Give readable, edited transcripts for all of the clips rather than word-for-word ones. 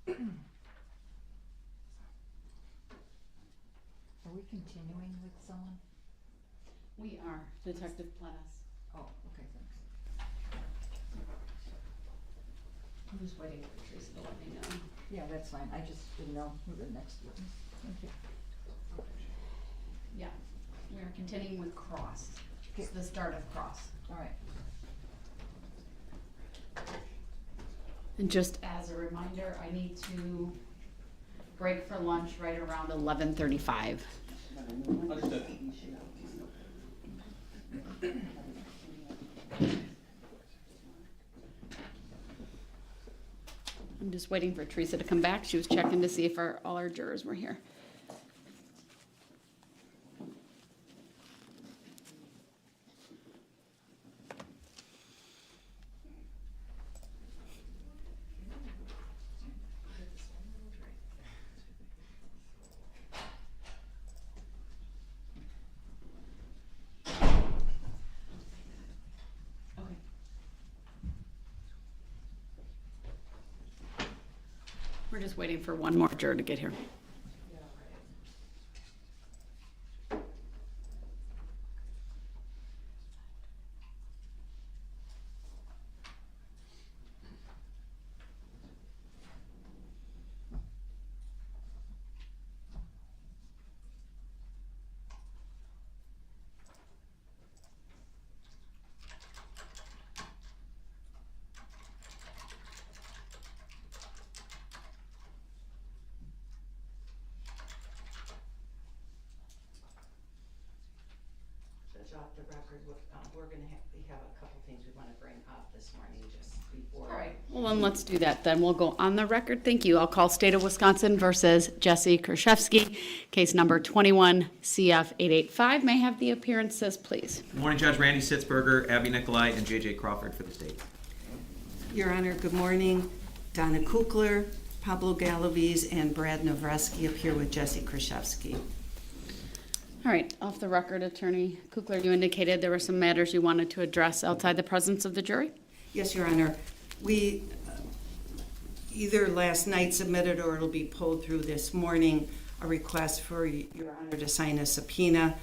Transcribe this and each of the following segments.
Are we continuing with someone? We are. Detective Plennis. Oh, okay, thanks. I'm just waiting for Teresa to let me know. Yeah, that's fine, I just didn't know who the next witness, thank you. Yeah, we are continuing with Cross. It's Okay. the start of Cross. All right, And just as a reminder, I need to break for lunch right around 11:35. Understood. I'm just waiting for Teresa to come back. She was checking to see if all our jurors were here. Okay. We're just waiting for one more juror to get here. Judge, off the record, we're gonna we have a couple things we wanna bring up this morning just before. All right, well then let's do that. Then we'll go on the record. Thank you. I'll call State of Wisconsin versus Jessy Kurczewski, case number 21 CF 885. May I have the appearances, please? Good morning, Judge Randy Sitzberger, Abby Nicolai, and JJ Crawford for the state. Your Honor, good morning. Donna Kukler, Pablo Galaviz, and Brad Novreski appear with Jessy Kurczewski. All right, off the record, Attorney Kukler, you indicated there were some matters you wanted to address outside the presence of the jury? Yes, Your Honor. We either last night submitted or it'll be pulled through this morning a request for Your Honor to sign a subpoena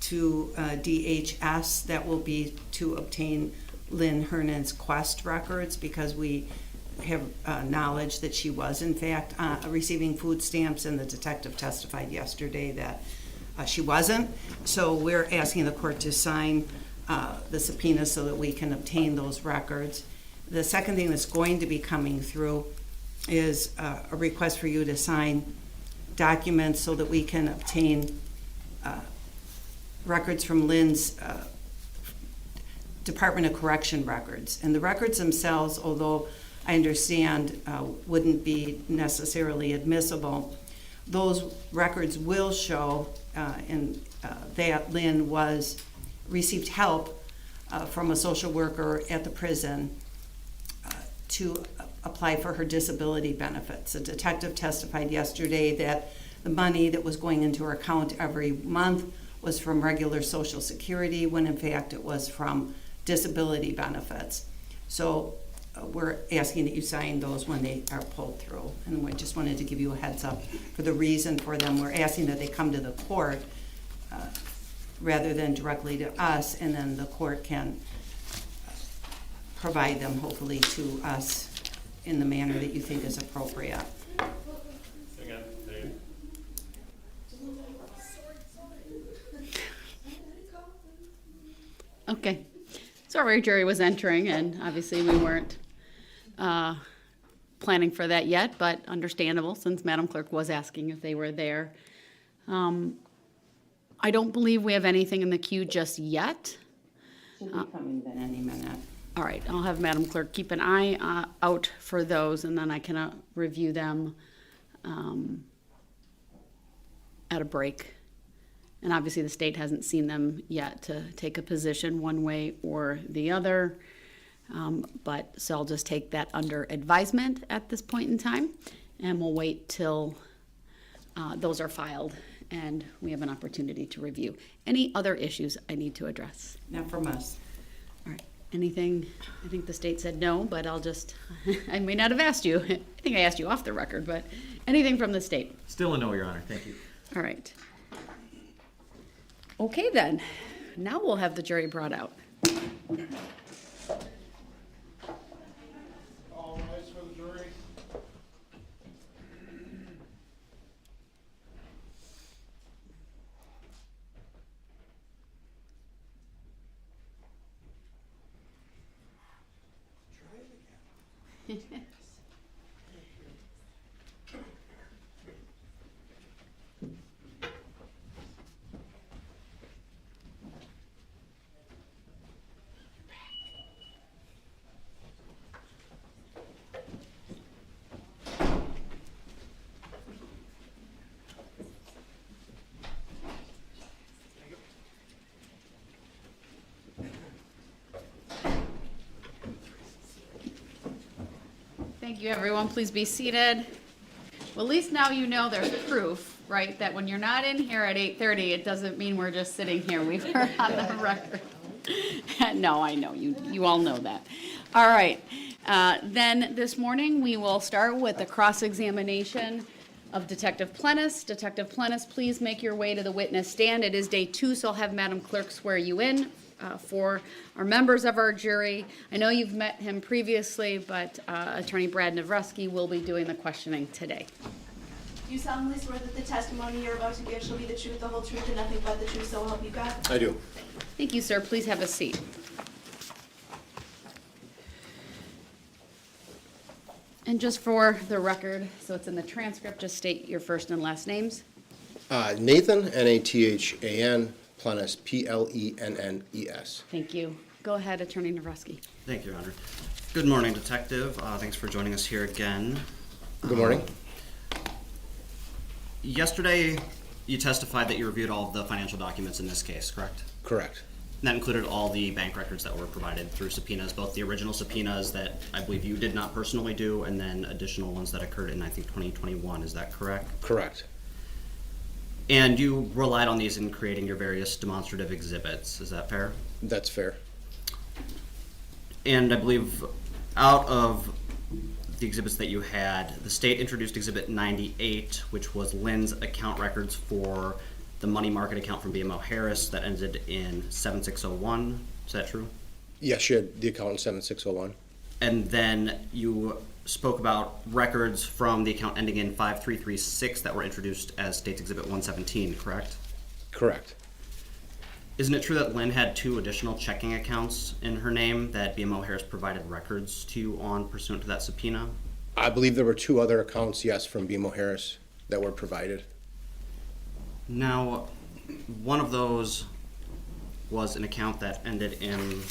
to DHS that will be to obtain Lynn Hernan's Quest records because we have knowledge that she was in fact receiving food stamps, and the detective testified yesterday that she wasn't. So we're asking the court to sign the subpoena so that we can obtain those records. The second thing that's going to be coming through is a request for you to sign documents so that we can obtain records from Lynn's Department of Correction records. And the records themselves, although I understand wouldn't be necessarily admissible, those records will show that Lynn received help from a social worker at the prison to apply for her disability benefits. The detective testified yesterday that the money that was going into her account every month was from regular Social Security, when in fact it was from disability benefits. So we're asking that you sign those when they are pulled through. And we just wanted to give you a heads up for the reason for them. We're asking that they come to the court rather than directly to us, and then the court can provide them hopefully to us in the manner that you think is appropriate. Okay. So our jury was entering, and obviously we weren't planning for that yet, but understandable since Madam Clerk was asking if they were there. I don't believe we have anything in the queue just yet. Should be coming then any minute. All right, I'll have Madam Clerk keep an eye out for those, and then I can review them at a break. And obviously the state hasn't seen them yet to take a position one way or the other. So I'll just take that under advisement at this point in time, and we'll wait till those are filed and we have an opportunity to review. Any other issues I need to address? Not from us. All right. Anything, I think the state said no, but I'll just, I may not have asked you. I think I asked you off the record, but anything from the state? Still a no, Your Honor. Thank you. All right. Okay then, now we'll have the jury brought out. All rise for the jury. Thank you, everyone. Please be seated. Well, at least now you know there's proof, right? That when you're not in here at 8:30, it doesn't mean we're just sitting here. We were on the record. No, I know. You all know that. All right. Then this morning, we will start with the cross-examination of Detective Plennis. Detective Plennis, please make your way to the witness stand. It is day 2, so I'll have Madam Clerk swear you in. For our members of our jury, I know you've met him previously, but Attorney Brad Navreski will be doing the questioning today. Do you solemnly swear that the testimony you're about to give shall be the truth, the whole truth, and nothing but the truth, so help you God? I do. Thank you, sir. Please have a seat. And just for the record, so it's in the transcript, just state your first and last names. Nathan, Nathan, Plennis, Plennes. Thank you. Go ahead, Attorney Navreski. Thank you, Your Honor. Good morning, Detective. Thanks for joining us here again. Good morning. Yesterday, you testified that you reviewed all of the financial documents in this case, correct? Correct. And that included all the bank records that were provided through subpoenas, both the original subpoenas that I believe you did not personally do, and then additional ones that occurred in, I think, 2021. Is that correct? Correct. And you relied on these in creating your various demonstrative exhibits. Is that fair? That's fair. And I believe out of the exhibits that you had, the state introduced Exhibit 98, which was Lynn's account records for the money market account from BMO Harris that ended in 7601. Is that true? Yes, she had the account in 7601. And then you spoke about records from the account ending in 5336 that were introduced as State's Exhibit 117, correct? Correct. Isn't it true that Lynn had 2 additional checking accounts in her name that BMO Harris provided records to you on pursuant to that subpoena? I believe there were 2 other accounts, yes, from BMO Harris that were provided. Now, one of those was an account that ended in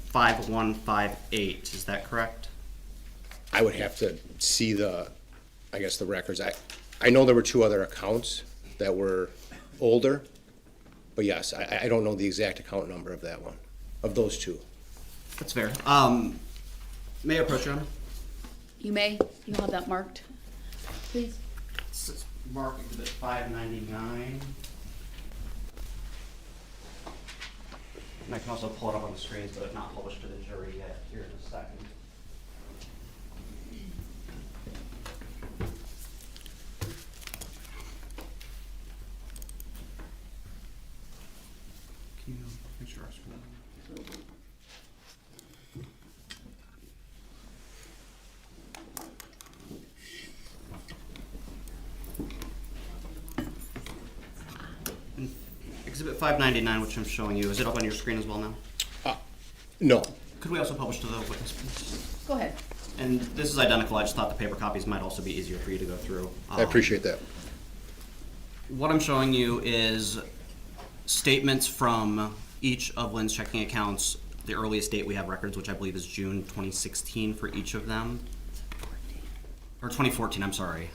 5158. Is that correct? I would have to see the records. I know there were 2 other accounts that were older, but yes, I don't know the exact account number of that one, of those 2. That's fair. May I approach, Your Honor? You may. You'll have that marked, please. Mark Exhibit 599. And I can also pull it up on the screens, but it's not published to the jury yet. Here in a second. Can you make sure I scroll? Exhibit 599, which I'm showing you, is it up on your screen as well now? No. Could we also publish to the witness, please? Go ahead. And this is identical. I just thought the paper copies might also be easier for you to go through. I appreciate that. What I'm showing you is statements from each of Lynn's checking accounts. The earliest date we have records, which I believe is June 2016 for each of them. Or 2014, I'm sorry.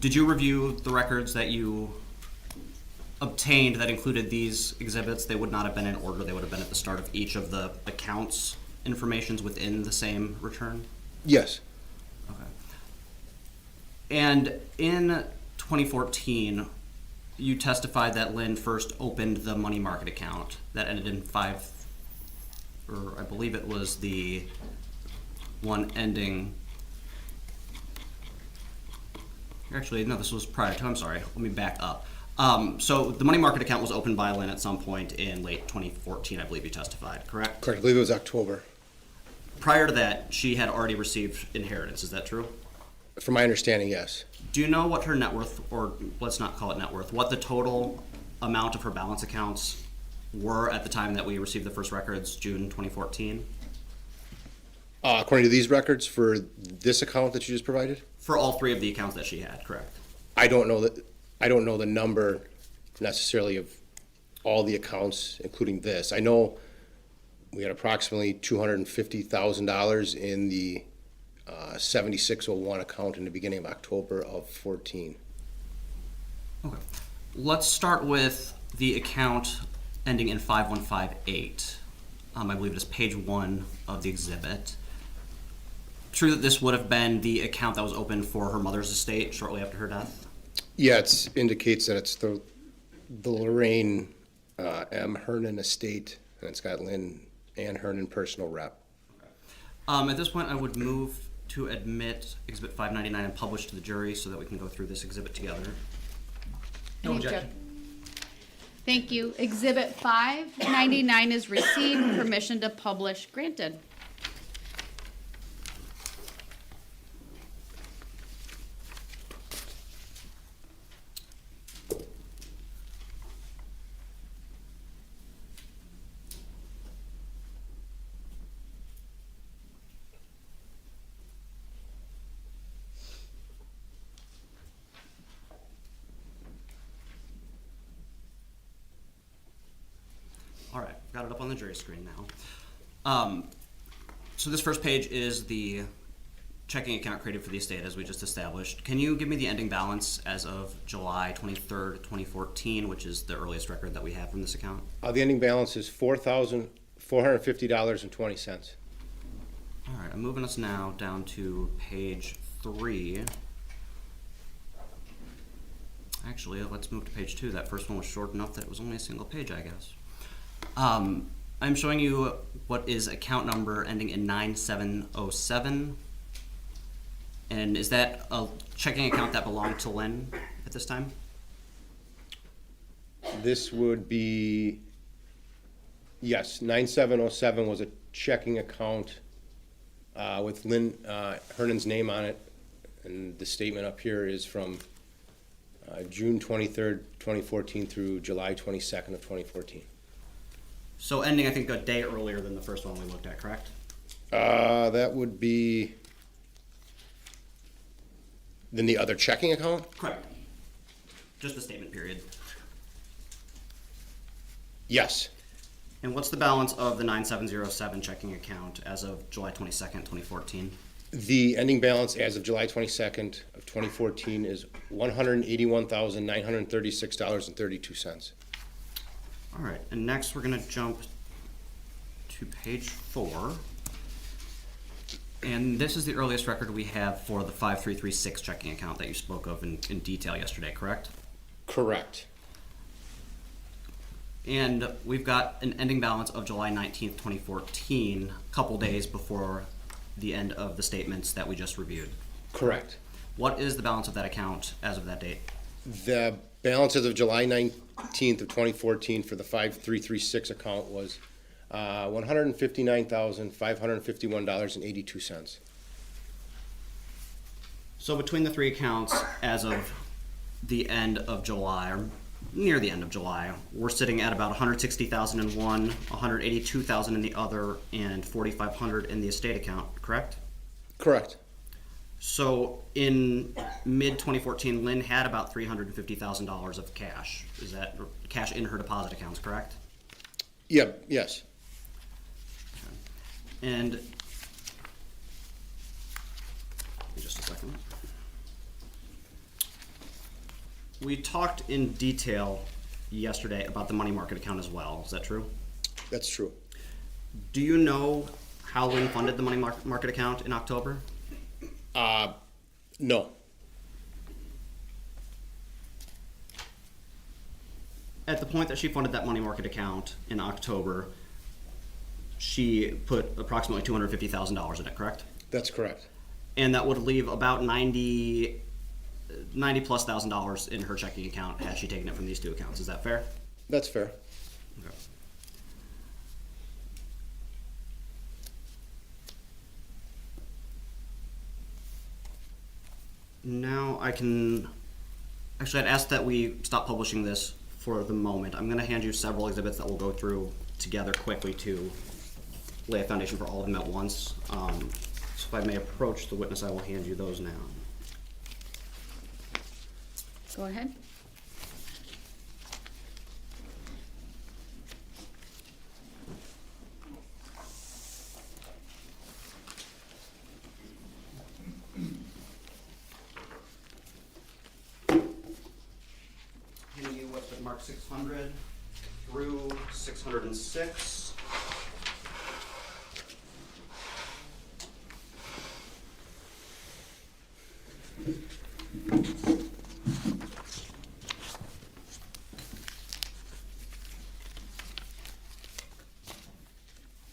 Did you review the records that you obtained that included these exhibits? They would not have been in order. They would have been at the start of each of the accounts informations within the same return? Yes. Okay. And in 2014, you testified that Lynn first opened the money market account that ended in I believe it was the one ending. Actually, no, this was prior to, I'm sorry, let me back up. So the money market account was opened by Lynn at some point in late 2014, I believe you testified, correct? Correct, I believe it was October. Prior to that, she had already received inheritance, is that true? From my understanding, yes. Do you know what her net worth, or let's not call it net worth, what the total amount of her balance accounts were at the time that we received the first records, June 2014? According to these records for this account that you just provided, For all three of the accounts that she had, correct? I don't know the number necessarily of all the accounts, including this. I know we had approximately $250,000 in the 7601 account in the beginning of October of 14. Okay. Let's start with the account ending in 5158. I believe it is page 1 of the exhibit. True that this would have been the account that was opened for her mother's estate shortly after her death? Yeah, it indicates that it's the Lorraine M. Hernan estate, and it's got Lynn Ann Hernan personal rep. At this point, I would move to admit Exhibit 599 and publish to the jury so that we can go through this exhibit together. No objection. Thank you. Exhibit 599 is received. Permission to publish granted. All right, got it up on the jury screen now. So this first page is the checking account created for the estate, as we just established. Can you give me the ending balance as of July 23rd, 2014, which is the earliest record that we have from this account? The ending balance is $4,450.20. All right, I'm moving us now down to page 3. Actually, let's move to page 2. That first one was short enough that it was only a single page, I guess. I'm showing you what is account number ending in 9707. And is that a checking account that belonged to Lynn at this time? This would be, yes, 9707 was a checking account with Lynn Hernan's name on it. And the statement up here is from June 23rd, 2014 through July 22nd of 2014. So ending, I think, a day earlier than the first one we looked at, correct? That would be then the other checking account? Correct. Just the statement period. Yes. And what's the balance of the 9707 checking account as of July 22nd, 2014? The ending balance as of July 22nd of 2014 is $181,936.32. All right, and next we're gonna jump to page 4. And this is the earliest record we have for the 5336 checking account that you spoke of in detail yesterday, correct? Correct. And we've got an ending balance of July 19th, 2014, a couple days before the end of the statements that we just reviewed. Correct. What is the balance of that account as of that date? The balance as of July 19th of 2014 for the 5336 account was $159,551.82. So between the three accounts as of the end of July, or near the end of July, we're sitting at about $160,000 in one, $182,000 in the other, and $4,500 in the estate account, correct? Correct. So in mid-2014, Lynn had about $350,000 of cash. Is that cash in her deposit accounts, correct? Yeah, yes. And, give me just a second. We talked in detail yesterday about the money market account as well. Is that true? That's true. Do you know how Lynn funded the money market account in October? No. at the point that she funded that money market account in October, she put approximately $250,000 in it, correct? That's correct. And that would leave about $90+ thousand in her checking account had she taken it from these two accounts. Is that fair? That's fair. Okay. Now actually I'd ask that we stop publishing this for the moment. I'm gonna hand you several exhibits that we'll go through together quickly to lay a foundation for all of them at once. So if I may approach the witness, I will hand you those now. Go ahead. Handing you what's been marked 600 through 606.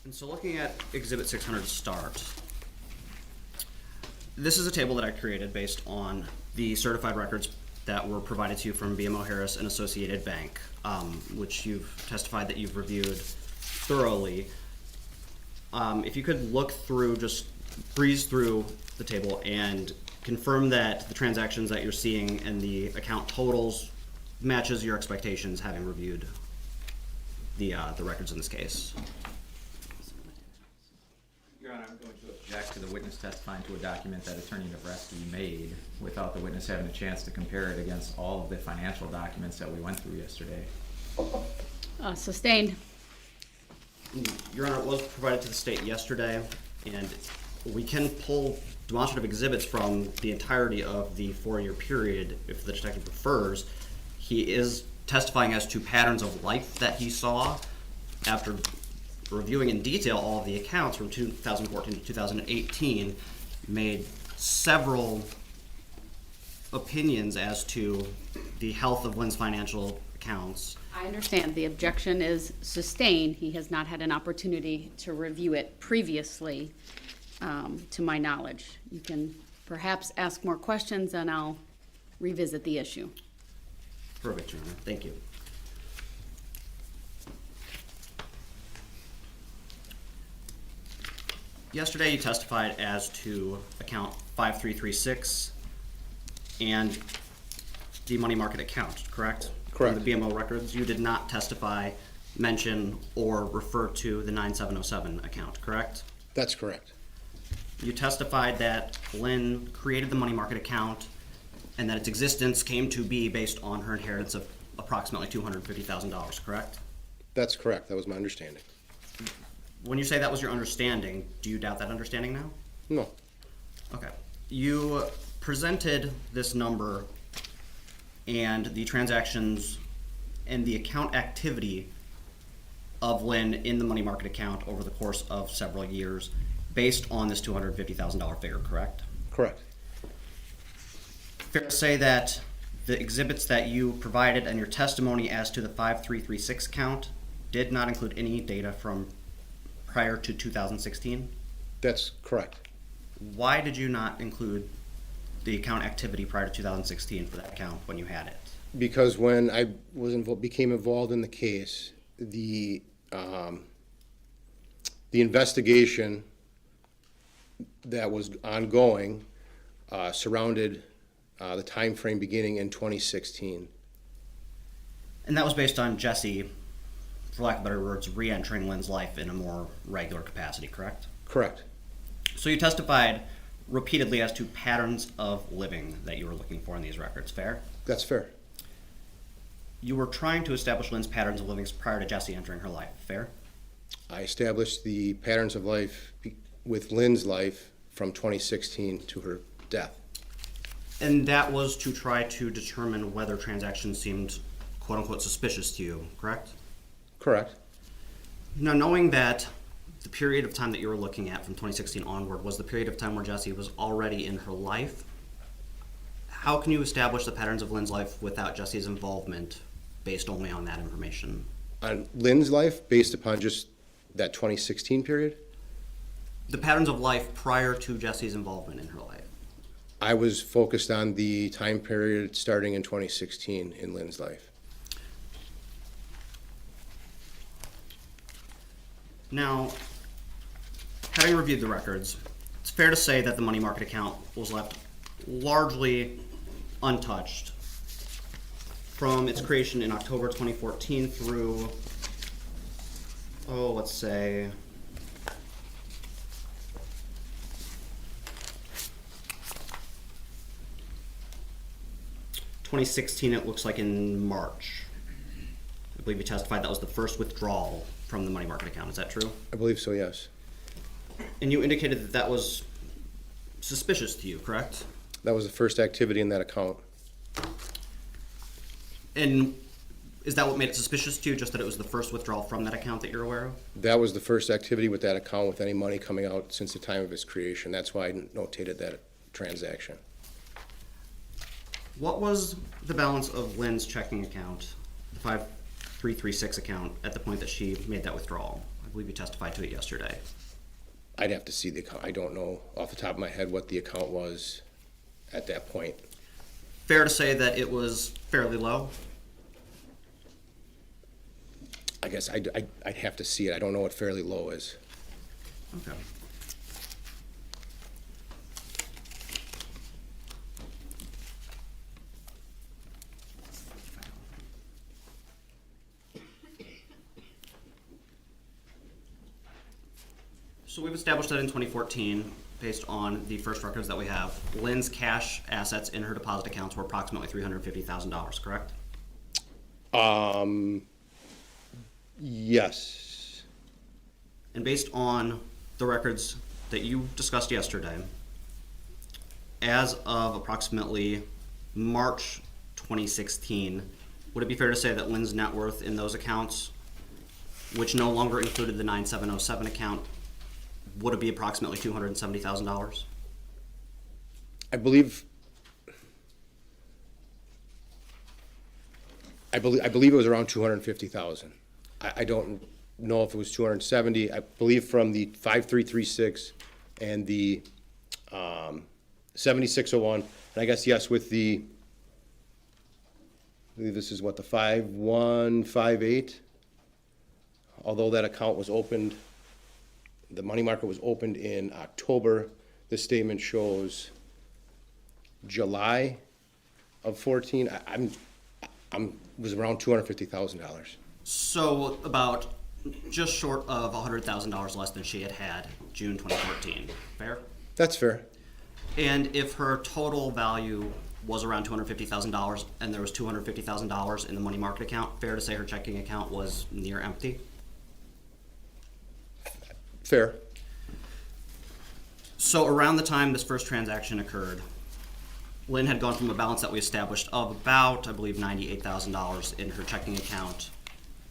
And so looking at Exhibit 600 to start, this is a table that I created based on the certified records that were provided to you from BMO Harris and Associated Bank, which you've testified that you've reviewed thoroughly. If you could look through, just breeze through the table and confirm that the transactions that you're seeing and the account totals matches your expectations having reviewed the records in this case. Your Honor, I'm going to object to the witness testifying to a document that Attorney Navreski made without the witness having a chance to compare it against all of the financial documents that we went through yesterday. Sustained. Your Honor, it was provided to the state yesterday, and we can pull demonstrative exhibits from the entirety of the 4-year period if the detective prefers. He is testifying as to patterns of life that he saw after reviewing in detail all of the accounts from 2014 to 2018, made several opinions as to the health of Lynn's financial accounts. I understand the objection is sustained. He has not had an opportunity to review it previously, to my knowledge. You can perhaps ask more questions and I'll revisit the issue. Perfect, Your Honor. Thank you. Yesterday, you testified as to account 5336 and the money market account, correct? Correct. From the BMO records, you did not testify, mention, or refer to the 9707 account, correct? That's correct. You testified that Lynn created the money market account and that its existence came to be based on her inheritance of approximately $250,000, correct? That's correct. That was my understanding. When you say that was your understanding, do you doubt that understanding now? No. Okay. You presented this number and the transactions and the account activity of Lynn in the money market account over the course of several years based on this $250,000 figure, correct? Correct. Fair to say that the exhibits that you provided and your testimony as to the 5336 count did not include any data from prior to 2016? That's correct. Why did you not include the account activity prior to 2016 for that account when you had it? Because when I became involved in the case, the investigation that was ongoing surrounded the time frame beginning in 2016. And that was based on Jessy, for lack of better words, re-entering Lynn's life in a more regular capacity, correct? Correct. So you testified repeatedly as to patterns of living that you were looking for in these records, fair? That's fair. You were trying to establish Lynn's patterns of living prior to Jessy entering her life, fair? I established the patterns of life with Lynn's life from 2016 to her death. And that was to try to determine whether transactions seemed quote-unquote suspicious to you, correct? Correct. Now, knowing that the period of time that you were looking at from 2016 onward was the period of time where Jessy was already in her life, how can you establish the patterns of Lynn's life without Jessy's involvement based only on that information? On Lynn's life, based upon just that 2016 period, The patterns of life prior to Jesse's involvement in her life. I was focused on the time period starting in 2016 in Lynn's life. Now, having reviewed the records, it's fair to say that the money market account was left largely untouched from its creation in October 2014 through, let's say, it looks like in March. I believe you testified that was the first withdrawal from the money market account. Is that true? I believe so, yes. And you indicated that that was suspicious to you, correct? That was the first activity in that account. And is that what made it suspicious to you, just that it was the first withdrawal from that account that you're aware of? That was the first activity with that account with any money coming out since the time of its creation. That's why I notated that transaction. What was the balance of Lynn's checking account, the 5336 account, at the point that she made that withdrawal? I believe you testified to it yesterday. I'd have to see the account. I don't know off the top of my head what the account was at that point. Fair to say that it was fairly low? I guess I'd have to see it. I don't know what fairly low is. Okay. So we've established that in 2014, based on the first records that we have, Lynn's cash assets in her deposit accounts were approximately $350,000, correct? Yes. And based on the records that you discussed yesterday, as of approximately March 2016, would it be fair to say that Lynn's net worth in those accounts, which no longer included the 9707 account, would it be approximately $270,000? I believe it was around 250,000. I don't know if it was 270. I believe from the 5336 and the 7601, and I guess yes with the, I believe this is what, the 5158. Although that account was opened, the money market was opened in October. This statement shows July of 14. Was around $250,000. So about just short of $100,000 less than she had June 2014. Fair? That's fair. And if her total value was around $250,000 and there was $250,000 in the money market account, fair to say her checking account was near empty? Fair. So around the time this first transaction occurred, Lynn had gone from a balance that we established of about, I believe, $98,000 in her checking account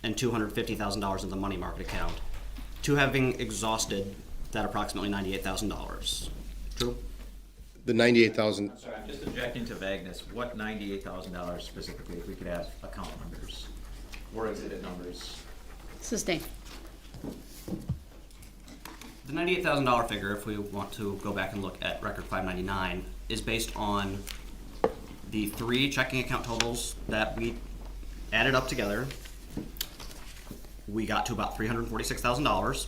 and $250,000 in the money market account to having exhausted that approximately $98,000. True? The 98,000. I'm sorry, I'm just objecting to vagueness. What $98,000 specifically, if we could have account numbers or exhibit numbers? Sustained. The $98,000 figure, if we want to go back and look at record 599, is based on the three checking account totals that we added up together. We got to about $346,000.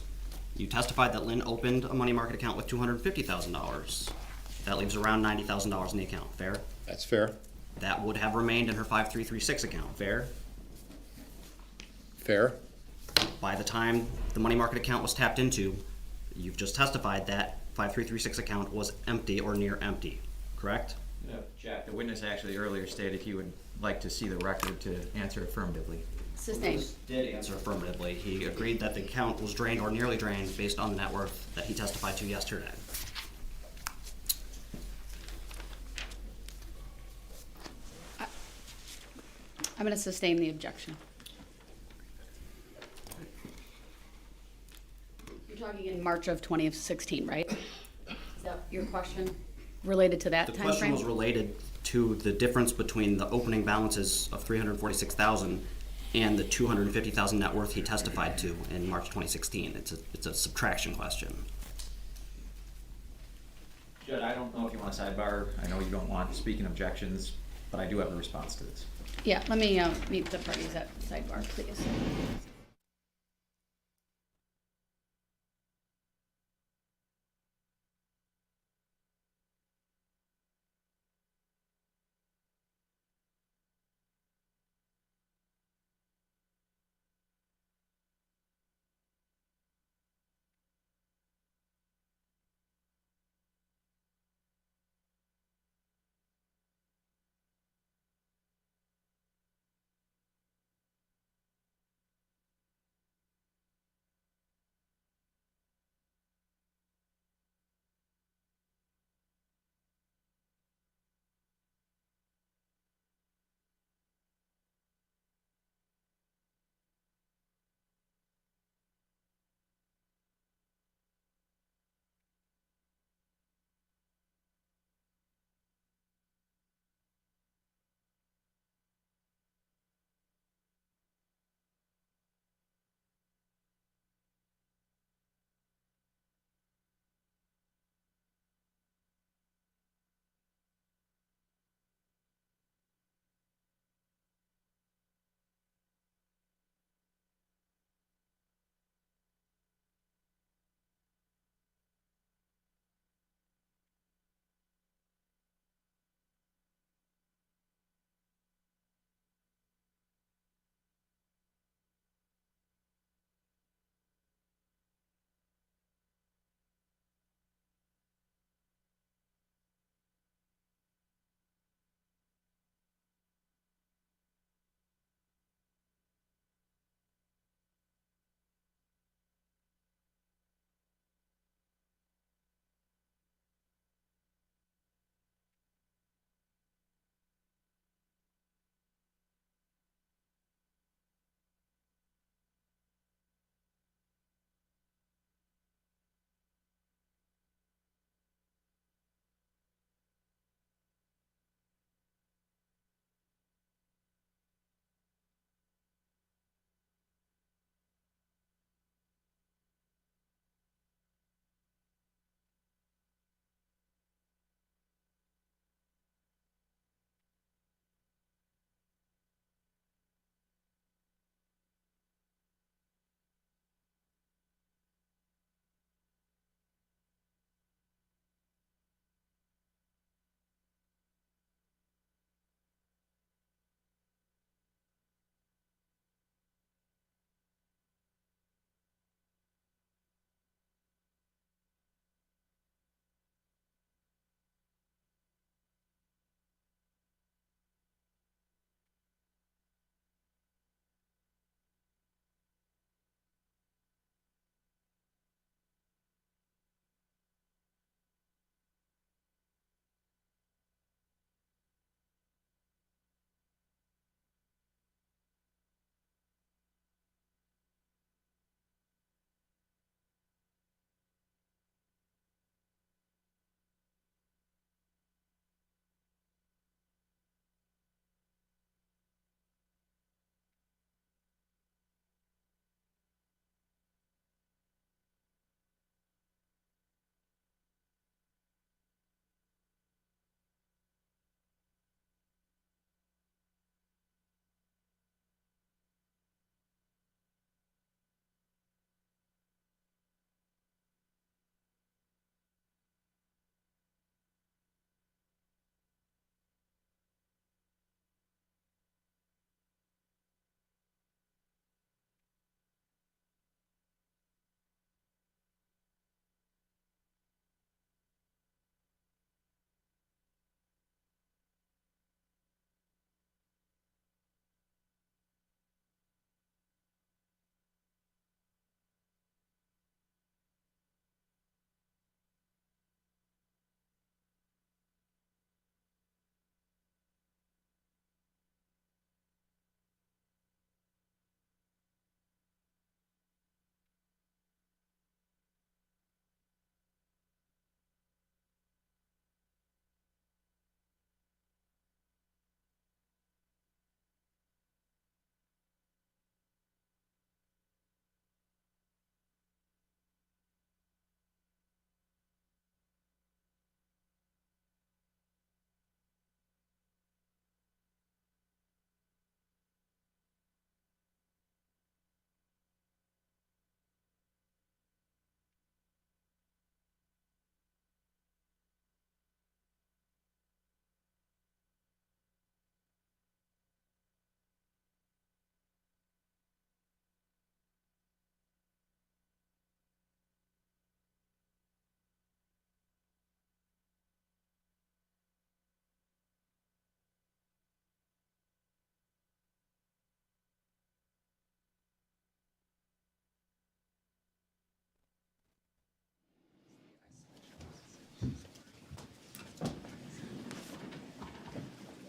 You testified that Lynn opened a money market account with $250,000. That leaves around $90,000 in the account. Fair? That's fair. That would have remained in her 5336 account. Fair? Fair. By the time the money market account was tapped into, you've just testified that 5336 account was empty or near empty, correct? Jack, the witness actually earlier stated he would like to see the record to answer affirmatively. Sustained. Did answer affirmatively. He agreed that the account was drained or nearly drained based on the net worth that he testified to yesterday. I'm going to sustain the objection. You're talking in March of 2016, right? Is that your question related to that The time question frame? was related to the difference between the opening balances of $346,000 and the 250,000 net worth he testified to in March 2016. It's a subtraction question. Judd, I don't know if you want a sidebar. I know you don't want speaking objections, but I do have a response to this. Yeah, let me meet the parties at sidebar, please.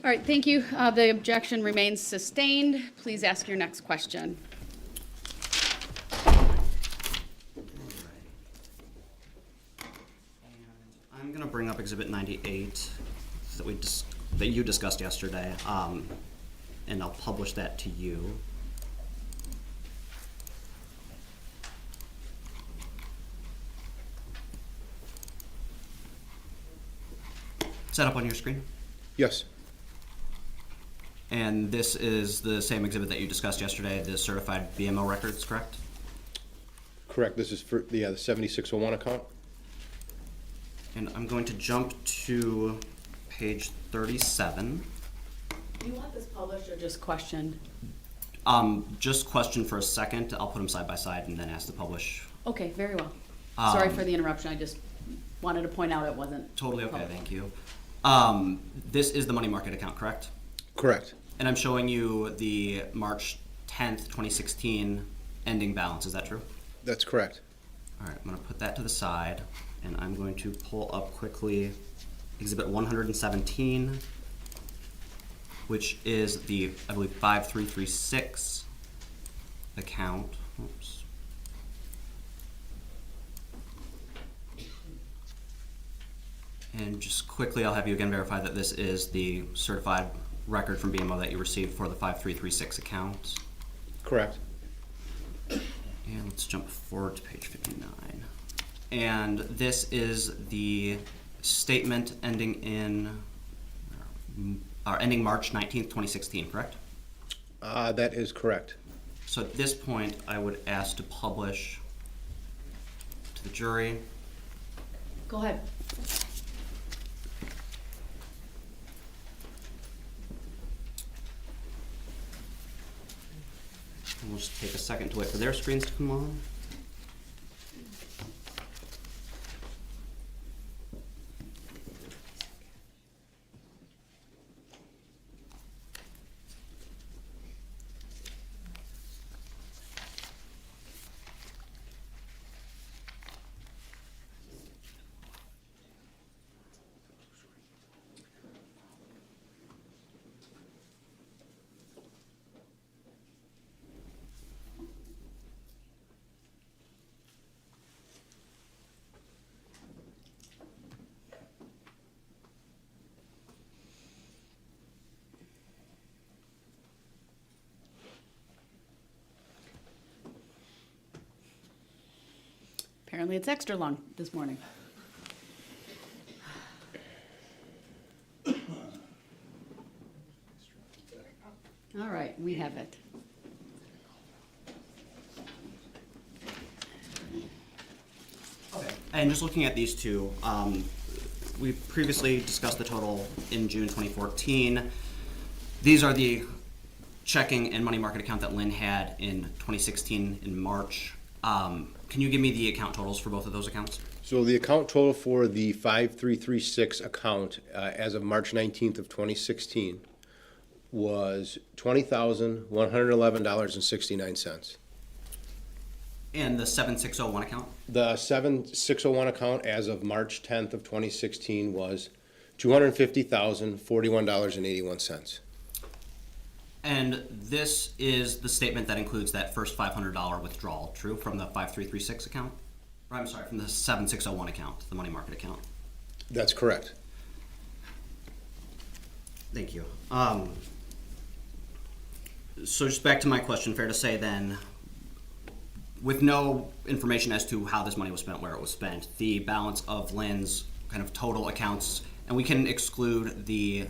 All right, thank you. The objection remains sustained. Please ask your next question. I'm gonna bring up Exhibit 98 that you discussed yesterday, and I'll publish that to you. Is that up on your screen? Yes, And this is the same exhibit that you discussed yesterday, the certified BMO records, correct? correct. This is for the 7601 account. And I'm going to jump to page 37. Do you want this published or just questioned? Just question for a second. I'll put them side by side and then ask to publish. Okay, very well. Sorry for the interruption. I just wanted to point out it wasn't. Totally okay, thank you. This is the money market account, correct? Correct. And I'm showing you the March 10th, 2016 ending balance. Is that true? That's correct. All right, I'm going to put that to the side, and I'm going to pull up quickly Exhibit 117, which is the, I believe, 5336 account. Oops. And just quickly, I'll have you again verify that this is the certified record from BMO that you received for the 5336 account. Correct. And let's jump forward to page 59. And this is the statement ending in, ending March 19th, 2016, correct? That is correct. So at this point, I would ask to publish to the jury. Go ahead. And we'll just take a second to wait for their screens to come on. Apparently it's extra long this morning. All right, we have it. Okay. And just looking at these two, we previously discussed the total in June 2014. These are the checking and money market account that Lynn had in 2016 in March. Can you give me the account totals for both of those accounts? So the account total for the 5336 account as of March 19th of 2016 was $20,111.69. And the 7601 account? The 7601 account as of March 10th of 2016 was $250,041.81. And this is the statement that includes that first $500 withdrawal, true, from the 5336 account? Or, I'm sorry, from the 7601 account, the money market account. That's correct. Thank you. So just back to my question, fair to say then, with no information as to how this money was spent, where it was spent, the balance of Lynn's kind of total accounts, and we can exclude the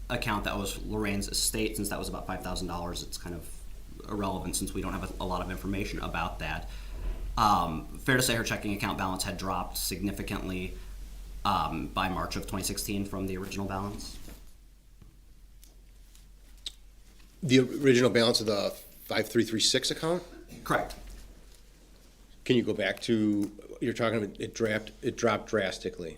account that was Lorraine's estate, since that was about $5,000. It's kind of irrelevant since we don't have a lot of information about that. Fair to say her checking account balance had dropped significantly by March of 2016 from the original balance? The original balance of the 5336 account? Correct. Can you go back to, you're talking about it dropped drastically.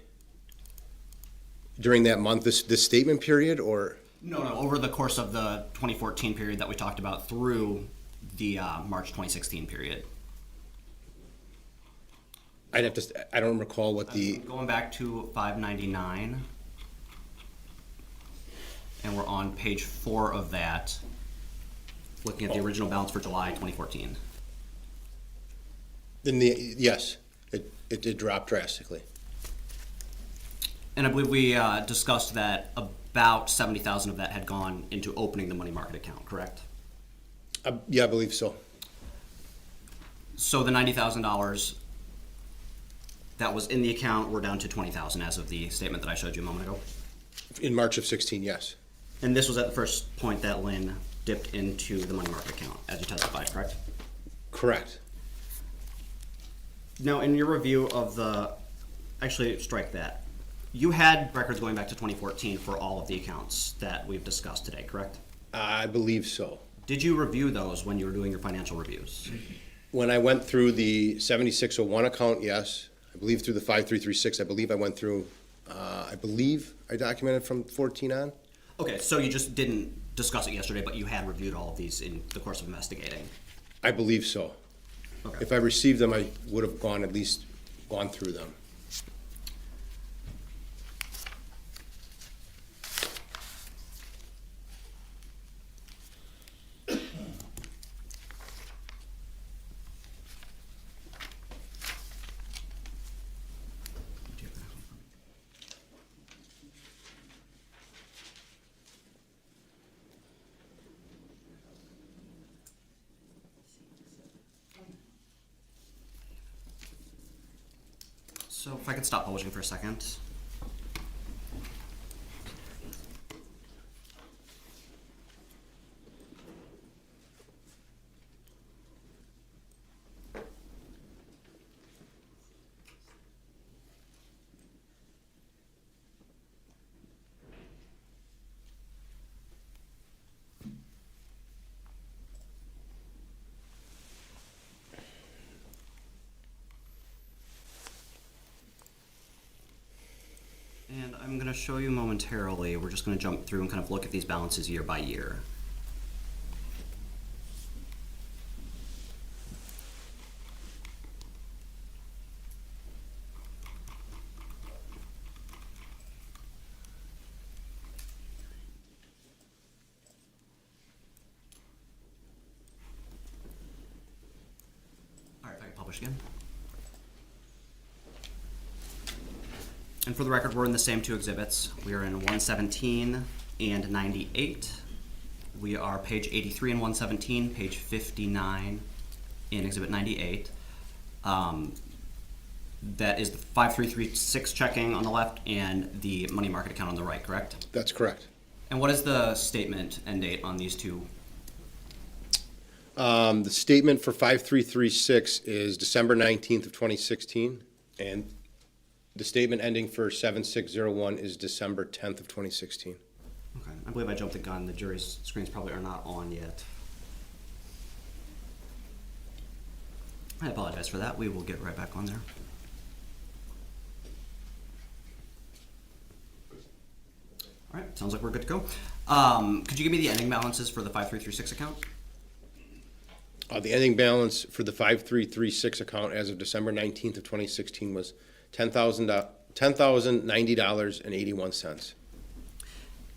During that month, this statement period, or? No, over the course of the 2014 period that we talked about through the March 2016 period. I don't recall what the, Going back to 599. And we're on page 4 of that, looking at the original balance for July 2014. Yes, it did drop drastically. And I believe we discussed that about 70,000 of that had gone into opening the money market account, correct? Yeah, I believe so. So the $90,000 that was in the account, we're down to 20,000 as of the statement that I showed you a moment ago. In March of 16, yes. And this was at the first point that Lynn dipped into the money market account, as you testified, correct? Correct. Now, in your review of actually, strike that. You had records going back to 2014 for all of the accounts that we've discussed today, correct? I believe so. Did you review those when you were doing your financial reviews? When I went through the 7601 account, yes. I believe through the 5336, I believe I went through, I believe I documented from 14 on. Okay, so you just didn't discuss it yesterday, but you had reviewed all of these in the course of investigating. I believe so. Okay. If I received them, I would have at least gone through them. So if I could stop publishing for a second. And I'm going to show you momentarily. We're just going to jump through and kind of look at these balances year by year. All right, if I can publish again. And for the record, we're in the same two exhibits. We are in 117 and 98. We are page 83 and 117, page 59 in exhibit 98. That is the 5336 checking on the left and the money market account on the right, correct? That's correct. And what is the statement end date on these two? The statement for 5336 is December 19th of 2016, and the statement ending for 7601 is December 10th of 2016. Okay, I believe I jumped the gun. The jury's screens probably are not on yet. I apologize for that. We will get right back on there. All right, sounds like we're good to go. Could you give me the ending balances for the 5336 account? The ending balance for the 5336 account as of December 19th of 2016 was $10,090.81.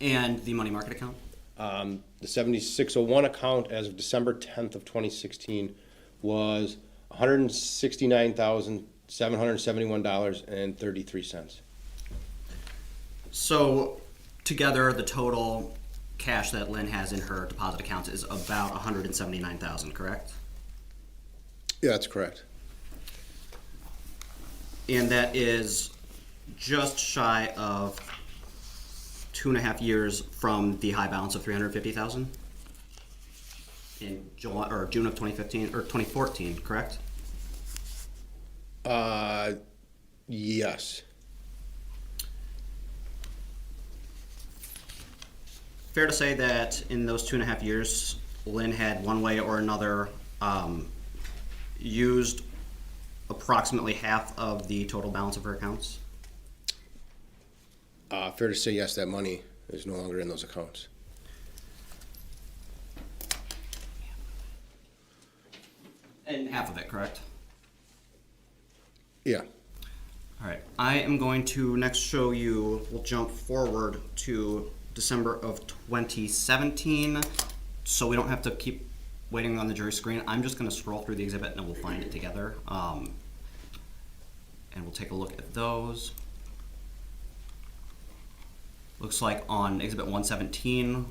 And the money market account? The 7601 account as of December 10th of 2016 was $169,771.33. So together, the total cash that Lynn has in her deposit accounts is about $179,000, correct? Yeah, that's correct. And that is just shy of 2.5 years from the high balance of $350,000 in July or June of 2015 or 2014, correct? Yes. Fair to say that in those 2.5 years, Lynn had one way or another used approximately half of the total balance of her accounts? Fair to say yes, that money is no longer in those accounts. And half of it, correct? Yeah. All right, I am going to next show you, we'll jump forward to December of 2017. So we don't have to keep waiting on the jury screen. I'm just going to scroll through the exhibit and we'll find it together. And we'll take a look at those. Looks like on exhibit 117,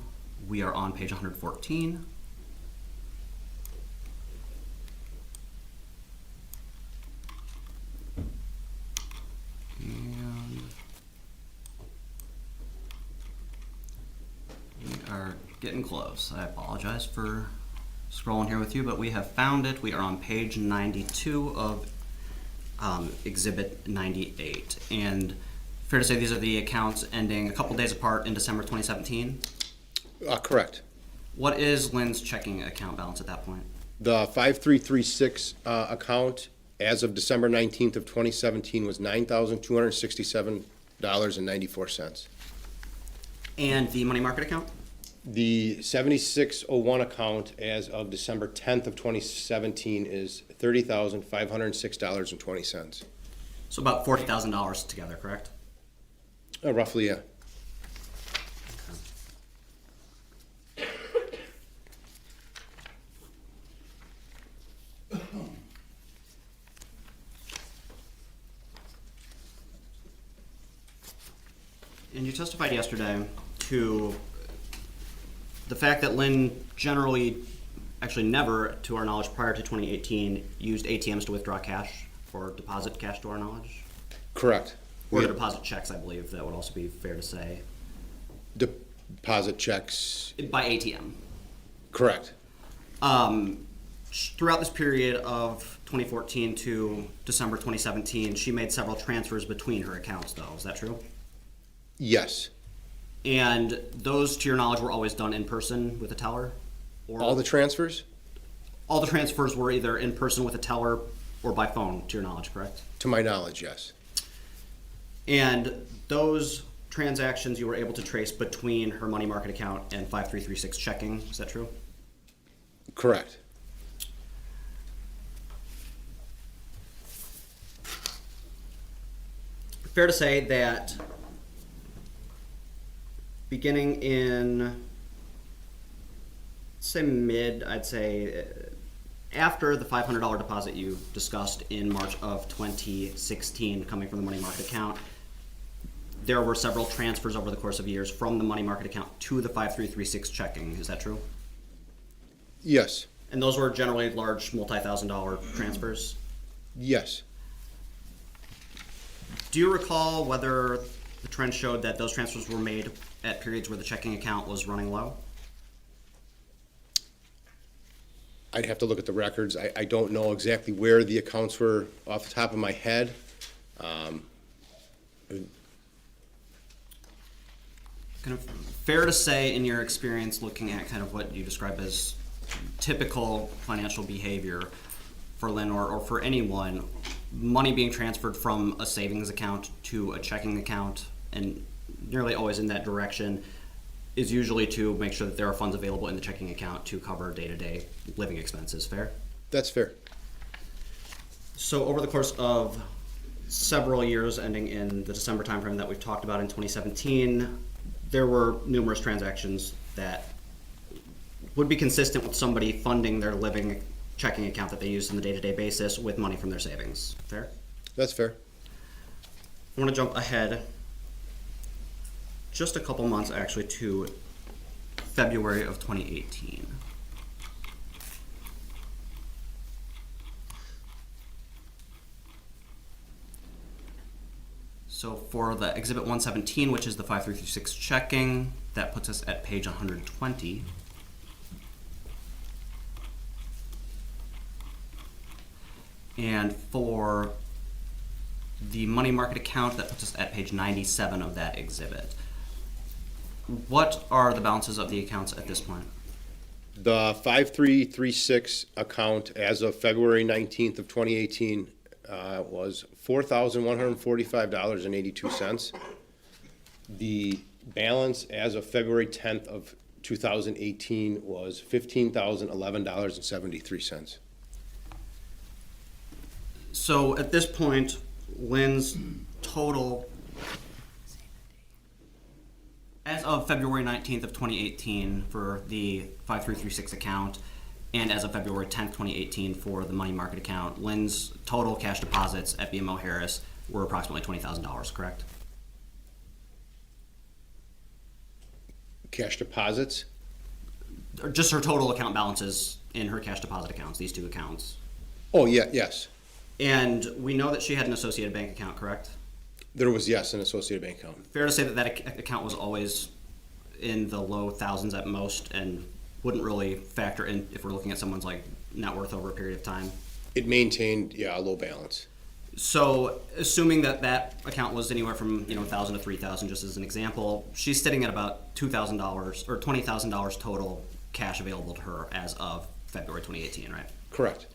we are on page 114. And we are getting close. I apologize for scrolling here with you, but we have found it. We are on page 92 of exhibit 98. And fair to say these are the accounts ending a couple days apart in December 2017? Correct. What is Lynn's checking account balance at that point? The 5336 account as of December 19th of 2017 was $9,267.94. And the money market account? The 7601 account as of December 10th of 2017 is $30,506.20. So about $40,000 together, correct? Roughly, yeah. And you testified yesterday to the fact that Lynn generally, actually never, to our knowledge, prior to 2018, used ATMs to withdraw cash or deposit cash to our knowledge? Correct. Or to deposit checks, I believe, that would also be fair to say. Deposit checks. By ATM. Correct. Throughout this period of 2014 to December 2017, she made several transfers between her accounts, though. Is that true? Yes. And those, to your knowledge, were always done in person with a teller? Or All the transfers? all the transfers were either in person with a teller or by phone, to your knowledge, correct? To my knowledge, yes. And those transactions you were able to trace between her money market account and 5336 checking, is that true? Correct. Fair to say that beginning in, say I'd say after the $500 deposit you discussed in March of 2016 coming from the money market account, there were several transfers over the course of years from the money market account to the 5336 checking, is that true? Yes. And those were generally large multi-$1,000 transfers? Yes. Do you recall whether the trend showed that those transfers were made at periods where the checking account was running low? I'd have to look at the records. I don't know exactly where the accounts were off the top of my head. Kind of fair to say, in your experience looking at kind of what you describe as typical financial behavior for Lynn or for anyone, money being transferred from a savings account to a checking account, and nearly always in that direction, is usually to make sure that there are funds available in the checking account to cover day-to-day living expenses. Fair? That's fair. So over the course of several years ending in the December timeframe that we've talked about in 2017, there were numerous transactions that would be consistent with somebody funding their living checking account that they use on a day-to-day basis with money from their savings. Fair? That's fair. I want to jump ahead just a couple months actually to February of 2018. So for the Exhibit 117, which is the 5336 checking, that puts us at page 120. And for the money market account, that puts us at page 97 of that exhibit. What are the balances of the accounts at this point? The 5336 account as of February 19th of 2018 was $4,145.82. The balance as of February 10th of 2018 was $15,011.73. So at this point, Lynn's total As of February 19th of 2018 for the 5336 account, and as of February 10th, 2018 for the money market account, Lynn's total cash deposits at BMO Harris were approximately $20,000, correct? Cash deposits? Or just her total account balances in her cash deposit accounts, these two accounts. Oh, yeah, yes. And we know that she had an associated bank account, correct? There was, yes, an associated bank account. Fair to say that account was always in the low thousands at most and wouldn't really factor in if we're looking at someone's like net worth over a period of time. It maintained, yeah, a low balance. So assuming that that account was anywhere from, you know, 1,000 to 3,000, just as an example, she's sitting at about $2,000 or $20,000 total cash available to her as of February 2018, right? Correct.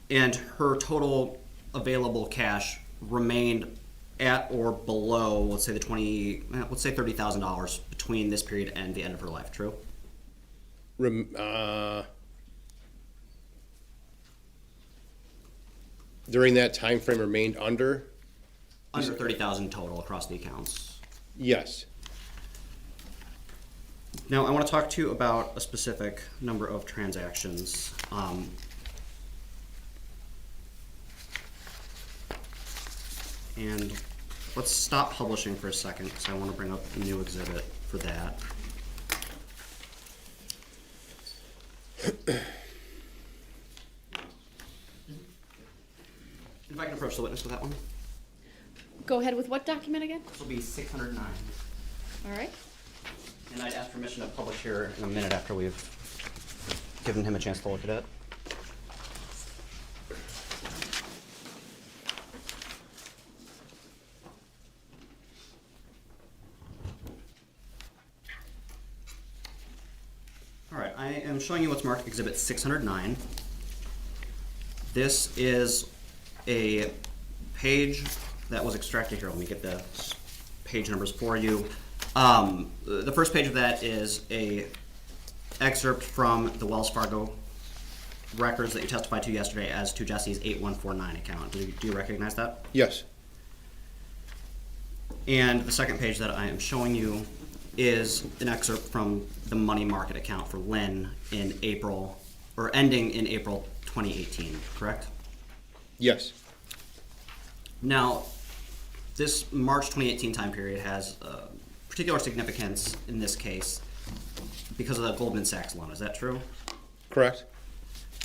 And her total available cash remained at or below, let's say $30,000 between this period and the end of her life. True? During that time frame, remained under? Under 30,000 total across the accounts. Yes. Now, I want to talk to you about a specific number of transactions. And let's stop publishing for a second because I want to bring up a new exhibit for that. If I can approach the witness with that one. Go ahead with what document again? This will be 609. All right. And I'd ask permission to publish here in a minute after we've given him a chance to look at it. All right, I am showing you what's marked Exhibit 609. This is a page that was extracted here. Let me get the page numbers for you. The first page of that is a excerpt from the Wells Fargo records that you testified to yesterday as to Jesse's 8149 account. Do you recognize that? Yes. And the second page that I am showing you is an excerpt from the money market account for Lynn in April, or ending in April 2018, correct? Yes. Now, this March 2018 time period has particular significance in this case because of the Goldman Sachs loan. Is that true? Correct.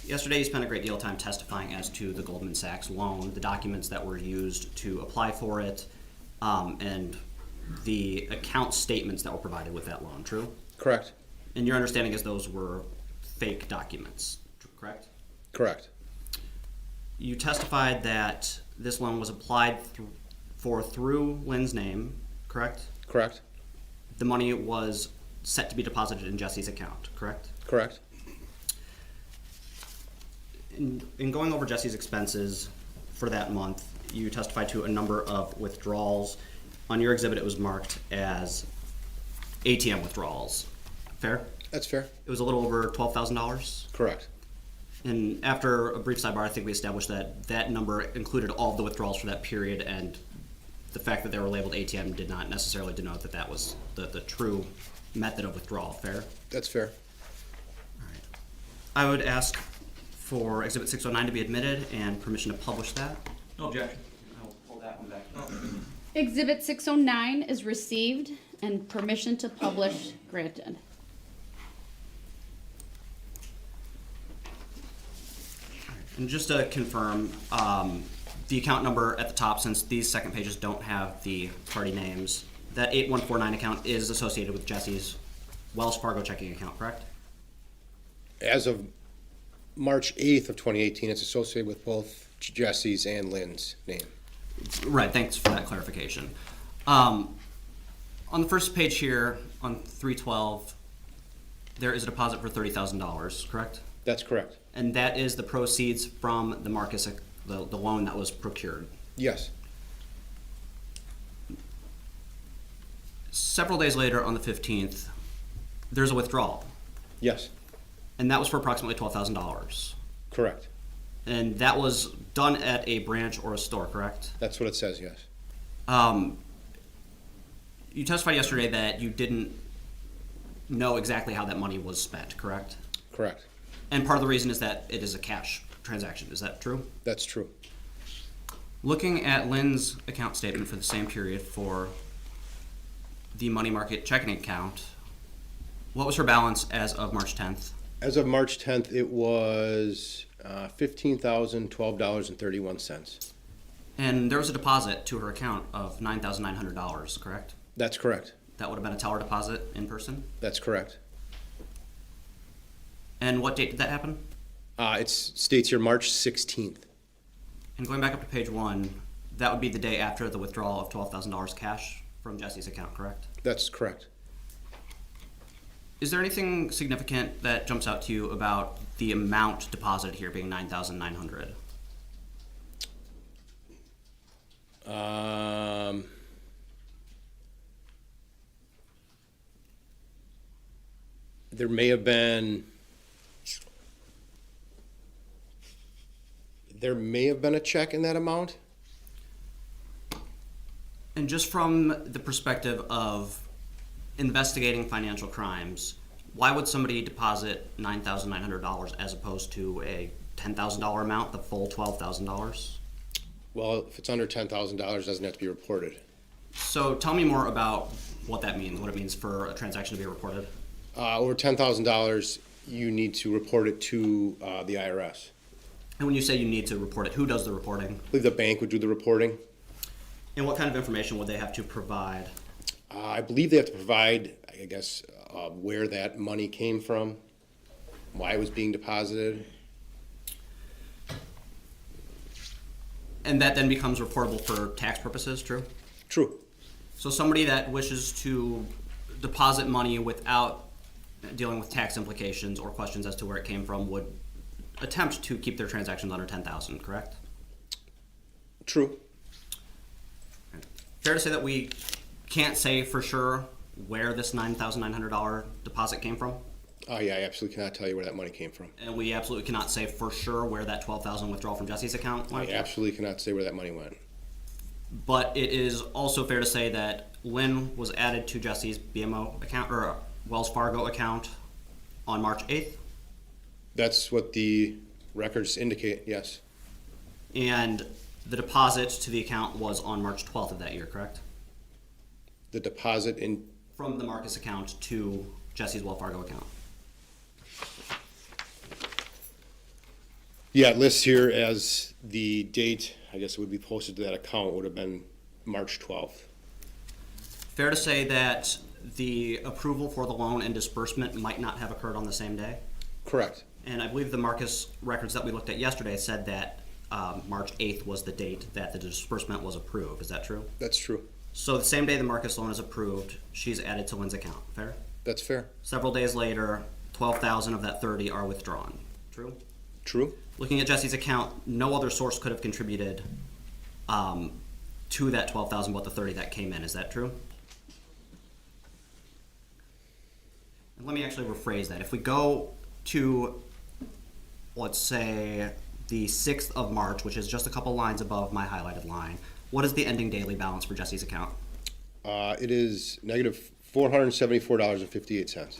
Yesterday, you spent a great deal of time testifying as to the Goldman Sachs loan, the documents that were used to apply for it, and the account statements that were provided with that loan. True? Correct. And your understanding is those were fake documents, correct? Correct. You testified that this loan was applied through Lynn's name, correct? Correct. The money was set to be deposited in Jesse's account, correct? Correct. In going over Jesse's expenses for that month, you testified to a number of withdrawals. On your exhibit, it was marked as ATM withdrawals. Fair? That's fair. It was a little over $12,000. Correct. And after a brief sidebar, I think we established that that number included all of the withdrawals for that period, and the fact that they were labeled ATM did not necessarily denote that that was the true method of withdrawal. Fair? That's fair. All right. I would ask for Exhibit 609 to be admitted and permission to publish that. No objection. I'll pull that one back. Exhibit 609 is received and permission to publish granted. And just to confirm, the account number at the top, since these second pages don't have the party names, that 8149 account is associated with Jesse's Wells Fargo checking account, correct? As of March 8th of 2018, it's associated with both Jesse's and Lynn's name. Right, thanks for that clarification. On the first page here, on 312, there is a deposit for $30,000, correct? That's correct. And that is the proceeds from the Marcus, the loan that was procured. Yes. Several days later, on the 15th, there's a withdrawal, Yes. and that was for approximately $12,000. Correct. And that was done at a branch or a store, correct? That's what it says, yes. You testified yesterday that you didn't know exactly how that money was spent, correct? Correct. And part of the reason is that it is a cash transaction. Is that true? That's true. Looking at Lynn's account statement for the same period for the money market checking account, what was her balance as of March 10th? As of March 10th, it was $15,012.31. And there was a deposit to her account of $9,900, correct? That's correct. That would have been a teller deposit in person? That's correct. And what date did that happen? It states here March 16th. And going back up to page 1, that would be the day after the withdrawal of $12,000 cash from Jesse's account, correct? That's correct. Is there anything significant that jumps out to you about the amount deposited here being $9,900? There may have been a check in that amount. And just from the perspective of investigating financial crimes, why would somebody deposit $9,900 as opposed to a $10,000 amount, the full $12,000? Well, if it's under $10,000, it doesn't have to be reported. So tell me more about what that means, what it means for a transaction to be reported. Over $10,000, you need to report it to the IRS. And when you say you need to report it, who does the reporting? I believe the bank would do the reporting. And what kind of information would they have to provide? I believe they have to provide, I guess, where that money came from, why it was being deposited. And that then becomes reportable for tax purposes, true? True. So somebody that wishes to deposit money without dealing with tax implications or questions as to where it came from would attempt to keep their transactions under $10,000, correct? True. Fair to say that we can't say for sure where this $9,900 deposit came from? Yeah, I absolutely cannot tell you where that money came from. And we absolutely cannot say for sure where that $12,000 withdrawal from Jesse's account went? I absolutely cannot say where that money went. But it is also fair to say that Lynn was added to Jesse's BMO account or Wells Fargo account on March 8th? That's what the records indicate, yes. And the deposit to the account was on March 12th of that year, correct? The deposit in, From the Marcus account to Jesse's Wells Fargo account. yeah, it lists here as the date, I guess it would be posted to that account would have been March 12th. Fair to say that the approval for the loan and disbursement might not have occurred on the same day? Correct. And I believe the Marcus records that we looked at yesterday said that March 8th was the date that the disbursement was approved. Is that true? That's true. So the same day the Marcus loan is approved, she's added to Lynn's account. Fair? That's fair. Several days later, 12,000 of that 30 are withdrawn. True? True. Looking at Jesse's account, no other source could have contributed to that 12,000 but the 30 that came in. Is that true? And let me actually rephrase that. If we go to, let's say, the 6th of March, which is just a couple lines above my highlighted line, what is the ending daily balance for Jesse's account? It is negative $474.58.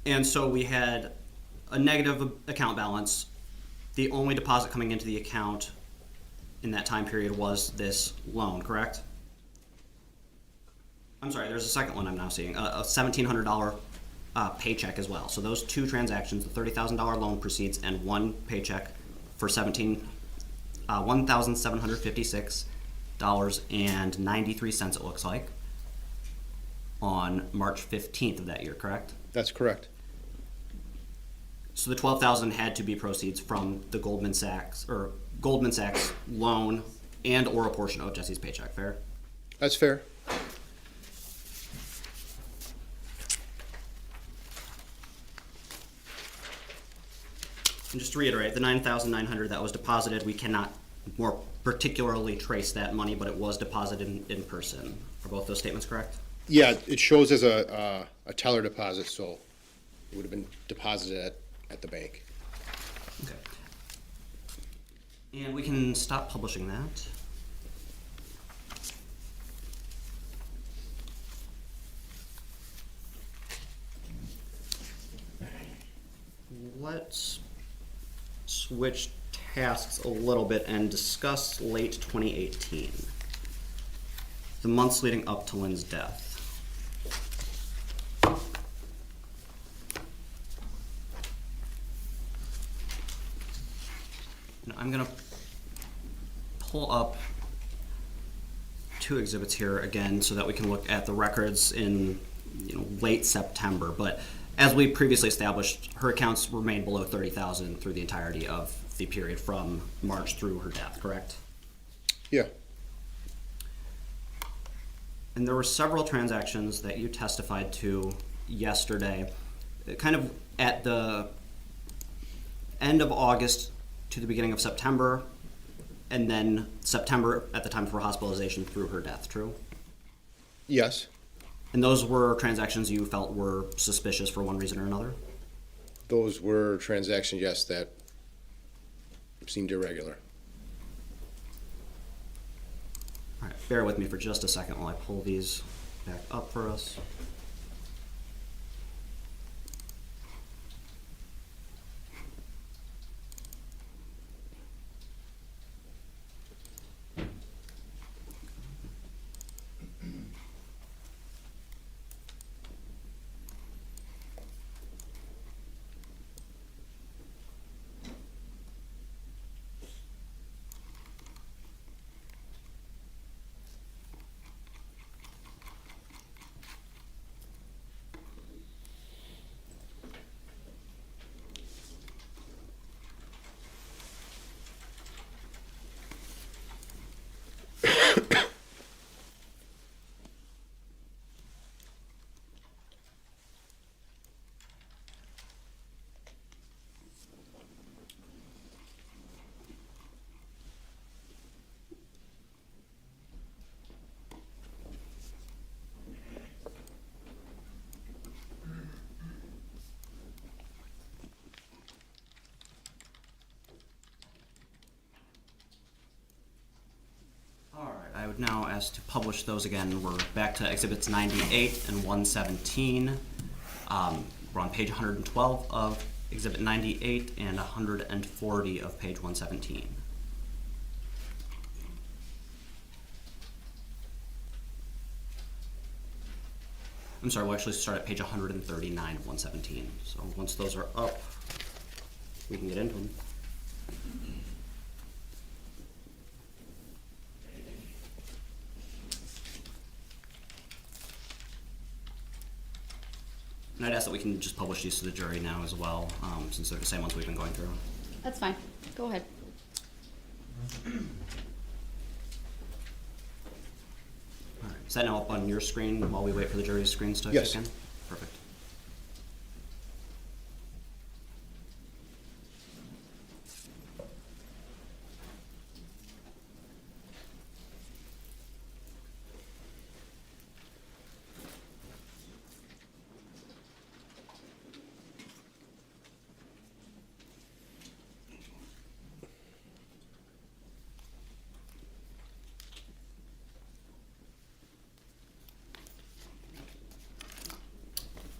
And so we had a negative account balance. The only deposit coming into the account in that time period was this loan, correct? I'm sorry, there's a second one I'm now seeing, a $1,700 paycheck as well. So those two transactions, the $30,000 loan proceeds and one paycheck for $1,756.93 it looks like on March 15th of that year, correct? That's correct. So the 12,000 had to be proceeds from the Goldman Sachs loan and or a portion of Jesse's paycheck, fair? That's fair. And just to reiterate, the $9,900 that was deposited, we cannot more particularly trace that money, but it was deposited in person. Are both those statements correct? Yeah, it shows as a teller deposit, so it would have been deposited at the bank. Okay. And we can stop publishing that. Let's switch tasks a little bit and discuss late 2018. The months leading up to Lynn's death. Now, I'm gonna pull up two exhibits here again so that we can look at the records in late September. But as we previously established, her accounts remained below 30,000 through the entirety of the period from March through her death, correct? Yeah. And there were several transactions that you testified to yesterday, kind of at the end of August to the beginning of September, and then September at the time of her hospitalization through her death, true? Yes. And those were transactions you felt were suspicious for one reason or another? Those were transactions, yes, that seemed irregular. All right, bear with me for just a second while I pull these back up for us. I would now ask to publish those again. We're back to exhibits 98 and 117. We're on page 112 of exhibit 98 and 140 of page 117. I'm sorry, we'll actually start at page 139 of 117. So once those are up, we can get into them. And I'd ask that we can just publish these to the jury now as well, since they're the same ones we've been going through. That's fine. Go ahead. All right. Is that now up on your screen while we wait for the jury's screens to Yes. kick in? Perfect.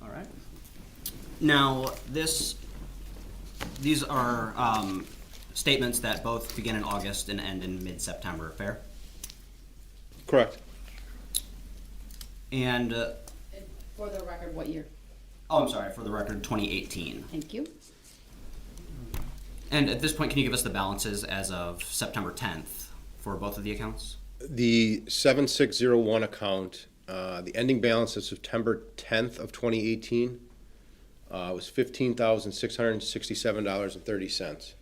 All right. Now, these are statements that both begin in August and end in mid-September, fair? Correct. And, For the record, what year? oh, I'm sorry, for the record, 2018. Thank you. And at this point, can you give us the balances as of September 10th for both of the accounts? The 7601 account, the ending balance of September 10th of 2018 was $15,667.30.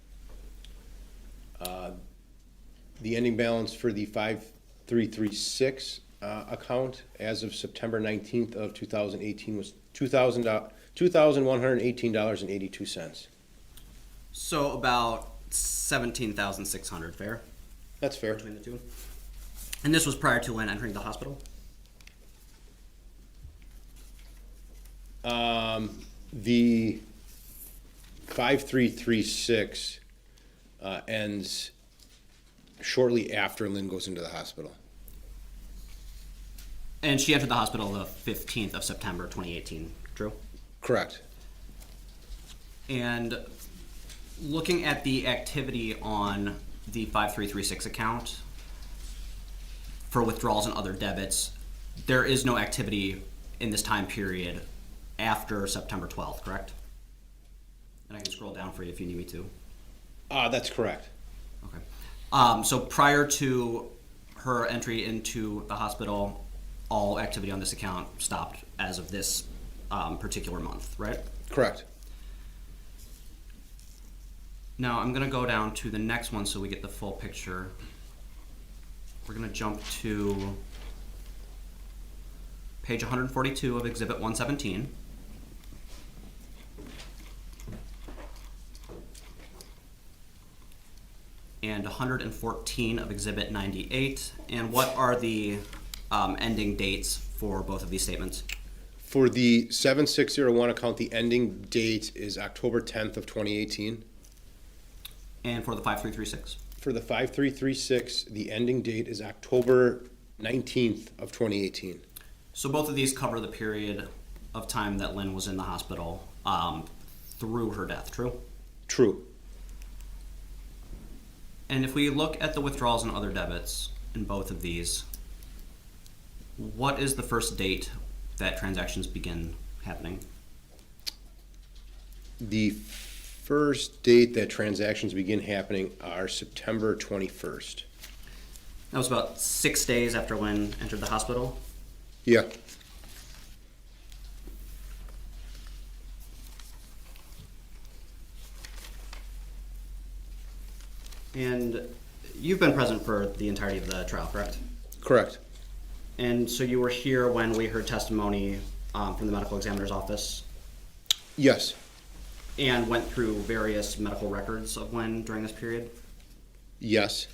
The ending balance for the 5336 account as of September 19th of 2018 was $2,118.82. So about 17,600, fair? That's fair. Between the two? And this was prior to Lynn entering the hospital? The 5336 ends shortly after Lynn goes into the hospital. And she entered the hospital the 15th of September 2018, true? Correct. And looking at the activity on the 5336 account for withdrawals and other debits, there is no activity in this time period after September 12th, correct? And I can scroll down for you if you need me to. That's correct. Okay. So prior to her entry into the hospital, all activity on this account stopped as of this particular month, right? Correct. Now I'm gonna go down to the next one so we get the full picture. We're gonna jump to page 142 of Exhibit 117. And 114 of Exhibit 98. And what are the ending dates for both of these statements? For the 7601 account, the ending date is October 10th of 2018. And for the 5336? For the 5336, the ending date is October 19th of 2018. So both of these cover the period of time that Lynn was in the hospital through her death, true? True. And if we look at the withdrawals and other debits in both of these, what is the first date that transactions begin happening? The first date that transactions begin happening are September 21st. That was about 6 days after Lynn entered the hospital. Yeah. And you've been present for the entirety of the trial, correct? Correct. And so you were here when we heard testimony from the medical examiner's office Yes. and went through various medical records of Lynn during this period? Yes.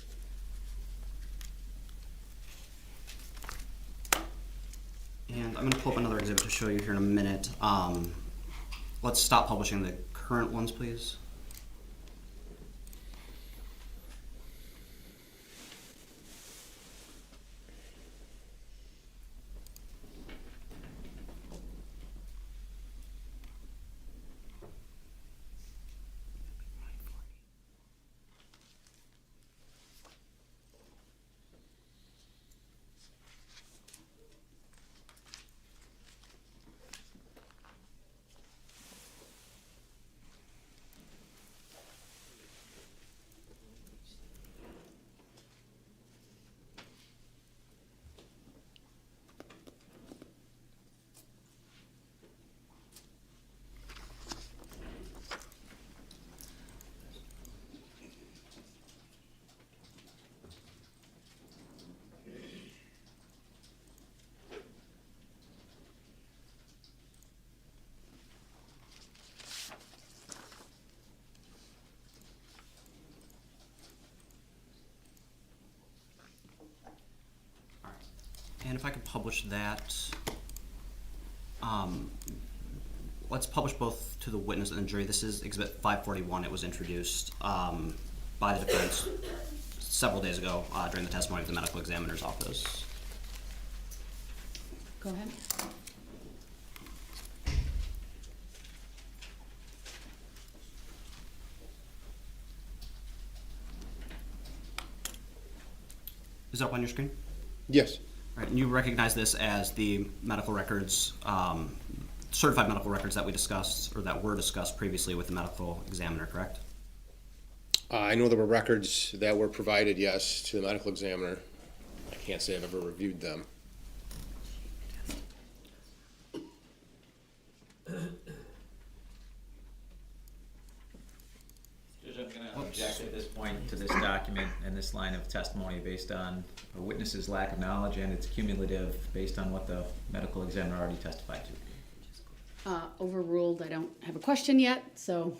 And I'm going to pull up another exhibit to show you here in a minute. Let's stop publishing the current ones, please. And if I could publish that, let's publish both to the witness and the jury. This is Exhibit 541. It was introduced by the defense several days ago during the testimony of the medical examiner's office. Go ahead. Is that up on your screen? Yes. Right, and you recognize this as the medical records, certified medical records that we discussed, or that were discussed previously with the medical examiner, correct? I know there were records that were provided, yes, to the medical examiner. I can't say I've ever reviewed them. Judge, I'm going to object at this point to this document and this line of testimony based on a witness's lack of knowledge, and it's cumulative based on what the medical examiner already testified to. Overruled. I don't have a question yet, so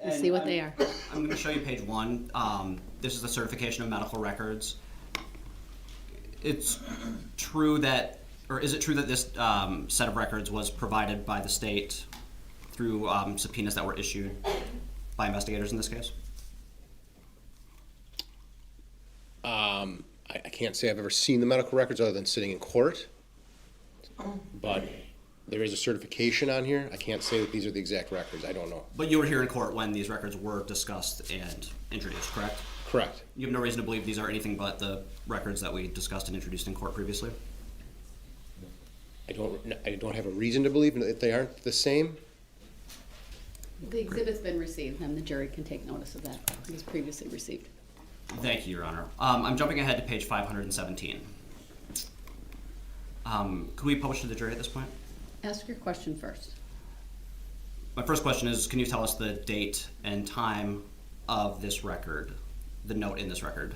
we'll see what they are. I'm going to show you page 1. This is the certification of medical records. It's true that, or is it true that this set of records was provided by the state through subpoenas that were issued by investigators in this case? I can't say I've ever seen the medical records other than sitting in court, but there is a certification on here. I can't say that these are the exact records. I don't know. But you were here in court when these records were discussed and introduced, correct? Correct. You have no reason to believe these are anything but the records that we discussed and introduced in court previously? I don't have a reason to believe that they aren't the same. The exhibit's been received, and the jury can take notice of that. It was previously received. Thank you, Your Honor. I'm jumping ahead to page 517. Could we publish to the jury at this point? Ask your question first. My first question is, can you tell us the date and time of this record, the note in this record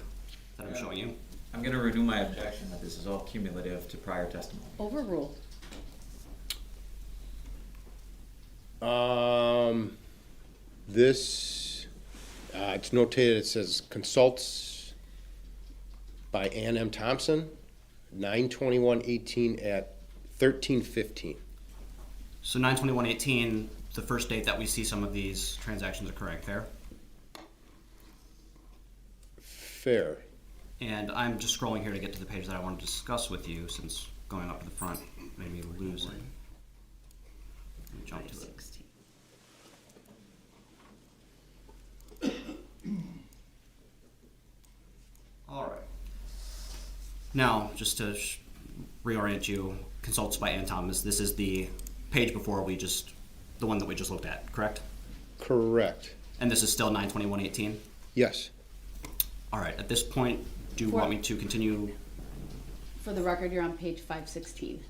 that I'm showing you? I'm gonna renew my objection that this is all cumulative to prior testimony. Overruled. This, it's notated, it says consults by Ann M. Thompson, 9/21/18 at 13:15. So 9/21/18, the first date that we see some of these transactions occurring, fair? Fair. And I'm just scrolling here to get to the page that I want to discuss with you, since going up to the front made me lose it. Let me jump to it. All right. Now, just to reorient you, consults by Ann Thomas. This is the page before the one that we just looked at, correct? Correct. And this is still 9/21/18? Yes. All right, at this point, do you want me to continue? For the record, you're on page 516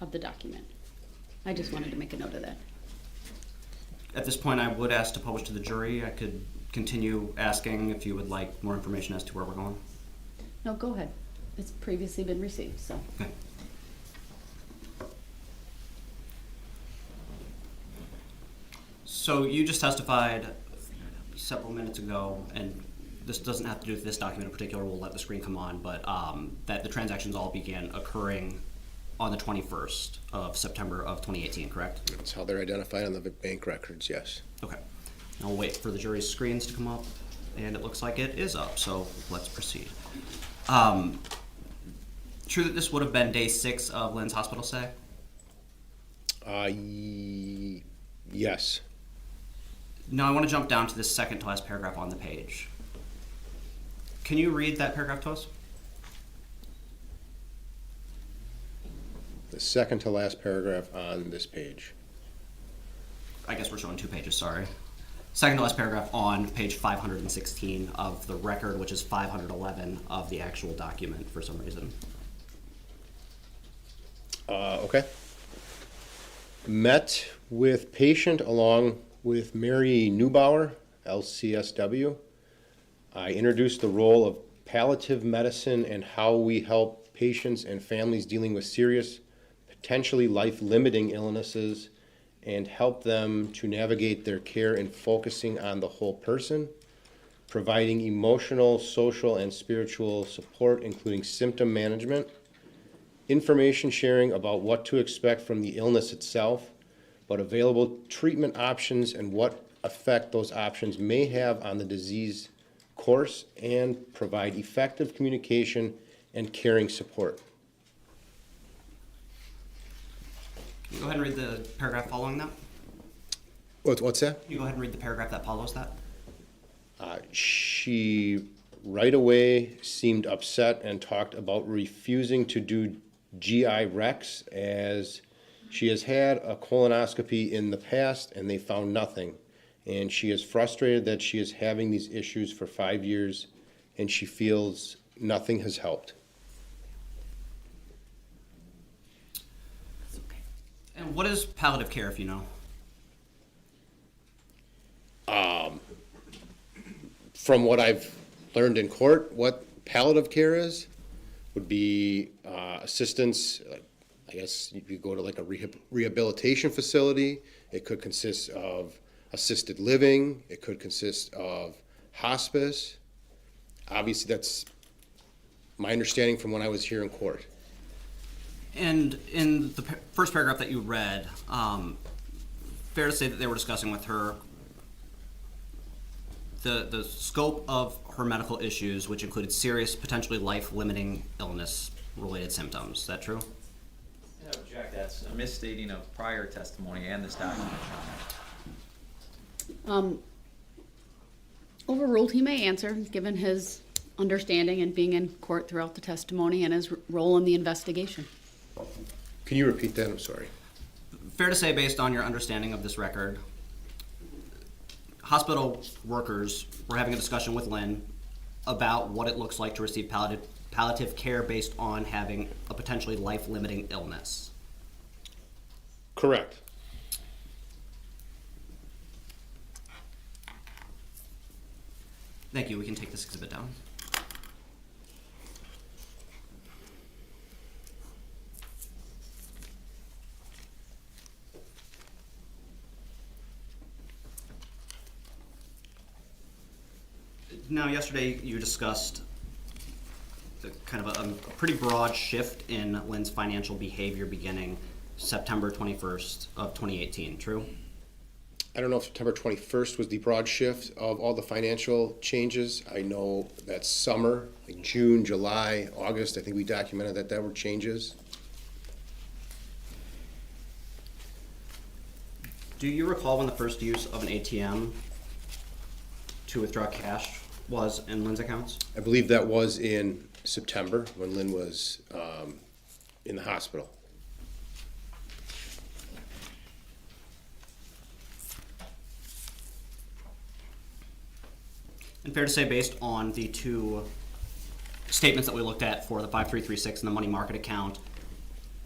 of the document. I just wanted to make a note of that. At this point, I would ask to publish to the jury. I could continue asking if you would like more information as to where we're going. No, go ahead. It's previously been received, so. Okay. So you just testified several minutes ago, and this doesn't have to do with this document in particular, we'll let the screen come on, but that the transactions all began occurring on the 21st of September of 2018, correct? That's how they're identified on the bank records, yes. Okay. Now we'll wait for the jury's screens to come up, and it looks like it is up, so let's proceed. True that this would have been day 6 of Lynn's hospital stay? Yes. Now I want to jump down to the second to last paragraph on the page. Can you read that paragraph to us? The second to last paragraph on this page. I guess we're showing 2 pages, sorry. Second to last paragraph on page 516 of the record, which is 511 of the actual document for some reason. Okay. Met with patient along with Mary Neubauer, LCSW. I introduced the role of palliative medicine and how we help patients and families dealing with serious, potentially life-limiting illnesses and help them to navigate their care in focusing on the whole person, providing emotional, social, and spiritual support, including symptom management, information sharing about what to expect from the illness itself, but available treatment options and what effect those options may have on the disease course, and provide effective communication and caring support. Can you go ahead and read the paragraph following that? What's that? Can you go ahead and read the paragraph that follows that? She right away seemed upset and talked about refusing to do GI Rex as she has had a colonoscopy in the past and they found nothing. And she is frustrated that she is having these issues for 5 years and she feels nothing has helped. And what is palliative care, if you know? From what I've learned in court, what palliative care is would be assistance. I guess you could go to like a rehabilitation facility. It could consist of assisted living. It could consist of hospice. Obviously, that's my understanding from when I was here in court. And in the first paragraph that you read, fair to say that they were discussing with her the scope of her medical issues, which included serious, potentially life-limiting illness-related symptoms. Is that true? I object, that's a misstating of prior testimony and this document. Overruled, he may answer, given his understanding and being in court throughout the testimony and his role in the investigation. Can you repeat that? I'm sorry. Fair to say, based on your understanding of this record, hospital workers were having a discussion with Lynn about what it looks like to receive palliative care based on having a potentially life-limiting illness. Correct. Thank you. We can take this exhibit down. Now, yesterday you discussed kind of a pretty broad shift in Lynn's financial behavior beginning September 21st of 2018, true? I don't know if September 21st was the broad shift of all the financial changes. I know that summer, like June, July, August, I think we documented that there were changes. Do you recall when the first use of an ATM to withdraw cash was in Lynn's accounts? I believe that was in September when Lynn was in the hospital. And fair to say, based on the two statements that we looked at for the 5336 and the money market account,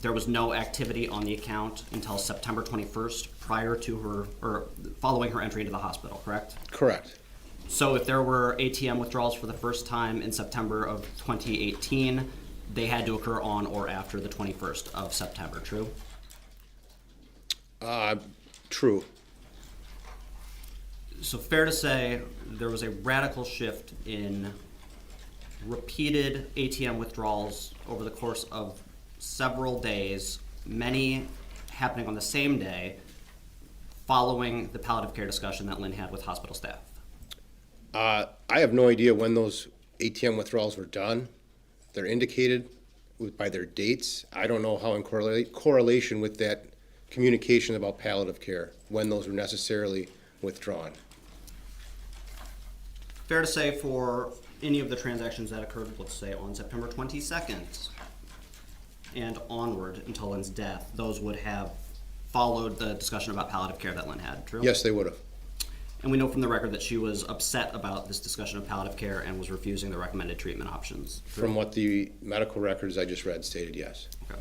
there was no activity on the account until September 21st prior to her, or following her entry into the hospital, correct? Correct. So if there were ATM withdrawals for the first time in September of 2018, they had to occur on or after the 21st of September, true? True. So fair to say there was a radical shift in repeated ATM withdrawals over the course of several days, many happening on the same day, following the palliative care discussion that Lynn had with hospital staff. I have no idea when those ATM withdrawals were done. They're indicated by their dates. I don't know how in correlation with that communication about palliative care, when those were necessarily withdrawn. Fair to say for any of the transactions that occurred, let's say on September 22nd and onward until Lynn's death, those would have followed the discussion about palliative care that Lynn had, true? Yes, they would have. And we know from the record that she was upset about this discussion of palliative care and was refusing the recommended treatment options. True? From what the medical records I just read stated, yes. Okay.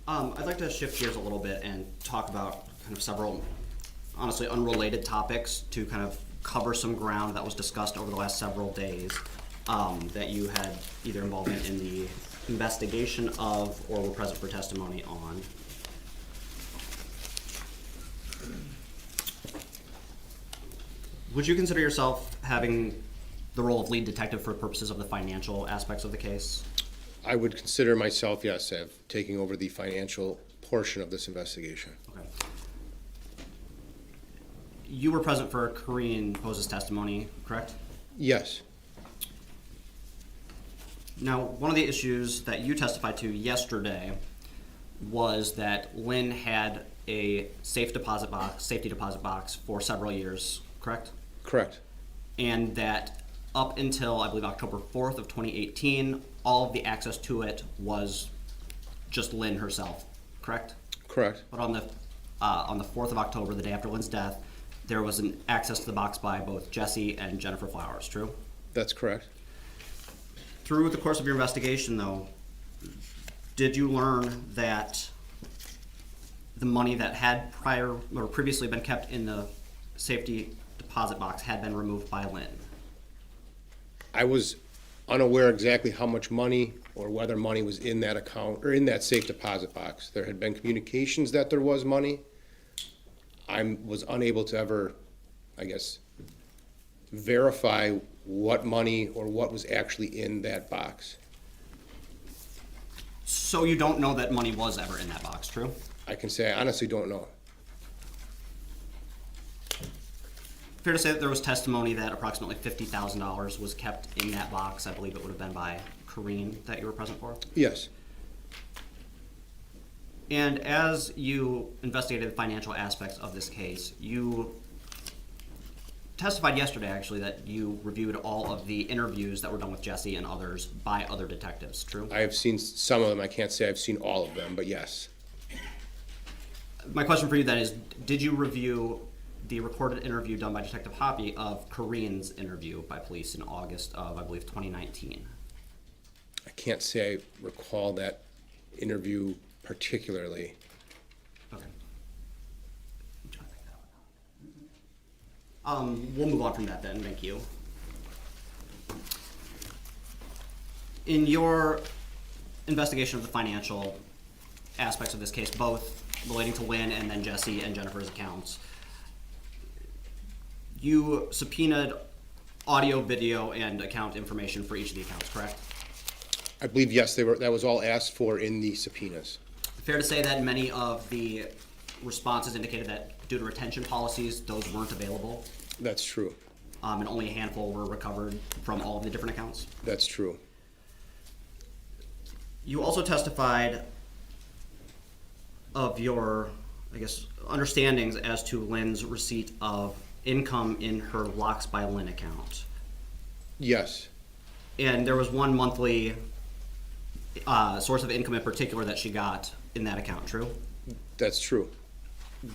I'd like to shift gears a little bit and talk about kind of several, honestly, unrelated topics to kind of cover some ground that was discussed over the last several days that you had either involvement in the investigation of or were present for testimony on. Would you consider yourself having the role of lead detective for purposes of the financial aspects of the case? I would consider myself, yes, of taking over the financial portion of this investigation. Okay. You were present for Korean Pose's testimony, correct? Yes. Now, one of the issues that you testified to yesterday was that Lynn had a safety deposit box for several years, correct? Correct. And that up until, I believe, October 4th of 2018, all of the access to it was just Lynn herself, correct? Correct. But on the 4th of October, the day after Lynn's death, there was an access to the box by both Jessy and Jennifer Flowers, true? That's correct. Through the course of your investigation, though, did you learn that the money that had previously been kept in the safety deposit box had been removed by Lynn? I was unaware exactly how much money or whether money was in that account or in that safe deposit box. There had been communications that there was money. I was unable to ever, I guess, verify what money or what was actually in that box. So you don't know that money was ever in that box, true? I can say I honestly don't know. Fair to say that there was testimony that approximately $50,000 was kept in that box. I believe it would have been by Corrine that you were present for. Yes, And as you investigated the financial aspects of this case, you testified yesterday, actually, that you reviewed all of the interviews that were done with Jessy and others by other detectives, true? I have seen some of them. I can't say I've seen all of them, but yes. My question for you then is, did you review the recorded interview done by Detective Hoppy of Corrine's interview by police in August of, I believe, 2019? I can't say I recall that interview particularly. Okay. We'll move on from that then, thank you. In your investigation of the financial aspects of this case, both relating to Lynn and then Jessy and Jennifer's accounts, you subpoenaed audio, video, and account information for each of the accounts, correct? I believe, yes, that was all asked for in the subpoenas. Fair to say that many of the responses indicated that due to retention policies, those weren't available, That's true. and only a handful were recovered from all of the different accounts? That's true. You also testified of your, I guess, understandings as to Lynn's receipt of income in her Locks by Lynn account. Yes, And there was one monthly source of income in particular that she got in that account, true? that's true.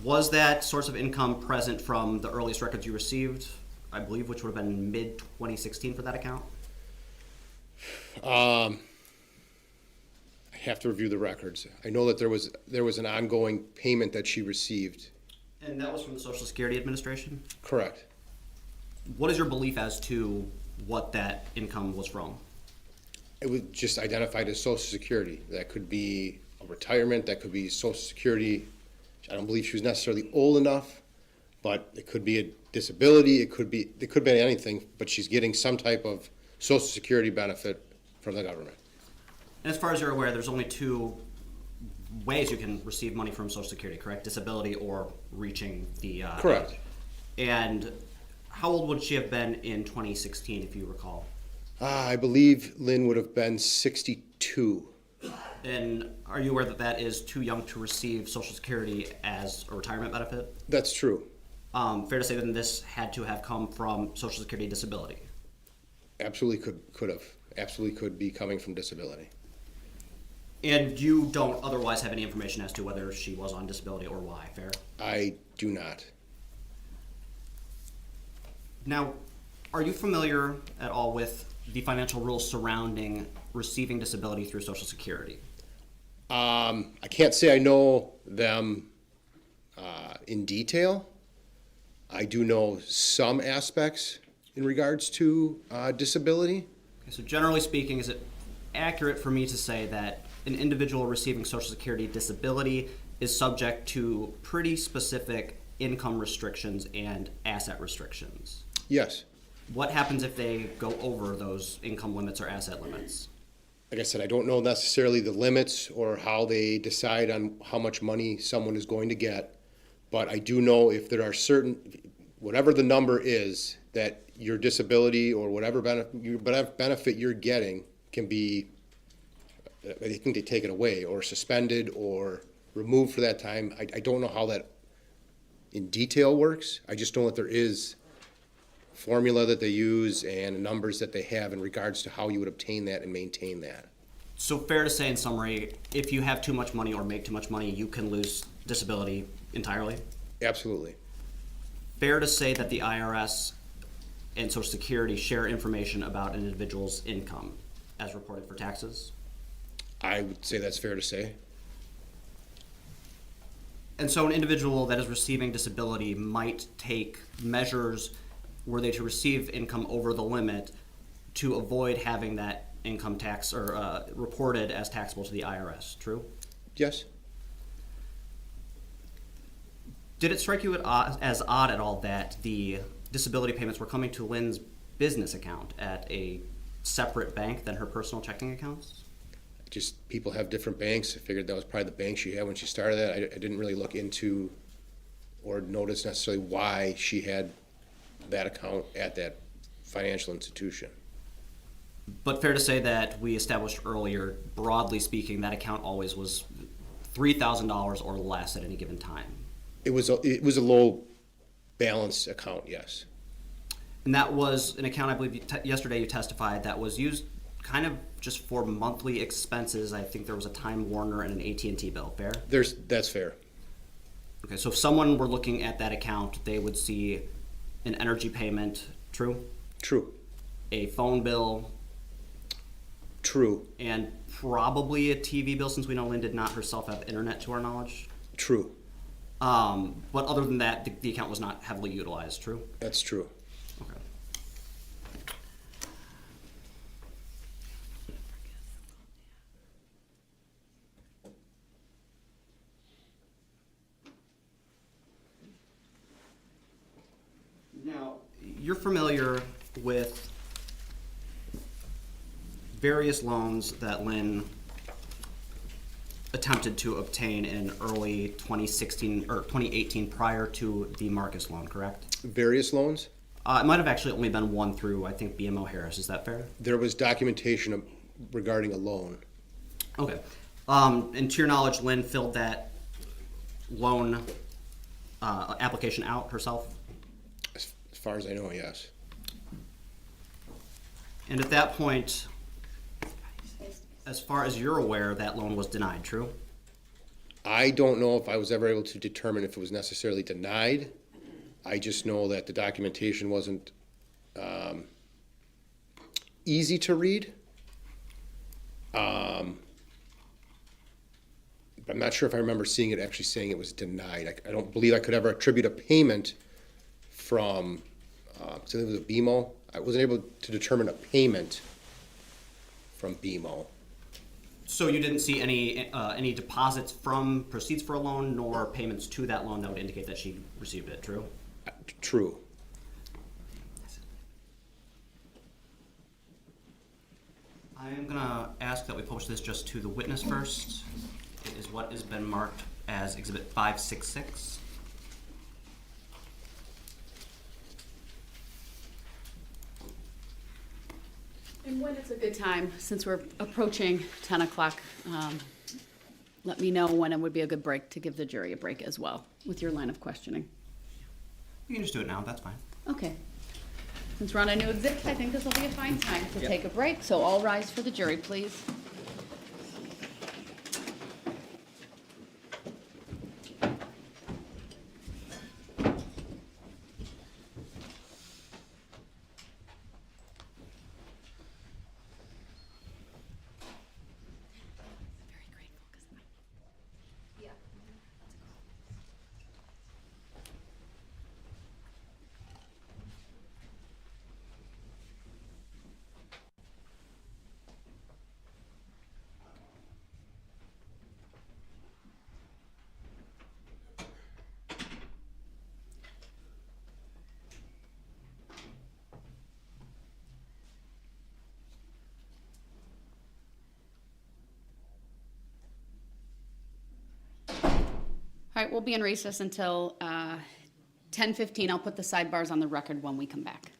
Was that source of income present from the earliest records you received, I believe, which would have been mid-2016 for that account? I have to review the records. I know that there was an ongoing payment that she received. And that was from the Social Security Administration? Correct. What is your belief as to what that income was from? It was just identified as Social Security. That could be a retirement, that could be Social Security. I don't believe she was necessarily old enough, but it could be a disability, it could be anything, but she's getting some type of Social Security benefit from the government. And as far as you're aware, there's only two ways you can receive money from Social Security, correct? Disability or reaching the... Correct. And how old would she have been in 2016, if you recall? I believe Lynn would have been 62. And are you aware that that is too young to receive Social Security as a retirement benefit? That's true. Fair to say that this had to have come from Social Security disability? Absolutely could have. Absolutely could be coming from disability. And you don't otherwise have any information as to whether she was on disability or why, fair? I do not. Now, are you familiar at all with the financial rules surrounding receiving disability through Social Security? I can't say I know them in detail. I do know some aspects in regards to disability. Okay, so generally speaking, is it accurate for me to say that an individual receiving Social Security disability is subject to pretty specific income restrictions and asset restrictions? Yes. What happens if they go over those income limits or asset limits? Like I said, I don't know necessarily the limits or how they decide on how much money someone is going to get, but I do know if there are certain, whatever the number is, that your disability or whatever benefit you're getting can be, I think they take it away or suspended or removed for that time. I don't know how that in detail works. I just know that there is formula that they use and numbers that they have in regards to how you would obtain that and maintain that. So fair to say in summary, if you have too much money or make too much money, you can lose disability entirely? Absolutely. fair to say that the IRS and Social Security share information about an individual's income as reported for taxes? I would say that's fair to say. And so an individual that is receiving disability might take measures were they to receive income over the limit to avoid having that income tax or reported as taxable to the IRS, true? Yes? Did it strike you as odd at all that the disability payments were coming to Lynn's business account at a separate bank than her personal checking accounts? Just people have different banks. I figured that was probably the bank she had when she started that. I didn't really look into or notice necessarily why she had that account at that financial institution. But fair to say that we established earlier, broadly speaking, that account always was $3,000 or less at any given time. It was a low balance account, yes. And that was an account, I believe, yesterday you testified, that was used kind of just for monthly expenses. I think there was a Time Warner and an AT&T bill, fair? That's fair. Okay, so if someone were looking at that account, they would see an energy payment, true? True. A phone bill, True. and probably a TV bill, since we know Lynn did not herself have internet to our knowledge. True. But other than that, the account was not heavily utilized, true? That's true. Okay. Now, you're familiar with various loans that Lynn attempted to obtain in early 2016 or 2018 prior to the Marcus loan, correct? Various loans? It might have actually only been one through, I think, BMO Harris. Is that fair? There was documentation regarding a loan. Okay. And to your knowledge, Lynn filled that loan application out herself? As far as I know, yes. And at that point, as far as you're aware, that loan was denied, true? I don't know if I was ever able to determine if it was necessarily denied. I just know that the documentation wasn't easy to read. I'm not sure if I remember seeing it actually saying it was denied. I don't believe I could ever attribute a payment from, so it was a BMO. I wasn't able to determine a payment from BMO. So you didn't see any deposits from proceeds for a loan, nor payments to that loan that would indicate that she received it, true? True. I am gonna ask that we publish this just to the witness first. It is what has been marked as Exhibit 566. And when is a good time, since we're approaching 10 o'clock, let me know when it would be a good break to give the jury a break as well with your line of questioning. You can just do it now, that's fine. Okay. Since we're on a new exhibit, I think this will be a fine time to take a break, so all rise for the jury, please. All right, we'll be in recess until 10:15. I'll put the sidebars on the record when we come back.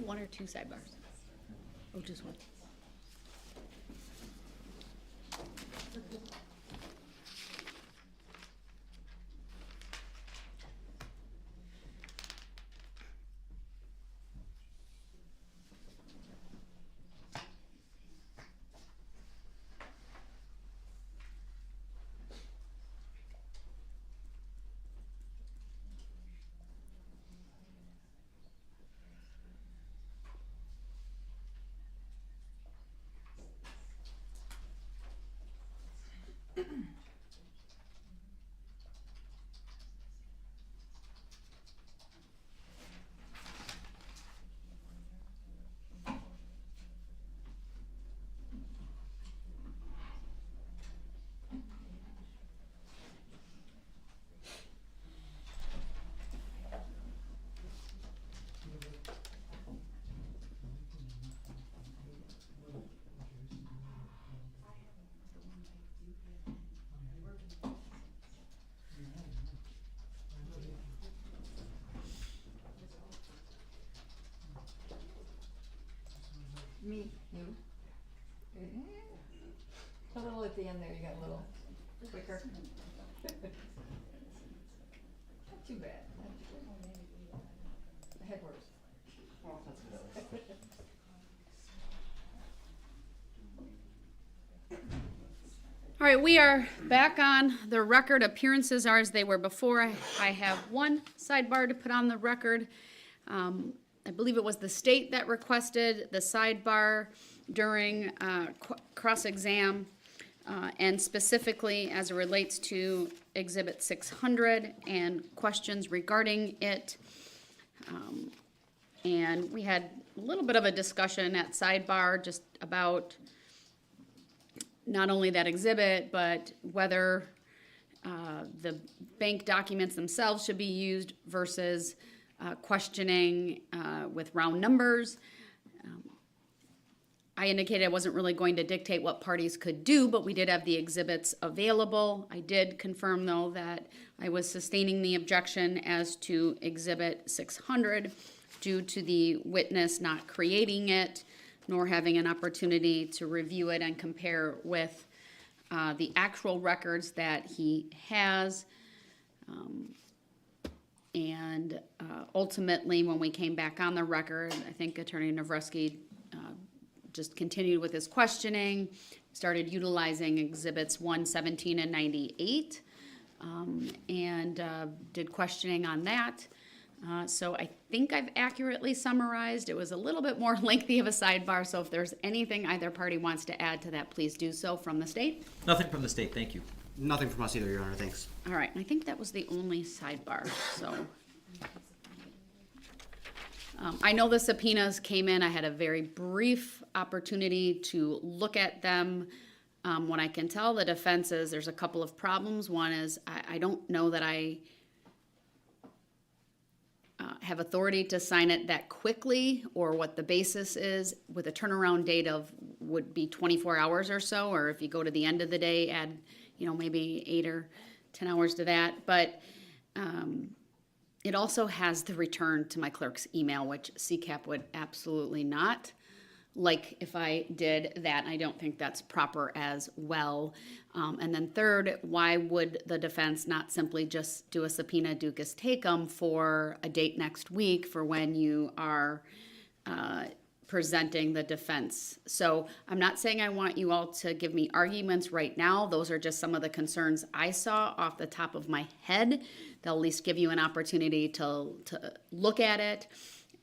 one or two sidebars? Oh, just one. Me, you. A little at the end there, you got a little quicker. Not too bad. I had worse. All right, we are back on the record. Appearances are as they were before. I have one sidebar to put on the record. I believe it was the state that requested the sidebar during cross-exam, and specifically as it relates to Exhibit 600 and questions regarding it. And we had a little bit of a discussion at sidebar just about not only that exhibit, but whether the bank documents themselves should be used versus questioning with round numbers. I indicated I wasn't really going to dictate what parties could do, but we did have the exhibits available. I did confirm, though, that I was sustaining the objection as to Exhibit 600 due to the witness not creating it, nor having an opportunity to review it and compare with the actual records that he has. And ultimately, when we came back on the record, I think Attorney Navreski just continued with his questioning, started utilizing Exhibits 117 and 98, and did questioning on that. So I think I've accurately summarized. It was a little bit more lengthy of a sidebar, so if there's anything either party wants to add to that, please do so from the state. Nothing from the state, thank you. Nothing from us either, Your Honor, thanks. All right, and I think that was the only sidebar, so. I know the subpoenas came in. I had a very brief opportunity to look at them. What I can tell the defense is there's a couple of problems. One is I don't know that I have authority to sign it that quickly, or what the basis is with a turnaround date of would be 24 hours or so, or if you go to the end of the day, add, maybe 8 or 10 hours to that. But it also has the return to my clerk's email, which CCAP would absolutely not like if I did that. I don't think that's proper as well. And then third, why would the defense not simply just do a subpoena ducus tecum for a date next week for when you are presenting the defense? So I'm not saying I want you all to give me arguments right now. Those are just some of the concerns I saw off the top of my head. They'll at least give you an opportunity to look at it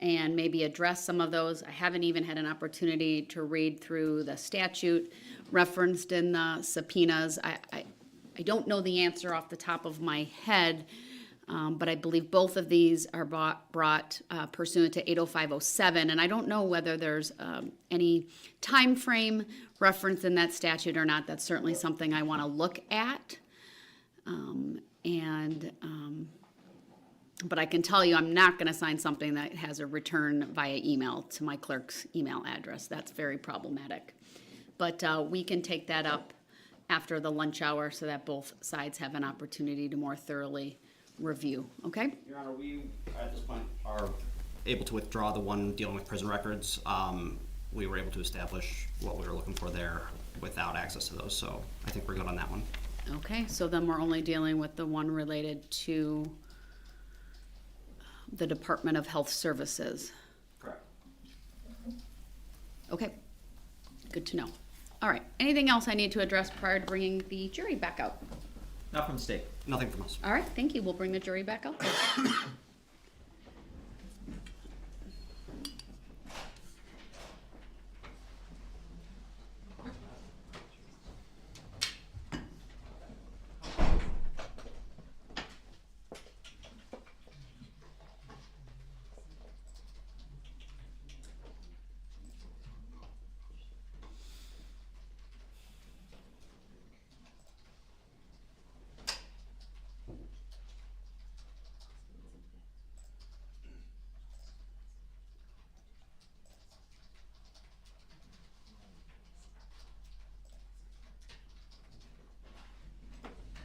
and maybe address some of those. I haven't even had an opportunity to read through the statute referenced in the subpoenas. I don't know the answer off the top of my head, but I believe both of these are brought pursuant to 80507, and I don't know whether there's any time frame reference in that statute or not. That's certainly something I want to look at. But I can tell you I'm not going to sign something that has a return via email to my clerk's email address. That's very problematic. But we can take that up after the lunch hour so that both sides have an opportunity to more thoroughly review. Okay? Your Honor, we, at this point, are able to withdraw the one dealing with prison records. We were able to establish what we were looking for there without access to those, so I think we're good on that one. Okay, so then we're only dealing with the one related to the Department of Health Services. Correct. Okay, good to know. All right, anything else I need to address prior to bringing the jury back out? Not from the state. Nothing from us. All right, thank you. We'll bring the jury back out.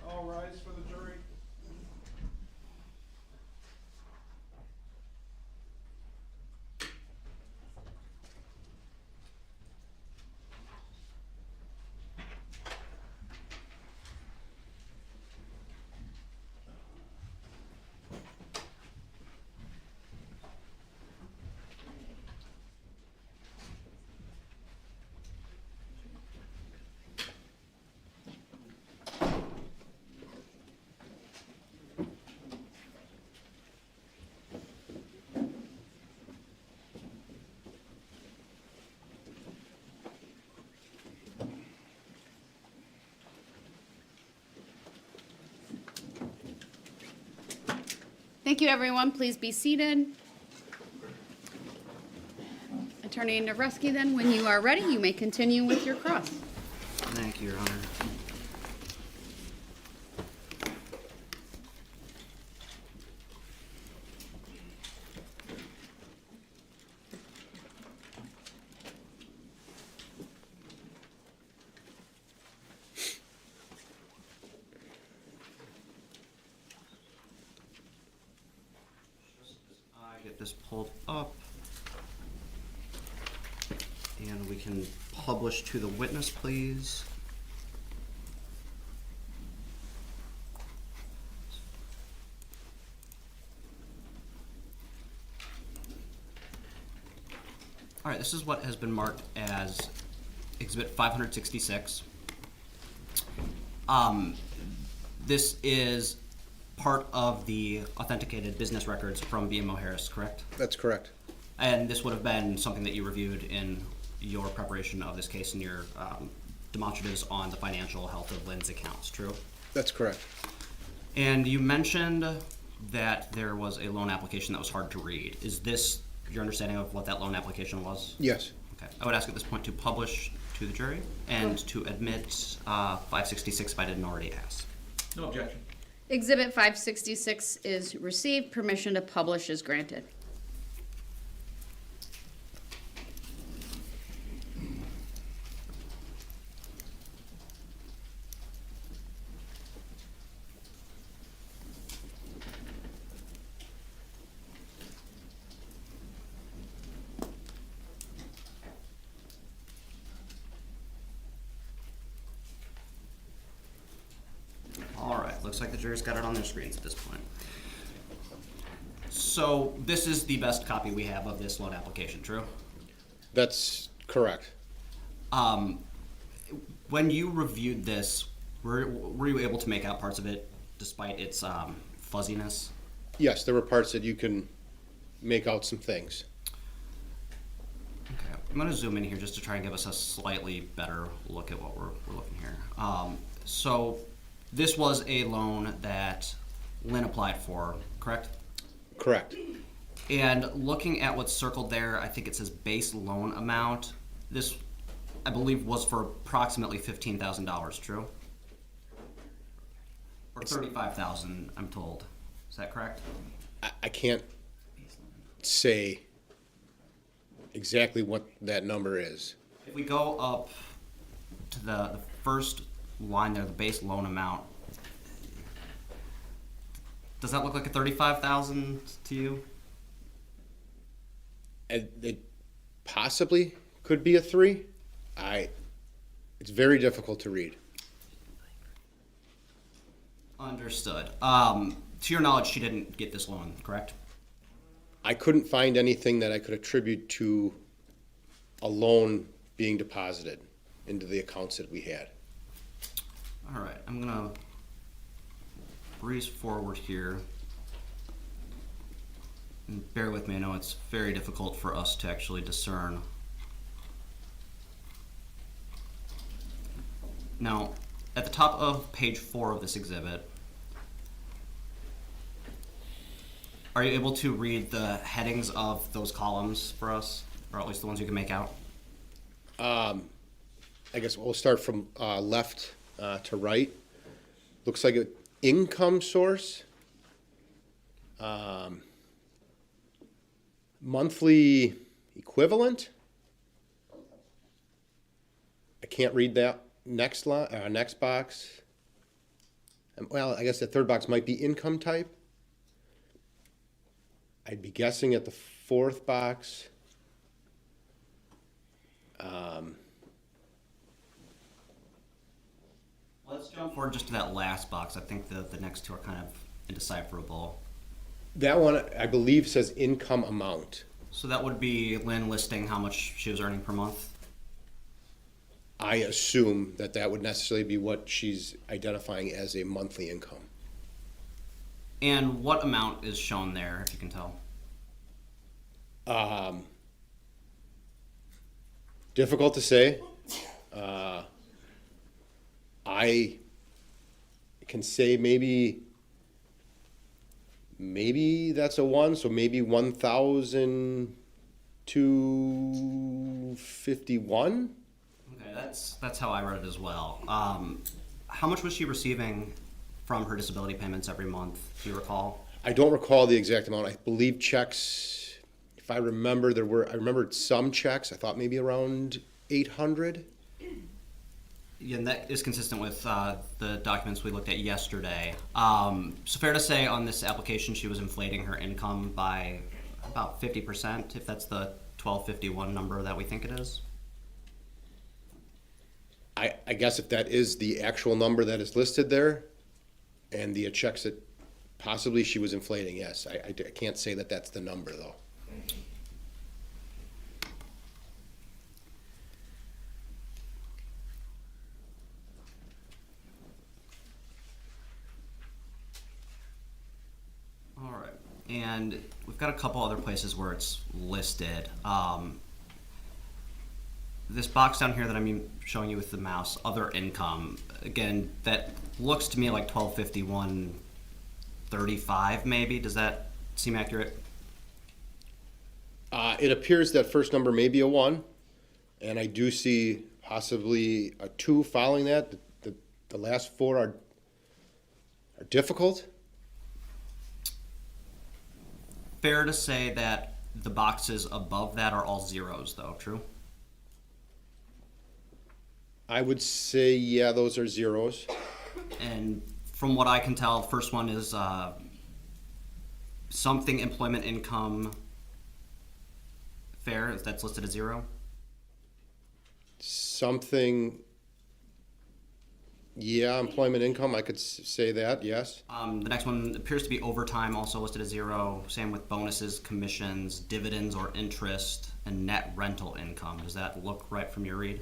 All rise for the jury. Thank you, everyone. Please be seated. Attorney Navretsky, then, when you are ready, you may continue with your cross. Thank you, Your Honor. Get this pulled up, and we can publish to the witness, please. All right, this is what has been marked as Exhibit 566. This is part of the authenticated business records from BMO Harris, correct? That's correct. And this would have been something that you reviewed in your preparation of this case and your demonstratives on the financial health of Lynn's accounts, true? That's correct. And you mentioned that there was a loan application that was hard to read. Is this your understanding of what that loan application was? Yes. Okay. I would ask at this point to publish to the jury and to admit 566 if I didn't already ask. No objection. Exhibit 566 is received. Permission to publish is granted. All right, looks like the jury's got it on their screens at this point. So this is the best copy we have of this loan application, true? That's correct. When you reviewed this, were you able to make out parts of it despite its fuzziness? Yes, there were parts that you can make out some things. Okay, I'm going to zoom in here just to try and give us a slightly better look at what we're looking here. So this was a loan that Lynn applied for, correct? Correct. And looking at what's circled there, I think it says base loan amount. This, I believe, was for approximately $15,000, true? Or $35,000, I'm told. Is that correct? I can't say exactly what that number is. If we go up to the first line there, the base loan amount, does that look like a $35,000 to you? It possibly could be a 3. It's very difficult to read. Understood. To your knowledge, she didn't get this loan, correct? I couldn't find anything that I could attribute to a loan being deposited into the accounts that we had. All right, I'm gonna breeze forward here. And bear with me, I know it's very difficult for us to actually discern. Now, at the top of page 4 of this exhibit, are you able to read the headings of those columns for us, or at least the ones you can make out? I guess we'll start from left to right. Looks like an income source. Monthly equivalent. I can't read that next next box. Well, I guess the third box might be income type. I'd be guessing at the fourth box. Let's jump forward just to that last box. I think the next two are kind of indecipherable. That one, I believe, says income amount. So that would be Lynn listing how much she was earning per month? I assume that that would necessarily be what she's identifying as a monthly income. And what amount is shown there, if you can tell? Difficult to say. I can say maybe that's a 1, so maybe 1,251. Okay, that's how I read it as well. How much was she receiving from her disability payments every month? Do you recall? I don't recall the exact amount. I believe checks, if I remember, I remembered some checks. I thought maybe around 800. Yeah, and that is consistent with the documents we looked at yesterday. So fair to say on this application she was inflating her income by about 50%, if that's the 1251 number that we think it is? I guess if that is the actual number that is listed there, and the checks that possibly she was inflating, yes. I can't say that that's the number, though. All right, and we've got a couple other places where it's listed. This box down here that I'm showing you with the mouse, other income, again, that looks to me like 1251.35 maybe. Does that seem accurate? It appears that first number may be a 1, and I do see possibly a 2 following that. The last 4 are difficult. Fair to say that the boxes above that are all zeros, though, true? I would say, yeah, those are zeros. And from what I can tell, the first one is something employment income fair, that's listed as 0. Something, yeah, employment income, I could say that, yes. The next one appears to be overtime, also listed as 0. Same with bonuses, commissions, dividends or interest, and net rental income. Does that look right from your read?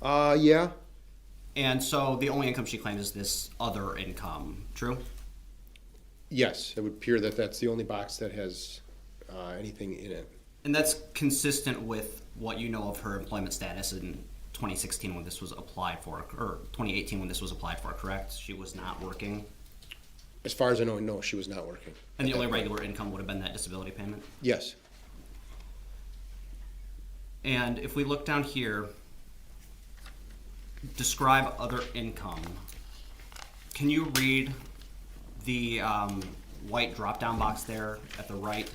Yeah. And so the only income she claims is this other income, true? Yes, it would appear that that's the only box that has anything in it. And that's consistent with what you know of her employment status in 2016 when this was applied for, or 2018 when this was applied for, correct? She was not working? As far as I know, no, she was not working. And the only regular income would have been that disability payment? Yes. And if we look down here, describe other income. Can you read the white drop-down box there at the right?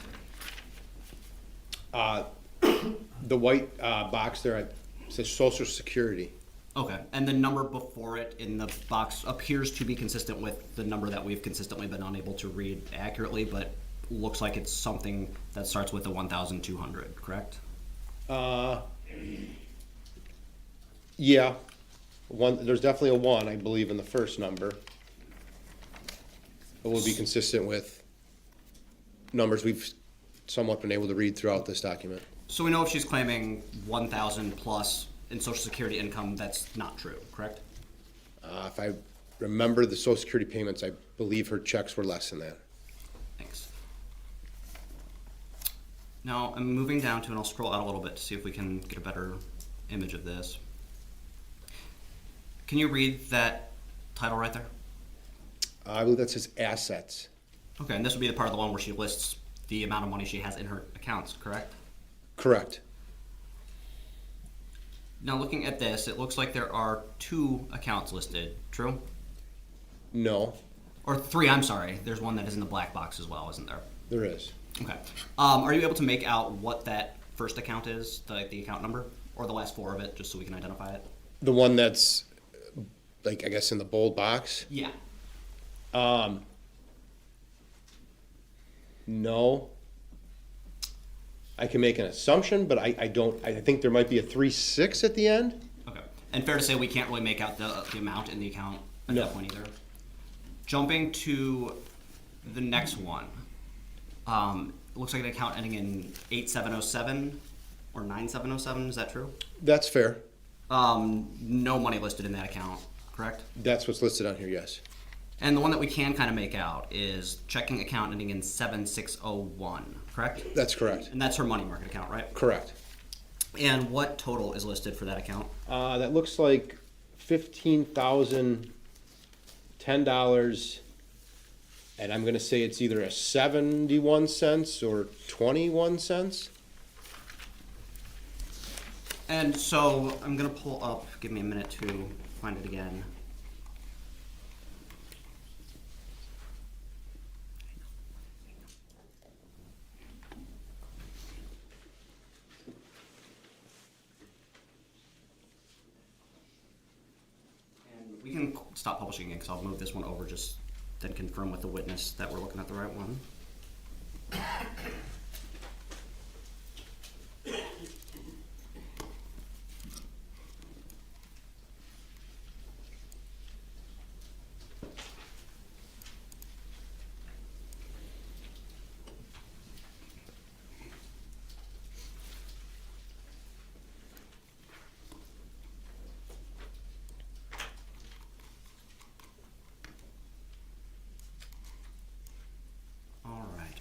The white box there says Social Security. Okay, and the number before it in the box appears to be consistent with the number that we've consistently been unable to read accurately, but looks like it's something that starts with a 1,200, correct? Yeah, there's definitely a 1, I believe, in the first number. It will be consistent with numbers we've somewhat been able to read throughout this document. So we know if she's claiming 1,000 plus in Social Security income, that's not true, correct? If I remember the Social Security payments, I believe her checks were less than that. Thanks. Now I'm moving down to, and I'll scroll out a little bit to see if we can get a better image of this. Can you read that title right there? I believe that says assets. Okay, and this would be the part of the one where she lists the amount of money she has in her accounts, correct? Correct. Now looking at this, it looks like there are 2 accounts listed, true? No, Or 3, I'm sorry. There's one that is in the black box as well, isn't there? there is. Okay. Are you able to make out what that first account is, the account number? Or the last 4 of it, just so we can identify it? The one that's, like, I guess in the bold box? Yeah. No. I can make an assumption, but I don't, I think there might be a 3-6 at the end? Okay. And fair to say we can't really make out the amount in the account at No. that point either. Jumping to the next one. It looks like an account ending in 8707 or 9707, is that true? That's fair. No money listed in that account, correct? That's what's listed on here, yes. And the one that we can kind of make out is checking account ending in 7601, correct? That's correct. And that's her money market account, right? Correct. And what total is listed for that account? That looks like $15,010, and I'm gonna say it's either a 71 cents or 21 cents. And so I'm gonna pull up, give me a minute to find it again. And we can stop publishing it because I'll move this one over, just then confirm with the witness that we're looking at the right one.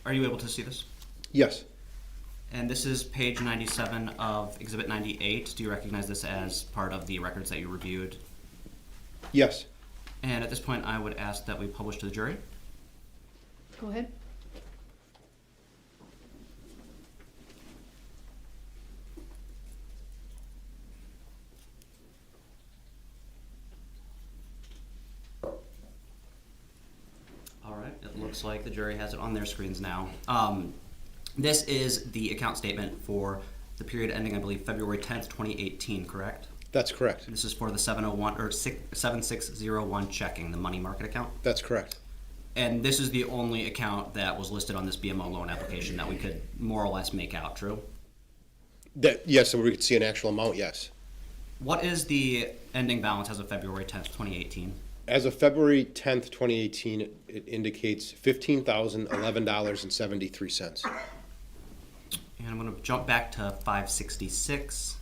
Are you able to see this? Yes. And this is page 97 of Exhibit 98. Do you recognize this as part of the records that you reviewed? Yes. And at this point, I would ask that we publish to the jury. Go ahead. All right, it looks like the jury has it on their screens now. This is the account statement for the period ending, I believe, February 10th, 2018, correct? That's correct. This is for the 701 or 7601 checking, the money market account. That's correct. And this is the only account that was listed on this BMO loan application that we could more or less make out, true? That, yes, so we could see an actual amount, yes. What is the ending balance as of February 10th, 2018? As of February 10th, 2018, it indicates $15,011.73. And I'm going to jump back to 566.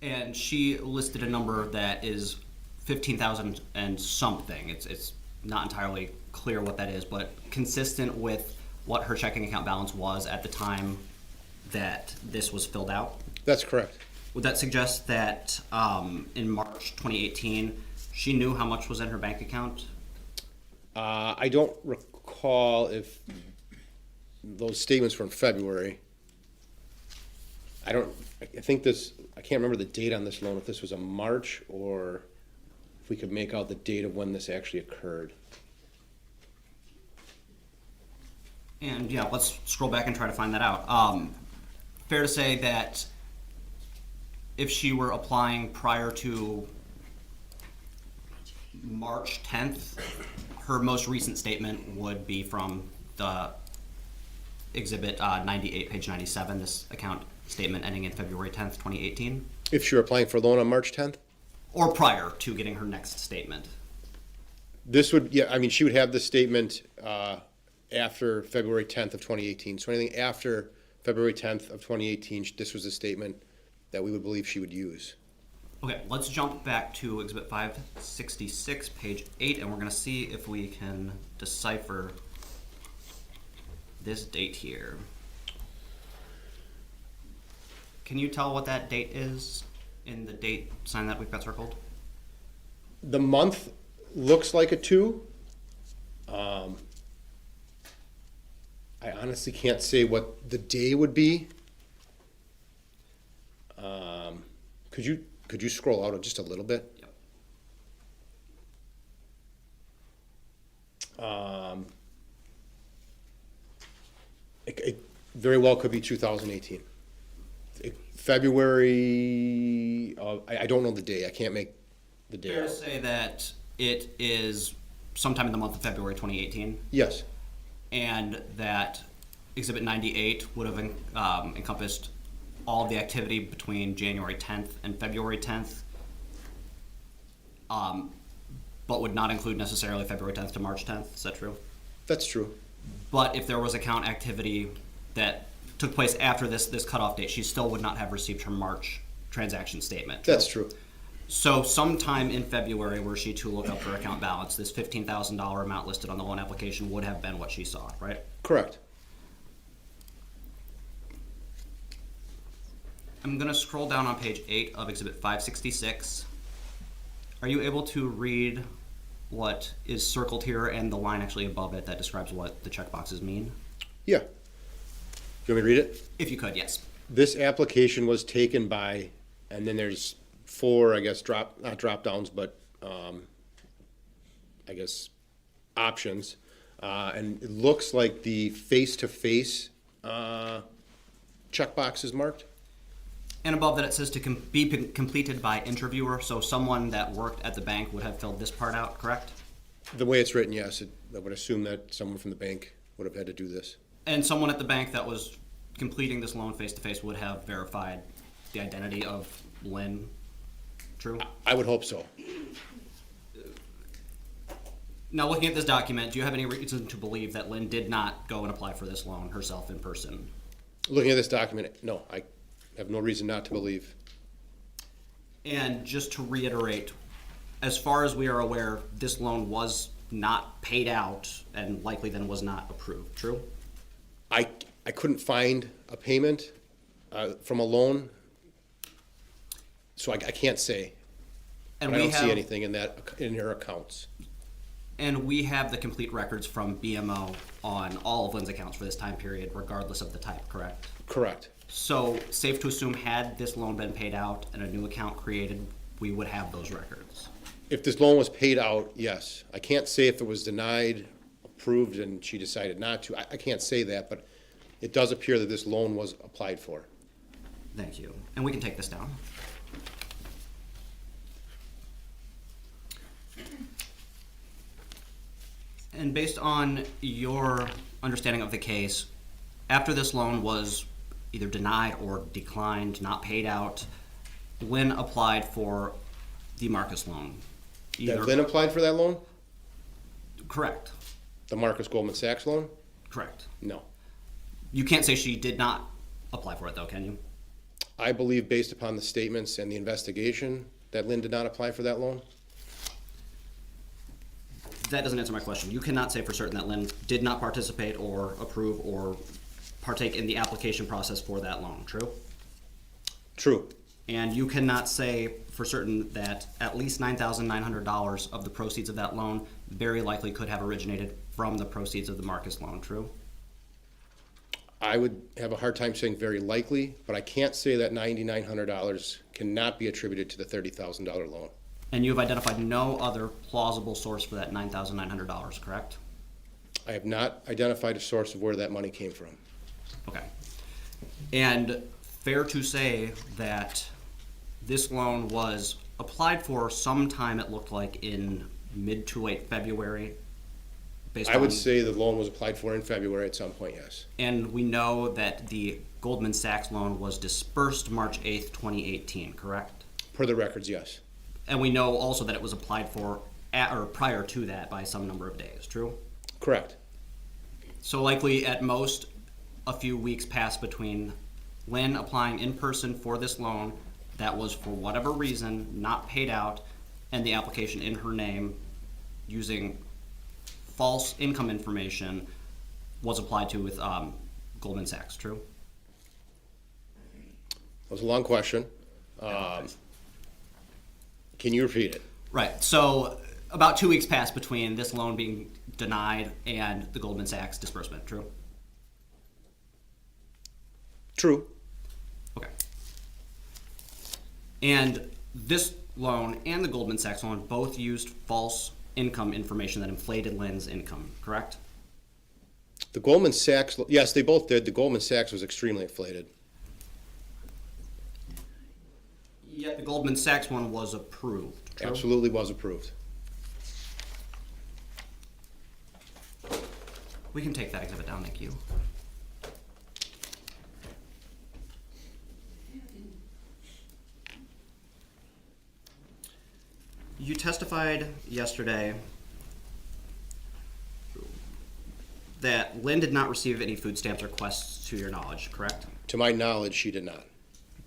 And she listed a number that is 15,000 and something. It's not entirely clear what that is, but consistent with what her checking account balance was at the time that this was filled out. That's correct. Would that suggest that in March 2018, she knew how much was in her bank account? I don't recall if those statements were in February. I think this, I can't remember the date on this loan, if this was a March or if we could make out the date of when this actually occurred. And yeah, let's scroll back and try to find that out. Fair to say that if she were applying prior to March 10th, her most recent statement would be from the exhibit 98, page 97, this account statement ending in February 10th, 2018, If she were applying for a loan on March 10th? or prior to getting her next statement. This would, yeah, I mean, she would have this statement after February 10th of 2018. So anything after February 10th of 2018, this was the statement that we would believe she would use. Okay, let's jump back to exhibit 566, page 8, and we're going to see if we can decipher this date here. Can you tell what that date is in the date sign that we've got circled? The month looks like a 2. I honestly can't say what the day would be. Could you scroll out just a little bit? Yep. It very well could be 2018. February, I don't know the day. I can't make the day Fair to out. say that it is sometime in the month of February 2018, Yes, and that exhibit 98 would have encompassed all of the activity between January 10th and February 10th, but would not include necessarily February 10th to March 10th. Is that true? that's true. But if there was account activity that took place after this cutoff date, she still would not have received her March transaction statement. That's true. So sometime in February, were she to look up her account balance, this $15,000 amount listed on the loan application would have been what she saw, right? Correct. I'm gonna scroll down on page 8 of exhibit 566. Are you able to read what is circled here and the line actually above it that describes what the checkboxes mean? Yeah. Do you want me to read it? If you could, yes. This application was taken by, and then there's 4, I guess, not drop downs, but, I guess, options. And it looks like the face-to-face, checkbox is marked. And above that, it says to be completed by interviewer, so someone that worked at the bank would have filled this part out, correct? The way it's written, yes, I would assume that someone from the bank would have had to do this. And someone at the bank that was completing this loan face-to-face would have verified the identity of Lynn, true? I would hope so. Now, looking at this document, do you have any reason to believe that Lynn did not go and apply for this loan herself in person? Looking at this document, no, I have no reason not to believe. And just to reiterate, as far as we are aware, this loan was not paid out and likely then was not approved, true? I couldn't find a payment from a loan, so I can't say. And I we don't have, see anything in her accounts. And we have the complete records from BMO on all of Lynn's accounts for this time period, regardless of the type, correct? Correct. So, safe to assume, had this loan been paid out and a new account created, we would have those records. If this loan was paid out, yes. I can't say if it was denied, approved, and she decided not to. I can't say that, but it does appear that this loan was applied for. Thank you. And we can take this down. And based on your understanding of the case, after this loan was either denied or declined, not paid out, Lynn applied for the Marcus loan. That Lynn applied for that loan? Correct. The Marcus Goldman Sachs loan? Correct. No. You can't say she did not apply for it, though, can you? I believe, based upon the statements and the investigation, that Lynn did not apply for that loan. That doesn't answer my question. You cannot say for certain that Lynn did not participate or approve or partake in the application process for that loan, true? True. And you cannot say for certain that at least $9,900 of the proceeds of that loan very likely could have originated from the proceeds of the Marcus loan, true? I would have a hard time saying very likely, but I can't say that $9,900 cannot be attributed to the $30,000 loan. And you have identified no other plausible source for that $9,900, correct? I have not identified a source of where that money came from. Okay. And fair to say that this loan was applied for sometime, it looked like, in mid to late February based I on? would say the loan was applied for in February at some point, yes. And we know that the Goldman Sachs loan was dispersed March 8th, 2018, correct? Per the records, yes. And we know also that it was applied for at or prior to that by some number of days, true? Correct. So likely at most a few weeks passed between Lynn applying in person for this loan that was for whatever reason not paid out and the application in her name using false income information was applied to with Goldman Sachs, true? That was a long question. Can you repeat it? Right, so about 2 weeks passed between this loan being denied and the Goldman Sachs disbursement, true? True. Okay. And this loan and the Goldman Sachs loan both used false income information that inflated Lynn's income, correct? The Goldman Sachs, yes, they both did. The Goldman Sachs was extremely inflated. Yet the Goldman Sachs one was approved, true? Absolutely was approved. We can take that exhibit down, thank you. You testified yesterday that Lynn did not receive any food stamps requests to your knowledge, correct? To my knowledge, she did not.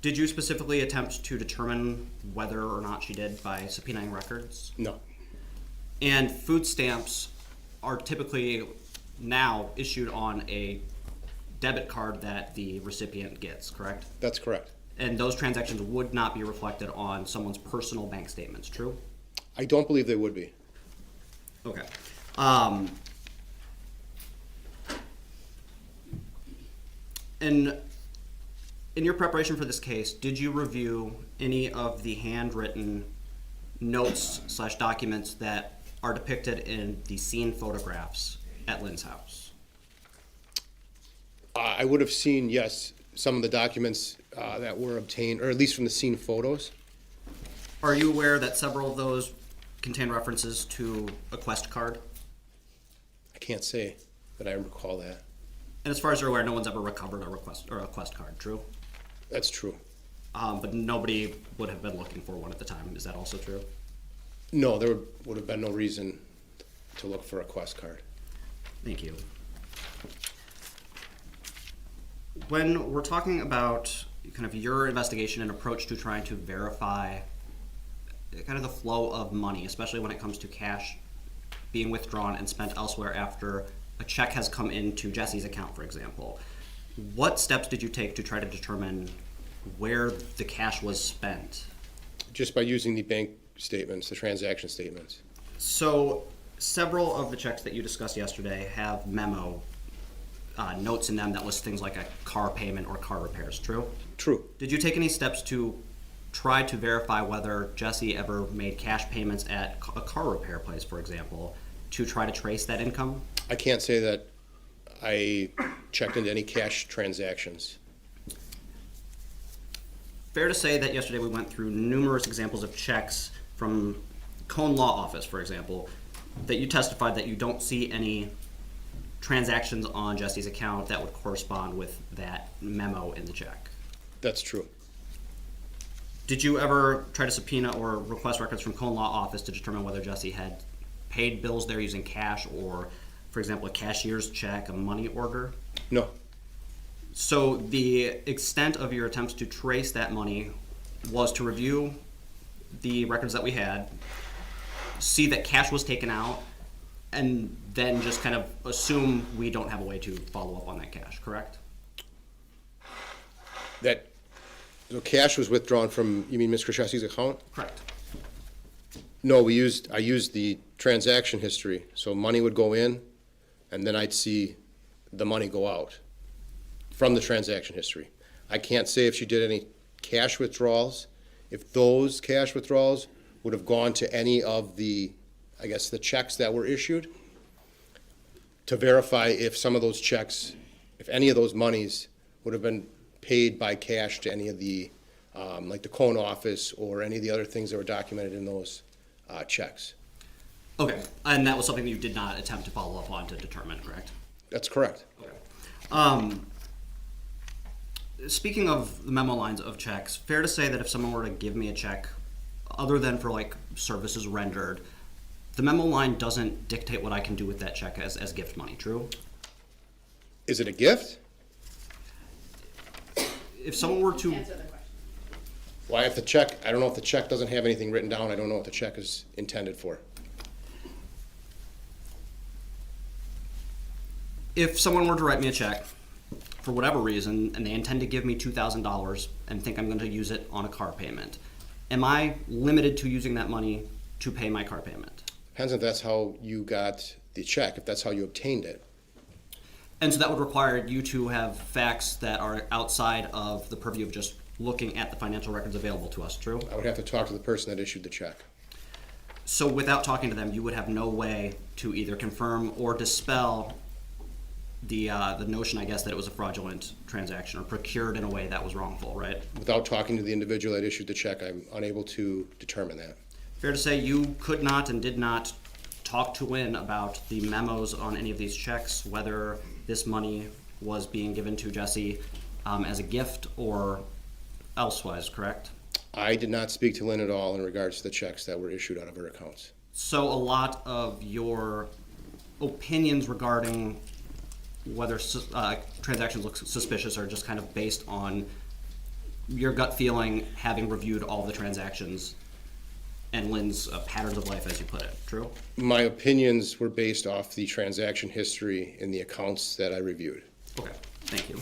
Did you specifically attempt to determine whether or not she did by subpoenaing records? No. And food stamps are typically now issued on a debit card that the recipient gets, correct? That's correct. And those transactions would not be reflected on someone's personal bank statements, true? I don't believe they would be. Okay. And in your preparation for this case, did you review any of the handwritten notes / documents that are depicted in the scene photographs at Lynn's house? I would have seen, yes, some of the documents that were obtained, or at least from the scene photos. Are you aware that several of those contain references to a Quest card? I can't say that I recall that. And as far as you're aware, no one's ever recovered a Quest card, true? That's true. But nobody would have been looking for one at the time. Is that also true? No, there would have been no reason to look for a Quest card. Thank you. When we're talking about kind of your investigation and approach to trying to verify kind of the flow of money, especially when it comes to cash being withdrawn and spent elsewhere after a check has come into Jessy's account, for example, what steps did you take to try to determine where the cash was spent? Just by using the bank statements, the transaction statements. So several of the checks that you discussed yesterday have memo notes in them that list things like a car payment or car repairs, true? True. Did you take any steps to try to verify whether Jessy ever made cash payments at a car repair place, for example, to try to trace that income? I can't say that I checked into any cash transactions. Fair to say that yesterday we went through numerous examples of checks from Cone Law Office, for example, that you testified that you don't see any transactions on Jessy's account that would correspond with that memo in the check. That's true. Did you ever try to subpoena or request records from Cone Law Office to determine whether Jessy had paid bills there using cash or, for example, a cashier's check, a money order? No. So the extent of your attempts to trace that money was to review the records that we had, see that cash was taken out, and then just kind of assume we don't have a way to follow up on that cash, correct? That so cash was withdrawn from, you mean Ms. Kurczewski's account? Correct. No, I used the transaction history. So money would go in, and then I'd see the money go out from the transaction history. I can't say if she did any cash withdrawals, if those cash withdrawals would have gone to any of the, I guess, the checks that were issued, to verify if some of those checks, if any of those monies would have been paid by cash to any of the, like the Cone office or any of the other things that were documented in those checks. Okay, and that was something that you did not attempt to follow up on to determine, correct? That's correct. Speaking of the memo lines of checks, fair to say that if someone were to give me a check, other than for like services rendered, the memo line doesn't dictate what I can do with that check as gift money, true? Is it a gift? If someone were to, Why, if the check, I don't know if the check doesn't have anything written down, I don't know what the check is intended for. if someone were to write me a check for whatever reason and they intend to give me $2,000 and think I'm going to use it on a car payment, am I limited to using that money to pay my car payment? Depends if that's how you got the check, if that's how you obtained it. And so that would require you to have facts that are outside of the purview of just looking at the financial records available to us, true? I would have to talk to the person that issued the check. So without talking to them, you would have no way to either confirm or dispel the notion, I guess, that it was a fraudulent transaction or procured in a way that was wrongful, right? Without talking to the individual that issued the check, I'm unable to determine that. Fair to say you could not and did not talk to Lynn about the memos on any of these checks, whether this money was being given to Jessy as a gift or elsewise, correct? I did not speak to Lynn at all in regards to the checks that were issued out of her accounts. So a lot of your opinions regarding whether transactions look suspicious are just kind of based on your gut feeling, having reviewed all the transactions and Lynn's patterns of life, as you put it, true? My opinions were based off the transaction history in the accounts that I reviewed. Okay, thank you.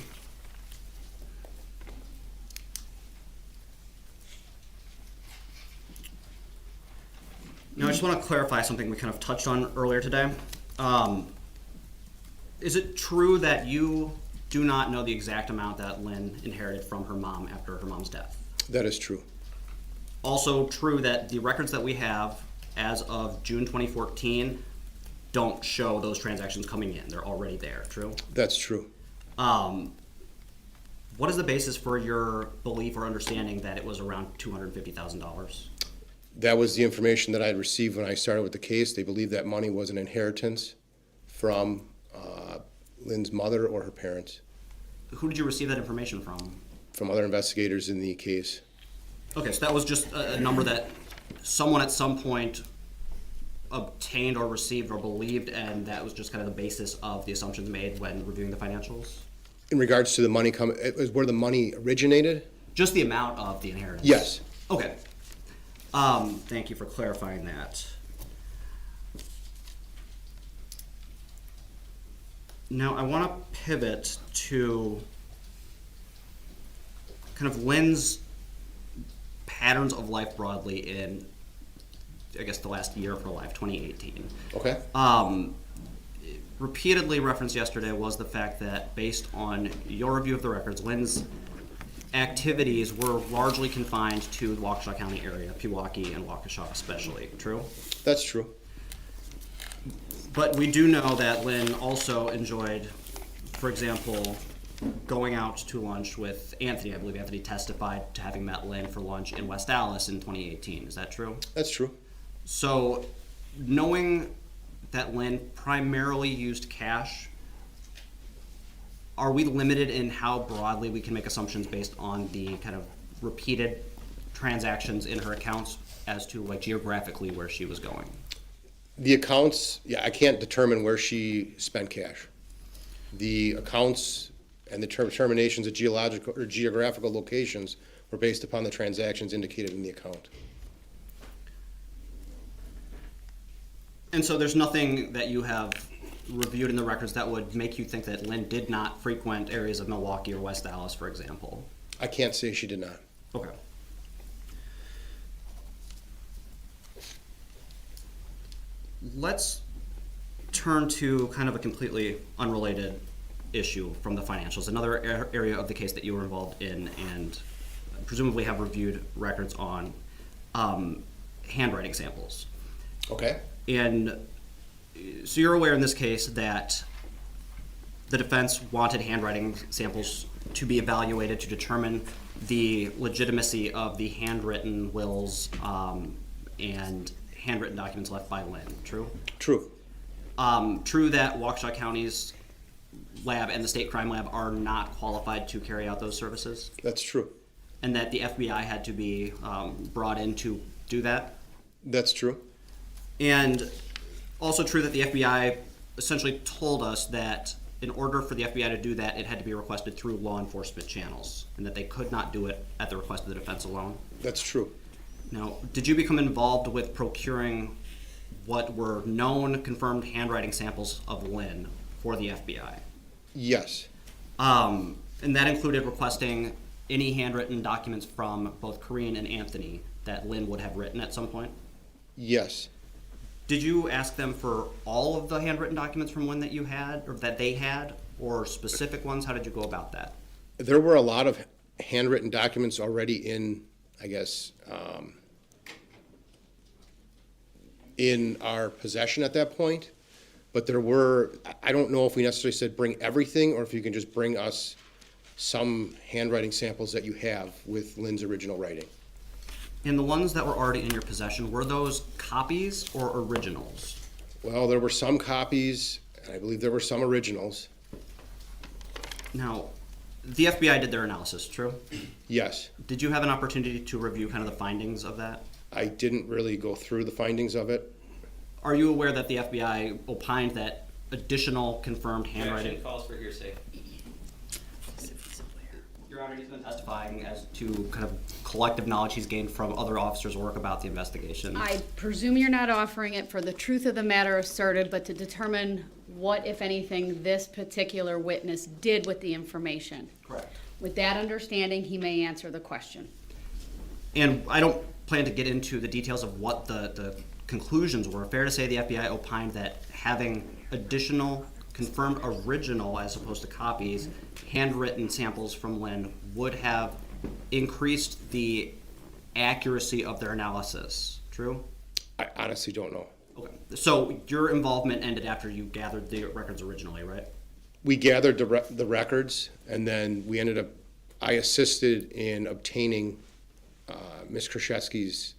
Now, I just want to clarify something we kind of touched on earlier today. Is it true that you do not know the exact amount that Lynn inherited from her mom after her mom's death? That is true. Also true that the records that we have as of June 2014 don't show those transactions coming in. They're already there, true? That's true. What is the basis for your belief or understanding that it was around $250,000? That was the information that I had received when I started with the case. They believed that money was an inheritance from Lynn's mother or her parents, Who did you receive that information from? from other investigators in the case. Okay, so that was just a number that someone at some point obtained or received or believed, and that was just kind of the basis of the assumptions made when reviewing the financials? In regards to the money coming, it was where the money originated? Just the amount of the inheritance? Yes. Okay. Thank you for clarifying that. Now, I want to pivot to kind of Lynn's patterns of life broadly in, I guess, the last year of her life, 2018. Okay. Repeatedly referenced yesterday was the fact that based on your review of the records, Lynn's activities were largely confined to the Waukesha County area, Pewaukee and Waukesha especially, true? That's true. But we do know that Lynn also enjoyed, for example, going out to lunch with Anthony. I believe Anthony testified to having met Lynn for lunch in West Allis in 2018. Is that true? That's true. So, knowing that Lynn primarily used cash, are we limited in how broadly we can make assumptions based on the kind of repeated transactions in her accounts as to like geographically where she was going? The accounts, yeah, I can't determine where she spent cash. The accounts and the determinations of geological or geographical locations were based upon the transactions indicated in the account. And so there's nothing that you have reviewed in the records that would make you think that Lynn did not frequent areas of Milwaukee or West Allis, for example? I can't say she did not. Okay. Let's turn to kind of a completely unrelated issue from the financials, another area of the case that you were involved in and presumably have reviewed records on, handwriting samples. Okay. And so you're aware in this case that the defense wanted handwriting samples to be evaluated to determine the legitimacy of the handwritten wills and handwritten documents left by Lynn, true? True. True that Waukesha County's lab and the state crime lab are not qualified to carry out those services? That's true. And that the FBI had to be brought in to do that? That's true. And also true that the FBI essentially told us that in order for the FBI to do that, it had to be requested through law enforcement channels, and that they could not do it at the request of the defense alone? That's true. Now, did you become involved with procuring what were known confirmed handwriting samples of Lynn for the FBI? Yes. And that included requesting any handwritten documents from both Corinne and Anthony that Lynn would have written at some point? Yes. Did you ask them for all of the handwritten documents from Lynn that you had, or that they had, or specific ones? How did you go about that? There were a lot of handwritten documents already in, I guess, in our possession at that point. But there were, I don't know if we necessarily said bring everything, or if you can just bring us some handwriting samples that you have with Lynn's original writing. And the ones that were already in your possession, were those copies or originals? Well, there were some copies, and I believe there were some originals. Now, the FBI did their analysis, true? Yes. Did you have an opportunity to review kind of the findings of that? I didn't really go through the findings of it. Are you aware that the FBI opined that additional confirmed handwriting? calls for hearsay. Your Honor, he's been testifying as to kind of collective knowledge he's gained from other officers' work about the investigation. I presume you're not offering it for the truth of the matter asserted, but to determine what, if anything, this particular witness did with the information. Correct. With that understanding, he may answer the question. And I don't plan to get into the details of what the conclusions were. Fair to say the FBI opined that having additional confirmed original as opposed to copies, handwritten samples from Lynn would have increased the accuracy of their analysis. True? I honestly don't know. Okay. So your involvement ended after you gathered the records originally, right? We gathered the records, and then we ended up, I assisted in obtaining Ms. Kurczewski's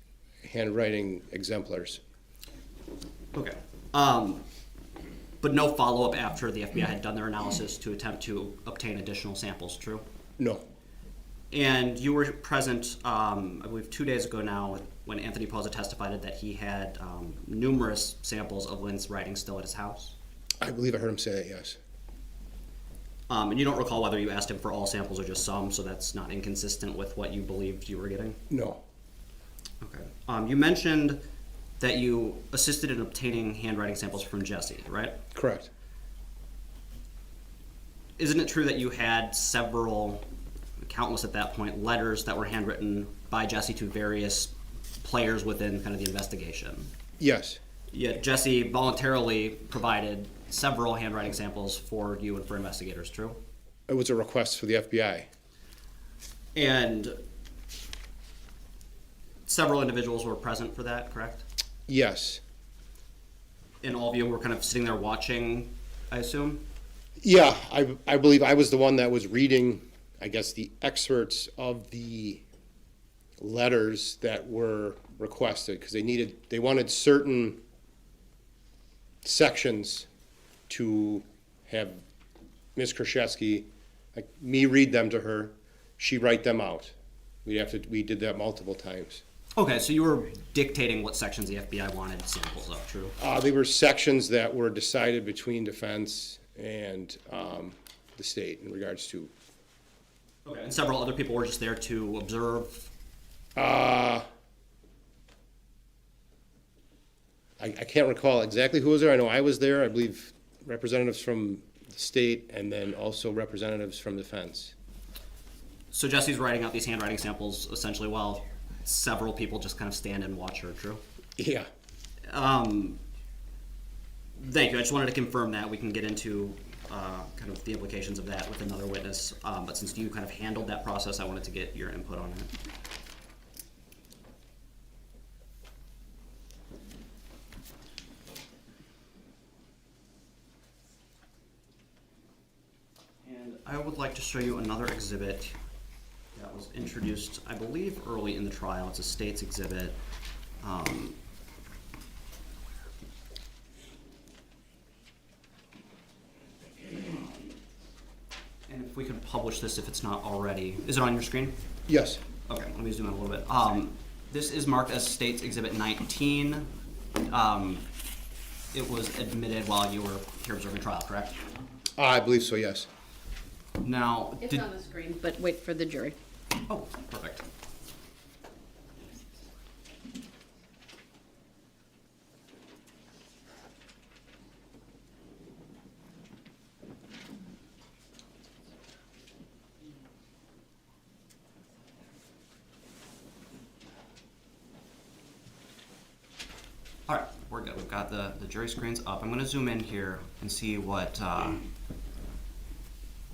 handwriting exemplars. Okay. But no follow-up after the FBI had done their analysis to attempt to obtain additional samples, true? No. And you were present, I believe 2 days ago now, when Anthony Posa testified that he had numerous samples of Lynn's writing still at his house? I believe I heard him say that, yes. And you don't recall whether you asked him for all samples or just some, so that's not inconsistent with what you believed you were getting? No. Okay. You mentioned that you assisted in obtaining handwriting samples from Jessy, right? Correct. Isn't it true that you had several, countless at that point, letters that were handwritten by Jessy to various players within kind of the investigation? Yes. Yet Jessy voluntarily provided several handwriting samples for you and for investigators, true? It was a request for the FBI. And several individuals were present for that, correct? Yes. And all of you were kind of sitting there watching, I assume? Yeah, I believe I was the one that was reading, I guess, the excerpts of the letters that were requested, because they wanted certain sections to have Ms. Kurczewski, like me, read them to her, she write them out. We did that multiple times. Okay, so you were dictating what sections the FBI wanted samples of, true? They were sections that were decided between defense and the state in regards to. Okay. And several other people were just there to observe? I can't recall exactly who was there. I know I was there. I believe representatives from the state and then also representatives from defense. So Jesse's writing out these handwriting samples essentially while several people just kind of stand and watch her, true? Yeah. Thank you. I just wanted to confirm that. We can get into kind of the implications of that with another witness. But since you kind of handled that process, I wanted to get your input on it. And I would like to show you another exhibit that was introduced, I believe, early in the trial. It's a state's exhibit. publish this if it's not already. Is it on your screen? Yes. Okay, let me zoom in a little bit. This is marked as State's Exhibit 19. It was admitted while you were here observing trial, correct? I believe so, yes. Now, It's on the screen, but wait for the jury. oh, perfect. All right, we're good. We've got the jury screens up. I'm going to zoom in here and see what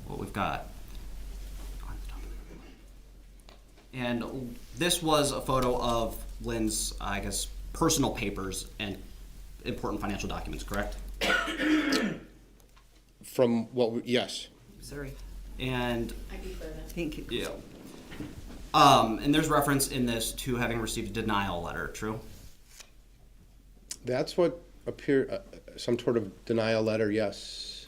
we've got. And this was a photo of Lynn's, I guess, personal papers and important financial documents, correct? From what, yes. Sorry. And I think it yeah. And there's reference in this to having received a denial letter, true? That's what appeared, some sort of denial letter, yes.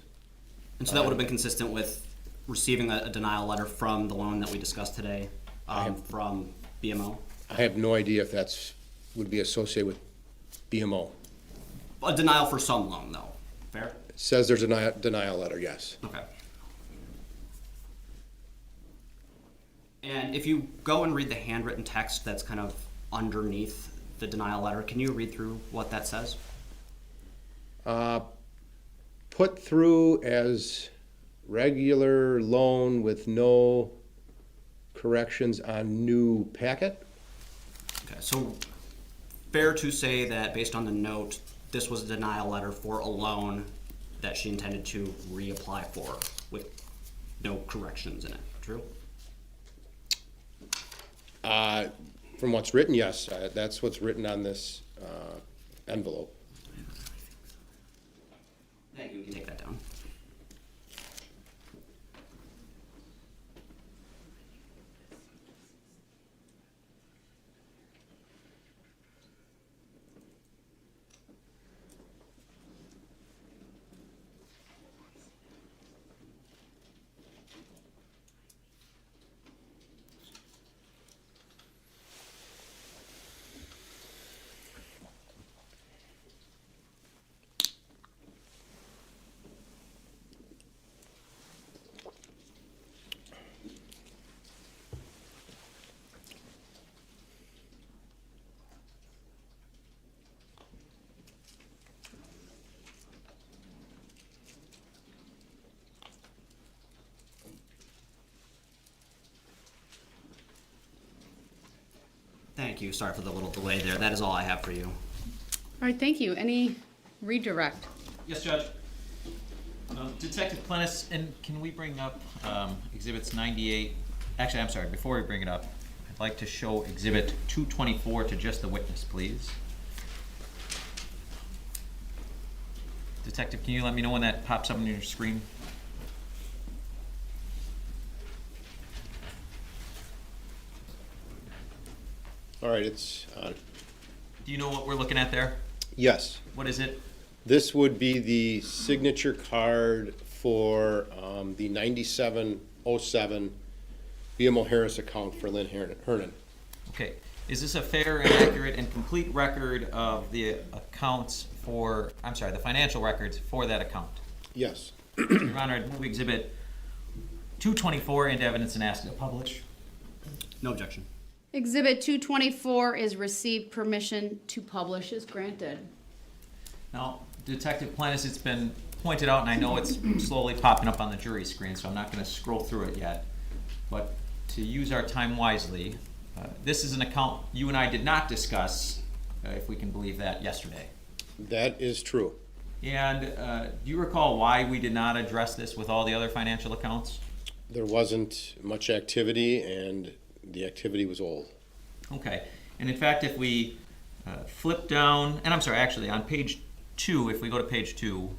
And so that would have been consistent with receiving a denial letter from the loan that we discussed today, from BMO? I have no idea if that's, would be associated with BMO. A denial for some loan, though. Fair? It says there's a denial letter, yes. Okay. And if you go and read the handwritten text that's kind of underneath the denial letter, can you read through what that says? Put through as regular loan with no corrections on new packet? Okay, so fair to say that based on the note, this was a denial letter for a loan that she intended to reapply for with no corrections in it, true? From what's written, yes. That's what's written on this envelope. Thank you, we can take that down. Thank you. Sorry for the little delay there. That is all I have for you. All right, thank you. Any redirect? Yes, Judge. Detective Plennis, and can we bring up exhibits 98? Actually, I'm sorry, before we bring it up, I'd like to show exhibit 224 to just the witness, please. Detective, can you let me know when that pops up on your screen? All right, it's on. Do you know what we're looking at there? Yes. What is it? This would be the signature card for the 9707 BMO Harris account for Lynn Hernan. Okay. Is this a fair and accurate and complete record of the accounts for, I'm sorry, the financial records for that account? Yes. Your Honor, I'd move exhibit 224 into evidence and ask to publish. No objection. Exhibit 224 is received. Permission to publish is granted. Now, Detective Plennis, it's been pointed out, and I know it's slowly popping up on the jury screen, so I'm not going to scroll through it yet. But to use our time wisely, this is an account you and I did not discuss, if we can believe that, yesterday. That is true. And do you recall why we did not address this with all the other financial accounts? There wasn't much activity, and the activity was old. Okay. And in fact, if we flip down, and I'm sorry, actually, on page 2, if we go to page 2,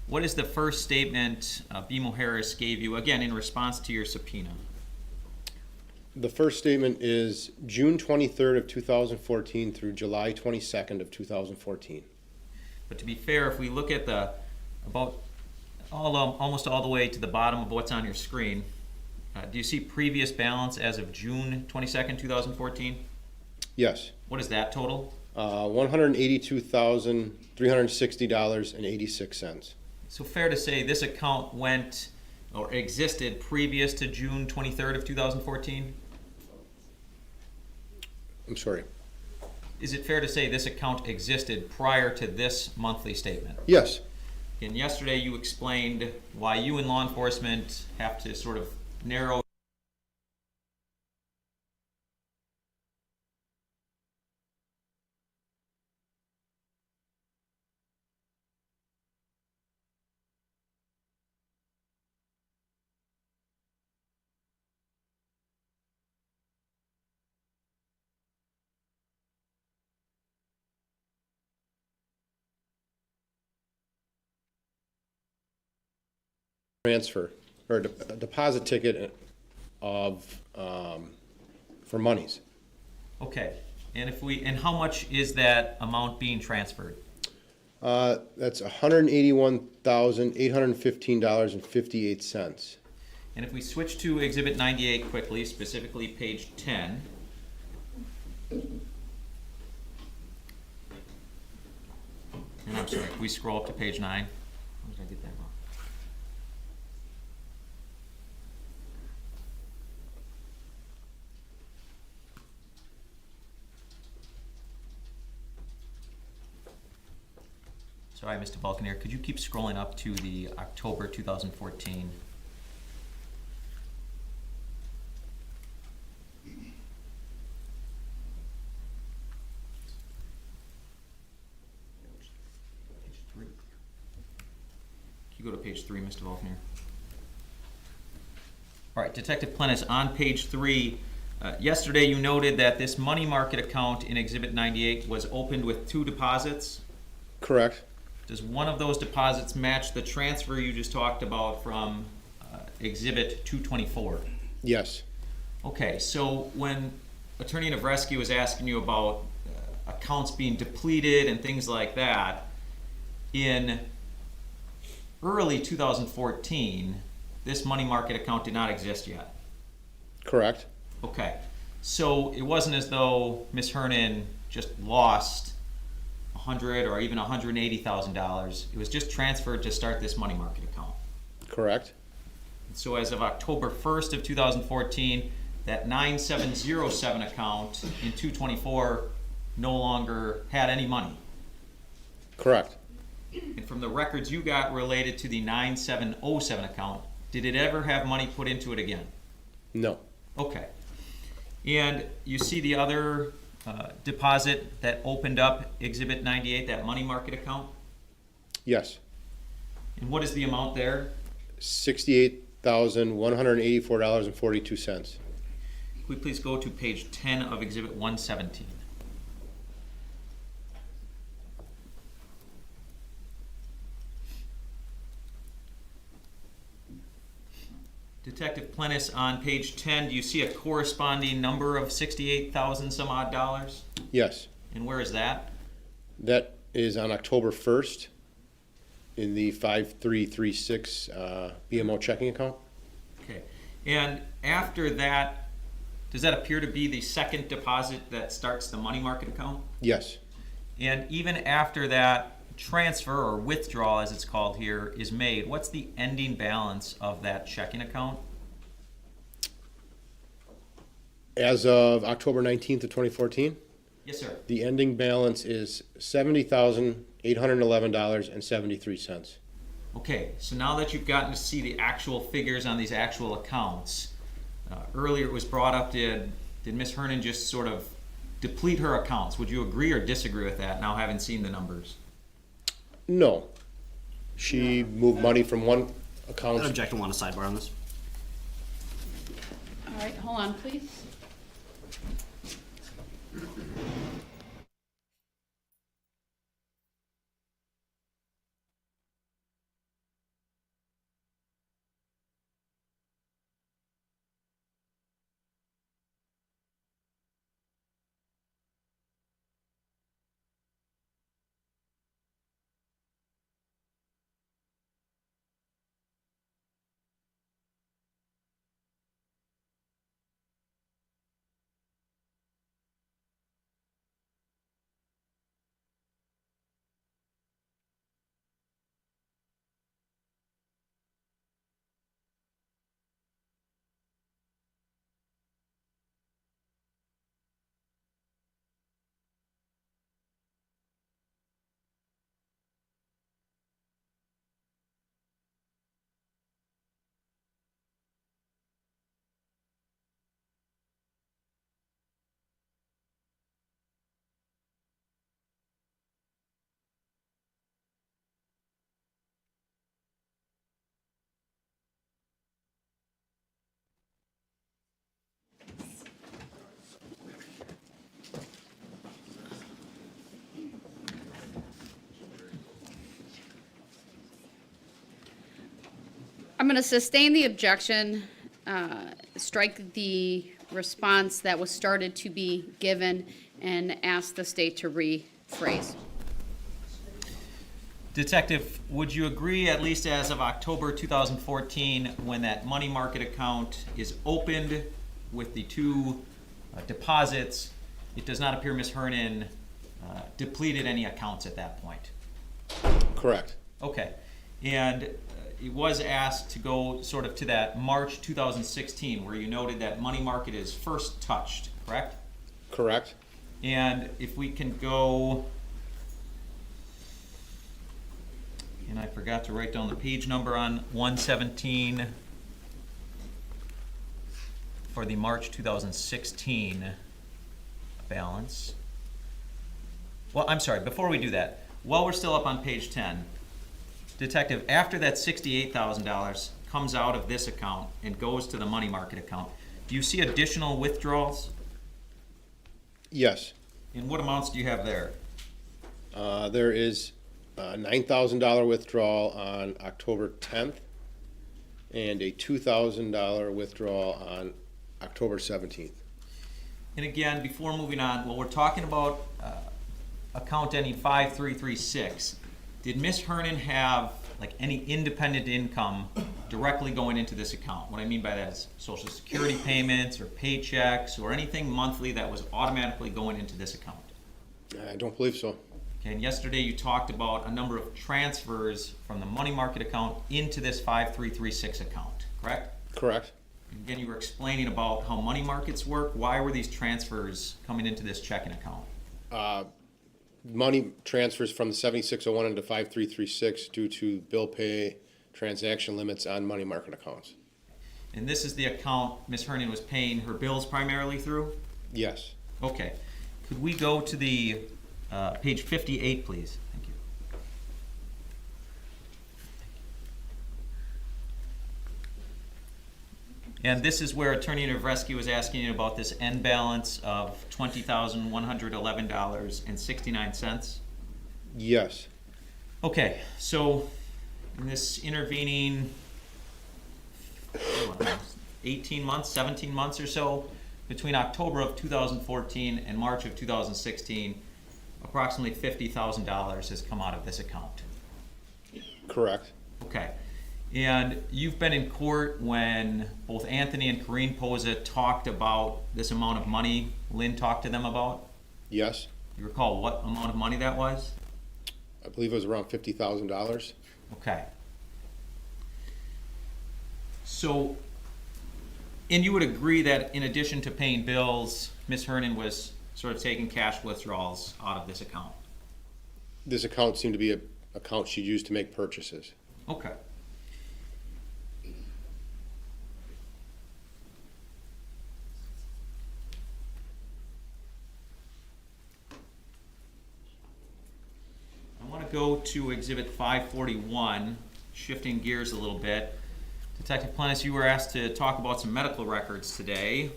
what is the first statement BMO Harris gave you, again, in response to your subpoena? The first statement is June 23rd of 2014 through July 22nd of 2014. But to be fair, if we look at the about almost all the way to the bottom of what's on your screen, do you see previous balance as of June 22nd, 2014? Yes. What is that total? $182,360.86. So fair to say this account went or existed previous to June 23rd of 2014? I'm sorry. Is it fair to say this account existed prior to this monthly statement? Yes. And yesterday you explained why you and law enforcement have to sort of narrow Transfer, or a deposit ticket of, for monies. Okay, and how much is that amount being transferred? That's $181,815.58. And if we switch to Exhibit 98 quickly, specifically page 10. And I'm sorry, if we scroll up to page 9. How did I get that wrong? Sorry, Mr. Balconier, could you keep scrolling up to the October 2014? Page 3. Can you go to page 3, Mr. Balconier? All right, Detective Plennis, on page 3, yesterday you noted that this money market account in Exhibit 98 was opened with 2 deposits. Correct. Does one of those deposits match the transfer you just talked about from Exhibit 224? Yes. Okay, so when Attorney Navreski was asking you about accounts being depleted and things like that, in early 2014, this money market account did not exist yet. Correct. Okay, so it wasn't as though Ms. Hernan just lost $100,000 or even $180,000. It was just transferred to start this money market account. Correct. So as of October 1st of 2014, that 9707 account in 224 no longer had any money. Correct. And from the records you got related to the 9707 account, did it ever have money put into it again? No. Okay. And you see the other deposit that opened up Exhibit 98, that money market account? Yes. And what is the amount there? $68,184.42. Could we please go to page 10 of Exhibit 117? Detective Plennis, on page 10, do you see a corresponding number of 68,000 some odd dollars? Yes. And where is that? That is on October 1st in the 5336 BMO checking account. Okay. And after that, does that appear to be the second deposit that starts the money market account? Yes. And even after that transfer or withdrawal, as it's called here, is made, what's the ending balance of that checking account? As of October 19th of 2014, Yes, sir. the ending balance is $70,811.73. Okay, so now that you've gotten to see the actual figures on these actual accounts, earlier it was brought up, did Ms. Hernan just sort of deplete her accounts? Would you agree or disagree with that, now having seen the numbers? No. She moved money from one account. Object, I want a sidebar on this. All right, hold on, please. I'm gonna sustain the objection, strike the response that was started to be given, and ask the state to rephrase. Detective, would you agree, at least as of October 2014, when that money market account is opened with the two deposits, it does not appear Ms. Hernan depleted any accounts at that point? Correct. Okay. And it was asked to go sort of to that March 2016, where you noted that money market is first touched, correct? Correct. And if we can go, and I forgot to write down the page number on 117 for the March 2016 balance. Well, I'm sorry, before we do that, while we're still up on page 10, Detective, after that $68,000 comes out of this account and goes to the money market account, do you see additional withdrawals? Yes. And what amounts do you have there? There is a $9,000 withdrawal on October 10th and a $2,000 withdrawal on October 17th. And again, before moving on, while we're talking about account ending 5336, did Ms. Hernan have like any independent income directly going into this account? What I mean by that is Social Security payments or paychecks or anything monthly that was automatically going into this account. I don't believe so. Okay, and yesterday you talked about a number of transfers from the money market account into this 5336 account, correct? Correct. And again, you were explaining about how money markets work. Why were these transfers coming into this checking account? Money transfers from the 7601 into 5336 due to bill pay transaction limits on money market accounts. And this is the account Ms. Hernan was paying her bills primarily through? Yes. Okay. Could we go to the page 58, please? Thank you. And this is where Attorney Navreski was asking you about this end balance of $20,111.69. Yes. Okay, so in this intervening 18 months, 17 months or so, between October of 2014 and March of 2016, approximately $50,000 has come out of this account. Correct. Okay. And you've been in court when both Anthony and Corrine Posa talked about this amount of money Lynn talked to them about? Yes. You recall what amount of money that was? I believe it was around $50,000. Okay. So, and you would agree that in addition to paying bills, Ms. Hernan was sort of taking cash withdrawals out of this account? This account seemed to be an account she used to make purchases. Okay. I want to go to Exhibit 541, shifting gears a little bit. Detective Plennis, you were asked to talk about some medical records today,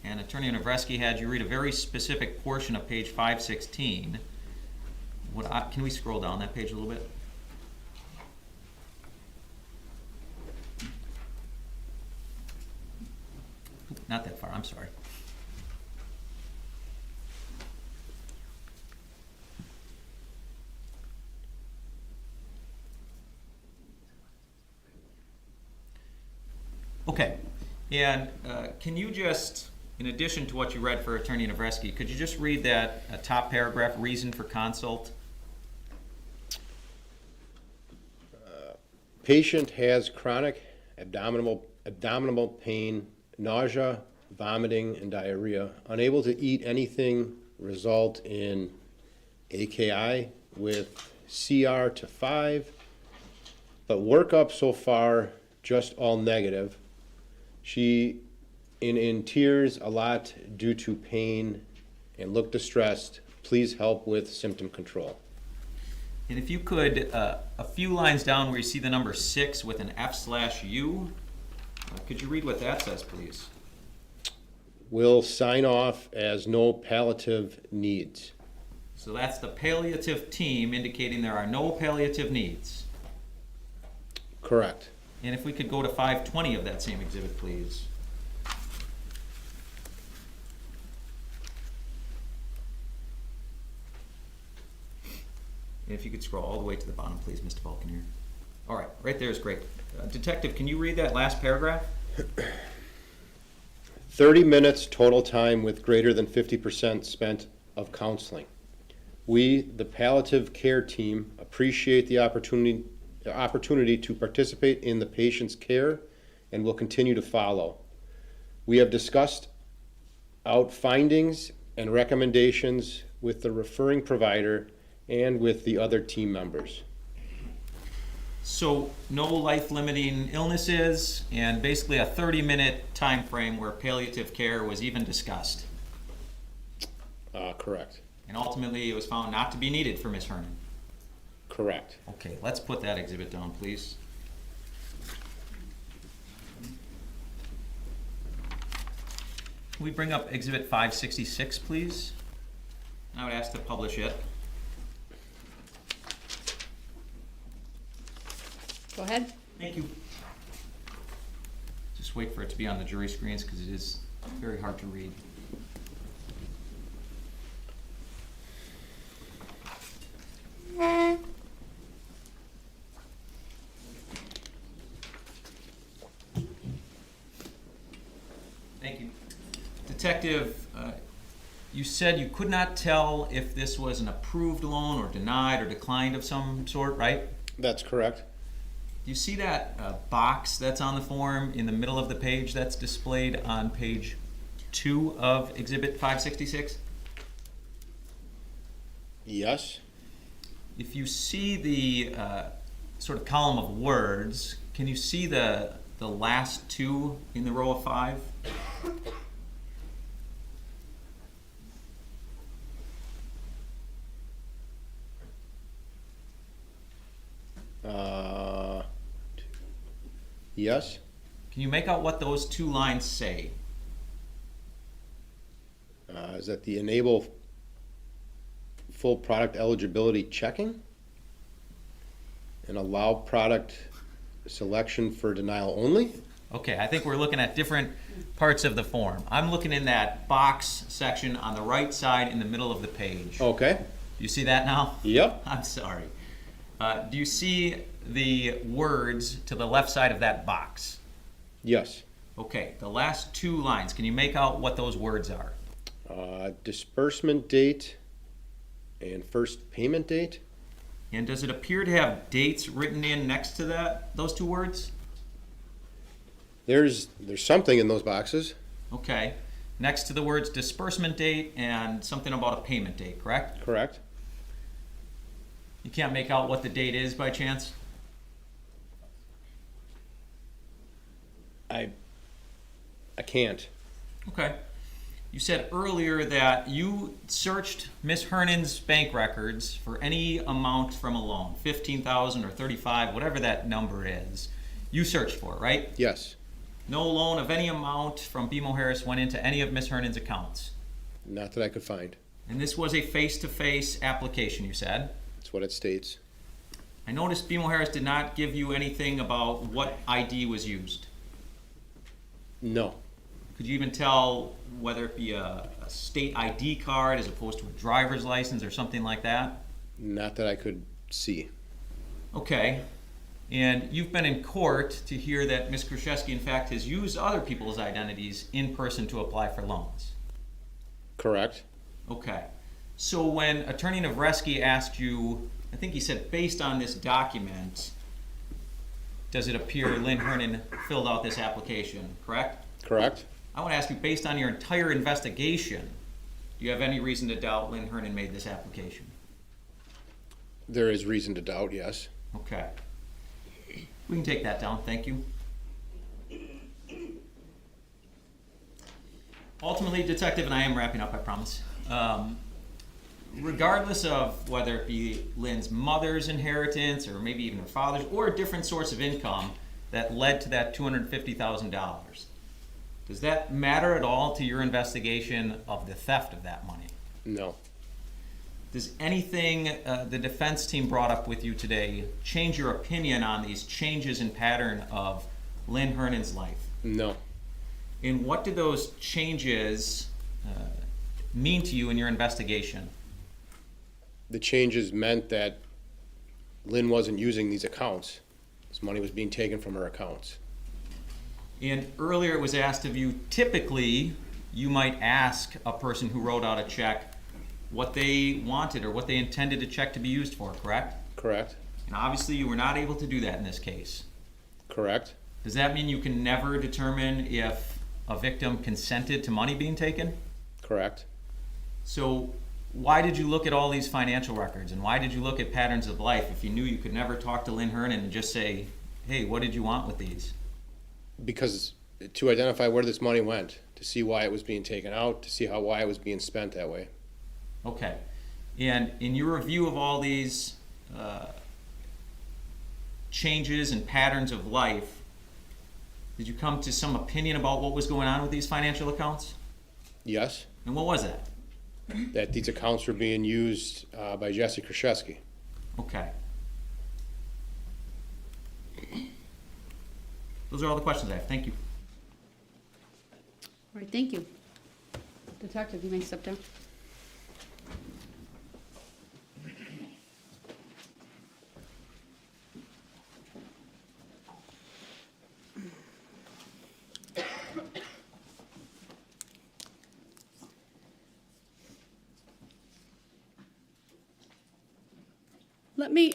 and Attorney Navreski had you read a very specific portion of page 516. Can we scroll down that page a little bit? Not that far, I'm sorry. Okay, and can you just, in addition to what you read for Attorney Navreski, could you just read that top paragraph, reason for consult? Patient has chronic abdominal pain, nausea, vomiting, and diarrhea. Unable to eat anything, result in AKI with CR to 5. But workup so far, just all negative. She in tears a lot due to pain and looked distressed. Please help with symptom control. And if you could, a few lines down where you see the number 6 with an F/U, could you read what that says, please? Will sign off as no palliative needs. So that's the palliative team indicating there are no palliative needs. Correct. And if we could go to 520 of that same exhibit, please. And if you could scroll all the way to the bottom, please, Mr. Vulcanier. All right, right there is great. Detective, can you read that last paragraph? 30 minutes total time with greater than 50% spent of counseling. We, the palliative care team, appreciate the opportunity to participate in the patient's care and will continue to follow. We have discussed out findings and recommendations with the referring provider and with the other team members. So no life-limiting illnesses, and basically a 30-minute time frame where palliative care was even discussed. Correct. And ultimately, it was found not to be needed for Ms. Hernan. Correct. Okay, let's put that exhibit down, please. Can we bring up exhibit 566, please? I would ask to publish it. Go ahead. Thank you. Just wait for it to be on the jury screens because it is very hard to read. Thank you. Detective, you said you could not tell if this was an approved loan or denied or declined of some sort, right? That's correct. Do you see that box that's on the form in the middle of the page that's displayed on page 2 of Exhibit 566? Yes. If you see the sort of column of words, can you see the last 2 in the row of 5? Yes. Can you make out what those 2 lines say? Is that the enable full product eligibility checking? And allow product selection for denial only? Okay, I think we're looking at different parts of the form. I'm looking in that box section on the right side in the middle of the page. Okay. Do you see that now? Yep. I'm sorry. Do you see the words to the left side of that box? Yes. Okay, the last 2 lines, can you make out what those words are? Disbursement date and first payment date? And does it appear to have dates written in next to those 2 words? There's something in those boxes. Okay, next to the words disbursement date and something about a payment date, correct? Correct. You can't make out what the date is by chance? I can't. Okay. You said earlier that you searched Miss Hernan's bank records for any amount from a loan, $15,000 or $35,000, whatever that number is. You searched for it, right? Yes. No loan of any amount from BMO Harris went into any of Miss Hernan's accounts. Not that I could find. And this was a face-to-face application, you said? That's what it states. I noticed BMO Harris did not give you anything about what ID was used. No. Could you even tell whether it be a state ID card as opposed to a driver's license or something like that? Not that I could see. Okay. And you've been in court to hear that Ms. Kurczewski, in fact, has used other people's identities in person to apply for loans. Correct. Okay. So when Attorney Navreski asked you, I think he said, based on this document, does it appear Lynn Hernan filled out this application, correct? Correct. I want to ask you, based on your entire investigation, do you have any reason to doubt Lynn Hernan made this application? There is reason to doubt, yes. Okay. We can take that down, thank you. Ultimately, Detective, and I am wrapping up, I promise. Regardless of whether it be Lynn's mother's inheritance or maybe even her father's or a different source of income that led to that $250,000, does that matter at all to your investigation of the theft of that money? No. Does anything the defense team brought up with you today change your opinion on these changes in pattern of Lynn Hernan's life? No. And what did those changes mean to you in your investigation? The changes meant that Lynn wasn't using these accounts. This money was being taken from her accounts. And earlier it was asked of you, typically you might ask a person who wrote out a check what they wanted or what they intended a check to be used for, correct? Correct? And obviously you were not able to do that in this case. Correct? Does that mean you can never determine if a victim consented to money being taken? Correct? So why did you look at all these financial records, and why did you look at patterns of life if you knew you could never talk to Lynn Hernan and just say, hey, what did you want with these? Because to identify where this money went, to see why it was being taken out, to see why it was being spent that way. Okay. And in your review of all these changes and patterns of life, did you come to some opinion about what was going on with these financial accounts? Yes? And what was that? That these accounts were being used by Jessy Kurczewski. Okay. Those are all the questions I have. Thank you. All right, thank you. Detective, you may step down. Let me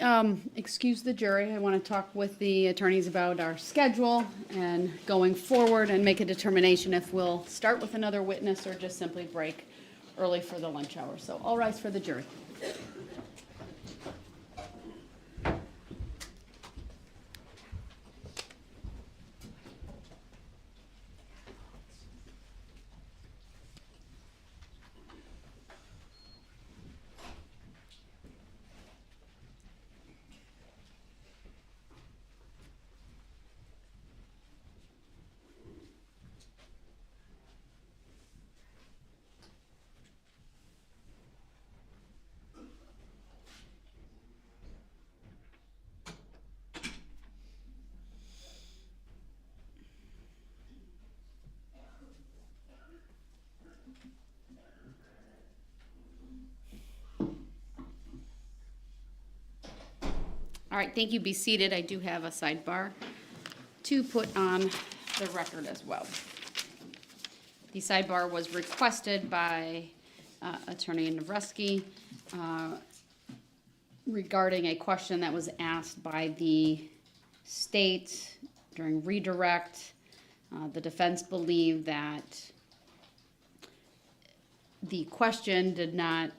excuse the jury. I want to talk with the attorneys about our schedule and going forward and make a determination if we'll start with another witness or just simply break early for the lunch hour. So all rise for the jury. All right, thank you. Be seated. I do have a sidebar to put on the record as well. The sidebar was requested by Attorney Nawrowski regarding a question that was asked by the state during redirect. The defense believed that the question did not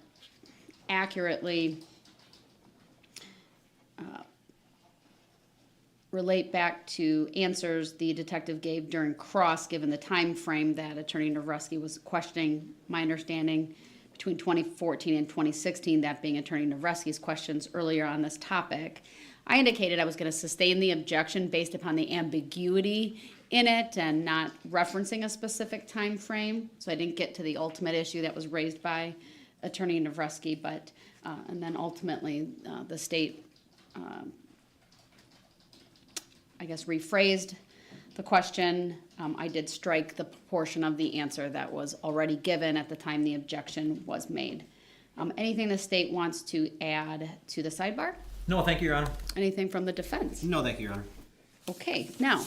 accurately relate back to answers the detective gave during cross, given the time frame that Attorney Nawrowski was questioning. My understanding, between 2014 and 2016, that being Attorney Nawrowski's questions earlier on this topic, I indicated I was going to sustain the objection based upon the ambiguity in it and not referencing a specific time frame. So I didn't get to the ultimate issue that was raised by Attorney Nawrowski, but and then ultimately the state I guess rephrased the question. I did strike the portion of the answer that was already given at the time the objection was made. Anything the state wants to add to the sidebar? No, thank you, Your Honor. Anything from the defense? No, thank you, Your Honor. Okay, now,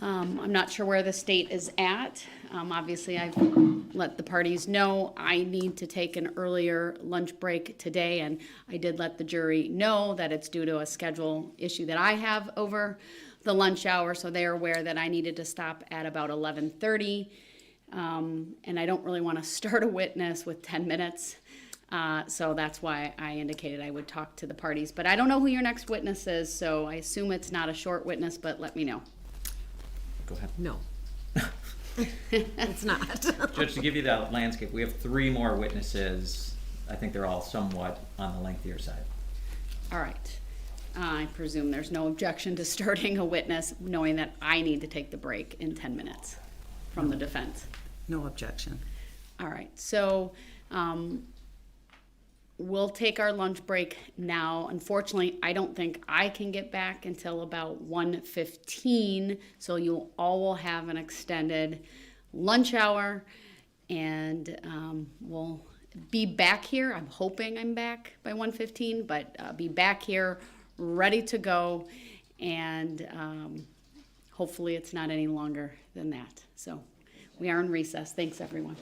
I'm not sure where the state is at. Obviously, I've let the parties know I need to take an earlier lunch break today, and I did let the jury know that it's due to a schedule issue that I have over the lunch hour, so they're aware that I needed to stop at about 11:30, and I don't really want to start a witness with 10 minutes, so that's why I indicated I would talk to the parties. But I don't know who your next witness is, so I assume it's not a short witness, but let me know. Go ahead. No. It's not. Judge, to give you that landscape, we have 3 more witnesses. I think they're all somewhat on the lengthier side. All right. I presume there's no objection to starting a witness, knowing that I need to take the break in 10 minutes from the defense. No objection. All right. So we'll take our lunch break now. Unfortunately, I don't think I can get back until about 1:15, so you all will have an extended lunch hour, and we'll be back here. I'm hoping I'm back by 1:15, but be back here ready to go, and hopefully it's not any longer than that. So we are in recess. Thanks, everyone.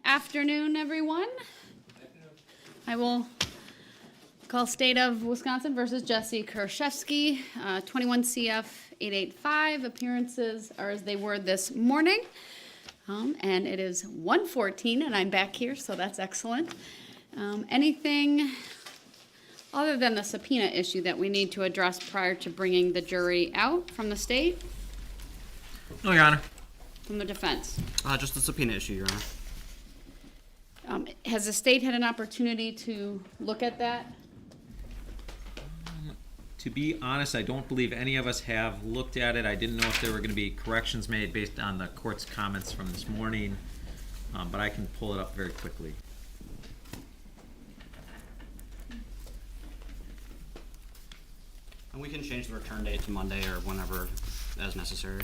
afternoon, everyone. I will call State of Wisconsin versus Jessy Kurczewski, 21 CF 885. Appearances are as they were this morning. And it is 1:14 and I'm back here, so that's excellent. Anything other than the subpoena issue that we need to address prior to bringing the jury out from the state, No, Your Honor. from the defense? Just the subpoena issue, Your Honor. Has the state had an opportunity to look at that? To be honest, I don't believe any of us have looked at it. I didn't know if there were going to be corrections made based on the court's comments from this morning, but I can pull it up very quickly. And we can change the return date to Monday or whenever as necessary.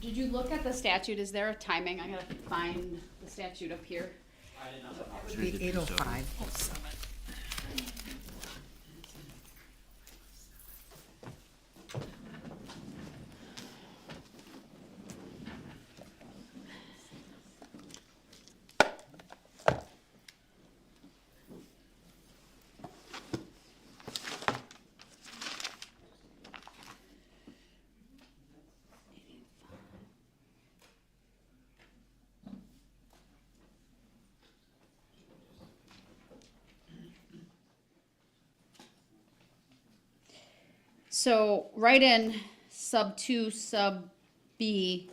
Did you look at the statute? Is there a timing? I gotta find the statute up here. I did not have an Would opportunity be to do so. 8:05. So, right in sub 2, sub B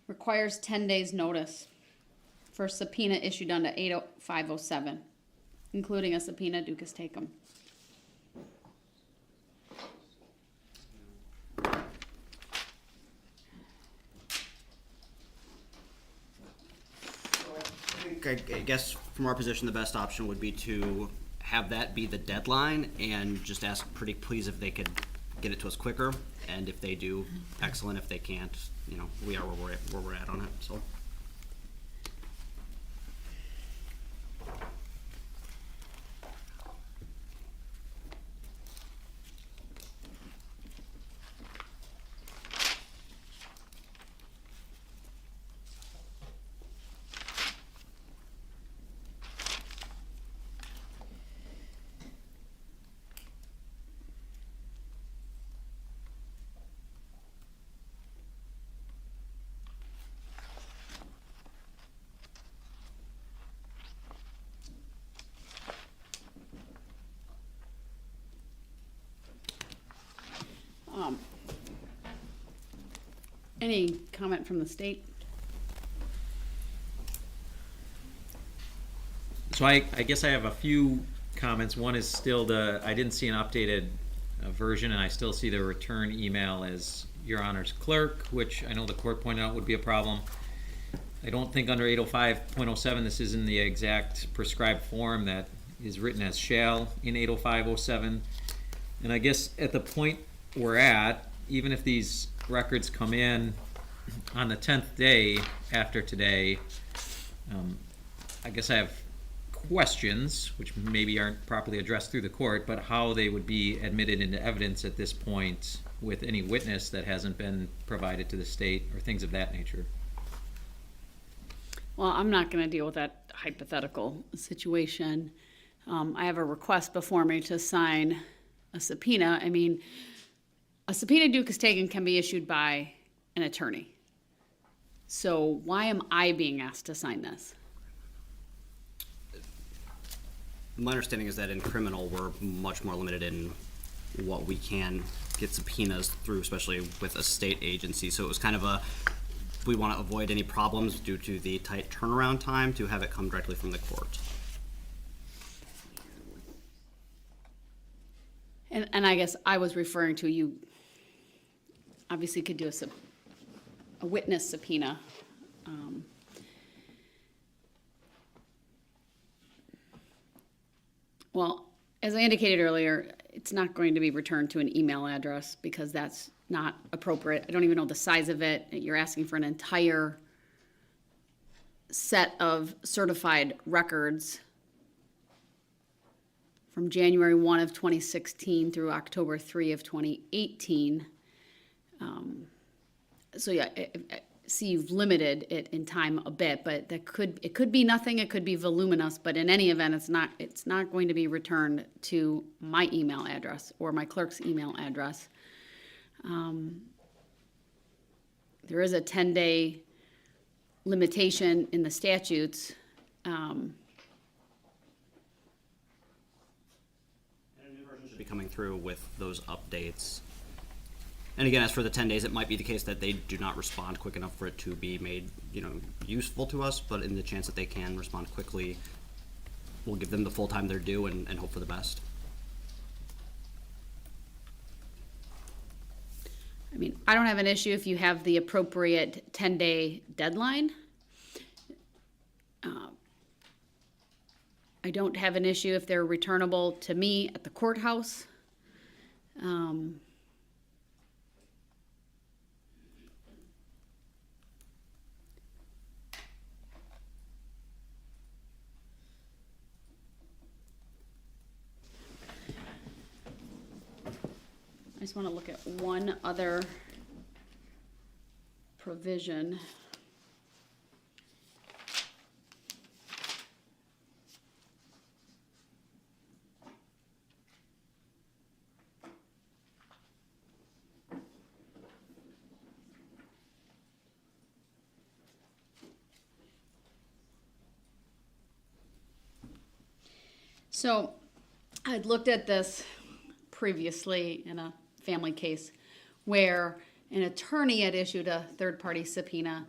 requires 10 days notice for subpoena issued under 80507, including a subpoena ducus tecum. I guess from our position, the best option would be to have that be the deadline and just ask pretty please if they could get it to us quicker. And if they do, excellent. If they can't, you know, we are where we're at on it, so. Any comment from the state? So I guess I have a few comments. One is still I didn't see an updated version, and I still see the return email as Your Honor's clerk, which I know the court pointed out would be a problem. I don't think under 805.07 this is in the exact prescribed form that is written as shall in 805.07. And I guess at the point we're at, even if these records come in on the 10th day after today, I guess I have questions, which maybe aren't properly addressed through the court, but how they would be admitted into evidence at this point with any witness that hasn't been provided to the state or things of that nature. Well, I'm not going to deal with that hypothetical situation. I have a request before me to sign a subpoena. I mean, a subpoena ducus tecum can be issued by an attorney. So why am I being asked to sign this? My understanding is that in criminal, we're much more limited in what we can get subpoenas through, especially with a state agency. So it was kind of we want to avoid any problems due to the tight turnaround time to have it come directly from the court. And I guess I was referring to, you obviously could do a witness subpoena. Well, as I indicated earlier, it's not going to be returned to an email address because that's not appropriate. I don't even know the size of it. You're asking for an entire set of certified records from January 1 of 2016 through October 3 of 2018. So yeah, see you've limited it in time a bit, but it could be nothing, it could be voluminous, but in any event, it's not going to be returned to my email address or my clerk's email address. There is a 10-day limitation in the statutes. Should be coming through with those updates. And again, as for the 10 days, it might be the case that they do not respond quick enough for it to be made, useful to us, but in the chance that they can respond quickly, we'll give them the full time they're due and hope for the best. I mean, I don't have an issue if you have the appropriate 10-day deadline. I don't have an issue if they're returnable to me at the courthouse. I just want to look at one other provision. So I'd looked at this previously in a family case where an attorney had issued a third-party subpoena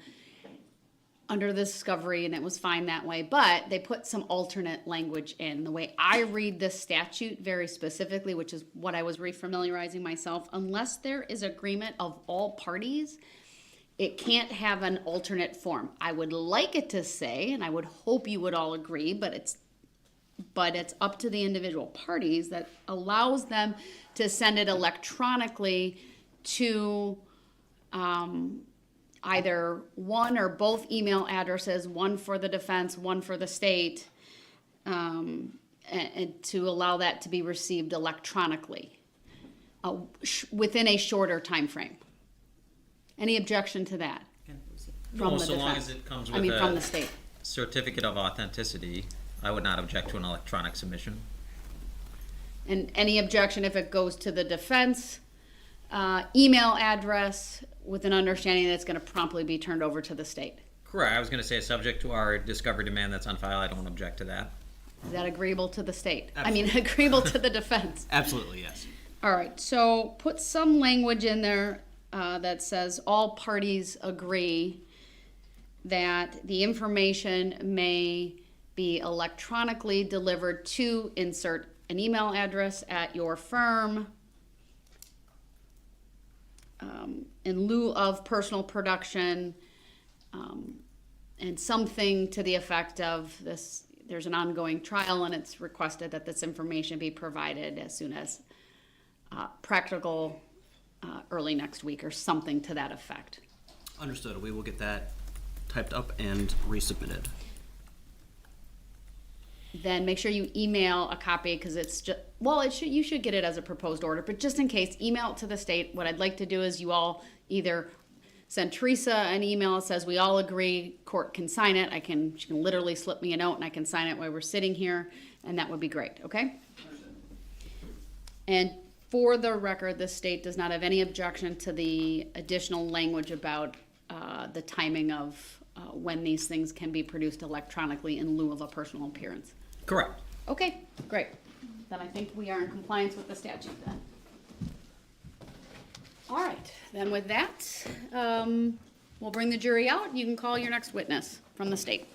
under the discovery, and it was fine that way, but they put some alternate language in. The way I read this statute very specifically, which is what I was refamiliarizing myself, unless there is agreement of all parties, it can't have an alternate form. I would like it to say, and I would hope you would all agree, but it's up to the individual parties, that allows them to send it electronically to either one or both email addresses, one for the defense, one for the state, and to allow that to be received electronically within a shorter time frame. Any objection to that? From the So long defense? as it comes I with mean, from a the state. certificate of authenticity, I would not object to an electronic submission. And any objection if it goes to the defense email address with an understanding that it's going to promptly be turned over to the state? Correct. I was going to say, subject to our discovery demand that's on file, I don't object to that. Is that agreeable to the state? I mean, agreeable to the defense? Absolutely, yes. All right, so put some language in there that says all parties agree that the information may be electronically delivered to insert an email address at your firm in lieu of personal production, and something to the effect of this: there's an ongoing trial and it's requested that this information be provided as soon as practical, early next week, or something to that effect. Understood. We will get that typed up and resubmitted. Then make sure you email a copy, because it's just, well, you should get it as a proposed order, but just in case, email it to the state. What I'd like to do is you all either send Teresa an email that says we all agree, court can sign it. She can literally slip me a note and I can sign it while we're sitting here, and that would be great, okay? And for the record, the state does not have any objection to the additional language about the timing of when these things can be produced electronically in lieu of a personal appearance. Correct. Okay, great. Then I think we are in compliance with the statute then. All right, then with that, we'll bring the jury out. You can call your next witness from the state.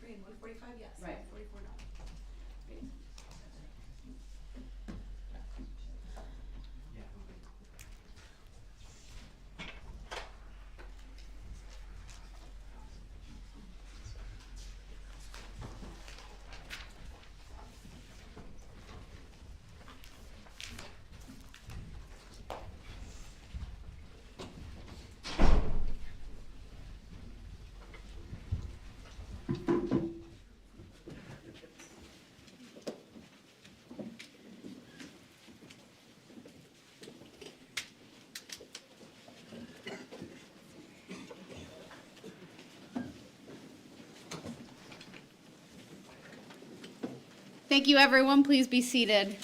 143 and 145, yes. Right. 144, no. Thank you, everyone. Please be seated.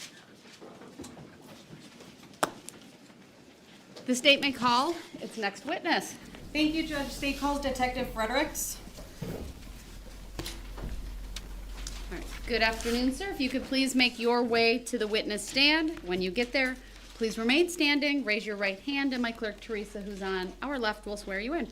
The state may call its next witness. Thank you, Judge. State calls Detective Fredericks. All right. Good afternoon, sir. If you could please make your way to the witness stand. When you get there, please remain standing, raise your right hand, and my clerk, Teresa, who's on our left, will swear you in.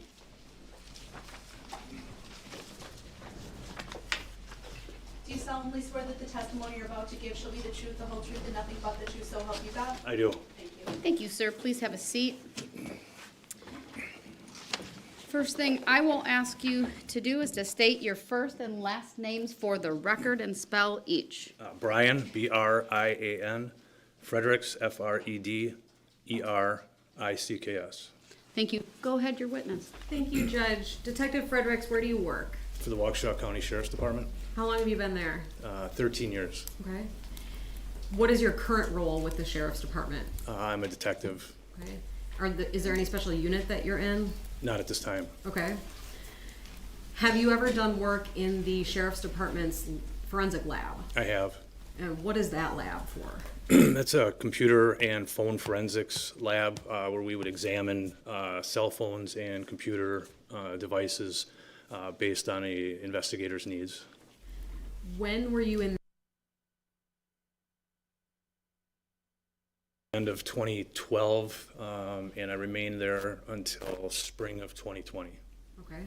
Do you solemnly swear that the testimony you're about to give shall be the truth, the whole truth, and nothing but the truth, so help you God? I do. Thank you. Thank you, sir. Please have a seat. First thing I will ask you to do is to state your first and last names for the record and spell each. Brian, B-R-I-A-N, Fredericks, F-R-E-D-E-R-I-C-K-S. Thank you. Go ahead, your witness. Thank you, Judge. Detective Fredericks, where do you work? For the Waukesha County Sheriff's Department, How long have you been there? 13 years. Okay. What is your current role with the Sheriff's Department? I'm a detective. Okay. Is there any special unit that you're in? Not at this time. Okay. Have you ever done work in the Sheriff's Department's forensic lab? I have. And what is that lab for? That's a computer and phone forensics lab where we would examine cell phones and computer devices based on a investigator's needs. When were you in? End of 2012, and I remained there until spring of 2020. Okay.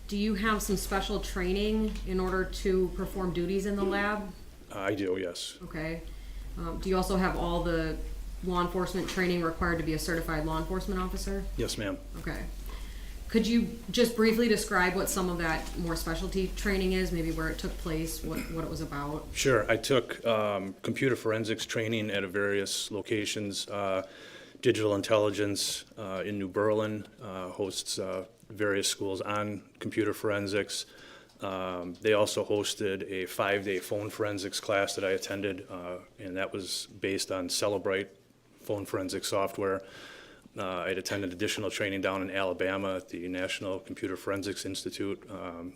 Do you have some special training in order to perform duties in the lab? I do, yes. Okay. Do you also have all the law enforcement training required to be a certified law enforcement officer? Yes, ma'am. Okay. Could you just briefly describe what some of that more specialty training is, maybe where it took place, what it was about? Sure. I took computer forensics training at various locations. Digital Intelligence in New Berlin hosts various schools on computer forensics. They also hosted a 5-day phone forensics class that I attended, and that was based on Celebrite phone forensic software. I'd attended additional training down in Alabama at the National Computer Forensics Institute,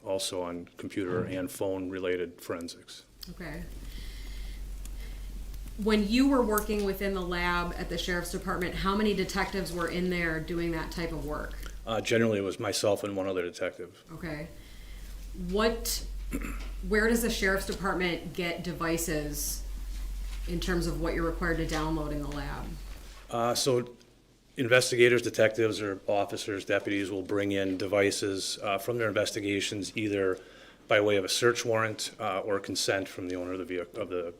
also on computer and phone-related forensics. Okay. When you were working within the lab at the Sheriff's Department, how many detectives were in there doing that type of work? Generally, it was myself and one other detective. Okay. Where does the Sheriff's Department get devices in terms of what you're required to download in the lab? So investigators, detectives, or officers, deputies will bring in devices from their investigations either by way of a search warrant or consent from the owner of the vehicle, of the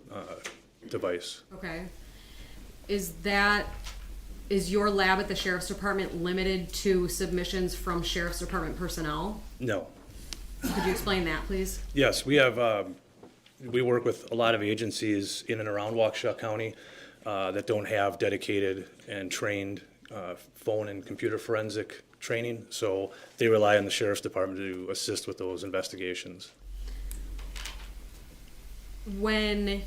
device. Okay. Is your lab at the Sheriff's Department limited to submissions from Sheriff's Department personnel? No. Could you explain that, please? Yes, we have, we work with a lot of agencies in and around Waukesha County that don't have dedicated and trained phone and computer forensic training, so they rely on the Sheriff's Department to assist with those investigations. When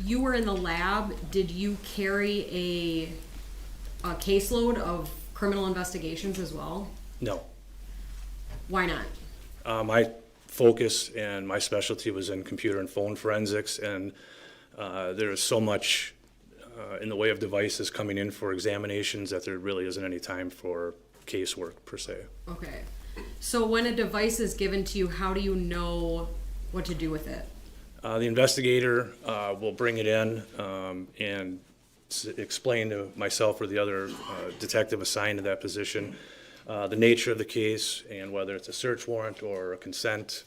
you were in the lab, did you carry a caseload of criminal investigations as well? No. Why not? My focus and my specialty was in computer and phone forensics, and there is so much in the way of devices coming in for examinations that there really isn't any time for casework per se. Okay. So when a device is given to you, how do you know what to do with it? The investigator will bring it in and explain to myself or the other detective assigned to that position the nature of the case and whether it's a search warrant or a consent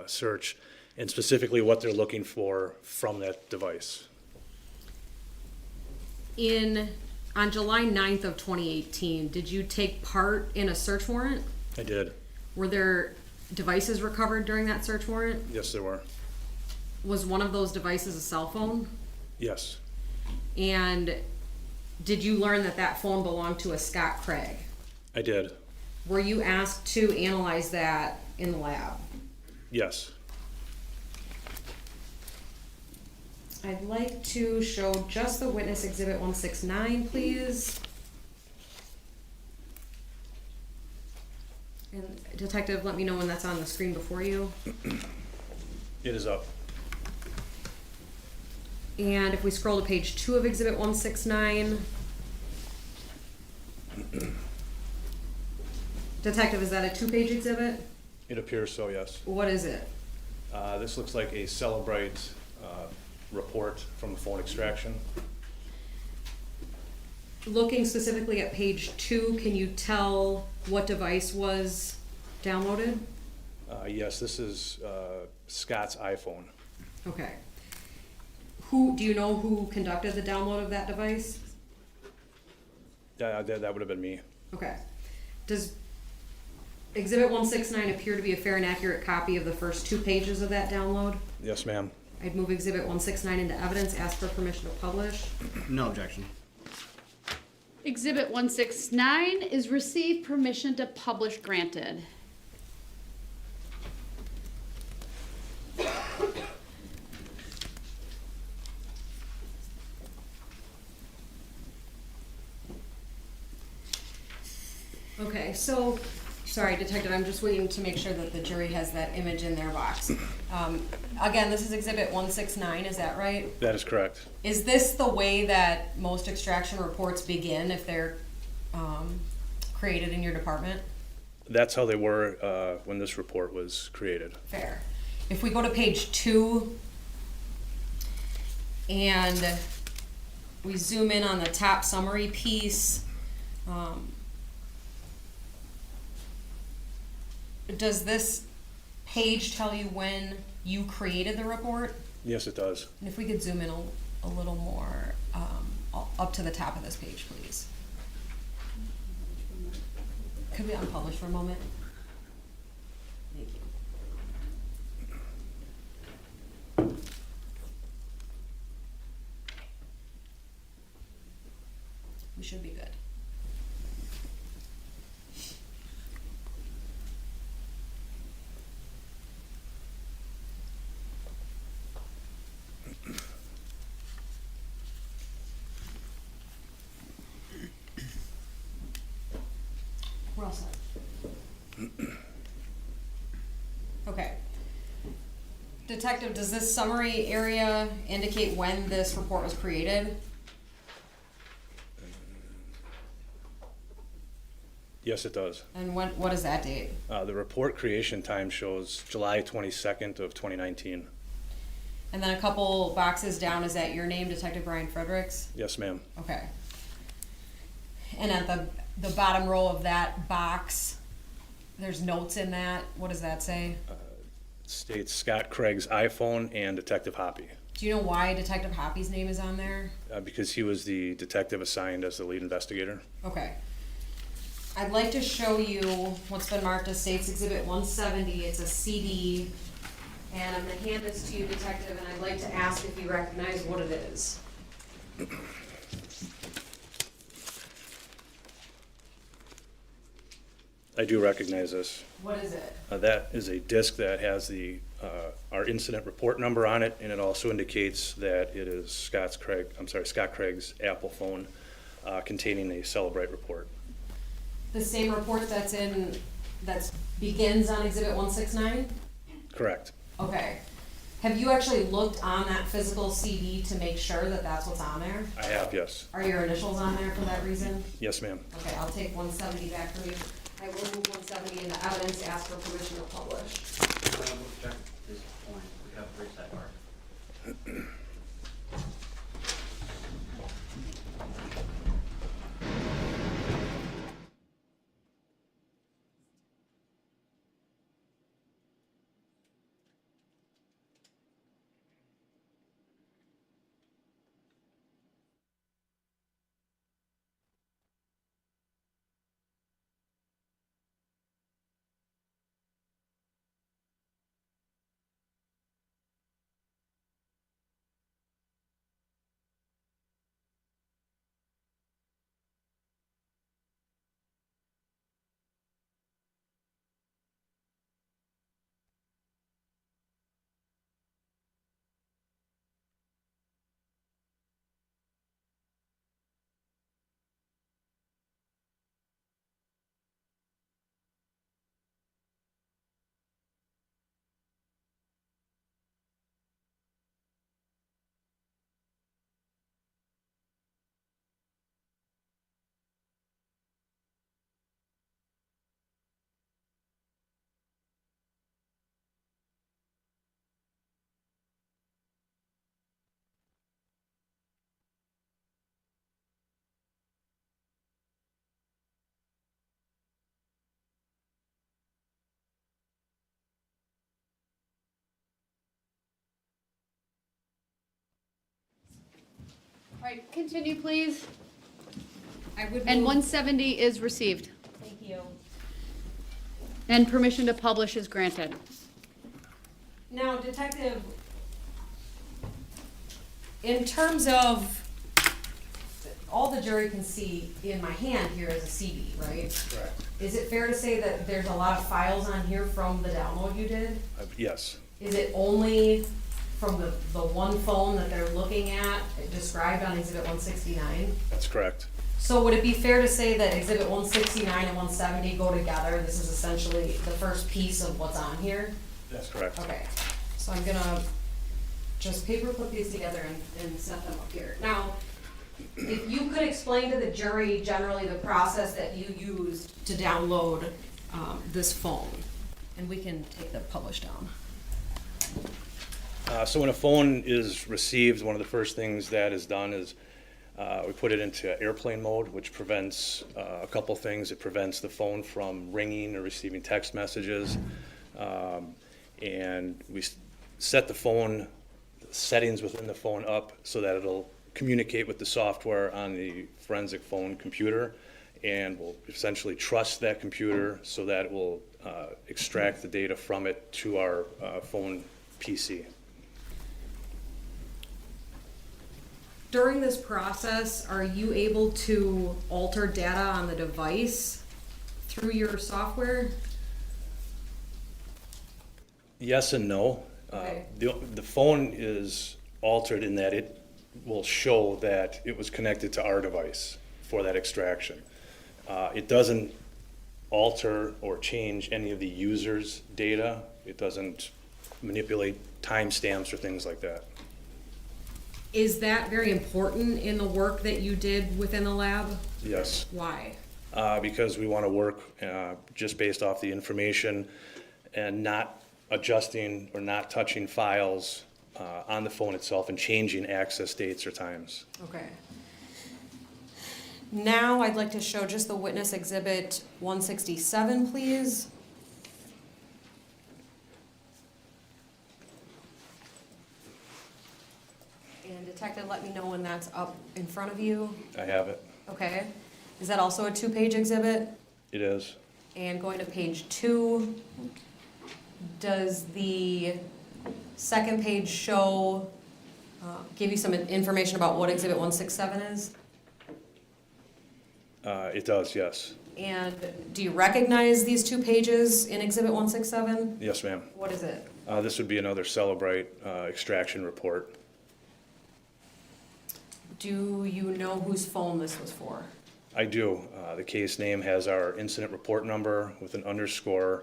search, and specifically what they're looking for from that device. On July 9th of 2018, did you take part in a search warrant? I did. Were there devices recovered during that search warrant? Yes, there were. Was one of those devices a cell phone? Yes, And did you learn that that phone belonged to a Scott Craig? I did. Were you asked to analyze that in the lab? Yes. I'd like to show just the witness exhibit 169, please. And detective, let me know when that's on the screen before you. It is up. And if we scroll to page 2 of exhibit 169. Detective, is that a 2-page exhibit? It appears so, yes. What is it? This looks like a Celebrite report from the phone extraction. Looking specifically at page 2, can you tell what device was downloaded? Yes, this is Scott's iPhone. Okay. Do you know who conducted the download of that device? That would have been me. Okay. Does exhibit 169 appear to be a fair and accurate copy of the first 2 pages of that download? Yes, ma'am. I'd move exhibit 169 into evidence, ask for permission to publish. No objection. Exhibit 169 is receive permission to publish granted. Okay, so, sorry, detective, I'm just waiting to make sure that the jury has that image in their box. Again, this is exhibit 169, is that right? That is correct. Is this the way that most extraction reports begin if they're created in your department? That's how they were when this report was created. Fair. If we go to page 2 and we zoom in on the top summary piece, does this page tell you when you created the report? Yes, it does. And if we could zoom in a little more up to the top of this page, please. Could we unpublish for a moment? Thank you. We should be good. We're all set. Okay. Detective, does this summary area indicate when this report was created? Yes, it does. And what is that date? The report creation time shows July 22nd of 2019. And then a couple boxes down, is that your name, Detective Brian Fredericks? Yes, ma'am. Okay. And at the bottom row of that box, there's notes in that. What does that say? States Scott Craig's iPhone and Detective Hoppy. Do you know why Detective Hoppy's name is on there? Because he was the detective assigned as the lead investigator. Okay. I'd like to show you what's been marked as State's Exhibit 170. It's a CD, and I'm going to hand this to you, Detective, and I'd like to ask if you recognize what it is. I do recognize this. What is it? That is a disc that has our incident report number on it, and it also indicates that it is Scott Craig's Apple phone containing a Celebrite report. The same report that begins on Exhibit 169? Correct. Okay. Have you actually looked on that physical CD to make sure that that's what's on there? I have, yes. Are your initials on there for that reason? Yes, ma'am. Okay, I'll take 170 back from you. I will move 170 into evidence, ask for permission to publish. Check this point. We have 3 sidebar. right, continue, please. I would And move- 170 is received. Thank you. And permission to publish is granted. Now, Detective, in terms of, all the jury can see in my hand here is a CD, right? Correct. Is it fair to say that there's a lot of files on here from the download you did? Yes, Is it only from the one phone that they're looking at, described on Exhibit 169? that's correct. So would it be fair to say that Exhibit 169 and 170 go together? This is essentially the first piece of what's on here? That's correct. Okay, so I'm gonna just paper clip these together and set them up here. Now, if you could explain to the jury generally the process that you used to download this phone, and we can take the publish down. So when a phone is received, one of the first things that is done is we put it into airplane mode, which prevents a couple things. It prevents the phone from ringing or receiving text messages. And we set the phone settings within the phone up so that it'll communicate with the software on the forensic phone computer, and will essentially trust that computer so that it will extract the data from it to our phone PC. During this process, are you able to alter data on the device through your software? Yes and no. Okay. The phone is altered in that it will show that it was connected to our device for that extraction. It doesn't alter or change any of the user's data. It doesn't manipulate timestamps or things like that. Is that very important in the work that you did within the lab? Yes, Why? because we want to work just based off the information and not adjusting or not touching files on the phone itself and changing access dates or times. Okay. Now I'd like to show just the witness exhibit 167, please. And detective, let me know when that's up in front of you. I have it. Okay. Is that also a 2-page exhibit? It is. And going to page 2, does the second page show, give you some information about what exhibit 167 is? It does, yes. And do you recognize these 2 pages in exhibit 167? Yes, ma'am. What is it? This would be another Celebrate extraction report. Do you know whose phone this was for? I do. The case name has our incident report number with an underscore,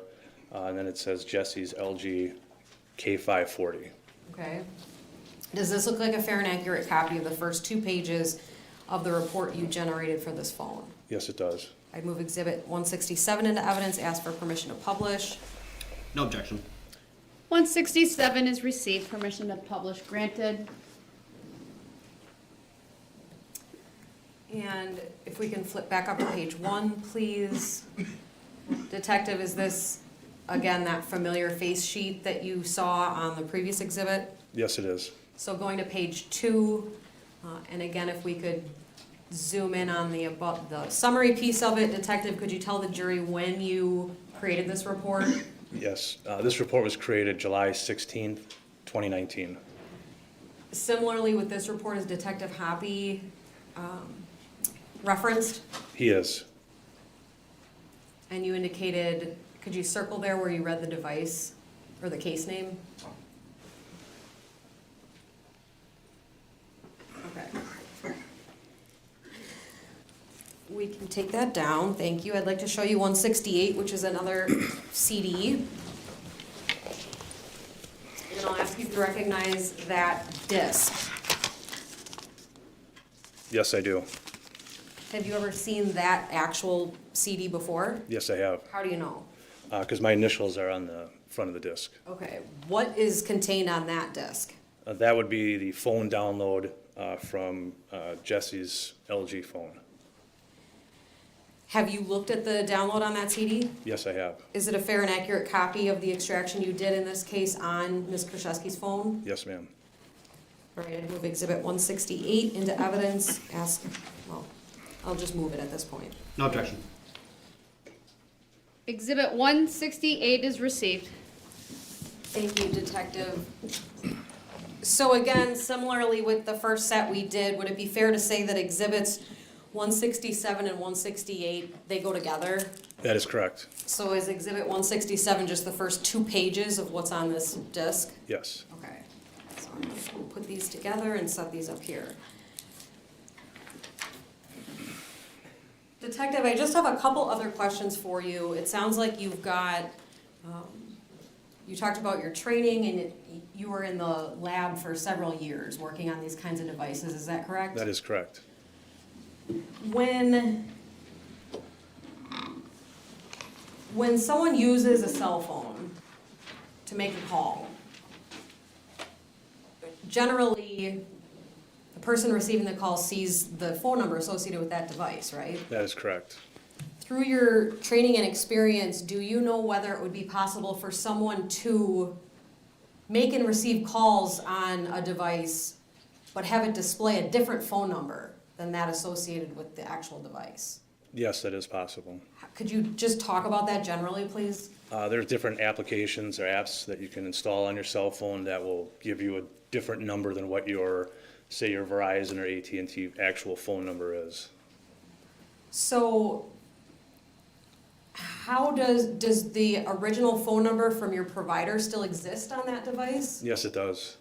and then it says Jesse's LG K540. Okay. Does this look like a fair and accurate copy of the first 2 pages of the report you generated for this phone? Yes, it does. I'd move exhibit 167 into evidence, ask for permission to publish. No objection. 167 is received, permission to publish granted. And if we can flip back up to page 1, please. Detective, is this, again, that familiar face sheet that you saw on the previous exhibit? Yes, it is. So going to page 2, and again, if we could zoom in on the summary piece of it. Detective, could you tell the jury when you created this report? Yes. This report was created July 16th, 2019. Similarly with this report, is Detective Hoppy referenced? He is. And you indicated, could you circle there where you read the device or the case name? Okay. We can take that down, thank you. I'd like to show you 168, which is another CD. And I'll ask you to recognize that disc. Yes, I do. Have you ever seen that actual CD before? Yes, I have. How do you know? Because my initials are on the front of the disc. Okay, what is contained on that disc? That would be the phone download from Jesse's LG phone. Have you looked at the download on that CD? Yes, I have. Is it a fair and accurate copy of the extraction you did in this case on Ms. Kurczewski's phone? Yes, ma'am. All right, I move Exhibit 168 into evidence. I'll just move it at this point. No objection. Exhibit 168 is received. Thank you, Detective. So again, similarly with the first set we did, would it be fair to say that Exhibits 167 and 168, they go together? That is correct. So is Exhibit 167 just the first 2 pages of what's on this disc? Yes. Okay, so I'm just gonna put these together and set these up here. Detective, I just have a couple other questions for you. It sounds like you've got, you talked about your training and you were in the lab for several years working on these kinds of devices, is that correct? That is correct. When someone uses a cell phone to make a call, generally, the person receiving the call sees the phone number associated with that device, right? That is correct. Through your training and experience, do you know whether it would be possible for someone to make and receive calls on a device, but have it display a different phone number than that associated with the actual device? Yes, that is possible. Could you just talk about that generally, please? There's different applications or apps that you can install on your cell phone that will give you a different number than what your, say, your Verizon or AT&T actual phone number is. So how does the original phone number from your provider still exist on that device? Yes, it does.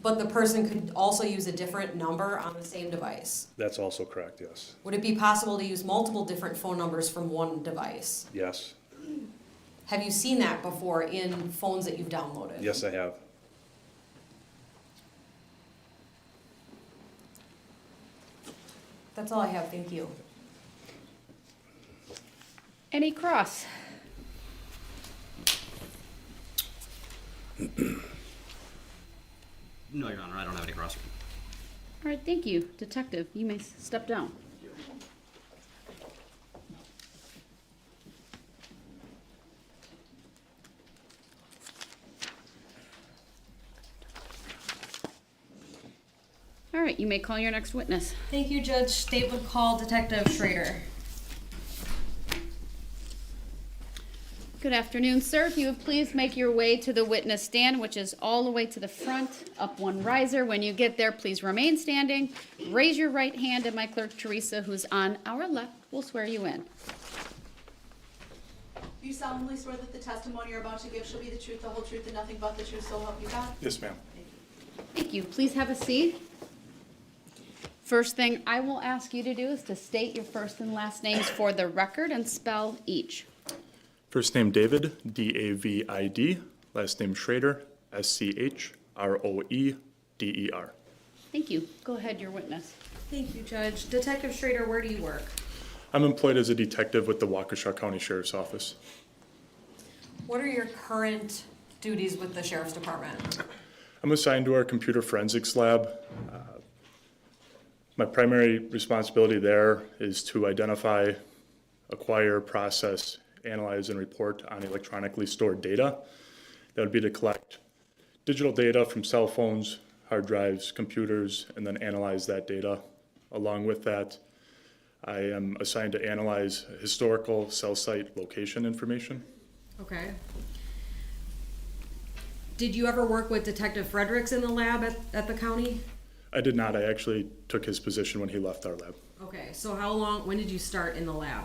But the person could also use a different number on the same device? That's also correct, yes. Would it be possible to use multiple different phone numbers from one device? Yes. Have you seen that before in phones that you've downloaded? Yes, I have. That's all I have, thank you. Any cross? No, Your Honor, I don't have any cross. All right, thank you. Detective, you may step down. All right, you may call your next witness. Thank you, Judge. State would call Detective Schrader. Good afternoon, sir. If you would please make your way to the witness stand, which is all the way to the front, up one riser. When you get there, please remain standing. Raise your right hand, and my clerk, Teresa, who's on our left, will swear you in. Do you solemnly swear that the testimony you're about to give shall be the truth, the whole truth, and nothing but the truth, so help you God? Yes, ma'am. Thank you. Please have a seat. First thing I will ask you to do is to state your first and last names for the record and spell each. First name David, D-A-V-I-D. Last name Schrader, S-C-H-R-O-E-D-E-R. Thank you. Go ahead, your witness. Thank you, Judge. Detective Schrader, where do you work? I'm employed as a detective with the Waukesha County Sheriff's Office. What are your current duties with the Sheriff's Department? I'm assigned to our computer forensics lab. My primary responsibility there is to identify, acquire, process, analyze, and report on electronically stored data. That would be to collect digital data from cell phones, hard drives, computers, and then analyze that data. Along with that, I am assigned to analyze historical cell site location information. Okay. Did you ever work with Detective Fredericks in the lab at the county? I did not. I actually took his position when he left our lab. Okay, so when did you start in the lab?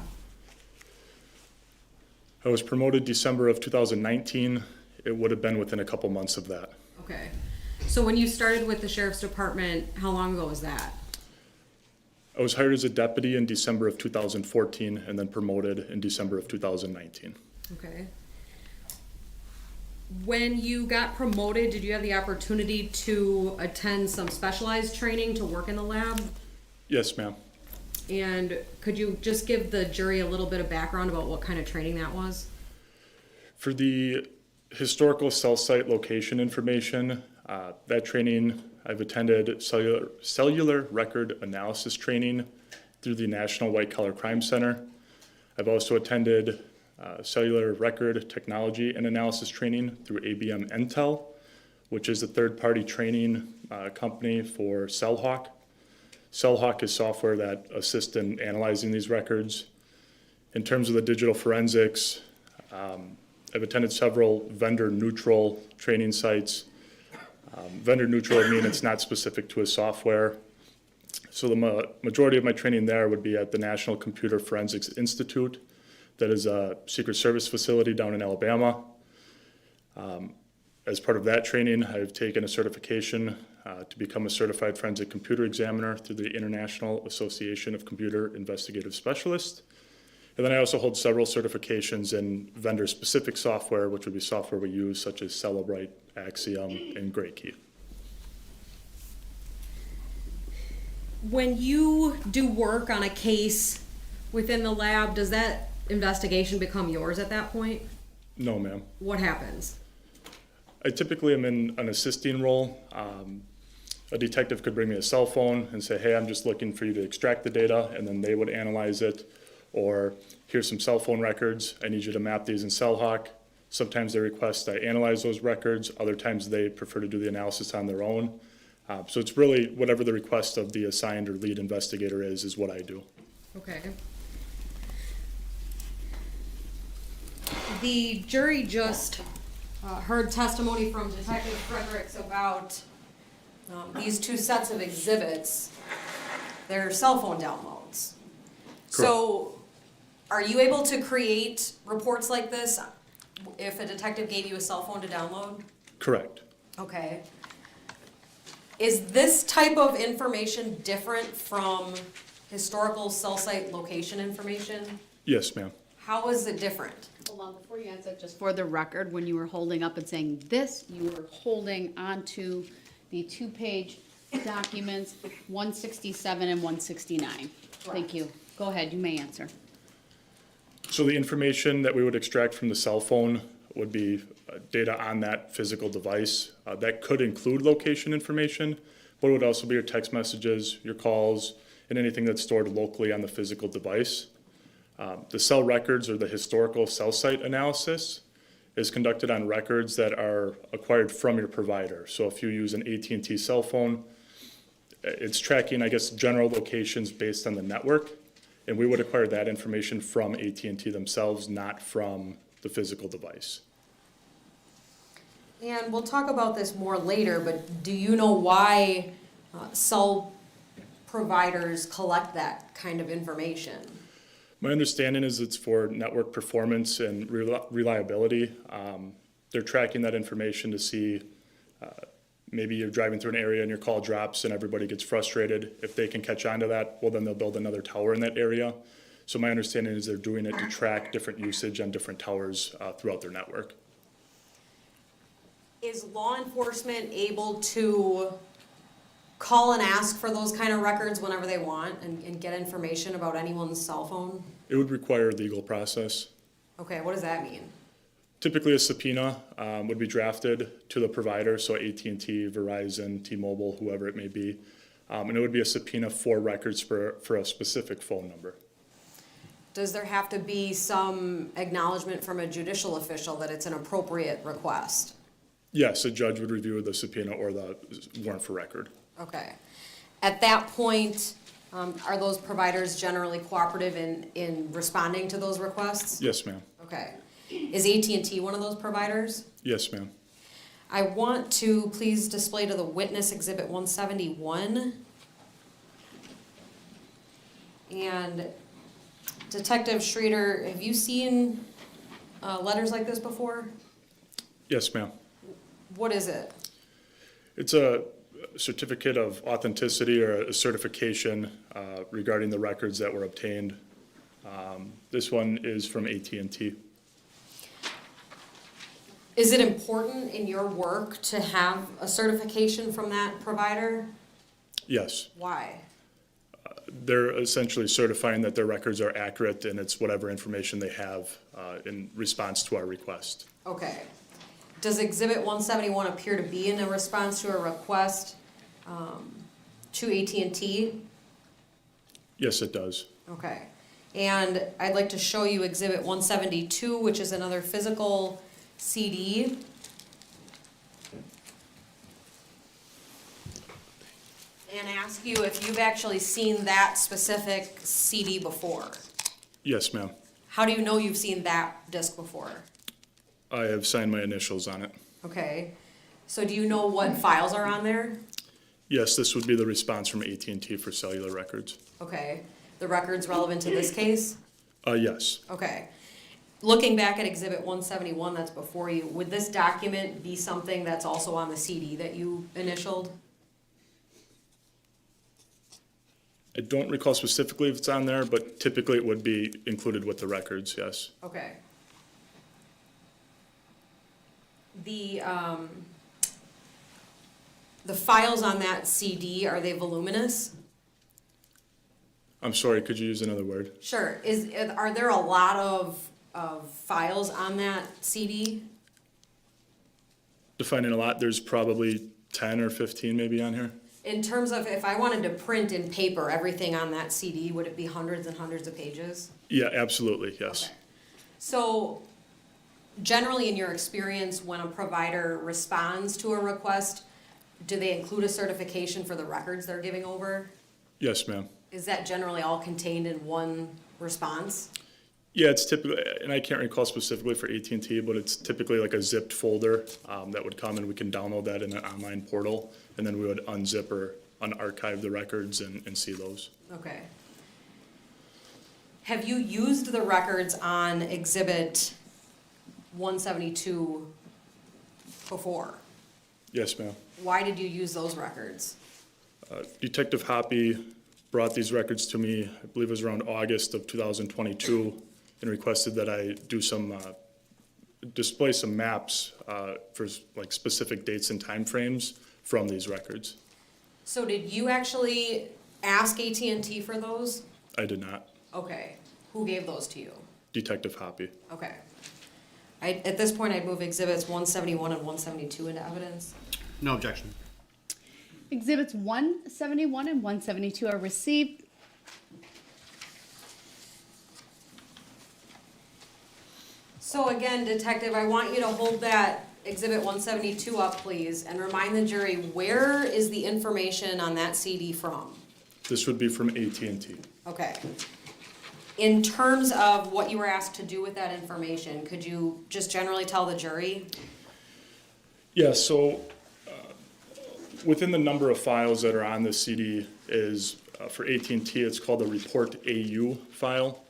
I was promoted December of 2019. It would have been within a couple months of that. Okay. So when you started with the Sheriff's Department, how long ago was that? I was hired as a deputy in December of 2014 and then promoted in December of 2019. Okay. When you got promoted, did you have the opportunity to attend some specialized training to work in the lab? Yes, ma'am. And could you just give the jury a little bit of background about what kind of training that was? For the historical cell site location information, that training, I've attended cellular record analysis training through the National White Collar Crime Center. I've also attended cellular record technology and analysis training through ABM Intel, which is a third-party training company for CellHawk. CellHawk is software that assists in analyzing these records. In terms of the digital forensics, I've attended several vendor-neutral training sites. Vendor-neutral would mean it's not specific to a software. So the majority of my training there would be at the National Computer Forensics Institute. That is a Secret Service facility down in Alabama. As part of that training, I've taken a certification to become a certified forensic computer examiner through the International Association of Computer Investigative Specialists. And then I also hold several certifications in vendor-specific software, which would be software we use, such as Celebrite, Axiom, and GreatKey. When you do work on a case within the lab, does that investigation become yours at that point? No, ma'am. What happens? I typically am in an assisting role. A detective could bring me a cell phone and say, hey, I'm just looking for you to extract the data, and then they would analyze it. Or here's some cell phone records. I need you to map these in CellHawk. Sometimes they request I analyze those records. Other times they prefer to do the analysis on their own. So it's really whatever the request of the assigned or lead investigator is what I do. Okay. The jury just heard testimony from Detective Fredericks about these two sets of exhibits. They're cell phone downloads. So are you able to create reports like this if a detective gave you a cell phone to download? Correct. Okay. Is this type of information different from historical cell site location information? Yes, ma'am. How is it different? Hold on, before you answer, just for the record, when you were holding up and saying this, you were holding onto the two-page documents, 167 and 169. Thank you. Go ahead, you may answer. So the information that we would extract from the cell phone would be data on that physical device. That could include location information, but it would also be your text messages, your calls, and anything that's stored locally on the physical device. The cell records, or the historical cell site analysis, is conducted on records that are acquired from your provider. So if you use an AT&T cell phone, it's tracking, I guess, general locations based on the network, and we would acquire that information from AT&T themselves, not from the physical device. And we'll talk about this more later, but do you know why cell providers collect that kind of information? My understanding is it's for network performance and reliability. They're tracking that information to see maybe you're driving through an area and your call drops and everybody gets frustrated. If they can catch on to that, well, then they'll build another tower in that area. So my understanding is they're doing it to track different usage on different towers throughout their network. Is law enforcement able to call and ask for those kind of records whenever they want and get information about anyone's cell phone? It would require a legal process. Okay, what does that mean? Typically, a subpoena would be drafted to the provider, so AT&T, Verizon, T-Mobile, whoever it may be, and it would be a subpoena for records for a specific phone number. Does there have to be some acknowledgement from a judicial official that it's an appropriate request? Yes, a judge would review the subpoena or the warrant for record. Okay. At that point, are those providers generally cooperative in responding to those requests? Yes, ma'am. Okay. Is AT&T one of those providers? Yes, ma'am. I want to please display to the witness Exhibit 171. And Detective Schrader, have you seen letters like this before? Yes, ma'am. What is it? It's a certificate of authenticity or a certification regarding the records that were obtained. This one is from AT&T. Is it important in your work to have a certification from that provider? Yes. Why? They're essentially certifying that their records are accurate and it's whatever information they have in response to our request. Okay. Does Exhibit 171 appear to be in a response to a request to AT&T? Yes, it does. Okay. And I'd like to show you Exhibit 172, which is another physical CD. and ask you if you've actually seen that specific CD before. Yes, ma'am. How do you know you've seen that disc before? I have signed my initials on it. Okay, so do you know what files are on there? Yes, this would be the response from AT&T for cellular records. Okay, the records relevant to this case? Yes. Okay. Looking back at Exhibit 171 that's before you, would this document be something that's also on the CD that you initialed? I don't recall specifically if it's on there, but typically it would be included with the records, yes. Okay. The files on that CD, are they voluminous? I'm sorry, could you use another word? Sure. Are there a lot of files on that CD? Defining a lot, there's probably 10 or 15 maybe on here. In terms of if I wanted to print in paper everything on that CD, would it be hundreds and hundreds of pages? Yeah, absolutely, yes. Okay. So generally in your experience, when a provider responds to a request, do they include a certification for the records they're giving over? Yes, ma'am. Is that generally all contained in one response? Yeah, it's typically, and I can't recall specifically for AT&T, but it's typically like a zipped folder that would come, and we can download that in an online portal, and then we would unzip or unarchive the records and see those. Okay. Have you used the records on Exhibit 172 before? Yes, ma'am. Why did you use those records? Detective Hoppy brought these records to me, I believe it was around August of 2022, and requested that I do some, display some maps for like specific dates and timeframes from these records. So did you actually ask AT&T for those? I did not. Okay. Who gave those to you? Detective Hoppy. Okay. At this point, I'd move Exhibits 171 and 172 into evidence. No objection. Exhibits 171 and 172 are received. So again, Detective, I want you to hold that Exhibit 172 up, please, and remind the jury, where is the information on that CD from? This would be from AT&T. Okay. In terms of what you were asked to do with that information, could you just generally tell the jury? Yeah, so within the number of files that are on this CD is, for AT&T, it's called the Report AU file.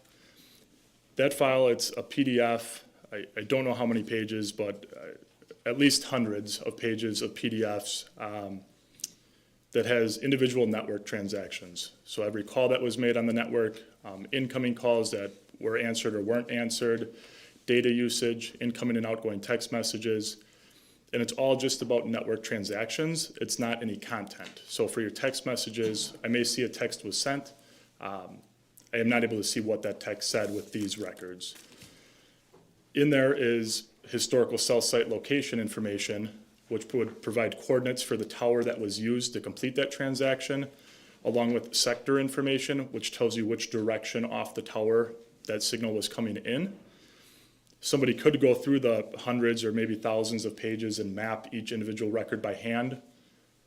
That file, it's a PDF. I don't know how many pages, but at least hundreds of pages of PDFs that has individual network transactions. So every call that was made on the network, incoming calls that were answered or weren't answered, data usage, incoming and outgoing text messages, and it's all just about network transactions. It's not any content. So for your text messages, I may see a text was sent. I am not able to see what that text said with these records. In there is historical cell site location information, which would provide coordinates for the tower that was used to complete that transaction, along with sector information, which tells you which direction off the tower that signal was coming in. Somebody could go through the hundreds or maybe thousands of pages and map each individual record by hand.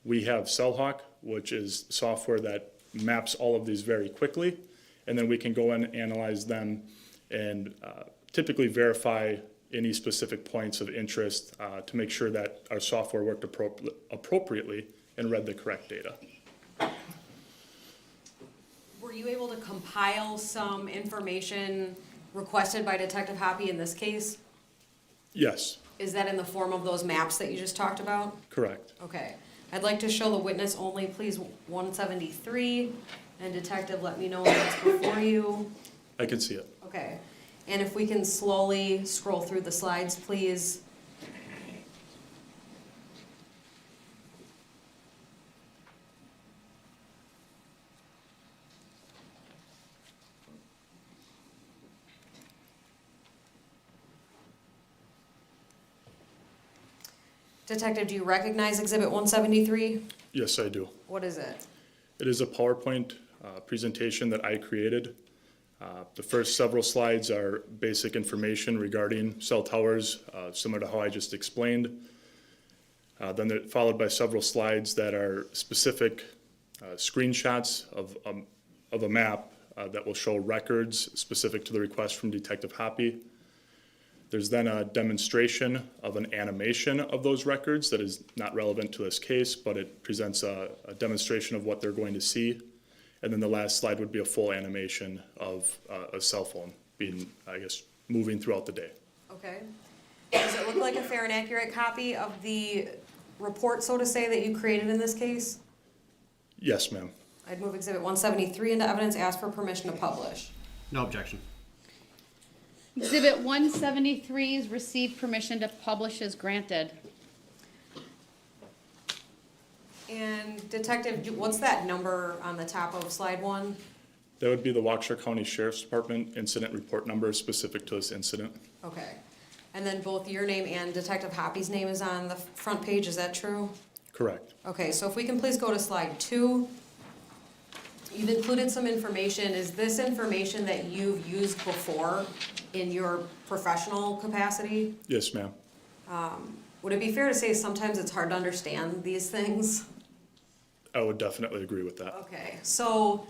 We have CellHawk, which is software that maps all of these very quickly, and then we can go in and analyze them and typically verify any specific points of interest to make sure that our software worked appropriately and read the correct data. Were you able to compile some information requested by Detective Hoppy in this case? Yes, Is that in the form of those maps that you just talked about? correct. Okay. I'd like to show the witness only, please, 173, and Detective, let me know when it's before you. I can see it. Okay. And if we can slowly scroll through the slides, please. Detective, do you recognize Exhibit 173? Yes, I do. What is it? It is a PowerPoint presentation that I created. The first several slides are basic information regarding cell towers, similar to how I just explained. Then they're followed by several slides that are specific screenshots of a map that will show records specific to the request from Detective Hoppy. There's then a demonstration of an animation of those records that is not relevant to this case, but it presents a demonstration of what they're going to see. And then the last slide would be a full animation of a cell phone being, I guess, moving throughout the day. Okay. Does it look like a fair and accurate copy of the report, so to say, that you created in this case? Yes, ma'am. I'd move Exhibit 173 into evidence, ask for permission to publish. No objection. Exhibit 173 is received permission to publish as granted. And Detective, what's that number on the top of slide 1? That would be the Waukesha County Sheriff's Department incident report number specific to this incident. Okay. And then both your name and Detective Hoppy's name is on the front page, is that true? Correct. Okay, so if we can please go to slide 2. You've included some information. Is this information that you've used before in your professional capacity? Yes, ma'am. Would it be fair to say sometimes it's hard to understand these things? I would definitely agree with that. Okay, so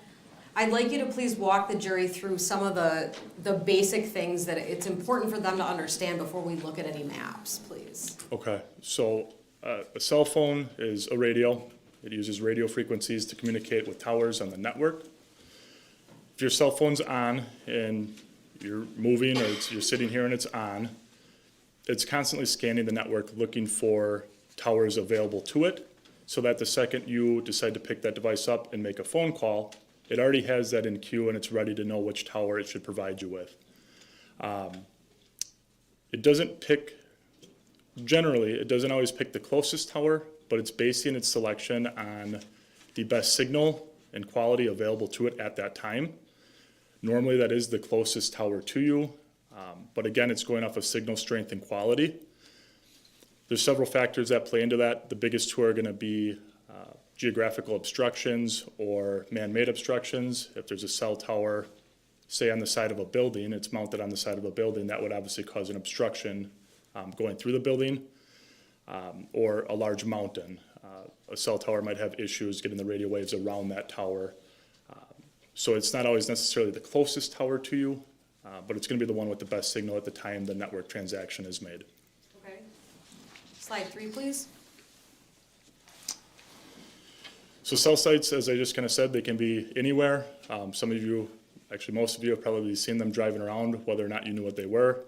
I'd like you to please walk the jury through some of the basic things that it's important for them to understand before we look at any maps, please. Okay, so a cell phone is a radio. It uses radio frequencies to communicate with towers on the network. If your cell phone's on and you're moving or you're sitting here and it's on, it's constantly scanning the network looking for towers available to it, so that the second you decide to pick that device up and make a phone call, it already has that in queue and it's ready to know which tower it should provide you with. It doesn't pick, generally, it doesn't always pick the closest tower, but it's basing its selection on the best signal and quality available to it at that time. Normally that is the closest tower to you, but again, it's going off of signal strength and quality. There's several factors that play into that. The biggest two are gonna be geographical obstructions or man-made obstructions. If there's a cell tower, say on the side of a building, it's mounted on the side of a building, that would obviously cause an obstruction going through the building. Or a large mountain. A cell tower might have issues getting the radio waves around that tower. So it's not always necessarily the closest tower to you, but it's gonna be the one with the best signal at the time the network transaction is made. Okay. Slide 3, please. So cell sites, as I just kind of said, they can be anywhere. Some of you, actually most of you have probably seen them driving around, whether or not you knew what they were.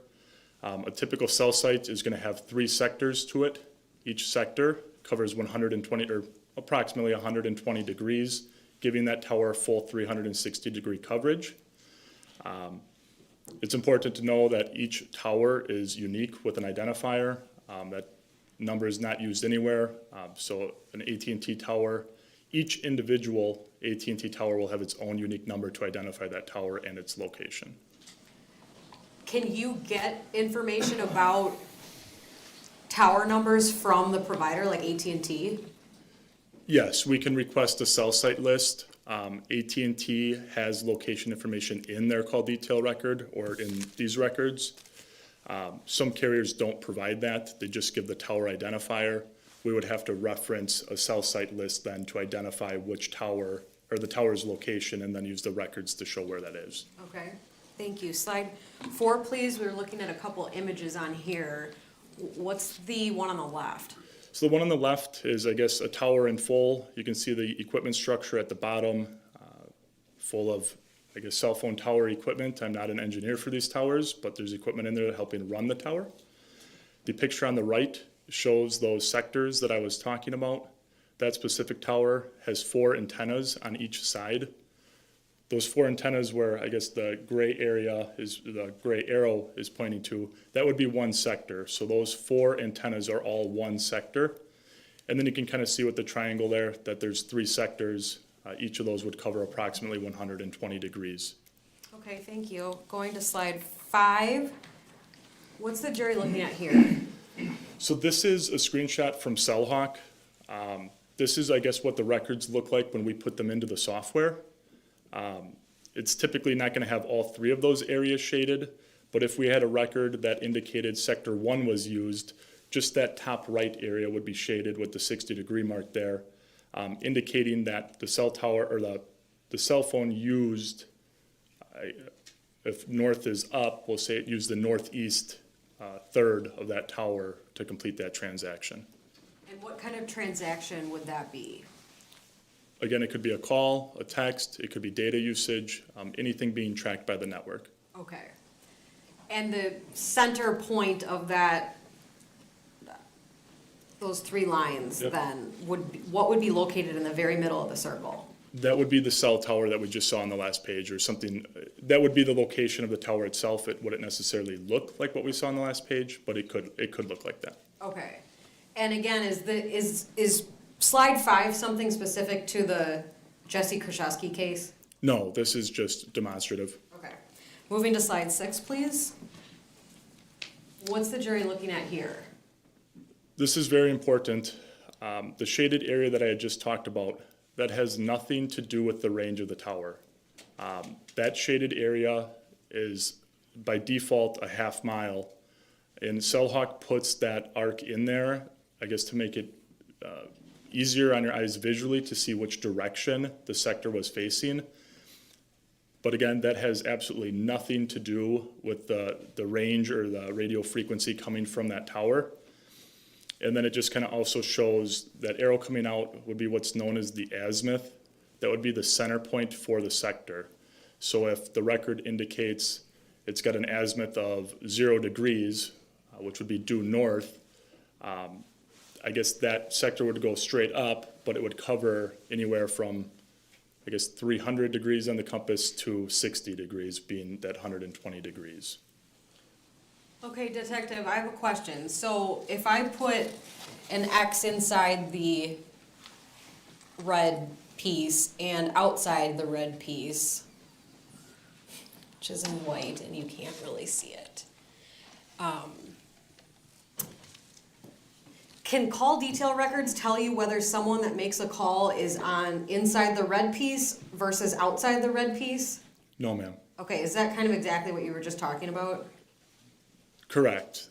A typical cell site is going to have 3 sectors to it. Each sector covers 120 or approximately 120 degrees, giving that tower a full 360-degree coverage. It's important to know that each tower is unique with an identifier. That number is not used anywhere. So an AT&T tower, each individual AT&T tower will have its own unique number to identify that tower and its location. Can you get information about tower numbers from the provider, like AT&T? Yes, we can request a cell site list. AT&T has location information in their call detail record or in these records. Some carriers don't provide that. They just give the tower identifier. We would have to reference a cell site list then to identify which tower or the tower's location and then use the records to show where that is. Okay, thank you. Slide 4, please. We were looking at a couple images on here. What's the one on the left? So the one on the left is, I guess, a tower in full. You can see the equipment structure at the bottom, full of, I guess, cell phone tower equipment. I'm not an engineer for these towers, but there's equipment in there helping run the tower. The picture on the right shows those sectors that I was talking about. That specific tower has 4 antennas on each side. Those 4 antennas where, I guess, the gray area is, the gray arrow is pointing to, that would be one sector. So those 4 antennas are all one sector. And then you can kind of see with the triangle there that there's 3 sectors. Each of those would cover approximately 120 degrees. Okay, thank you. Going to slide 5. What's the jury looking at here? So this is a screenshot from CellHawk. This is, I guess, what the records look like when we put them into the software. It's typically not going to have all 3 of those areas shaded, but if we had a record that indicated sector 1 was used, just that top right area would be shaded with the 60-degree mark there. indicating that the cell tower or the cell phone used, if north is up, we'll say it used the northeast third of that tower to complete that transaction. And what kind of transaction would that be? Again, it could be a call, a text, it could be data usage, anything being tracked by the network. Okay. And the center point of that, those three lines Yep. then, what would be located in the very middle of the circle? That would be the cell tower that we just saw on the last page, or something. That would be the location of the tower itself. It wouldn't necessarily look like what we saw on the last page, but it could look like that. Okay. And again, is slide 5 something specific to the Jessy Kurczewski case? No, this is just demonstrative. Okay. Moving to slide 6, please. What's the jury looking at here? This is very important. The shaded area that I had just talked about, that has nothing to do with the range of the tower. That shaded area is by default a half mile. And Cellhawk puts that arc in there, I guess to make it easier on your eyes visually to see which direction the sector was facing. But again, that has absolutely nothing to do with the range or the radio frequency coming from that tower. And then it just kind of also shows that arrow coming out would be what's known as the azimuth. That would be the center point for the sector. So if the record indicates it's got an azimuth of 0 degrees, which would be due north, I guess that sector would go straight up, but it would cover anywhere from, I guess, 300 degrees on the compass to 60 degrees, being that 120 degrees. Okay, detective, I have a question. So if I put an X inside the red piece and outside the red piece, which is in white and you can't really see it, can call detail records tell you whether someone that makes a call is on inside the red piece versus outside the red piece? No, ma'am. Okay, is that kind of exactly what you were just talking about? Correct.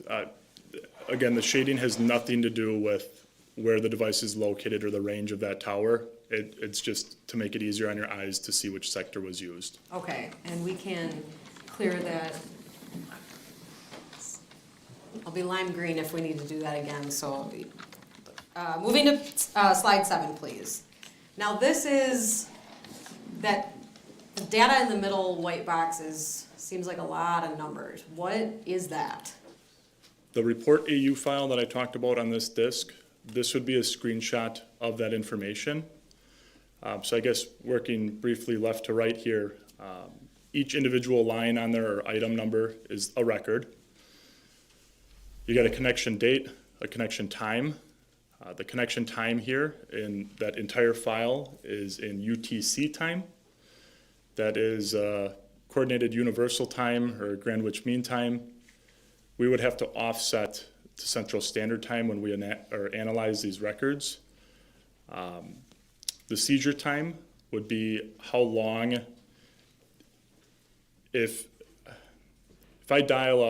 Again, the shading has nothing to do with where the device is located or the range of that tower. It's just to make it easier on your eyes to see which sector was used. Okay, and we can clear that. I'll be lime green if we need to do that again, so. Moving to slide 7, please. Now this is, that the data in the middle white box seems like a lot of numbers. What is that? The report AU file that I talked about on this disk, this would be a screenshot of that information. So I guess working briefly left to right here, each individual line on there or item number is a record. You got a connection date, a connection time. The connection time here in that entire file is in UTC time. That is Coordinated Universal Time or Greenwich Mean Time. We would have to offset to Central Standard Time when we analyze these records. The seizure time would be how long, if I dial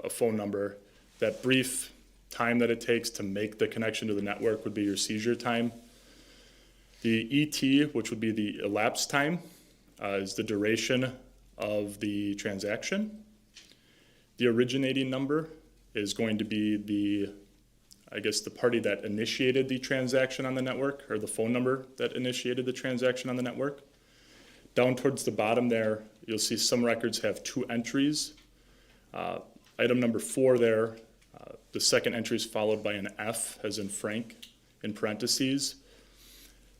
a phone number, that brief time that it takes to make the connection to the network would be your seizure time. The ET, which would be the elapsed time, is the duration of the transaction. The originating number is going to be the party that initiated the transaction on the network, or the phone number that initiated the transaction on the network. Down towards the bottom there, you'll see some records have 2 entries. Item number 4 there, the second entry is followed by an F, as in Frank, in parentheses.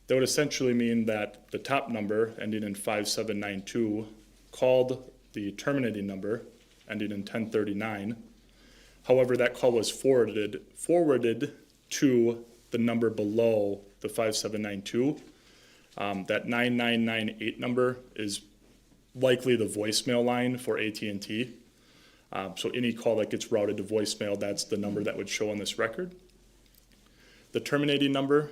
That would essentially mean that the top number, ending in 5792, called the terminating number, ending in 1039. However, that call was forwarded to the number below the 5792. That 9998 number is likely the voicemail line for AT&T. So any call that gets routed to voicemail, that's the number that would show on this record. The terminating number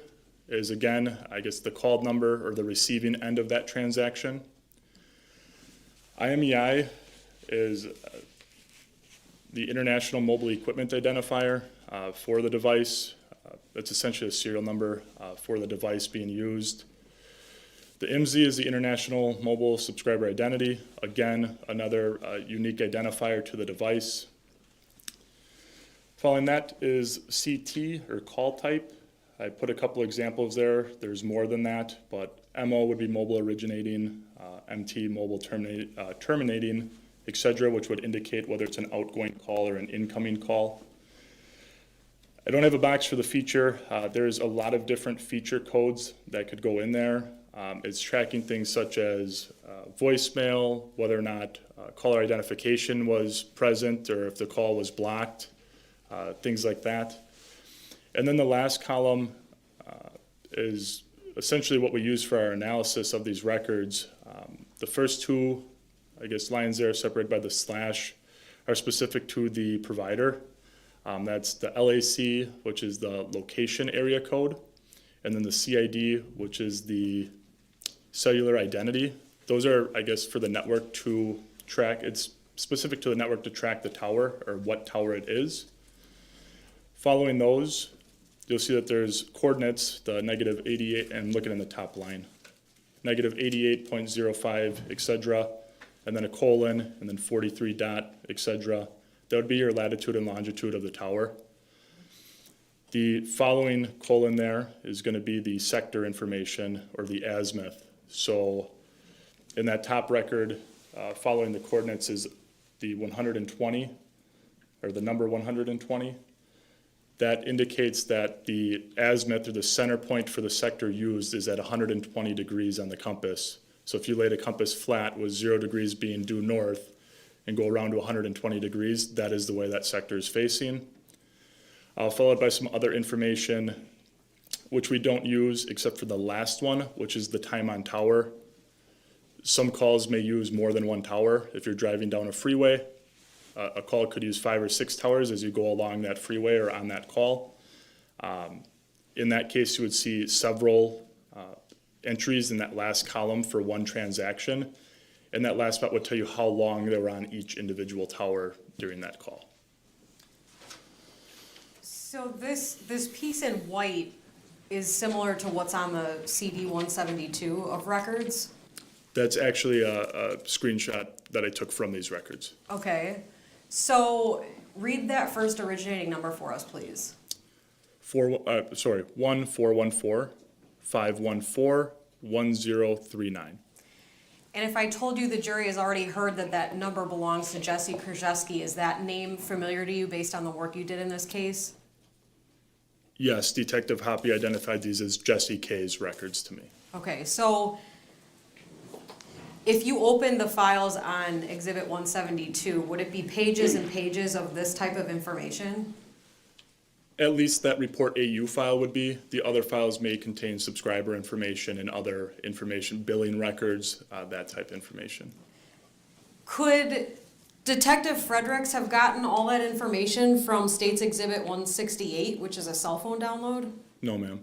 is, again, I guess the called number or the receiving end of that transaction. IMEI is the International Mobile Equipment Identifier for the device. That's essentially a serial number for the device being used. The IMSI is the International Mobile Subscriber Identity. Again, another unique identifier to the device. Following that is CT, or call type. I put a couple examples there. There's more than that, but MO would be mobile originating, MT, mobile terminating, etc., which would indicate whether it's an outgoing call or an incoming call. I don't have a box for the feature. There's a lot of different feature codes that could go in there. It's tracking things such as voicemail, whether or not caller identification was present or if the call was blocked, things like that. And then the last column is essentially what we use for our analysis of these records. The first two, I guess, lines there separated by the slash are specific to the provider. That's the LAC, which is the location area code, and then the CID, which is the cellular identity. Those are, I guess, for the network to track. It's specific to the network to track the tower or what tower it is. Following those, you'll see that there's coordinates, the negative 88, and looking in the top line, negative 88.05, etc., and then a colon, and then 43 dot, etc. That would be your latitude and longitude of the tower. The following colon there is going to be the sector information, or the azimuth. So in that top record, following the coordinates is the 120, or the number 120. That indicates that the azimuth, or the center point for the sector used, is at 120 degrees on the compass. So if you laid a compass flat with 0 degrees being due north and go around to 120 degrees, that is the way that sector is facing. Followed by some other information, which we don't use except for the last one, which is the time on tower. Some calls may use more than one tower. If you're driving down a freeway, a call could use 5 or 6 towers as you go along that freeway or on that call. In that case, you would see several entries in that last column for one transaction, and that last spot would tell you how long they were on each individual tower during that call. So this piece in white is similar to what's on the CD 172 of records? That's actually a screenshot that I took from these records. Okay, so read that first originating number for us, please. 1414-514-1039. And if I told you the jury has already heard that that number belongs to Jessy Kurczewski, is that name familiar to you based on the work you did in this case? Yes, Detective Hoppy identified these as Jessy K's records to me. Okay, so if you open the files on Exhibit 172, would it be pages and pages of this type of information? At least that report AU file would be. The other files may contain subscriber information and other information, billing records, that type of information. Could Detective Fredericks have gotten all that information from State's Exhibit 168, which is a cell phone download? No, ma'am.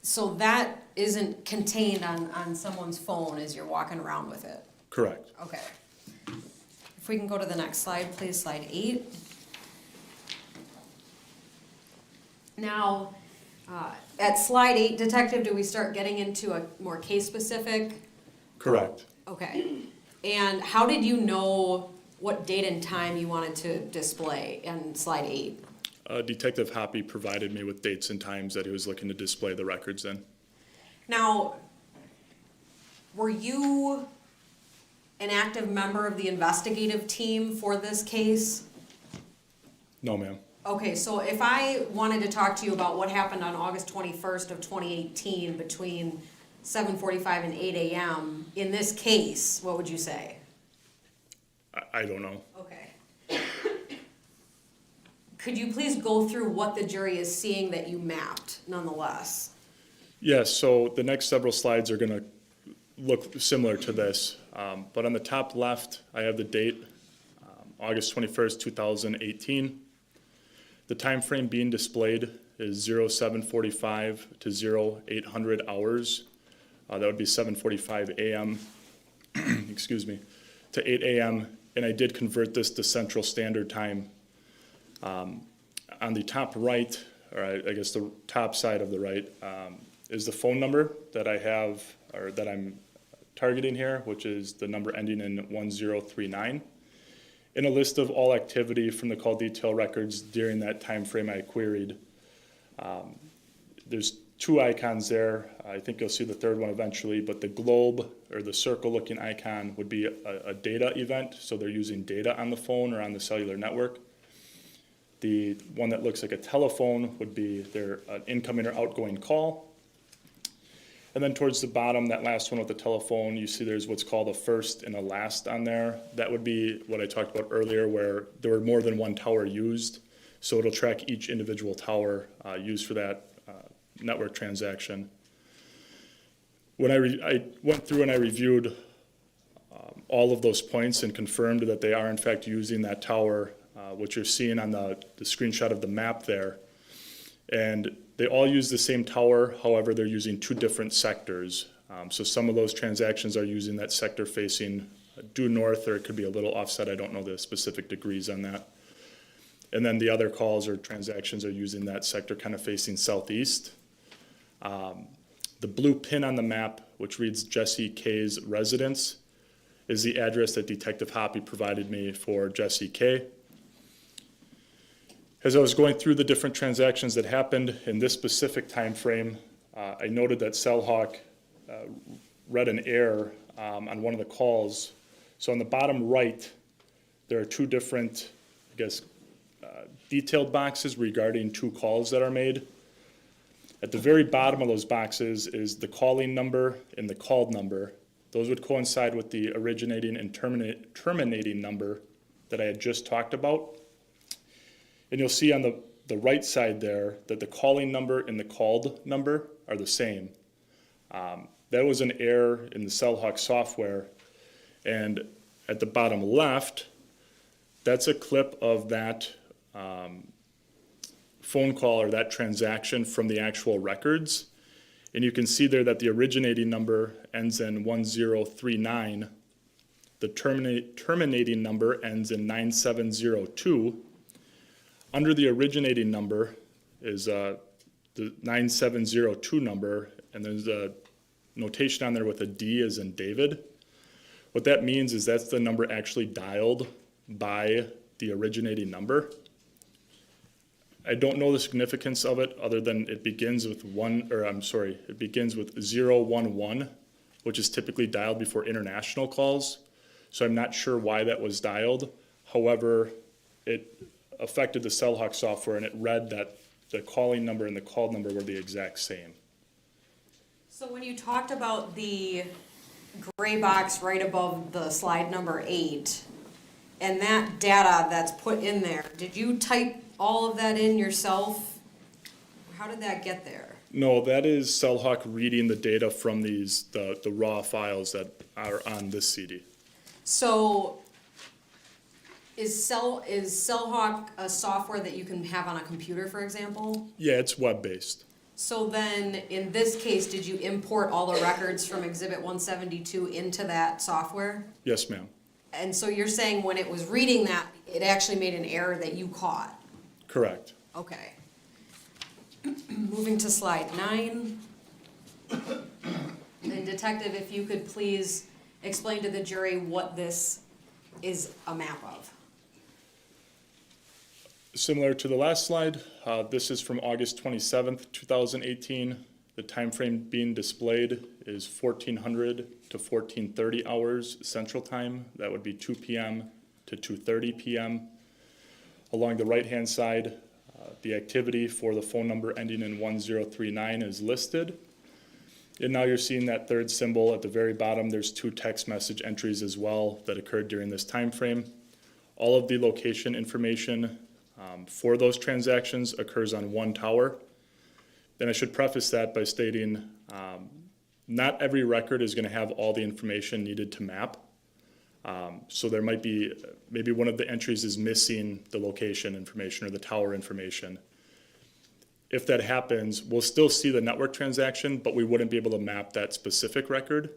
So that isn't contained on someone's phone as you're walking around with it? Correct. Okay. If we can go to the next slide, please, slide 8. Now, at slide 8, Detective, do we start getting into a more case-specific? Correct. Okay. And how did you know what date and time you wanted to display in slide 8? Detective Hoppy provided me with dates and times that he was looking to display the records in. Now, were you an active member of the investigative team for this case? No, ma'am. Okay, so if I wanted to talk to you about what happened on August 21st of 2018 between 7:45 and 8 a.m. in this case, what would you say? I don't know. Okay. Could you please go through what the jury is seeing that you mapped, nonetheless? Yes, so the next several slides are going to look similar to this. But on the top left, I have the date, August 21st, 2018. The time frame being displayed is 0745 to 0800 hours. That would be 7:45 a.m., excuse me, to 8 a.m. And I did convert this to Central Standard Time. On the top right, or I guess the top side of the right, is the phone number that I have, or that I'm targeting here, which is the number ending in 1039. In a list of all activity from the call detail records during that time frame I queried, there's two icons there. I think you'll see the third one eventually, but the globe or the circle looking icon would be a data event. So they're using data on the phone or on the cellular network. The one that looks like a telephone would be their incoming or outgoing call. And then towards the bottom, that last one with the telephone, you see there's what's called a first and a last on there. That would be what I talked about earlier, where there were more than one tower used. So it'll track each individual tower used for that network transaction. When I went through and I reviewed all of those points and confirmed that they are in fact using that tower, which you're seeing on the screenshot of the map there. And they all use the same tower, however, they're using two different sectors. So some of those transactions are using that sector facing due north, or it could be a little offset. I don't know the specific degrees on that. And then the other calls or transactions are using that sector kind of facing southeast. The blue pin on the map, which reads Jessy K's residence, is the address that Detective Hoppy provided me for Jessy K. As I was going through the different transactions that happened in this specific time frame, I noted that CellHawk read an error on one of the calls. So on the bottom right, there are two different, I guess, detailed boxes regarding two calls that are made. At the very bottom of those boxes is the calling number and the called number. Those would coincide with the originating and terminating number that I had just talked about. And you'll see on the right side there that the calling number and the called number are the same. That was an error in the CellHawk software. And at the bottom left, that's a clip of that phone call or that transaction from the actual records. And you can see there that the originating number ends in 1039. The terminating number ends in 9702. Under the originating number is the 9702 number, and there's a notation on there with a D as in David. What that means is that's the number actually dialed by the originating number. I don't know the significance of it other than it begins with it begins with 011, which is typically dialed before international calls. So I'm not sure why that was dialed. However, it affected the CellHawk software and it read that the calling number and the called number were the exact same. So when you talked about the gray box right above the slide number 8, and that data that's put in there, did you type all of that in yourself? How did that get there? No, that is CellHawk reading the data from the raw files that are on this CD. So is CellHawk a software that you can have on a computer, for example? Yeah, it's web-based. So then, in this case, did you import all the records from Exhibit 172 into that software? Yes, ma'am. And so you're saying when it was reading that, it actually made an error that you caught? Correct. Okay. Moving to slide 9. And Detective, if you could please explain to the jury what this is a map of. Similar to the last slide, this is from August 27th, 2018. The time frame being displayed is 1400 to 1430 hours Central Time. That would be 2 p.m. to 2:30 p.m. Along the right-hand side, the activity for the phone number ending in 1039 is listed. And now you're seeing that third symbol at the very bottom. There's 2 text message entries as well that occurred during this time frame. All of the location information for those transactions occurs on one tower. Then I should preface that by stating not every record is going to have all the information needed to map. So there might be, maybe one of the entries is missing the location information or the tower information. If that happens, we'll still see the network transaction, but we wouldn't be able to map that specific record.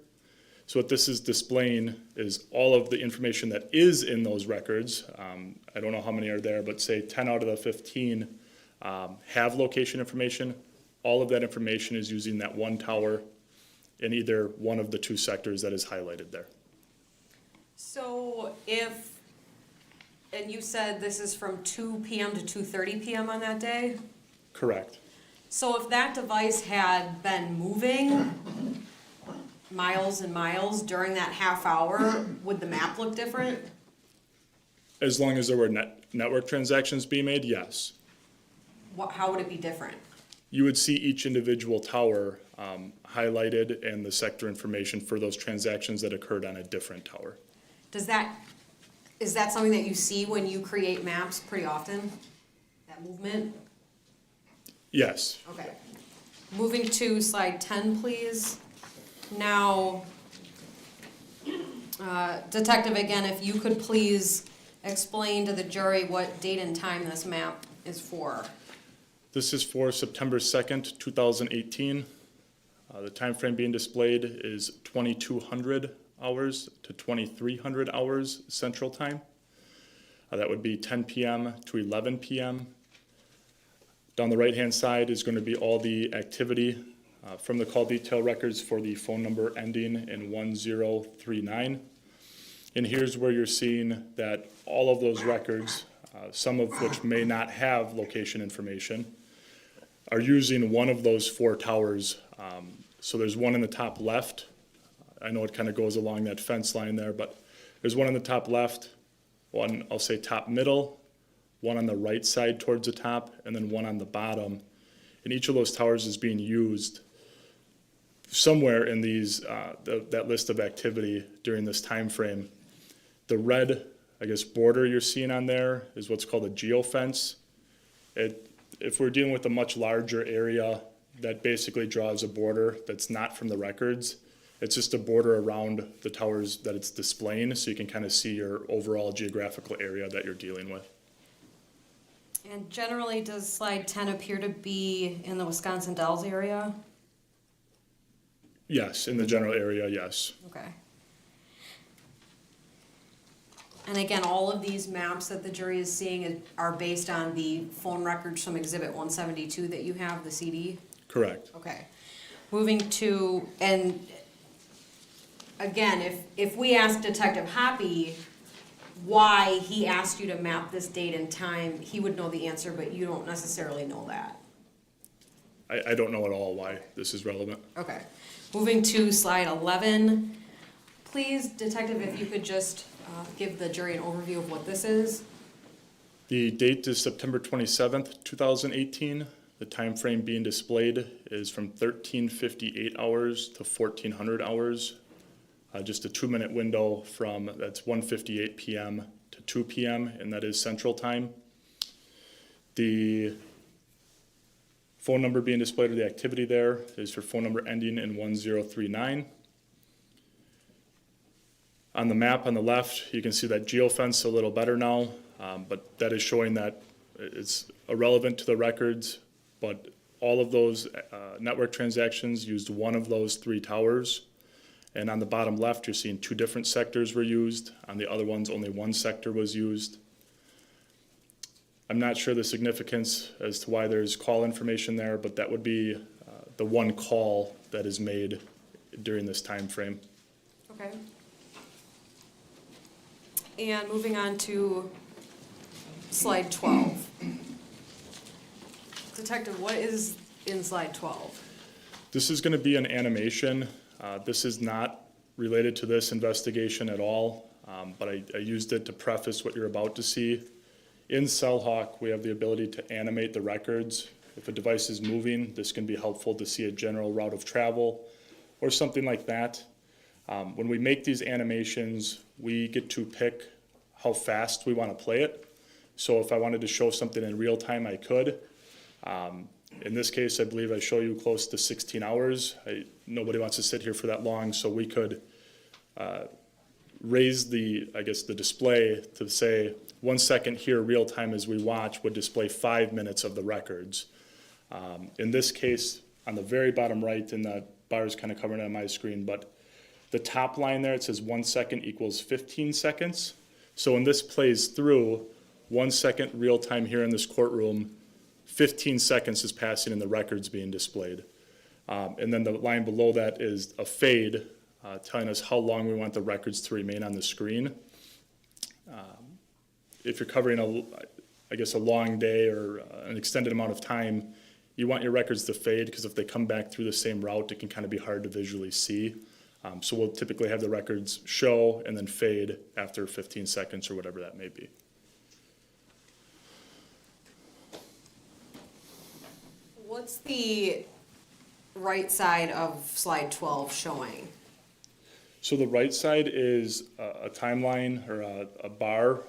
So what this is displaying is all of the information that is in those records. I don't know how many are there, but say 10 out of the 15 have location information, all of that information is using that one tower in either one of the two sectors that is highlighted there. So and you said this is from 2 p.m. to 2:30 p.m. on that day? Correct. So if that device had been moving miles and miles during that half hour, would the map look different? As long as there were network transactions being made, yes. How would it be different? You would see each individual tower highlighted and the sector information for those transactions that occurred on a different tower. Is that something that you see when you create maps pretty often? That movement? Yes. Okay. Moving to slide 10, please. Now, Detective, again, if you could please explain to the jury what date and time this map is for. This is for September 2nd, 2018. The time frame being displayed is 2200 hours to 2300 hours Central Time. That would be 10 p.m. to 11 p.m. Down the right-hand side is going to be all the activity from the call detail records for the phone number ending in 1039. And here's where you're seeing that all of those records, some of which may not have location information, are using one of those four towers. So there's one in the top left. I know it kind of goes along that fence line there, but there's one in the top left, one, I'll say top middle, one on the right side towards the top, and then one on the bottom. And each of those towers is being used somewhere in these that list of activity during this time frame. The red, I guess, border you're seeing on there is what's called a geofence. If we're dealing with a much larger area, that basically draws a border that's not from the records. It's just a border around the towers that it's displaying, so you can kind of see your overall geographical area that you're dealing with. And generally, does slide 10 appear to be in the Wisconsin Dells area? Yes, in the general area, yes. Okay. And again, all of these maps that the jury is seeing are based on the phone records from Exhibit 172 that you have, the CD? Correct. Okay. Moving to, and again, if we ask Detective Hoppy why he asked you to map this date and time, he would know the answer, but you don't necessarily know that. I don't know at all why this is relevant. Okay. Moving to slide 11. Please, Detective, if you could just give the jury an overview of what this is. The date is September 27th, 2018. The time frame being displayed is from 1358 hours to 1400 hours. Just a 2-minute window from, that's 1:58 p.m. to 2 p.m., and that is Central Time. The phone number being displayed, or the activity there, is for phone number ending in 1039. On the map on the left, you can see that geofence a little better now, but that is showing that it's irrelevant to the records, but all of those network transactions used one of those three towers. And on the bottom left, you're seeing two different sectors were used. On the other ones, only one sector was used. I'm not sure the significance as to why there's call information there, but that would be the one call that is made during this time frame. Okay. And moving on to slide 12. Detective, what is in slide 12? This is going to be an animation. This is not related to this investigation at all, but I used it to preface what you're about to see. In CellHawk, we have the ability to animate the records. If a device is moving, this can be helpful to see a general route of travel or something like that. When we make these animations, we get to pick how fast we want to play it. So if I wanted to show something in real time, I could. In this case, I believe I show you close to 16 hours. Nobody wants to sit here for that long, so we could raise the display to say 1 second here, real time as we watch, would display 5 minutes of the records. In this case, on the very bottom right, and the bar is kind of covering it on my screen, but the top line there, it says 1 second equals 15 seconds. So when this plays through, 1 second real time here in this courtroom, 15 seconds is passing and the record's being displayed. And then the line below that is a fade, telling us how long we want the records to remain on the screen. If you're covering a long day or an extended amount of time, you want your records to fade, because if they come back through the same route, it can kind of be hard to visually see. So we'll typically have the records show and then fade after 15 seconds or whatever that may be. What's the right side of slide 12 showing? So the right side is a timeline or a bar.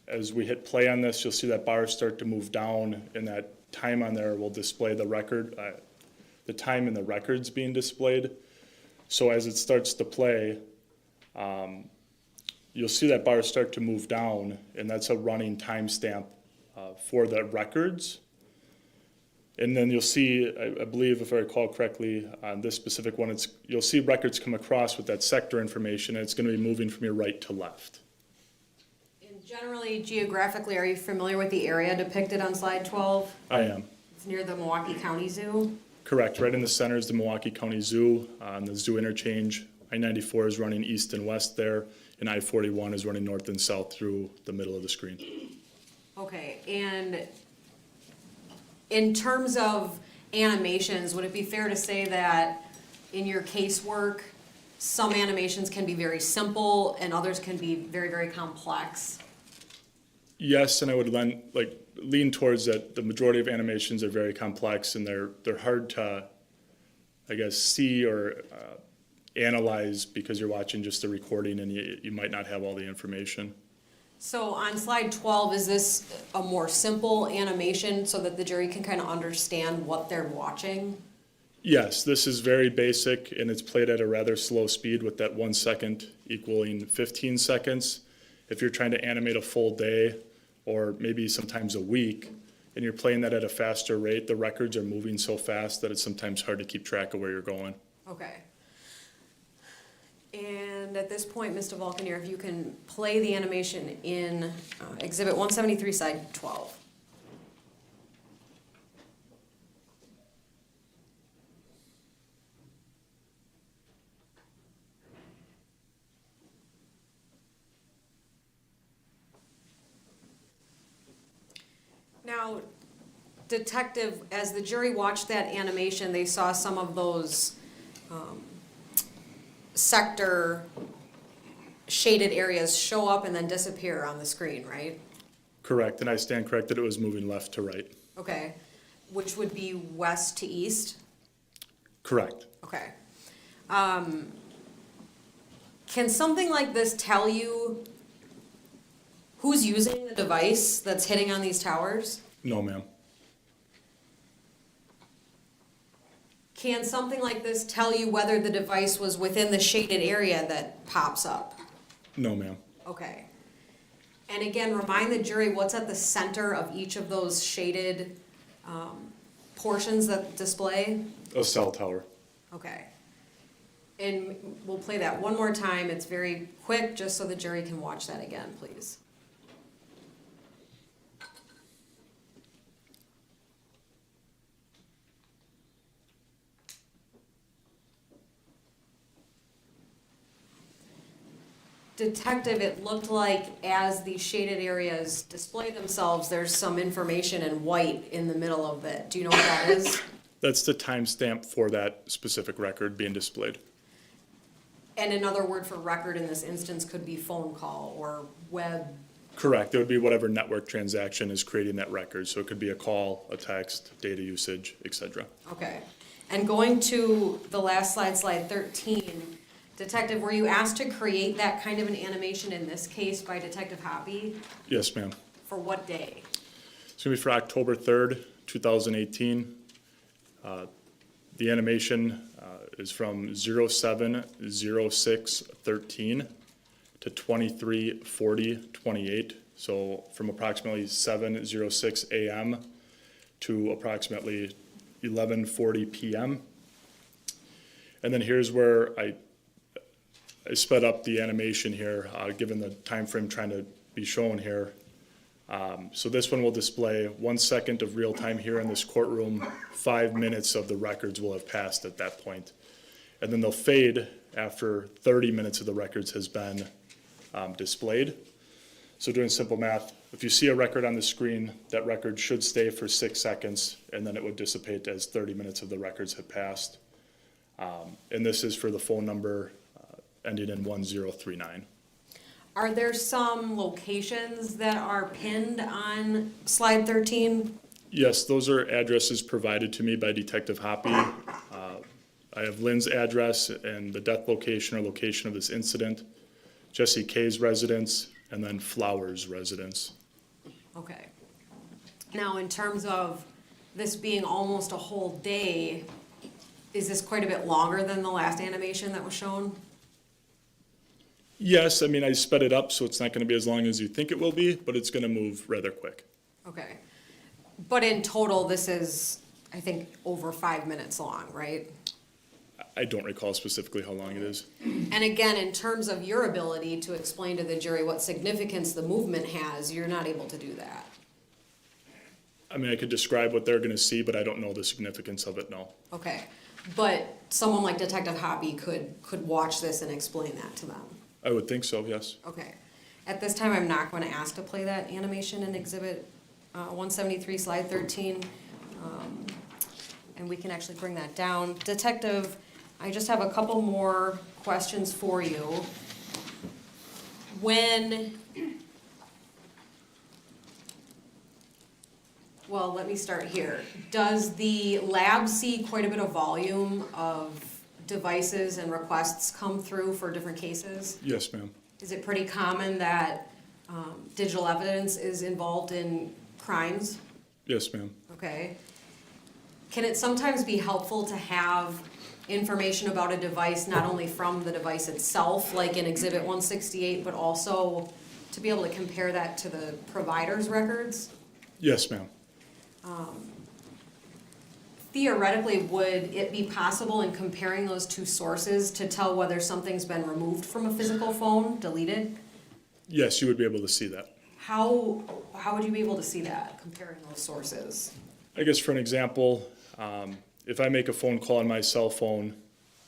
As we hit play on this, you'll see that bar start to move down, and that time on there will display the record, the time in the records being displayed. So as it starts to play, you'll see that bar start to move down, and that's a running timestamp for the records. And then you'll see, I believe, if I recall correctly, on this specific one, you'll see records come across with that sector information, and it's going to be moving from your right to left. And generally, geographically, are you familiar with the area depicted on slide 12? I am. It's near the Milwaukee County Zoo. Correct. Right in the center is the Milwaukee County Zoo. On the zoo interchange, I-94 is running east and west there, and I-41 is running north and south through the middle of the screen. Okay, and in terms of animations, would it be fair to say that in your casework, some animations can be very simple and others can be very, very complex? Yes, and I would lean towards that. The majority of animations are very complex, and they're hard to, see or analyze, because you're watching just the recording and you might not have all the information. So on slide 12, is this a more simple animation so that the jury can kind of understand what they're watching? Yes, this is very basic, and it's played at a rather slow speed, with that 1 second equaling 15 seconds. If you're trying to animate a full day or maybe sometimes a week, and you're playing that at a faster rate, the records are moving so fast that it's sometimes hard to keep track of where you're going. Okay. And at this point, Mr. Vulcanier, if you can play the animation in Exhibit 173, side 12. Now, detective, as the jury watched that animation, they saw some of those sector shaded areas show up and then disappear on the screen, right? Correct, and I stand corrected, it was moving left to right. Okay, which would be west to east? Correct. Okay. Can something like this tell you who's using the device that's hitting on these towers? No, ma'am. Can something like this tell you whether the device was within the shaded area that pops up? No, ma'am. Okay. And again, remind the jury what's at the center of each of those shaded portions that display? A cell tower. Okay. And we'll play that one more time. It's very quick, just so the jury can watch that again, please. Detective, it looked like as the shaded areas display themselves, there's some information in white in the middle of it. Do you know what that is? That's the timestamp for that specific record being displayed. And another word for record in this instance could be phone call or web. Correct. It would be whatever network transaction is creating that record. So it could be a call, a text, data usage, etc. Okay. And going to the last slide, slide 13, Detective, were you asked to create that kind of an animation in this case by Detective Hoppy? Yes, ma'am. For what day? It's going to be for October 3rd, 2018. The animation is from 07/06/13 to 23/40/28. So from approximately 7:06 a.m. to approximately 11:40 p.m. And then here's where I sped up the animation here, given the time frame trying to be shown here. So this one will display 1 second of real time here in this courtroom. 5 minutes of the records will have passed at that point. And then they'll fade after 30 minutes of the records has been displayed. So doing simple math, if you see a record on the screen, that record should stay for 6 seconds, and then it would dissipate as 30 minutes of the records have passed. And this is for the phone number ending in 1039. Are there some locations that are pinned on slide 13? Yes, those are addresses provided to me by Detective Hoppy. I have Lynn's address and the death location or location of this incident, Jesse K's residence, and then Flowers' residence. Okay. Now, in terms of this being almost a whole day, is this quite a bit longer than the last animation that was shown? Yes, I mean, I sped it up, so it's not gonna be as long as you think it will be, but it's gonna move rather quick. Okay. But in total, this is, I think, over 5 minutes long, right? I don't recall specifically how long it is. And again, in terms of your ability to explain to the jury what significance the movement has, you're not able to do that. I mean, I could describe what they're gonna see, but I don't know the significance of it, no. Okay. But someone like Detective Hoppy could watch this and explain that to them. I would think so, yes. Okay. At this time, I'm not going to ask to play that animation in Exhibit 173, Slide 13. And we can actually bring that down. Detective, I just have a couple more questions for you. Well, let me start here. Does the lab see quite a bit of volume of devices and requests come through for different cases? Yes, ma'am. Is it pretty common that digital evidence is involved in crimes? Yes, ma'am. Okay. Can it sometimes be helpful to have information about a device, not only from the device itself, like in Exhibit 168, but also to be able to compare that to the provider's records? Yes, ma'am. Theoretically, would it be possible in comparing those two sources to tell whether something's been removed from a physical phone, deleted? Yes, you would be able to see that. How would you be able to see that, comparing those sources? I guess for an example, if I make a phone call on my cell phone,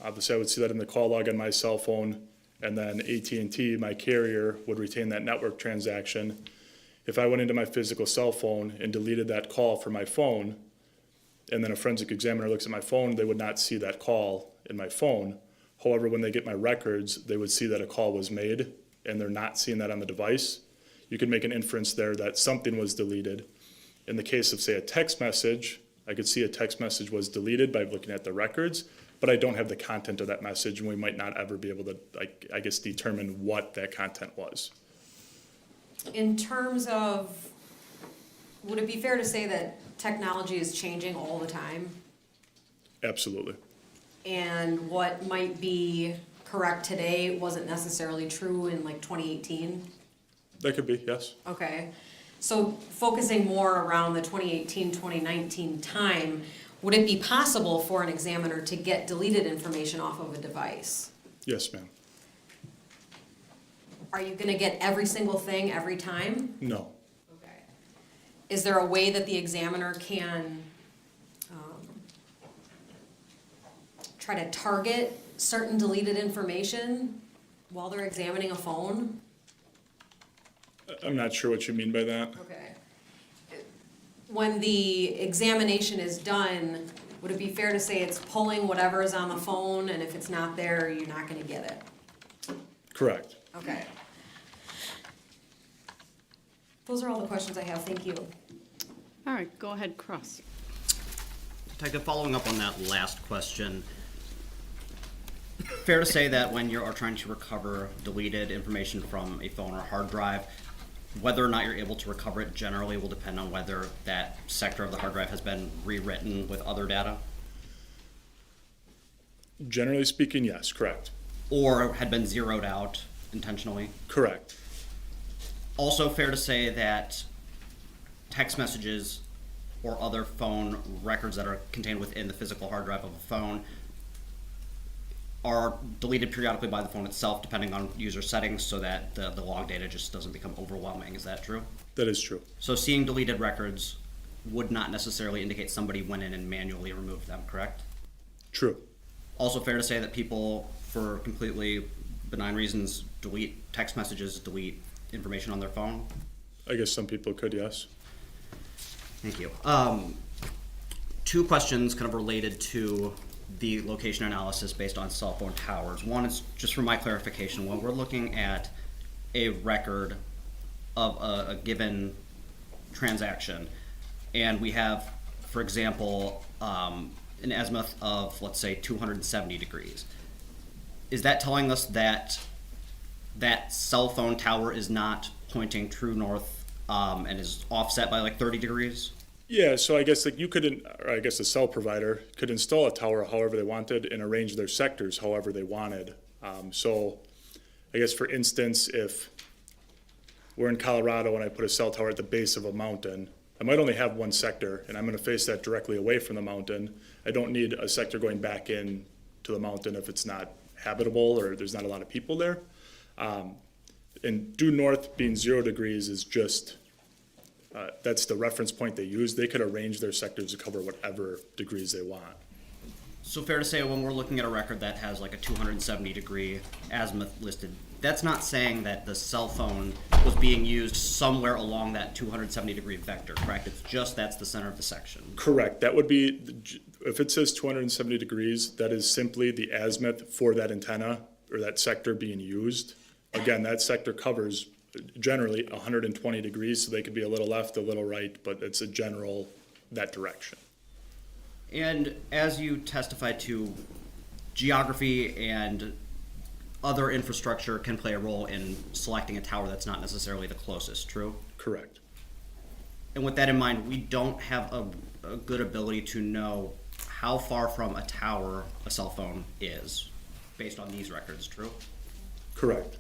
obviously I would see that in the call log on my cell phone, and then AT&T, my carrier, would retain that network transaction. If I went into my physical cell phone and deleted that call from my phone, and then a forensic examiner looks at my phone, they would not see that call in my phone. However, when they get my records, they would see that a call was made, and they're not seeing that on the device. You could make an inference there that something was deleted. In the case of, say, a text message, I could see a text message was deleted by looking at the records, but I don't have the content of that message, and we might not ever be able to, I guess, determine what that content was. In terms of, would it be fair to say that technology is changing all the time? Absolutely. And what might be correct today wasn't necessarily true in like 2018? That could be, yes. Okay. So focusing more around the 2018, 2019 time, would it be possible for an examiner to get deleted information off of a device? Yes, ma'am. Are you going to get every single thing every time? No. Okay. Is there a way that the examiner can try to target certain deleted information while they're examining a phone? I'm not sure what you mean by that. Okay. When the examination is done, would it be fair to say it's pulling whatever is on the phone, and if it's not there, you're not going to get it? Correct. Okay. Those are all the questions I have. Thank you. All right, go ahead, Cross. Detective, following up on that last question, fair to say that when you are trying to recover deleted information from a phone or hard drive, whether or not you're able to recover it generally will depend on whether that sector of the hard drive has been rewritten with other data? Generally speaking, yes, correct. Or had been zeroed out intentionally? Correct. Also fair to say that text messages or other phone records that are contained within the physical hard drive of a phone are deleted periodically by the phone itself depending on user settings so that the log data just doesn't become overwhelming. Is that true? That is true. So seeing deleted records would not necessarily indicate somebody went in and manually removed them, correct? True. Also fair to say that people, for completely benign reasons, delete text messages, delete information on their phone? I guess some people could, yes. Thank you. Two questions kind of related to the location analysis based on cell phone towers. One is just for my clarification, when we're looking at a record of a given transaction, and we have, for example, an azimuth of, let's say, 270 degrees, is that telling us that that cell phone tower is not pointing true north and is offset by like 30 degrees? Yeah, so I guess like you could, or I guess the cell provider could install a tower however they wanted and arrange their sectors however they wanted. So I guess for instance, if we're in Colorado and I put a cell tower at the base of a mountain, I might only have one sector and I'm going to face that directly away from the mountain. I don't need a sector going back in to the mountain if it's not habitable or there's not a lot of people there. And due north being 0 degrees is just, that's the reference point they use. They could arrange their sectors to cover whatever degrees they want. So fair to say when we're looking at a record that has like a 270 degree azimuth listed, that's not saying that the cell phone was being used somewhere along that 270 degree vector, correct? It's just that's the center of the section. Correct. That would be, if it says 270 degrees, that is simply the azimuth for that antenna or that sector being used. Again, that sector covers generally 120 degrees, so they could be a little left, a little right, but it's a general, that direction. And as you testified to, geography and other infrastructure can play a role in selecting a tower that's not necessarily the closest, true? Correct. And with that in mind, we don't have a good ability to know how far from a tower a cell phone is based on these records, true? Correct.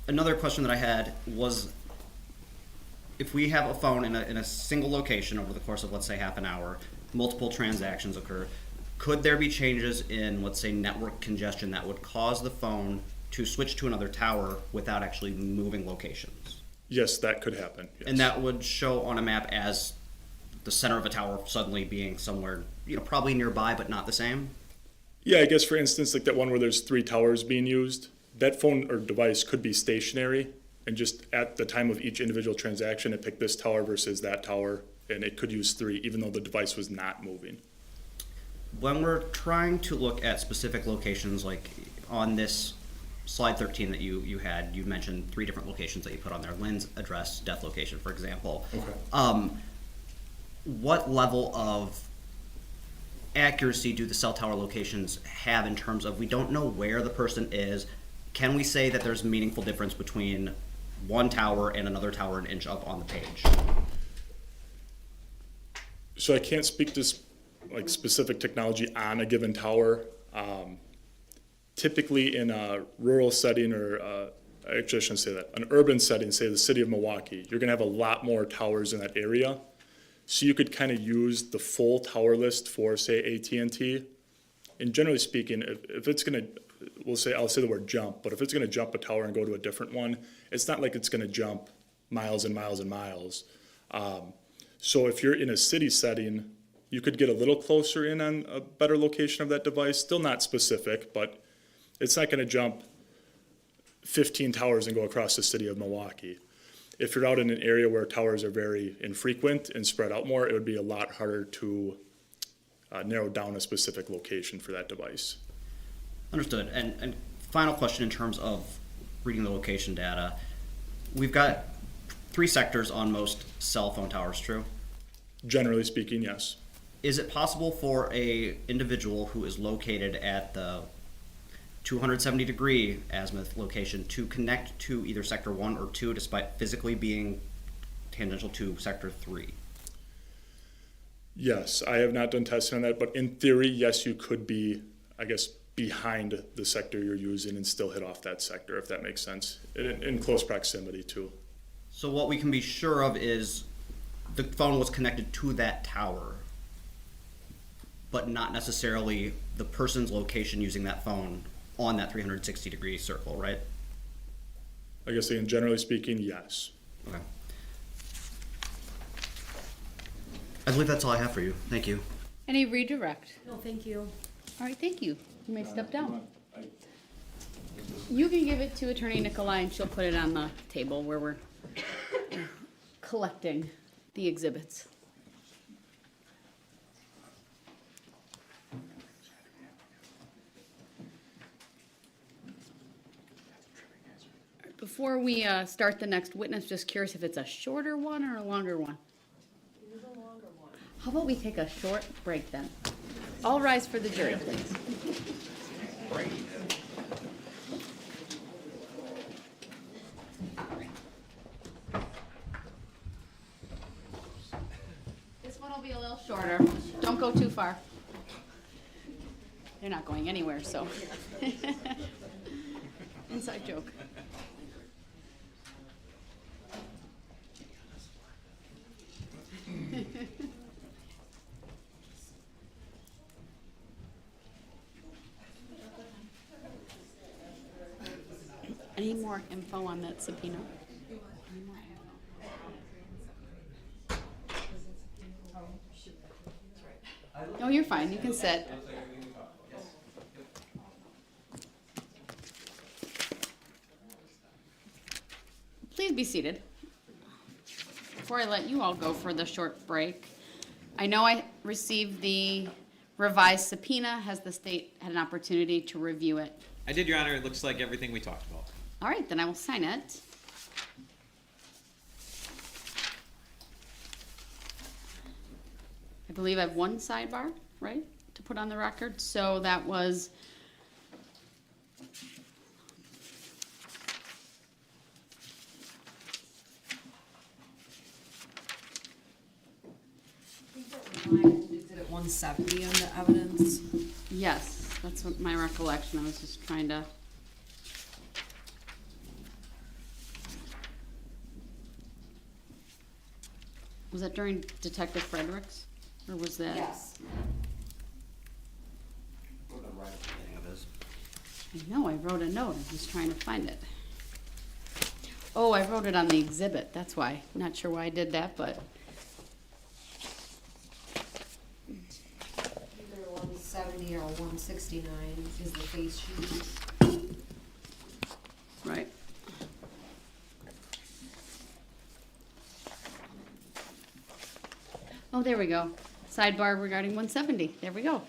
Another question that I had was, if we have a phone in a single location over the course of, let's say, half an hour, multiple transactions occur, could there be changes in, let's say, network congestion that would cause the phone to switch to another tower without actually moving locations? Yes, that could happen. Yes. And that would show on a map as the center of a tower suddenly being somewhere, probably nearby, but not the same? Yeah, I guess for instance, like that one where there's 3 towers being used, that phone or device could be stationary and just at the time of each individual transaction, it picked this tower versus that tower, and it could use 3 even though the device was not moving. When we're trying to look at specific locations, like on this slide 13 that you had, you mentioned 3 different locations that you put on there, Lynn's address, death location, for example. Okay. What level of accuracy do the cell tower locations have in terms of, we don't know where the person is, can we say that there's a meaningful difference between one tower and another tower an inch up on the page? So I can't speak to like specific technology on a given tower. Typically in a rural setting or actually I shouldn't say that, an urban setting, say the city of Milwaukee, you're gonna have a lot more towers in that area. So you could kind of use the full tower list for, say, AT&T. And generally speaking, if it's gonna, I'll say the word jump, but if it's gonna jump a tower and go to a different one, it's not like it's gonna jump miles and miles and miles. So if you're in a city setting, you could get a little closer in on a better location of that device, still not specific, but it's not gonna jump 15 towers and go across the city of Milwaukee. If you're out in an area where towers are very infrequent and spread out more, it would be a lot harder to narrow down a specific location for that device. Understood. And final question in terms of reading the location data. We've got 3 sectors on most cell phone towers, true? Generally speaking, yes. Is it possible for a individual who is located at the 270 degree azimuth location to connect to either sector 1 or 2 despite physically being tangential to sector 3? Yes, I have not done testing on that, but in theory, yes, you could be, I guess, behind the sector you're using and still hit off that sector, if that makes sense, in close proximity too. So what we can be sure of is the phone was connected to that tower, but not necessarily the person's location using that phone on that 360 degree circle, right? I guess, again, generally speaking, yes. Okay. I believe that's all I have for you. Thank you. Any redirect? No, thank you. All right, thank you. You may step down. You can give it to Attorney Nicolai and she'll put it on the table where we're collecting the exhibits. Before we start the next witness, just curious if it's a shorter one or a longer one? It is a longer one. How about we take a short break then? All rise for the jury, please. This one will be a little shorter. Don't go too far. They're not going anywhere, so. Inside joke. Any more info on that subpoena? No, you're fine. You can sit. Please be seated. Before I let you all go for the short break, I know I received the revised subpoena. Has the state had an opportunity to review it? I did, Your Honor. It looks like everything we talked about. All right, then I will sign it. I believe I have one sidebar, right, to put on the record. So that was Exhibit 170 on the evidence. yes, that's what my recollection. I was just trying to. Was that during Detective Fredericks, or was that? Yes. I know, I wrote a note, I'm just trying to find it. Oh, I wrote it on the exhibit, that's why. Not sure why I did that, but. Either 170 or 169 is the face sheet. Right. Oh, there we go. Sidebar regarding 170. There we go.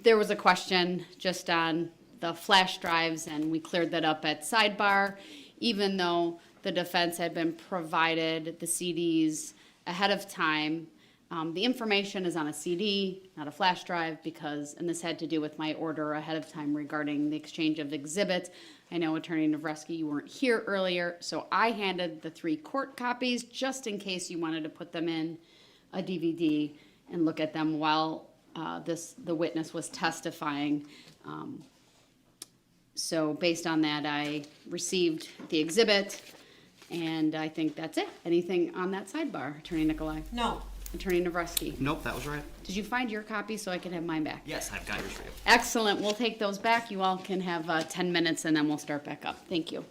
There was a question just on the flash drives, and we cleared that up at Sidebar, even though the defense had been provided the CDs ahead of time. The information is on a CD, not a flash drive, because, and this had to do with my order ahead of time regarding the exchange of exhibits. I know Attorney Navreski, you weren't here earlier, so I handed the 3 court copies just in case you wanted to put them in a DVD and look at them while the witness was testifying. So based on that, I received the exhibit, and I think that's it. Anything on that sidebar, Attorney Nicolai? No. Attorney Navreski? Nope, that was right. Did you find your copy so I can have mine back? Yes, I've got yours for you. Excellent. We'll take those back. You all can have 10 minutes, and then we'll start back up. Thank you.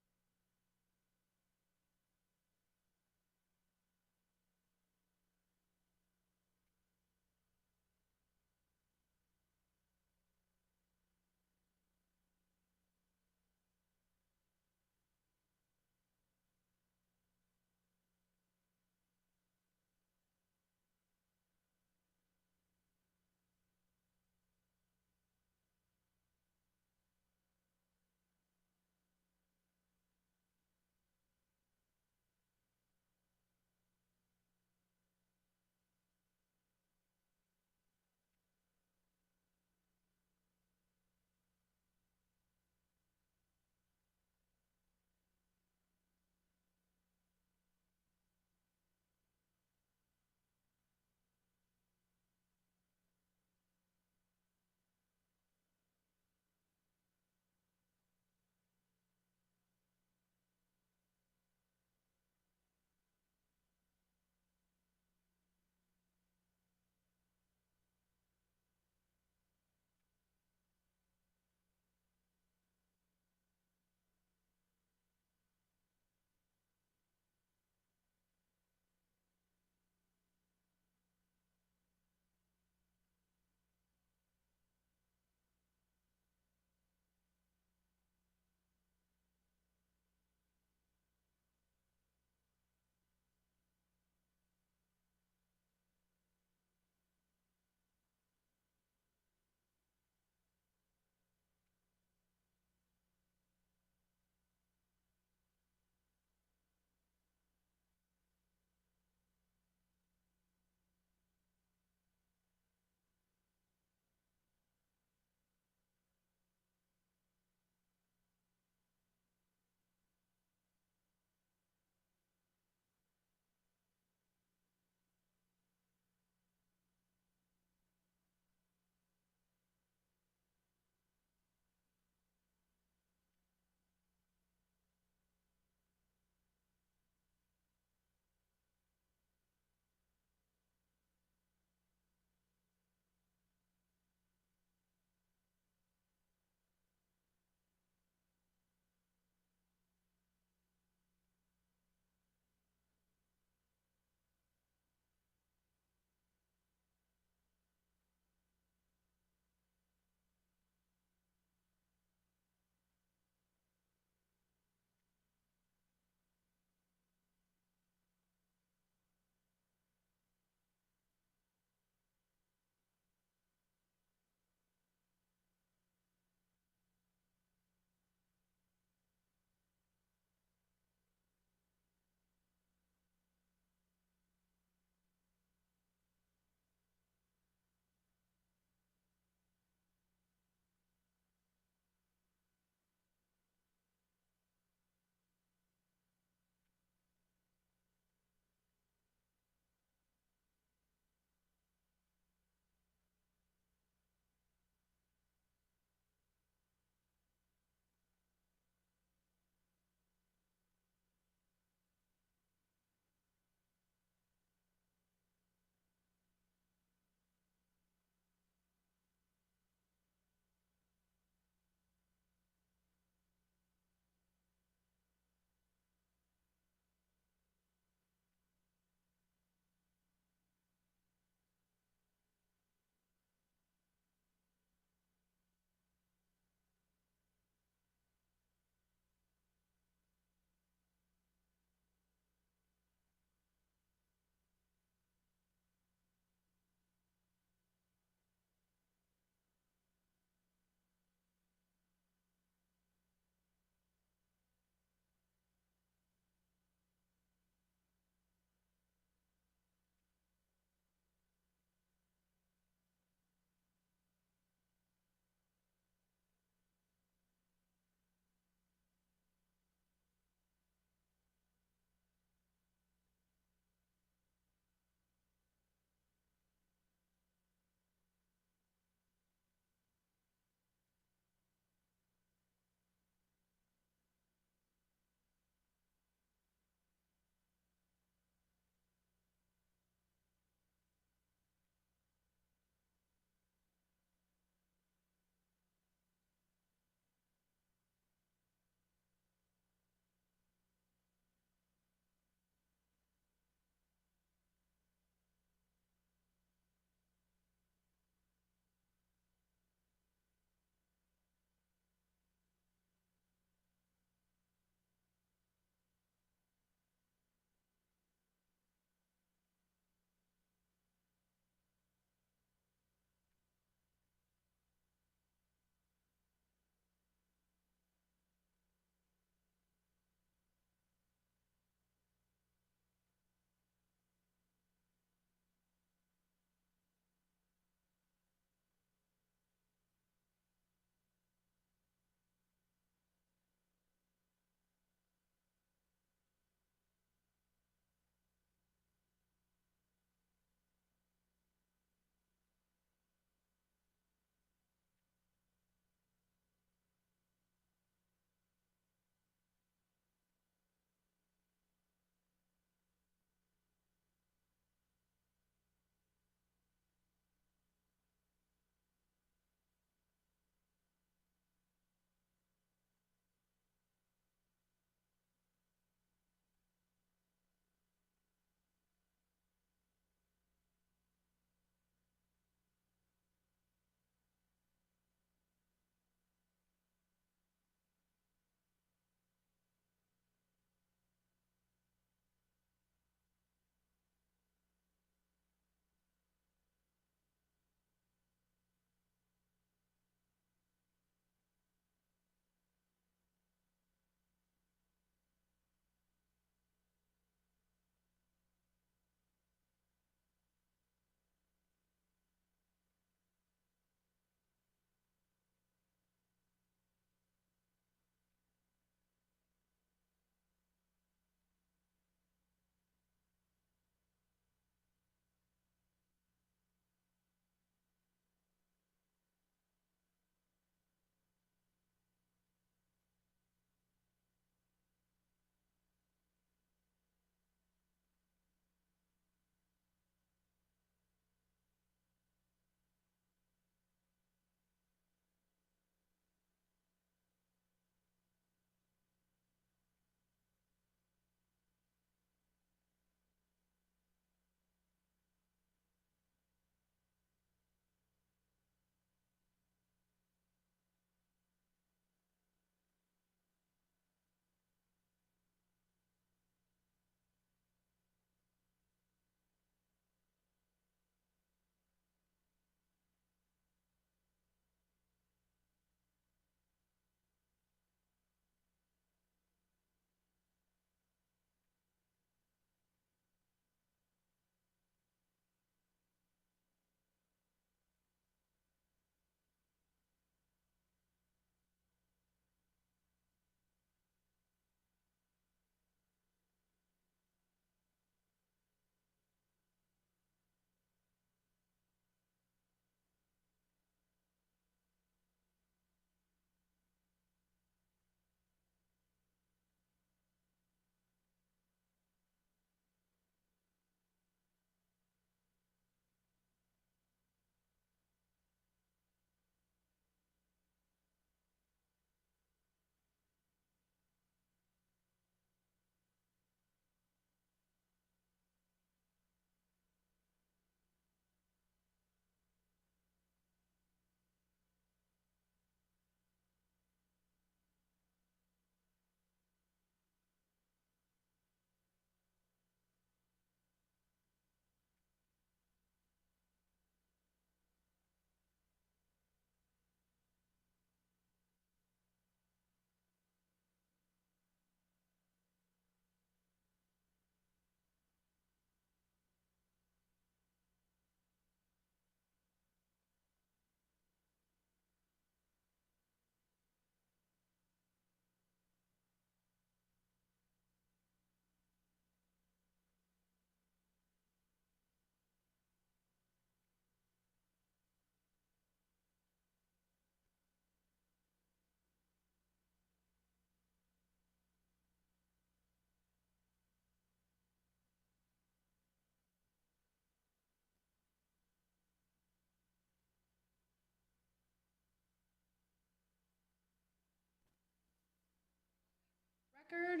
record.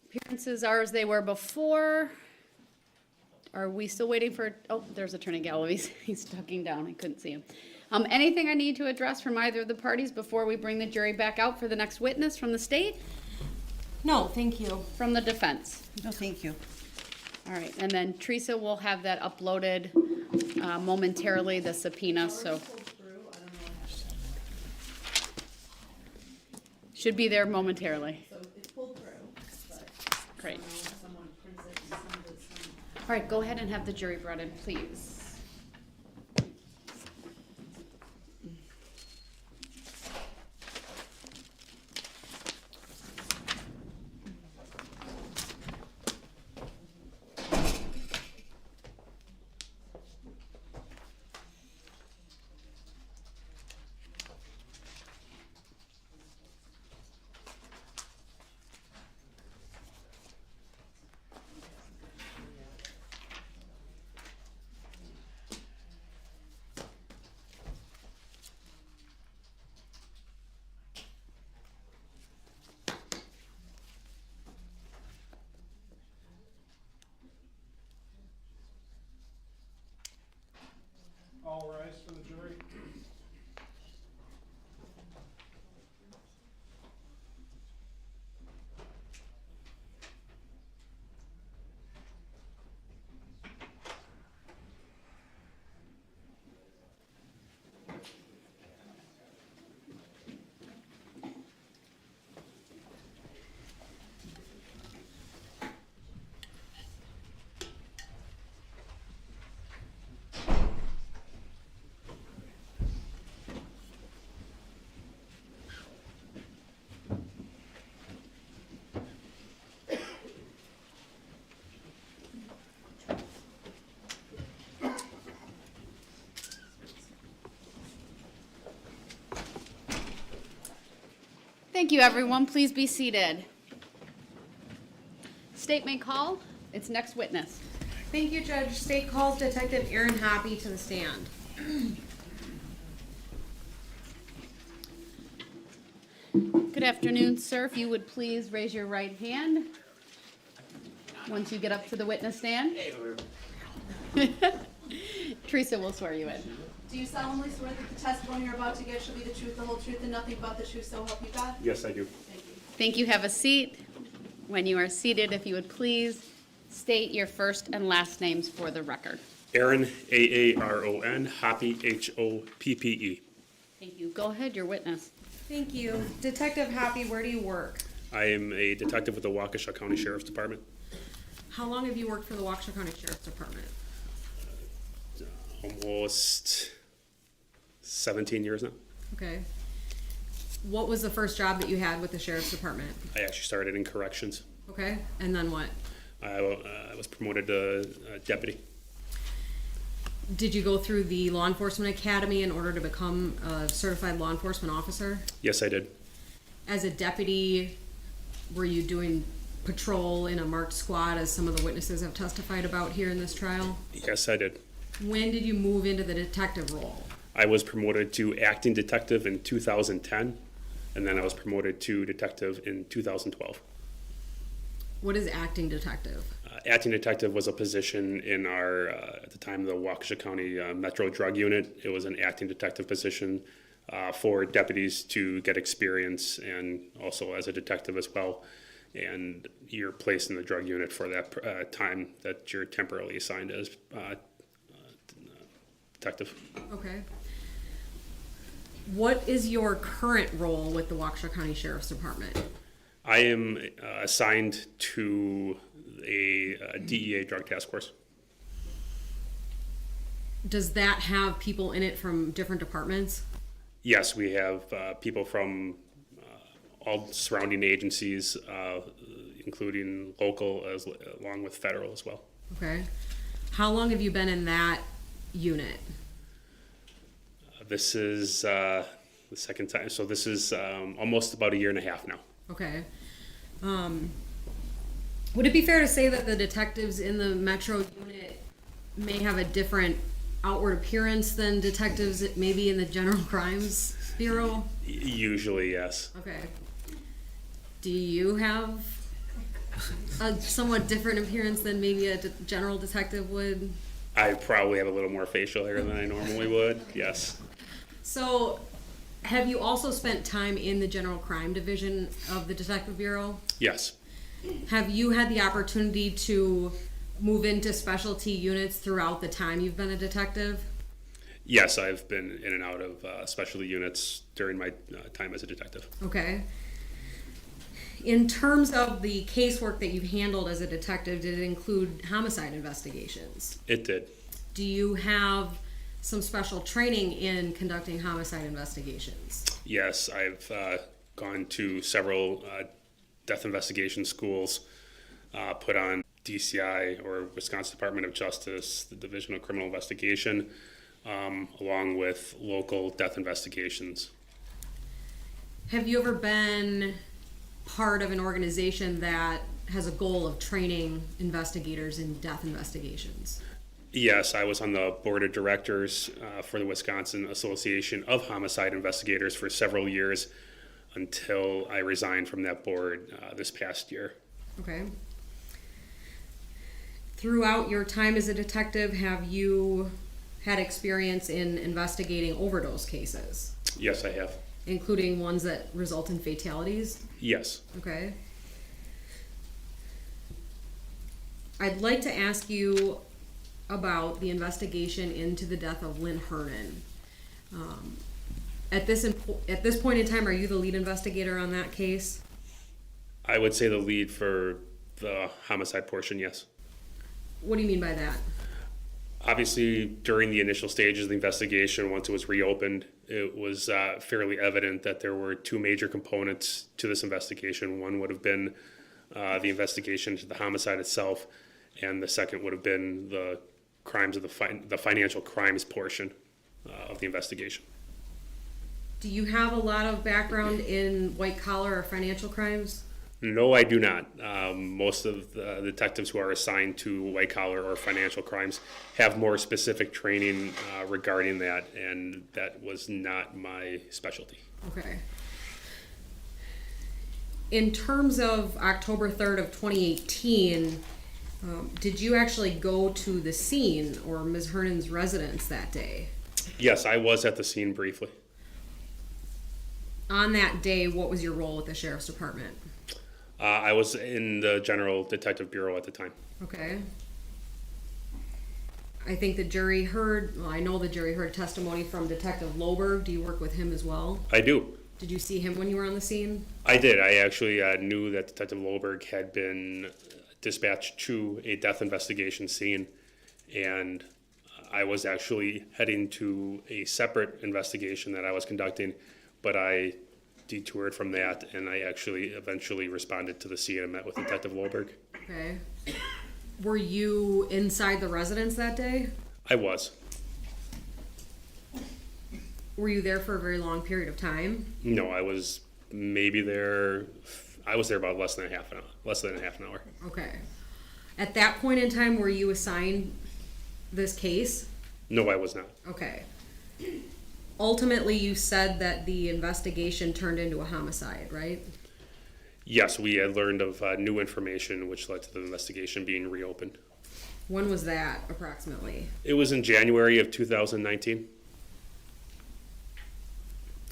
Appearances are as they were before. Are we still waiting for, oh, there's Attorney Gallo. He's ducking down. I couldn't see him. Anything I need to address from either of the parties before we bring the jury back out for the next witness from the state? No, thank you. From the defense? No, thank you. All right, and then Teresa will have that uploaded momentarily, the subpoena, so. Should be there momentarily. So it's pulled through, but Great. someone prints it and sends it. All right, go ahead and have the jury brought in, please. All rise for the jury. Thank you, everyone. Please be seated. State may call its next witness. Thank you, Judge. State calls Detective Aaron Hoppy to the stand. Good afternoon, sir. If you would please raise your right hand once you get up to the witness stand. Teresa will swear you in. Do you solemnly swear that the testimony you're about to give shall be the truth, the whole truth, and nothing but the truth, so help you God? Yes, I do. Thank you. Thank you. Have a seat. When you are seated, if you would please state your first and last names for the record. Aaron, Aaron, Hoppy, Hoppe. Thank you. Go ahead, your witness. Thank you. Detective Hoppy, where do you work? I am a detective with the Waukesha County Sheriff's Department. How long have you worked for the Waukesha County Sheriff's Department? Almost 17 years now. Okay. What was the first job that you had with the Sheriff's Department? I actually started in corrections. Okay, and then what? I was promoted to deputy. Did you go through the law enforcement academy in order to become a certified law enforcement officer? Yes, I did. As a deputy, were you doing patrol in a marked squad, as some of the witnesses have testified about here in this trial? Yes, I did. When did you move into the detective role? I was promoted to acting detective in 2010, and then I was promoted to detective in 2012. What is acting detective? Acting detective was a position in our, at the time, the Waukesha County Metro Drug Unit. It was an acting detective position for deputies to get experience, and also as a detective as well. And you're placed in the drug unit for that time that you're temporarily assigned as detective. Okay. What is your current role with the Waukesha County Sheriff's Department? I am assigned to a DEA drug task force. Does that have people in it from different departments? Yes, we have people from all surrounding agencies, including local along with federal as well. Okay. How long have you been in that unit? This is the second time, so this is almost about a year and a half now. Okay. Would it be fair to say that the detectives in the Metro unit may have a different outward appearance than detectives maybe in the General Crimes Bureau? Usually, yes. Okay. Do you have a somewhat different appearance than maybe a general detective would? I probably have a little more facial hair than I normally would, yes. So, have you also spent time in the General Crime Division of the Detective Bureau? Yes. Have you had the opportunity to move into specialty units throughout the time you've been a detective? Yes, I've been in and out of specialty units during my time as a detective. Okay. In terms of the casework that you've handled as a detective, did it include homicide investigations? It did. Do you have some special training in conducting homicide investigations? Yes, I've gone to several death investigation schools, put on DCI, or Wisconsin Department of Justice, the Division of Criminal Investigation, along with local death investigations. Have you ever been part of an organization that has a goal of training investigators in death investigations? Yes, I was on the board of directors for the Wisconsin Association of Homicide Investigators for several years until I resigned from that board this past year. Okay. Throughout your time as a detective, have you had experience in investigating overdose cases, Yes, I have. including ones that result in fatalities? Yes. Okay. I'd like to ask you about the investigation into the death of Lynn Hernan. At this point in time, are you the lead investigator on that case? I would say the lead for the homicide portion, yes. What do you mean by that? Obviously, during the initial stages of the investigation, once it was reopened, it was fairly evident that there were two major components to this investigation. One would have been the investigation into the homicide itself, and the second would have been the crimes of the financial crimes portion of the investigation. Do you have a lot of background in white collar or financial crimes? No, I do not. Most of the detectives who are assigned to white collar or financial crimes have more specific training regarding that, and that was not my specialty. Okay. In terms of October 3rd of 2018, did you actually go to the scene or Ms. Hernan's residence that day? Yes, I was at the scene briefly. On that day, what was your role with the Sheriff's Department? I was in the General Detective Bureau at the time. Okay. I think the jury heard, well, I know the jury heard testimony from Detective Loberg. Do you work with him as well? I do. Did you see him when you were on the scene? I did. I actually knew that Detective Loberg had been dispatched to a death investigation scene, and I was actually heading to a separate investigation that I was conducting, but I detoured from that, and I actually eventually responded to the scene and met with Detective Loberg. Okay. Were you inside the residence that day? I was. Were you there for a very long period of time? No, I was maybe there. I was there about less than a half an hour. Okay. At that point in time, were you assigned this case? No, I was not. Okay. Ultimately, you said that the investigation turned into a homicide, right? Yes, we had learned of new information which led to the investigation being reopened. When was that, approximately? It was in January of 2019.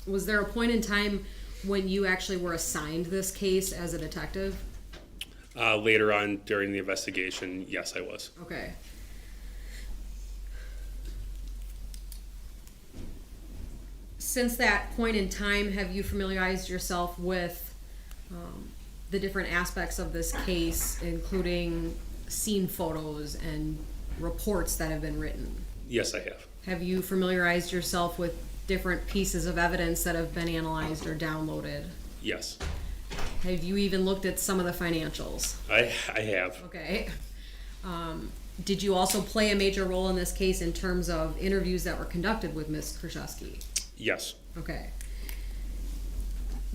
Was there a point in time when you actually were assigned this case as a detective? Later on during the investigation, yes, I was. Okay. Since that point in time, have you familiarized yourself with the different aspects of this case, including scene photos and reports that have been written? Yes, I have. Have you familiarized yourself with different pieces of evidence that have been analyzed or downloaded? Yes. Have you even looked at some of the financials? I have. Okay. Did you also play a major role in this case in terms of interviews that were conducted with Ms. Kurczewski? Yes. Okay.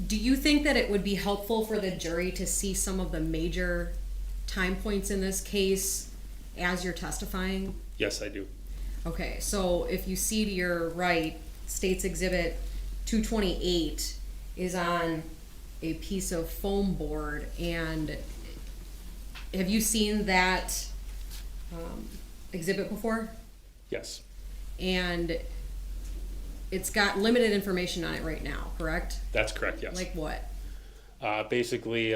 Do you think that it would be helpful for the jury to see some of the major time points in this case as you're testifying? Yes, I do. Okay, so if you see to your right, State's Exhibit 228 is on a piece of foam board, and have you seen that exhibit before? Yes, And it's got limited information on it right now, correct? that's correct, yes. Like what? Basically,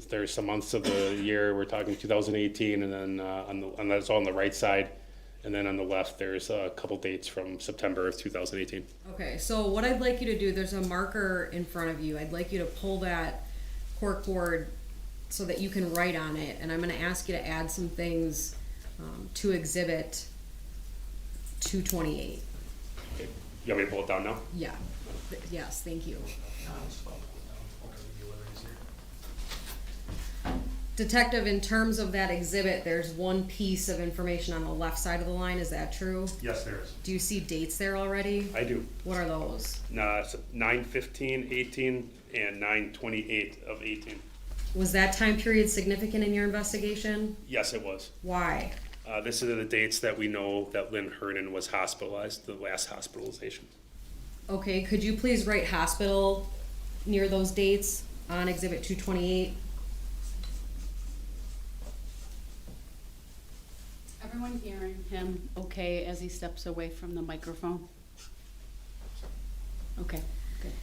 there's some months of the year, we're talking 2018, and then and that's all on the right side. And then on the left, there's a couple dates from September of 2018. Okay, so what I'd like you to do, there's a marker in front of you. I'd like you to pull that cork board so that you can write on it. And I'm gonna ask you to add some things to exhibit 228. Okay. You want me to pull it down now? Yeah, yes, thank you. Detective, in terms of that exhibit, there's one piece of information on the left side of the line, is that true? Yes, there is. Do you see dates there already? I do. What are those? It's 9/15/18 and 9/28 of 18. Was that time period significant in your investigation? Yes, it was. Why? This is the dates that we know that Lynn Hernan was hospitalized, the last hospitalization. Okay, could you please write hospital near those dates on exhibit 228? Everyone hearing him okay as he steps away from the microphone? Okay, good.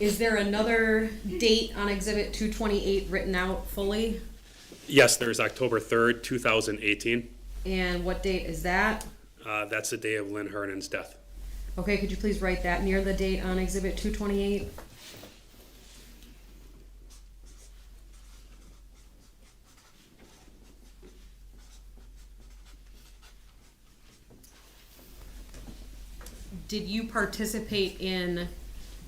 Is there another date on exhibit 228 written out fully? Yes, there's October 3rd, 2018. And what date is that? That's the day of Lynn Hernan's death. Okay, could you please write that near the date on exhibit 228? Did you participate in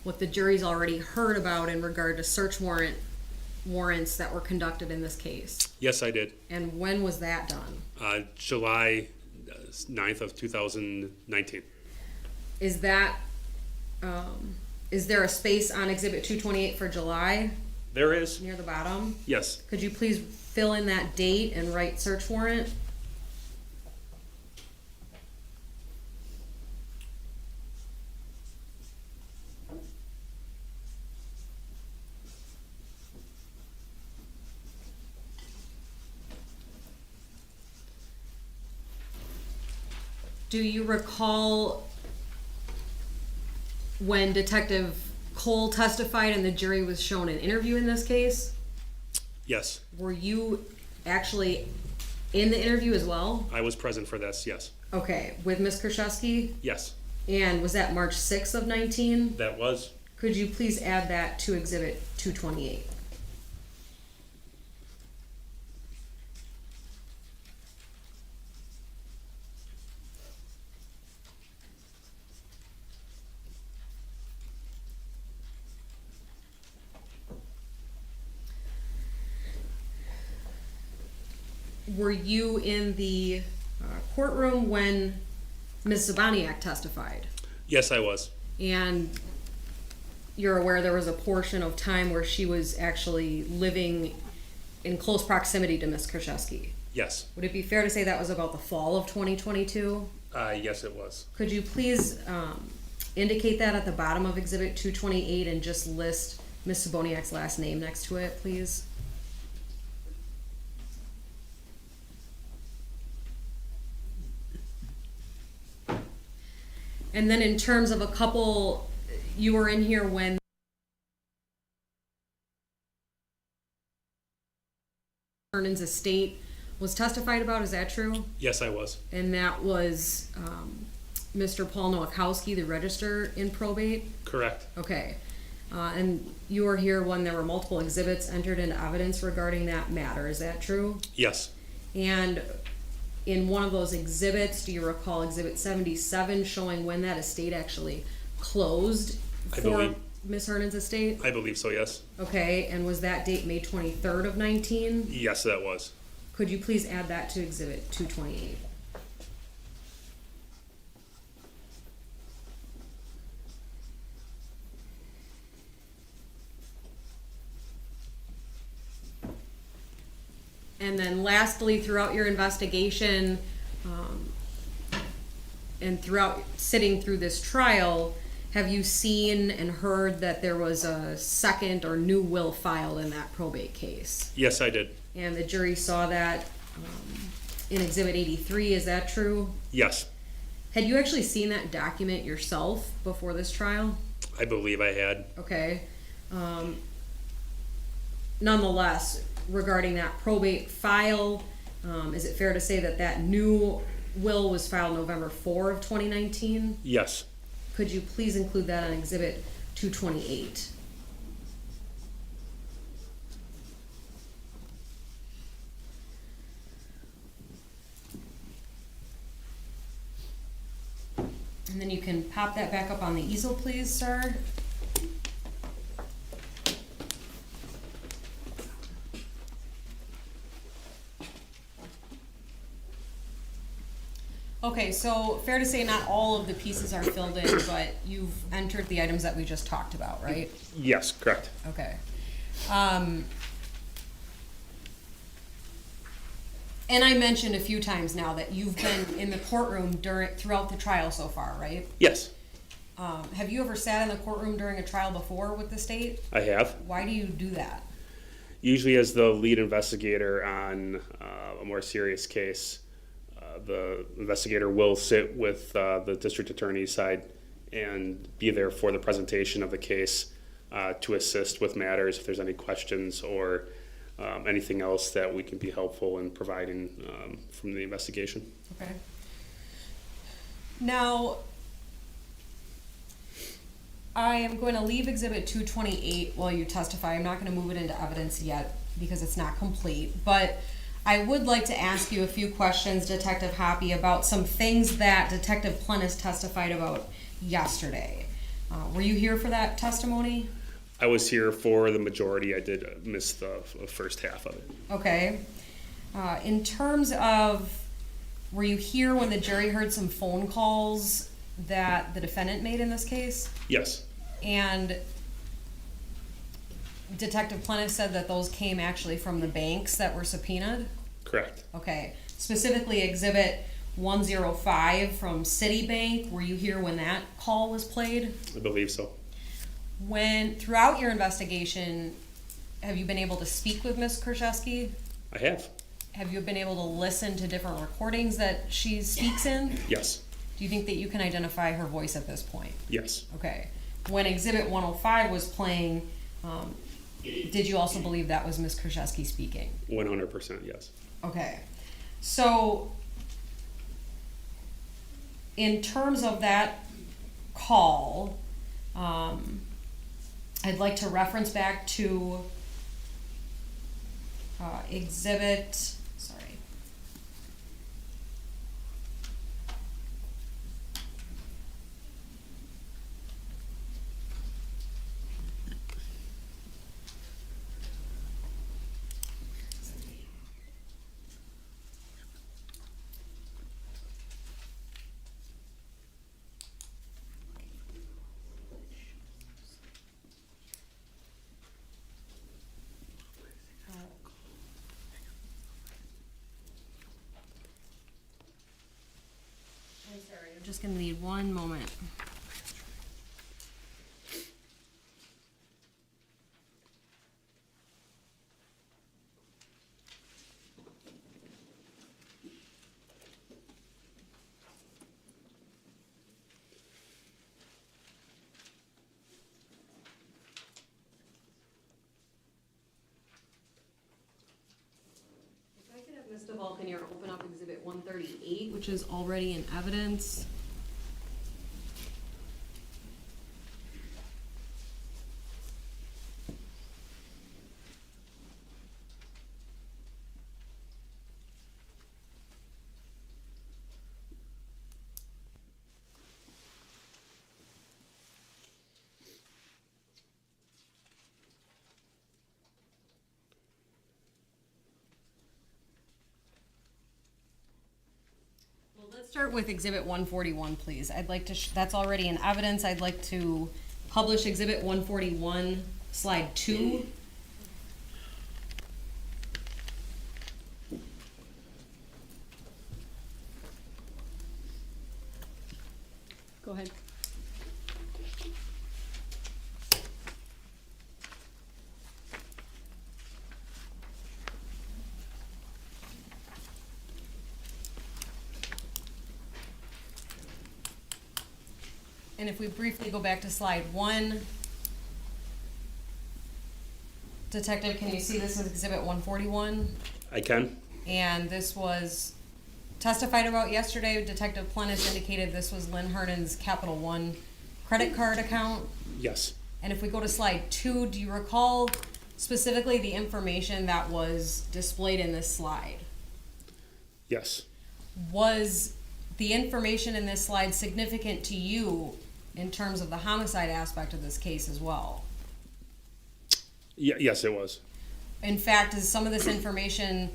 what the jury's already heard about in regard to search warrants that were conducted in this case? Yes, I did. And when was that done? July 9th of 2019. Is that, is there a space on exhibit 228 for July There is? near the bottom? Yes. Could you please fill in that date and write search warrant? Do you recall when Detective Cole testified and the jury was shown an interview in this case? Yes. Were you actually in the interview as well? I was present for this, yes. Okay, with Ms. Kurczewski? Yes. And was that March 6th of 19? That was? Could you please add that to exhibit 228? Were you in the courtroom when Ms. Zabaniak testified? Yes, I was. And you're aware there was a portion of time where she was actually living in close proximity to Ms. Kurczewski? Yes. Would it be fair to say that was about the fall of 2022? Yes, it was. Could you please indicate that at the bottom of exhibit 228 and just list Ms. Zabaniak's last name next to it, please? And then in terms of a couple, you were in here when Hernan's estate was testified about, is that true? Yes, I was. And that was Mr. Paul Nowakowski, the register in probate? Correct. Okay. And you were here when there were multiple exhibits entered into evidence regarding that matter, is that true? Yes. And in one of those exhibits, do you recall exhibit 77 showing when that estate actually closed I for believe- Ms. Hernan's estate? I believe so, yes. Okay, and was that date May 23rd of 19? Yes, that was. Could you please add that to exhibit 228? And then lastly, throughout your investigation, and throughout sitting through this trial, have you seen and heard that there was a second or new will filed in that probate case? Yes, I did. And the jury saw that in Exhibit 83, is that true? Yes, Had you actually seen that document yourself before this trial? I believe I had. Okay. Nonetheless, regarding that probate file, is it fair to say that that new will was filed November 4 of 2019? Yes. Could you please include that on Exhibit 228? And then you can pop that back up on the easel, please, sir. Okay, so fair to say not all of the pieces are filled in, but you've entered the items that we just talked about, right? Yes, correct. Okay. And I mentioned a few times now that you've been in the courtroom throughout the trial so far, right? Yes, Have you ever sat in the courtroom during a trial before with the state? I have. Why do you do that? Usually as the lead investigator on a more serious case, the investigator will sit with the district attorney's side and be there for the presentation of the case to assist with matters if there's any questions or anything else that we can be helpful in providing from the investigation. Okay. Now, I am going to leave Exhibit 228 while you testify. I'm not going to move it into evidence yet because it's not complete, but I would like to ask you a few questions, Detective Hoppy, about some things that Detective Plennis testified about yesterday. Were you here for that testimony? I was here for the majority. I did miss the first half of it. Okay. In terms of, were you here when the jury heard some phone calls that the defendant made in this case? Yes, And Detective Plennis said that those came actually from the banks that were subpoenaed? correct. Okay. Specifically Exhibit 105 from Citibank, were you here when that call was played? I believe so. When, throughout your investigation, have you been able to speak with Ms. Kurczewski? I have. Have you been able to listen to different recordings that she speaks in? Yes, Do you think that you can identify her voice at this point? yes, Okay. When Exhibit 105 was playing, did you also believe that was Ms. Kurczewski speaking? 100% yes. Okay. So, in terms of that call, I'd like to reference back to Exhibit, sorry. I'm sorry, I'm just gonna need one moment. If I could have Mr. Vulcanier open up Exhibit 138, which is already in evidence. Let's start with Exhibit 141, please. I'd like to, that's already in evidence. I'd like to publish Exhibit 141, Slide 2. Go ahead. And if we briefly go back to slide 1, Detective, can you see this as Exhibit 141? I can. And this was testified about yesterday. Detective Plennis indicated this was Lynn Hernan's Capital One credit card account. Yes. And if we go to slide 2, do you recall specifically the information that was displayed in this slide? Yes. Was the information in this slide significant to you in terms of the homicide aspect of this case as well? Yes, it was. In fact, is some of this information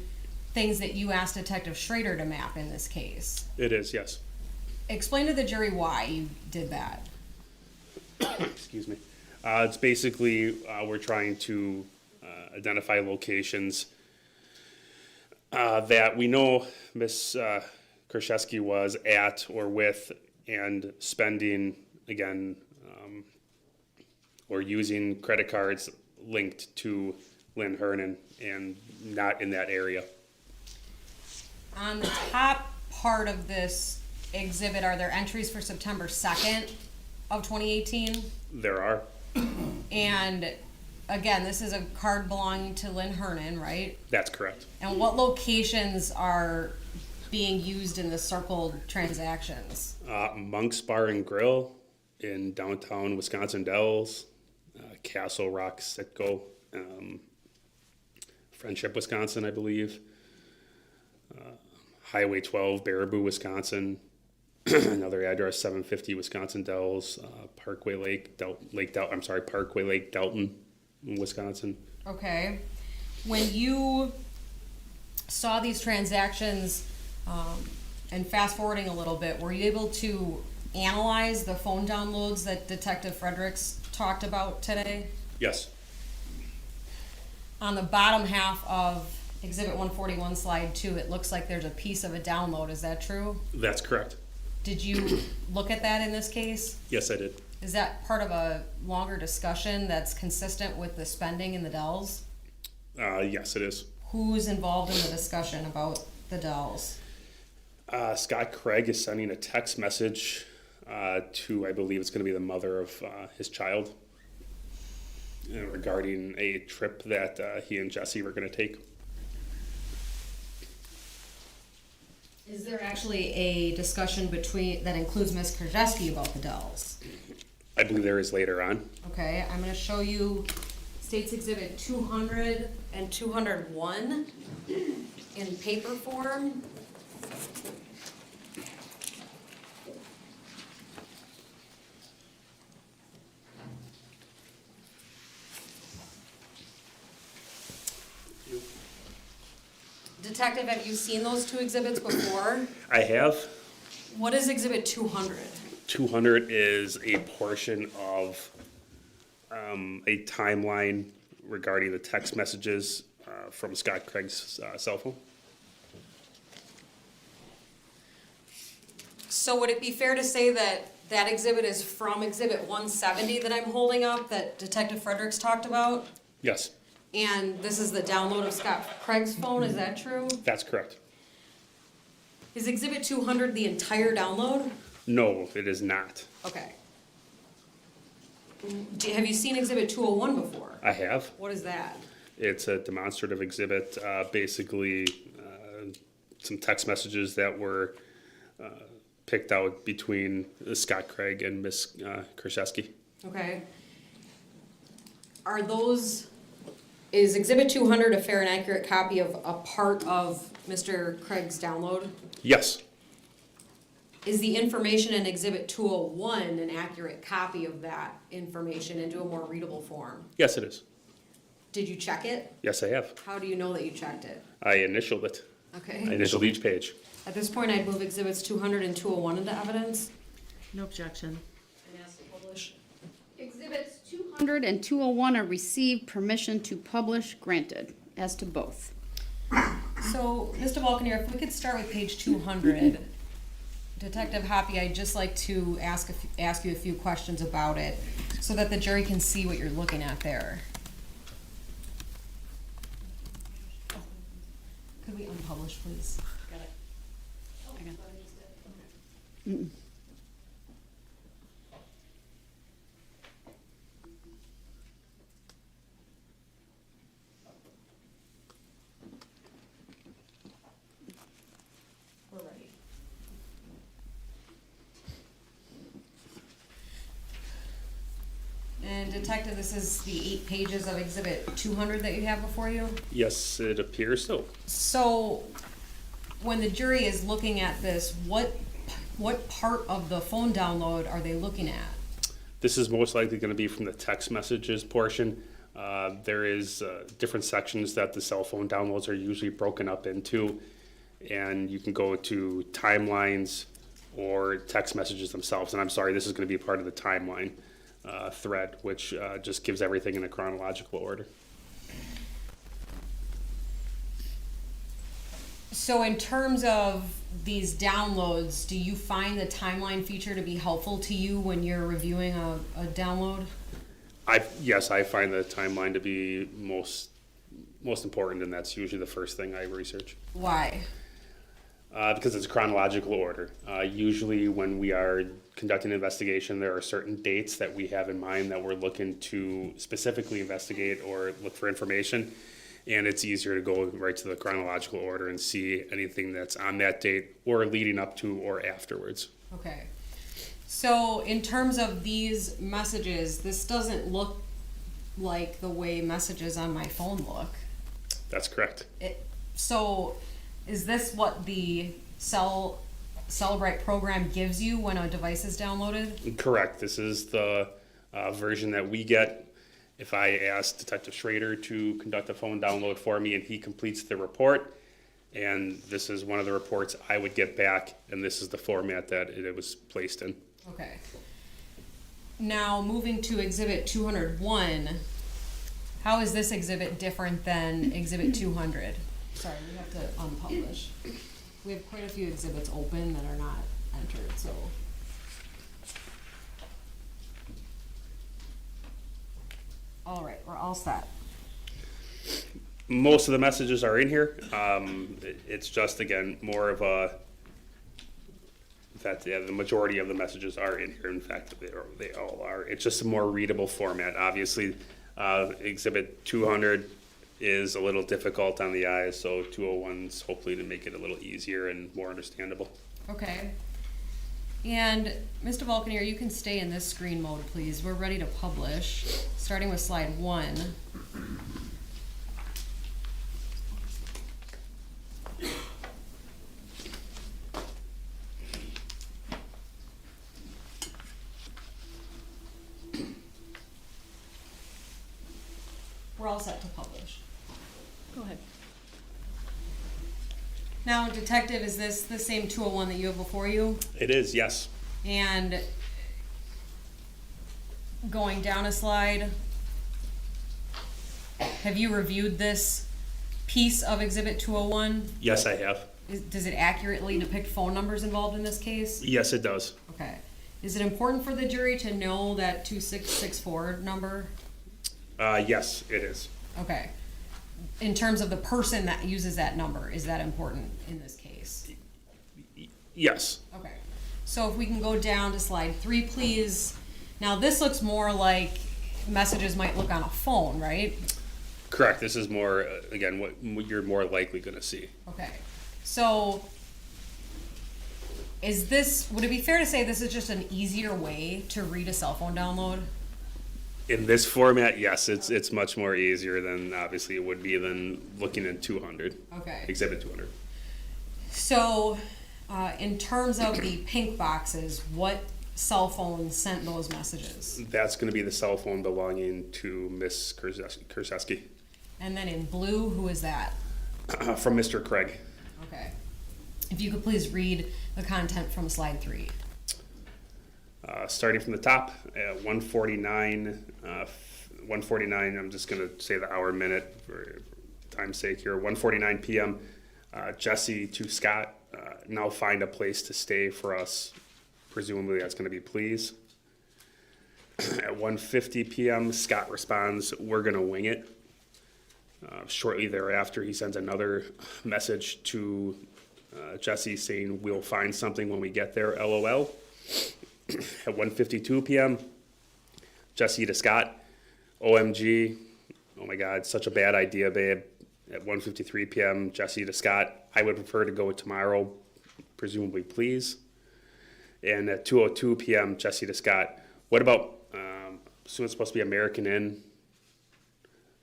things that you asked Detective Schrader to map in this case? It is, yes. Explain to the jury why you did that. Excuse me. It's basically, we're trying to identify locations that we know Miss Kurczewski was at or with and spending, again, or using credit cards linked to Lynn Hernan and not in that area. On the top part of this exhibit, are there entries for September 2nd of 2018? There are. And again, this is a card belonging to Lynn Hernan, right? That's correct. And what locations are being used in the circled transactions? Monk's Bar and Grill in downtown Wisconsin Dells, Castle Rock, Sitco, Friendship, Wisconsin, I believe. Highway 12, Baraboo, Wisconsin. Another address, 750 Wisconsin Dells, Parkway Lake, Parkway Lake, Delton, Wisconsin. Okay. When you saw these transactions, and fast forwarding a little bit, were you able to analyze the phone downloads that Detective Fredericks talked about today? Yes. On the bottom half of Exhibit 141, Slide 2, it looks like there's a piece of a download. Is that true? That's correct. Did you look at that in this case? Yes, I did. Is that part of a longer discussion that's consistent with the spending in the Dells? Yes, it is. Who's involved in the discussion about the Dells? Scott Craig is sending a text message to, I believe it's going to be the mother of his child regarding a trip that he and Jessy were going to take. Is there actually a discussion that includes Ms. Kurczewski about the Dells? I believe there is later on. Okay, I'm gonna show you State's Exhibit 200 and 201 in paper form. Detective, have you seen those two exhibits before? I have. What is Exhibit 200? 200 is a portion of a timeline regarding the text messages from Scott Craig's cell phone. So would it be fair to say that that exhibit is from Exhibit 170 that I'm holding up that Detective Fredericks talked about? Yes, And this is the download of Scott Craig's phone, is that true? that's correct. Is Exhibit 200 the entire download? No, it is not. Okay. Have you seen Exhibit 201 before? I have. What is that? It's a demonstrative exhibit, basically some text messages that were picked out between Scott Craig and Miss Kurczewski. Okay. Is Exhibit 200 a fair and accurate copy of a part of Mr. Craig's download? Yes, Is the information in Exhibit 201 an accurate copy of that information into a more readable form? yes it is. Did you check it? Yes, I have. How do you know that you checked it? I initialed it. I Okay. initialed each page. At this point, I'd move Exhibits 200 and 201 into evidence. No objection. And ask to publish. Exhibits 200 and 201 are received, permission to publish granted, as to both. So, Mr. Balconier, if we could start with page 200. Detective Hoppy, I'd just like to ask you a few questions about it so that the jury can see what you're looking at there. Could we unpublish, please? Got it. Detective, this is the 8 pages of Exhibit 200 that you have before you. Yes, it appears so. So, when the jury is looking at this, what part of the phone download are they looking at? This is most likely going to be from the text messages portion. There is different sections that the cell phone downloads are usually broken up into, and you can go to timelines or text messages themselves. And I'm sorry, this is going to be part of the timeline thread, which just gives everything in a chronological order. So in terms of these downloads, do you find the timeline feature to be helpful to you when you're reviewing a download? Yes, I find the timeline to be most important, and that's usually the first thing I research. Why? Because it's a chronological order. Usually when we are conducting an investigation, there are certain dates that we have in mind that we're looking to specifically investigate or look for information. And it's easier to go right to the chronological order and see anything that's on that date or leading up to or afterwards. Okay. So in terms of these messages, this doesn't look like the way messages on my phone look. That's correct. So is this what the Celebrite program gives you when a device is downloaded? Correct. This is the version that we get. If I ask Detective Schrader to conduct a phone download for me and he completes the report, and this is one of the reports I would get back, and this is the format that it was placed in. Okay. Now, moving to Exhibit 201, how is this exhibit different than Exhibit 200? Sorry, we have to unpublish. We have quite a few exhibits open that are not entered, so. All right, we're all set. Most of the messages are in here. It's just, again, more of a, the majority of the messages are in here. In fact, they all are. It's just a more readable format. Obviously, Exhibit 200 is a little difficult on the eyes, so 201's hopefully to make it a little easier and more understandable. Okay. And Mr. Vulcanier, you can stay in this screen mode, please. We're ready to publish, starting with slide 1. We're all set to publish. Go ahead. Now, Detective, is this the same 201 that you have before you? It is, yes. And going down a slide, have you reviewed this piece of Exhibit 201? Yes, I have. Does it accurately depict phone numbers involved in this case? Yes, it does. Okay. Is it important for the jury to know that 2664 number? Yes, it is. Okay. In terms of the person that uses that number, is that important in this case? Yes. Okay. So if we can go down to slide 3, please. Now this looks more like messages might look on a phone, right? Correct. This is more, again, what you're more likely going to see. Okay. So would it be fair to say this is just an easier way to read a cell phone download? In this format, yes, it's much more easier than obviously it would be than looking at 200. Okay. Exhibit 200. So, in terms of the pink boxes, what cell phone sent those messages? That's going to be the cell phone belonging to Miss Kurczewski. And then in blue, who is that? From Mr. Craig. Okay. If you could please read the content from slide 3. Starting from the top at 1:49, I'm just going to say the hour minute for time's sake here. 1:49 p.m. Jessy to Scott, now find a place to stay for us. Presumably that's going to be please. At 1:50 p.m. Scott responds, "We're going to wing it." Shortly thereafter, he sends another message to Jessy saying, "We'll find something when we get there, LOL." At 1:52 p.m., Jessy to Scott, "OMG, oh my God, such a bad idea, babe." At 1:53 p.m., Jessy to Scott, "I would prefer to go tomorrow, presumably please." And at 2:02 p.m., Jessy to Scott, "What about So it's supposed to be American Inn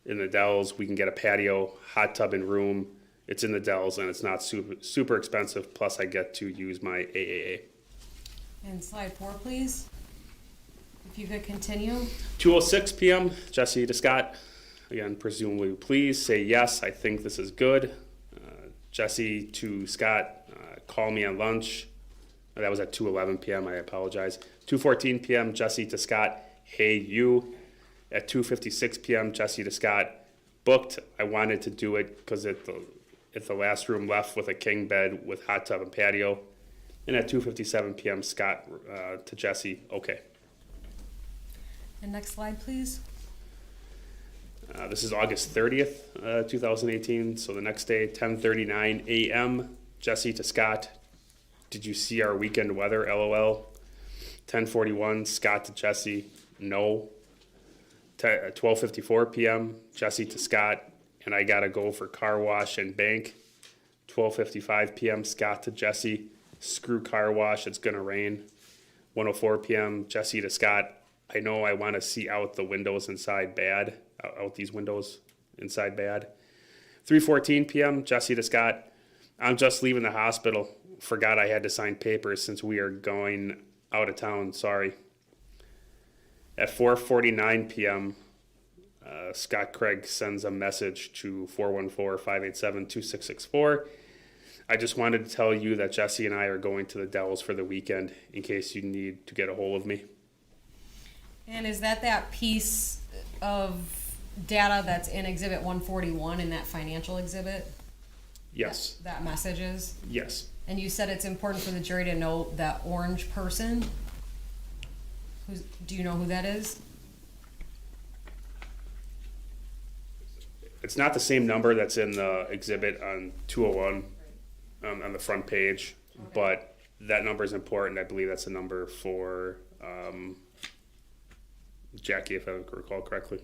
in the Dells. We can get a patio, hot tub and room. It's in the Dells and it's not super expensive. Plus I get to use my AAA. And slide 4, please. If you could continue. 2:06 p.m. Jessy to Scott. Again, presumably please say yes. I think this is good. Jessy to Scott. Call me on lunch. That was at 2:11 p.m. I apologize. 2:14 p.m. Jessy to Scott. Hey you. At 2:56 p.m. Jessy to Scott. Booked. I wanted to do it because it's the last room left with a king bed with hot tub and patio. And at 2:57 p.m. Scott to Jessy. Okay. And next slide, please. This is August 30th, 2018. So the next day, 10:39 a.m. Jessy to Scott. Did you see our weekend weather? LOL. 10:41 Scott to Jessy. No. 12:54 p.m. Jessy to Scott. And I gotta go for car wash and bank. 12:55 p.m. Scott to Jessy. Screw car wash. It's gonna rain. 1:04 p.m. Jessy to Scott. I know I want to see out the windows inside bad. Out these windows inside bad. 3:14 p.m. Jessy to Scott. I'm just leaving the hospital. Forgot I had to sign papers since we are going out of town. Sorry. At 4:49 p.m., Scott Craig sends a message to 414-587-2664. I just wanted to tell you that Jessy and I are going to the Dells for the weekend in case you need to get a hold of me. And is that piece of data that's in Exhibit 141 in that financial exhibit? Yes. That message is? Yes. And you said it's important for the jury to know that orange person. Do you know who that is? It's not the same number that's in the exhibit on 201 on the front page, but that number is important. I believe that's a number for Jackie, if I recall correctly.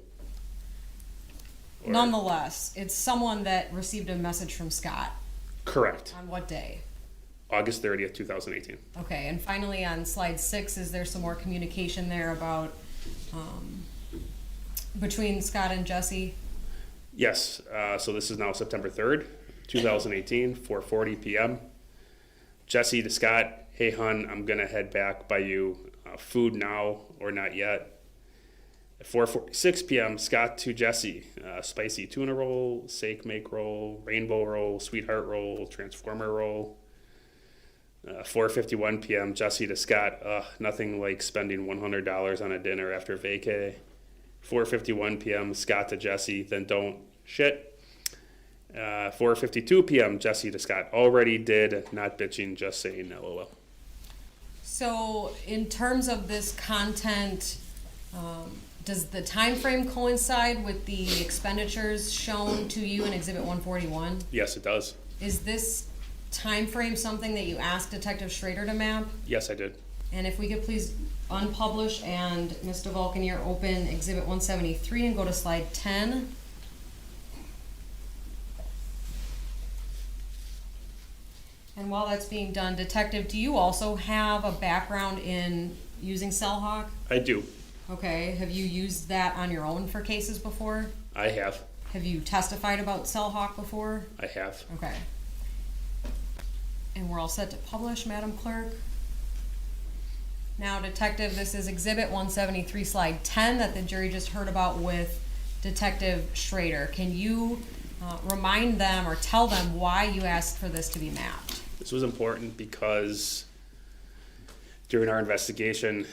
Nonetheless, it's someone that received a message from Scott. Correct. On what day? August 30th, 2018. Okay, and finally on slide 6, is there some more communication there about between Scott and Jessy? Yes, so this is now September 3rd, 2018, 4:40 p.m. Jessy to Scott, hey hun, I'm gonna head back by you. Food now or not yet. At 4:46 p.m., Scott to Jessy, spicy tuna roll, steak make roll, rainbow roll, sweetheart roll, transformer roll. 4:51 p.m., Jessy to Scott, nothing like spending $100 on a dinner after vacay. 4:51 p.m., Scott to Jessy, then don't shit. 4:52 p.m., Jessy to Scott, already did, not bitching, just saying LOL. So in terms of this content, does the time frame coincide with the expenditures shown to you in Exhibit 141? Yes, it does. Is this time frame something that you asked Detective Schrader to map? Yes, I did. And if we could please unpublish and Mr. Vulcan, you're open Exhibit 173 and go to slide 10. And while that's being done, Detective, do you also have a background in using CellHawk? I do. Okay, have you used that on your own for cases before? I have. Have you testified about CellHawk before? I have. Okay. And we're all set to publish, Madam Clerk. Now, Detective, this is Exhibit 173, slide 10 that the jury just heard about with Detective Schrader. Can you remind them or tell them why you asked for this to be mapped? This was important because during our investigation,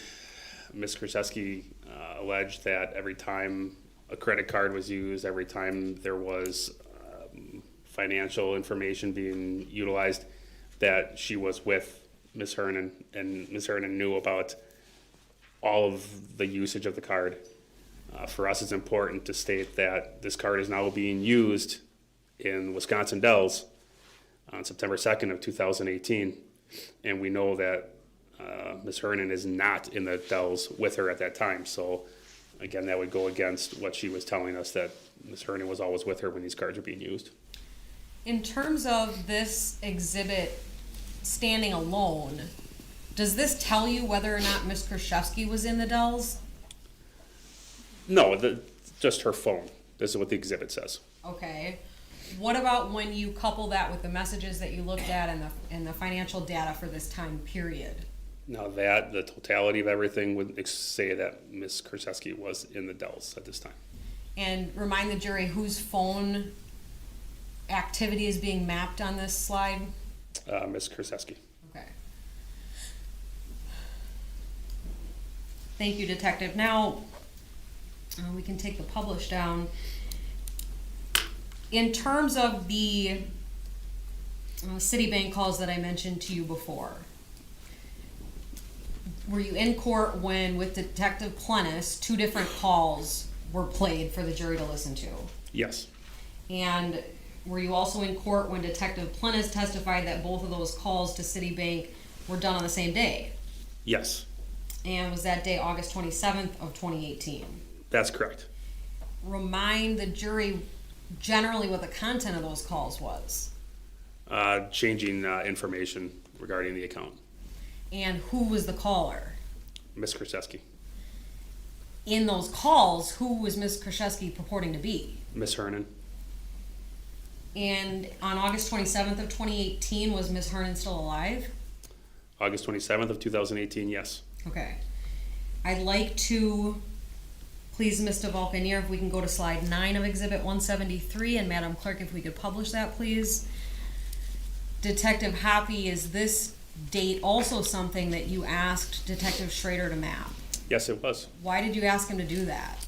Ms. Kurczewski alleged that every time a credit card was used, every time there was financial information being utilized, that she was with Ms. Hernan, and Ms. Hernan knew about all of the usage of the card. For us, it's important to state that this card is now being used in Wisconsin Dells on September 2nd of 2018, and we know that Ms. Hernan is not in the Dells with her at that time. So again, that would go against what she was telling us, that Ms. Hernan was always with her when these cards were being used. In terms of this exhibit standing alone, does this tell you whether or not Ms. Kurczewski was in the Dells? No, just her phone. This is what the exhibit says. Okay. What about when you couple that with the messages that you looked at and the financial data for this time period? Now the totality of everything would say that Ms. Kurczewski was in the Dells at this time. And remind the jury whose phone activity is being mapped on this slide? Ms. Kurczewski. Okay. Thank you, Detective. Now, we can take the publish down. In terms of the Citibank calls that I mentioned to you before, were you in court when, with Detective Plennis, 2 different calls were played for the jury to listen to? Yes. And were you also in court when Detective Plennis testified that both of those calls to Citibank were done on the same day? Yes. And was that day August 27th of 2018? That's correct. Remind the jury generally what the content of those calls was. Changing information regarding the account. And who was the caller? Ms. Kurczewski. In those calls, who was Ms. Kurczewski purporting to be? Ms. Hernan. And on August 27th of 2018, was Ms. Hernan still alive? August 27th of 2018, yes. Okay. I'd like to, please, Mr. Volcanier, if we can go to slide 9 of Exhibit 173, and Madam Clerk, if we could publish that, please. Detective Hoppy, is this date also something that you asked Detective Schrader to map? Yes, it was. Why did you ask him to do that?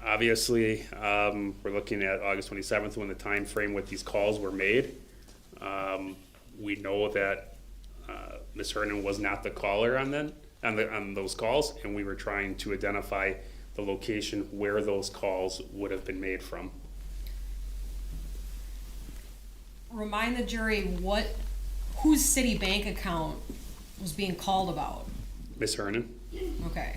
Obviously, we're looking at August 27th when the time frame with these calls were made. We know that Ms. Hernan was not the caller on those calls, and we were trying to identify the location where those calls would have been made from. Remind the jury whose Citibank account was being called about. Ms. Hernan. Okay.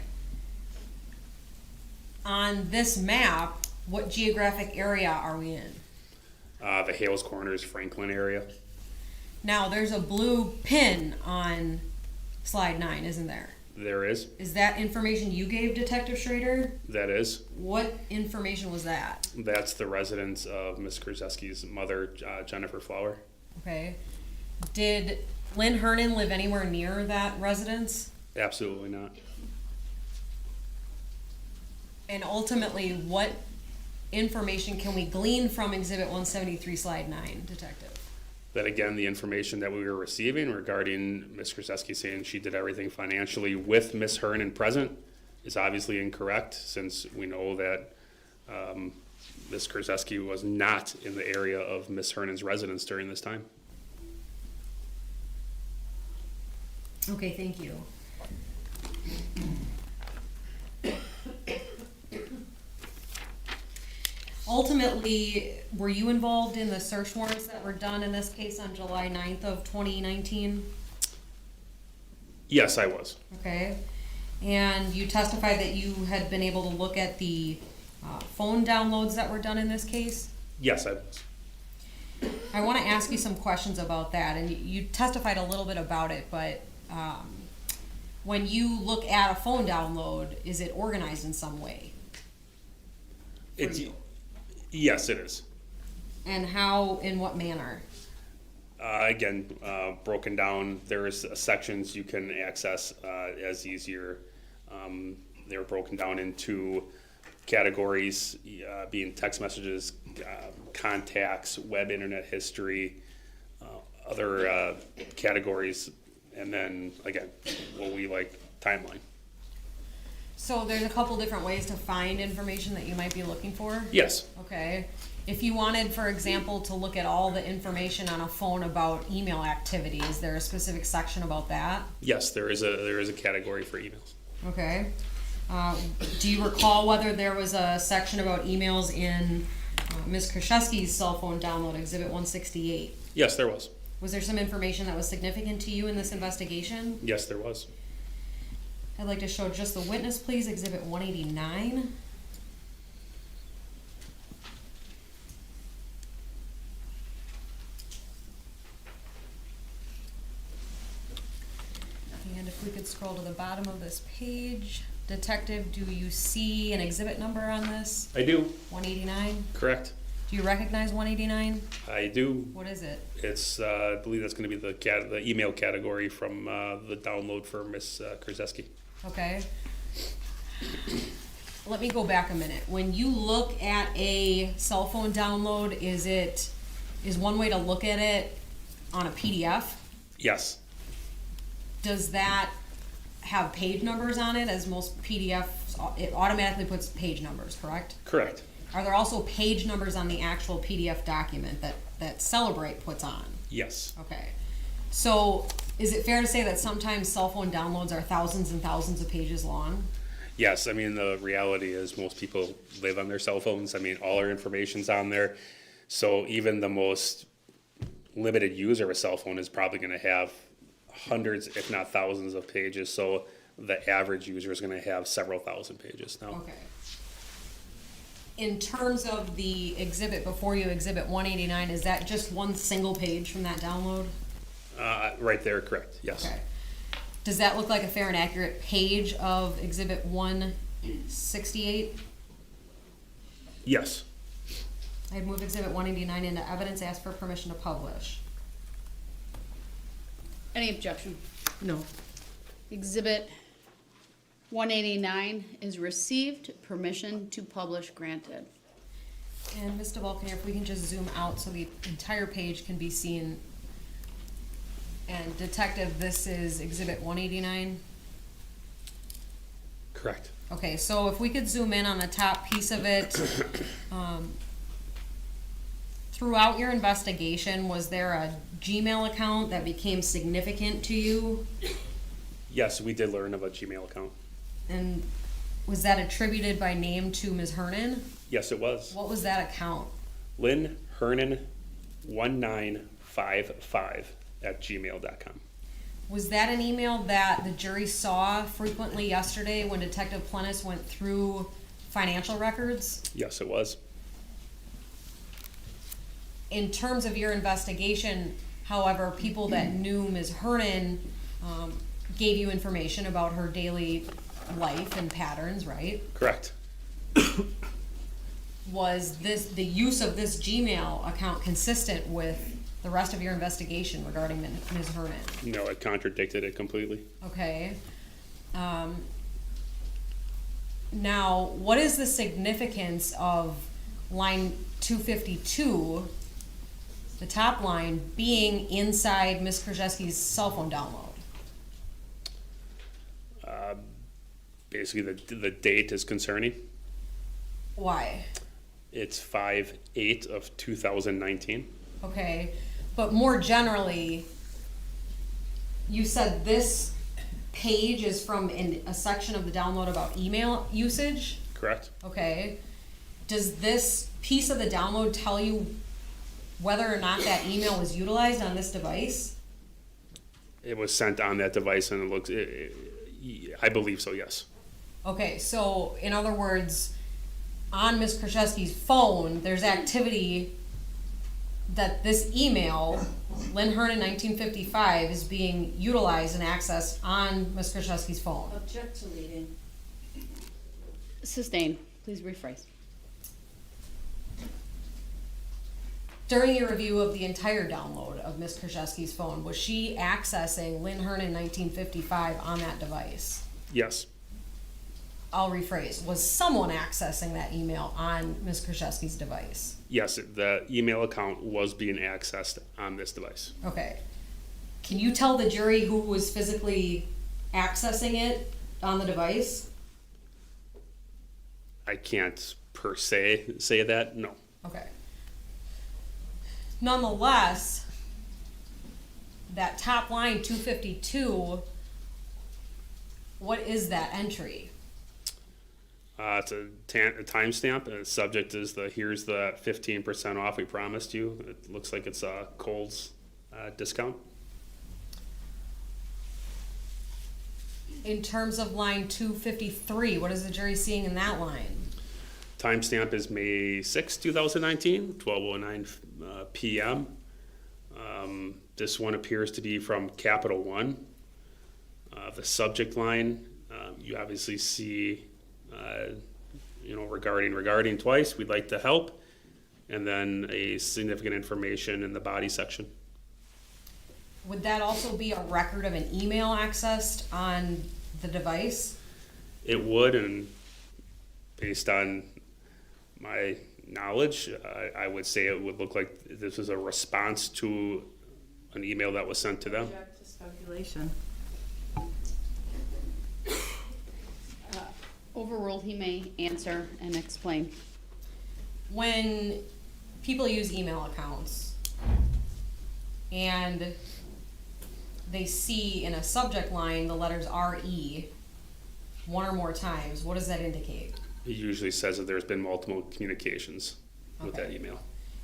On this map, what geographic area are we in? The Hales Corners, Franklin area. Now, there's a blue pin on slide 9, isn't there? There is. Is that information you gave Detective Schrader? That is. What information was that? That's the residence of Ms. Kurczewski's mother, Jennifer Flower. Okay. Did Lynn Hernan live anywhere near that residence? Absolutely not. And ultimately, what information can we glean from Exhibit 173, slide 9, Detective? That again, the information that we were receiving regarding Ms. Kurczewski saying she did everything financially with Ms. Hernan present is obviously incorrect, since we know that Ms. Kurczewski was not in the area of Ms. Hernan's residence during this time. Okay, thank you. Ultimately, were you involved in the search warrants that were done in this case on July 9th of 2019? Yes, I was. Okay. And you testified that you had been able to look at the phone downloads that were done in this case? Yes, I was. I want to ask you some questions about that, and you testified a little bit about it, but when you look at a phone download, is it organized in some way? Yes, it is. And how, in what manner? Again, broken down, there's sections you can access as easier. They're broken down into categories, being text messages, contacts, web internet history, other categories, and then again, what we like, timeline. So there's a couple different ways to find information that you might be looking for? Yes. Okay. If you wanted, for example, to look at all the information on a phone about email activity, is there a specific section about that? Yes, there is a category for emails. Okay. Do you recall whether there was a section about emails in Ms. Kurczewski's cell phone download, Exhibit 168? Yes, there was. Was there some information that was significant to you in this investigation? Yes, there was. I'd like to show just the witness, please, Exhibit 189. And if we could scroll to the bottom of this page. Detective, do you see an exhibit number on this? I do, 189? correct. Do you recognize 189? I do. What is it? It's, I believe that's gonna be the email category from, the download for Miss Kurczewski. Okay. Let me go back a minute. When you look at a cell phone download, is one way to look at it on a PDF? Yes, Does that have page numbers on it, as most PDFs, it automatically puts page numbers, correct? correct. Are there also page numbers on the actual PDF document that Celebrate puts on? Yes, Okay. So is it fair to say that sometimes cell phone downloads are thousands and thousands of pages long? yes, I mean, the reality is most people live on their cell phones. I mean, all our information's on there. So even the most limited user of a cell phone is probably gonna have hundreds, if not thousands of pages. So the average user is gonna have several thousand pages now. Okay. In terms of the exhibit before you, exhibit 189, is that just one single page from that download? Right there, correct, yes. Okay. Does that look like a fair and accurate page of exhibit 168? Yes, I'd move exhibit 189 into evidence, ask for permission to publish. Any objection? No. Exhibit 189 is received, permission to publish granted. And Mr. Vulcan, if we can just zoom out so the entire page can be seen. And Detective, this is exhibit 189. correct. Okay, so if we could zoom in on the top piece of it. Throughout your investigation, was there a Gmail account that became significant to you? Yes, we did learn of a Gmail account. And was that attributed by name to Ms. Hernan? Yes, it was. What was that account? Lynn Hernan 1955 at gmail.com. Was that an email that the jury saw frequently yesterday when Detective Plennis went through financial records? Yes, it was. In terms of your investigation, however, people that knew Ms. Hernan gave you information about her daily life and patterns, right? Correct. Was the use of this Gmail account consistent with the rest of your investigation regarding Ms. Hernan? No, it contradicted it completely. Okay. Now, what is the significance of line 252, the top line, being inside Ms. Kurczewski's cell phone download? Basically, the date is concerning. Why? It's 5/8 of 2019. Okay, but more generally, you said this page is from a section of the download about email usage? Correct. Okay. Does this piece of the download tell you whether or not that email was utilized on this device? It was sent on that device, and it looks. I believe so. Yes. Okay, so in other words, on Ms. Kurczewski's phone, there's activity that this email, Lynn Hernan 1955, is being utilized and accessed on Ms. Kurczewski's phone. Object to leading. Sustained. Please rephrase. During your review of the entire download of Ms. Kurczewski's phone, was she accessing Lynn Hernan 1955 on that device? Yes. I'll rephrase. Was someone accessing that email on Ms. Kurczewski's device? Yes, the email account was being accessed on this device. Okay. Can you tell the jury who was physically accessing it on the device? I can't per se say that. No. Okay. Nonetheless, that top line 252, what is that entry? It's a timestamp, and the subject is here's the 15% off we promised you. It looks like it's a Kohl's discount. In terms of line 253, what is the jury seeing in that line? Timestamp is May 6, 2019, 12:09 p.m. This one appears to be from Capital One. The subject line You obviously see, regarding twice, we'd like to help, and then a significant information in the body section. Would that also be a record of an email accessed on the device? It would, and based on my knowledge, I would say it would look like this is a response to an email that was sent to them. Object to speculation. Overruled, he may answer and explain. When people use email accounts and they see in a subject line the letters RE one or more times, what does that indicate? It usually says that there's been multiple communications with that email.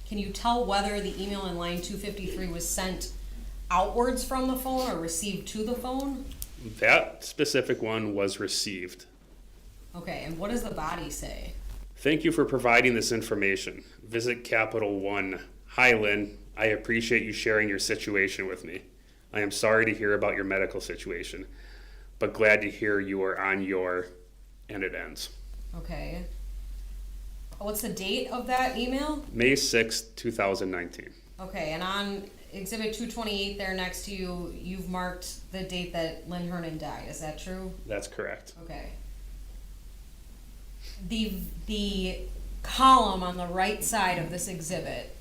Can you tell whether the email in line 253 was sent outwards from the phone or received to the phone? That specific one was received. Okay, and what does the body say? Thank you for providing this information. Visit Capital One. Hi, Lynn. I appreciate you sharing your situation with me. I am sorry to hear about your medical situation, but glad to hear you are on your, and it ends. Okay. What's the date of that email? May 6th, 2019. Okay, and on Exhibit 228 there next to you, you've marked the date that Lynn Hernan died. Is that true? That's correct. Okay. The column on the right side of this exhibit,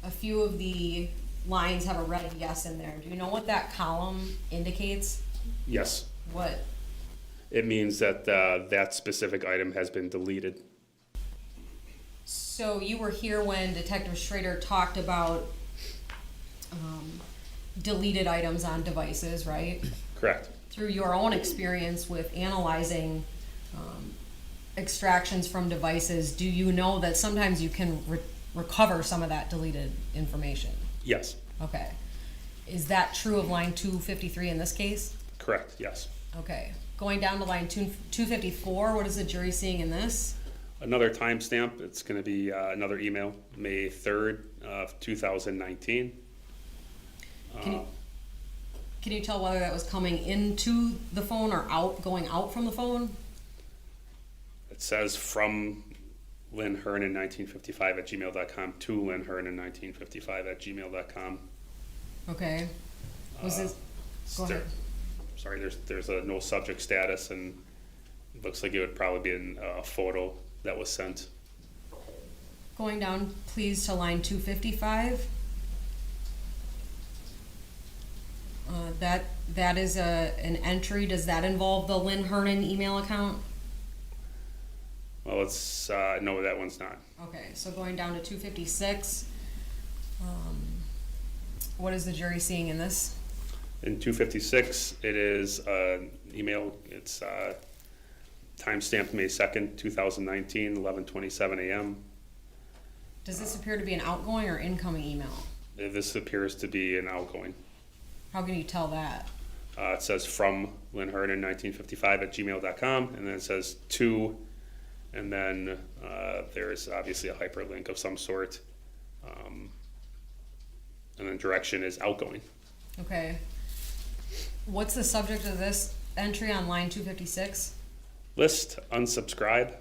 a few of the lines have a red yes in there. Do you know what that column indicates? Yes. What? It means that that specific item has been deleted. So you were here when Detective Schrader talked about deleted items on devices, right? Correct. Through your own experience with analyzing extractions from devices, do you know that sometimes you can recover some of that deleted information? Yes. Okay. Is that true of line 253 in this case? Correct, yes. Okay. Going down to line 254, what is the jury seeing in this? Another timestamp, it's going to be another email, May 3rd of 2019. Can you tell whether that was coming into the phone or going out from the phone? It says from Lynn Hernan 1955 at gmail.com to Lynn Hernan 1955 at gmail.com. Okay. Was this? Go ahead. Sorry, there's a no subject status, and it looks like it would probably be a photo that was sent. Going down, please, to line 255. That is an entry. Does that involve the Lynn Hernan email account? Well, it's no, that one's not. Okay, so going down to 256, what is the jury seeing in this? In 256, it is an email. It's timestamped May 2nd, 2019, 11:27 a.m. Does this appear to be an outgoing or incoming email? This appears to be an outgoing. How can you tell that? It says from Lynn Hernan 1955 at gmail.com, and then it says to, and then there's obviously a hyperlink of some sort, and then direction is outgoing. Okay. What's the subject of this entry on line 256? List unsubscribe.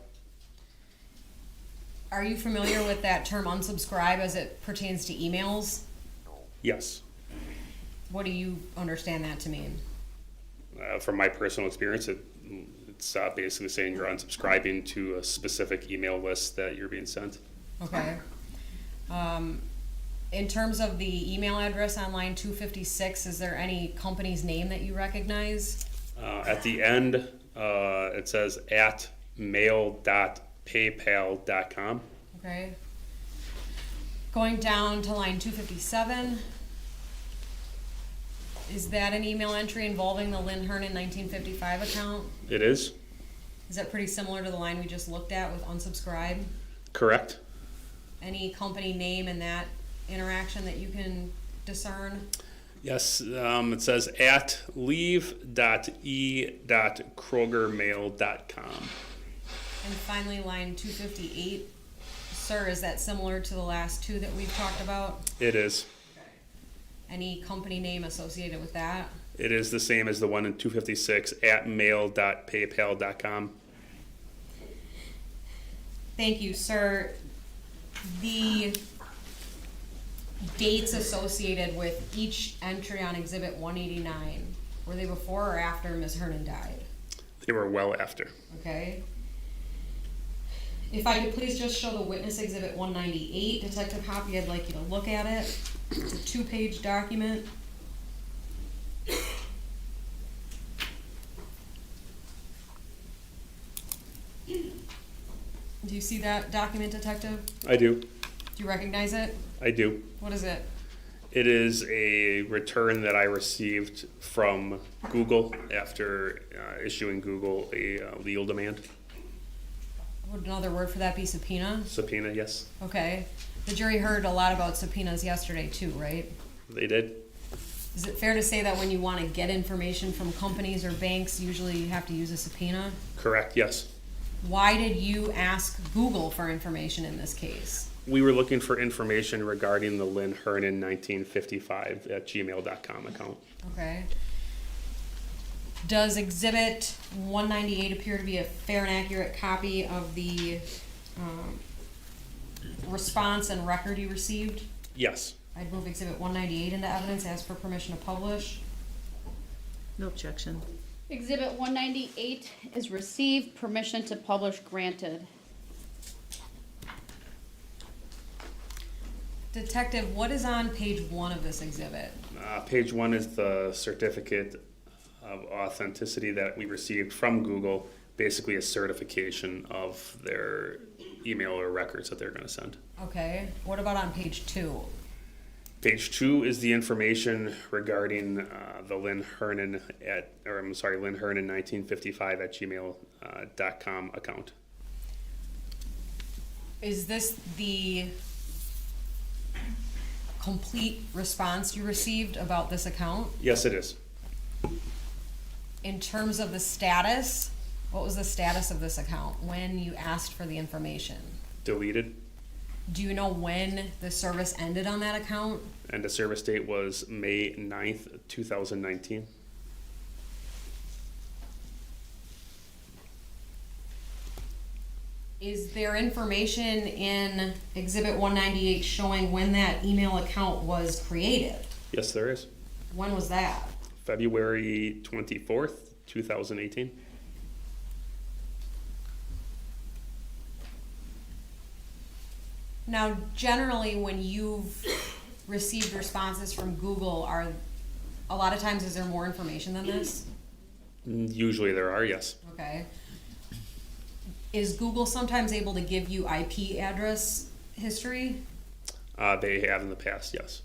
Are you familiar with that term unsubscribe as it pertains to emails? Yes. What do you understand that to mean? From my personal experience, it's basically saying you're unsubscribing to a specific email list that you're being sent. Okay. In terms of the email address on line 256, is there any company's name that you recognize? At the end, it says at mail.paypal.com. Okay. Going down to line 257, is that an email entry involving the Lynn Hernan 1955 account? It is. Is that pretty similar to the line we just looked at with unsubscribe? Correct. Any company name in that interaction that you can discern? Yes, it says at leave.e.krogermail.com. And finally, line 258. Sir, is that similar to the last two that we've talked about? It is. Any company name associated with that? It is the same as the one in 256 at mail.paypal.com. Thank you, sir. The dates associated with each entry on Exhibit 189, were they before or after Ms. Hernan died? They were well after. Okay. If I could please just show the witness Exhibit 198, Detective Hoppy, I'd like you to look at it. It's a 2-page document. Do you see that document, Detective? I do. Do you recognize it? I do. What is it? It is a return that I received from Google after issuing Google a legal demand. Would another word for that be subpoena? Subpoena, yes. Okay. The jury heard a lot about subpoenas yesterday too, right? They did. Is it fair to say that when you want to get information from companies or banks, usually you have to use a subpoena? Correct, yes. Why did you ask Google for information in this case? We were looking for information regarding the Lynn Hernan 1955 at gmail.com account. Okay. Does Exhibit 198 appear to be a fair and accurate copy of the response and record you received? Yes. I'd move Exhibit 198 into evidence, ask for permission to publish. No objection. Exhibit 198 is received, permission to publish granted. Detective, what is on page 1 of this exhibit? Page 1 is the certificate of authenticity that we received from Google, basically a certification of their email or records that they're going to send. Okay. What about on page 2? Page 2 is the information regarding the Lynn Hernan Lynn Hernan 1955 at gmail.com account. Is this the complete response you received about this account? Yes, it is. In terms of the status, what was the status of this account when you asked for the information? Deleted. Do you know when the service ended on that account? And the service date was May 9th, 2019. Is there information in Exhibit 198 showing when that email account was created? Yes, there is. When was that? February 24th, 2018. Now, generally, when you've received responses from Google, a lot of times is there more information than this? Usually there are, yes. Okay. Is Google sometimes able to give you IP address history? They have in the past, yes.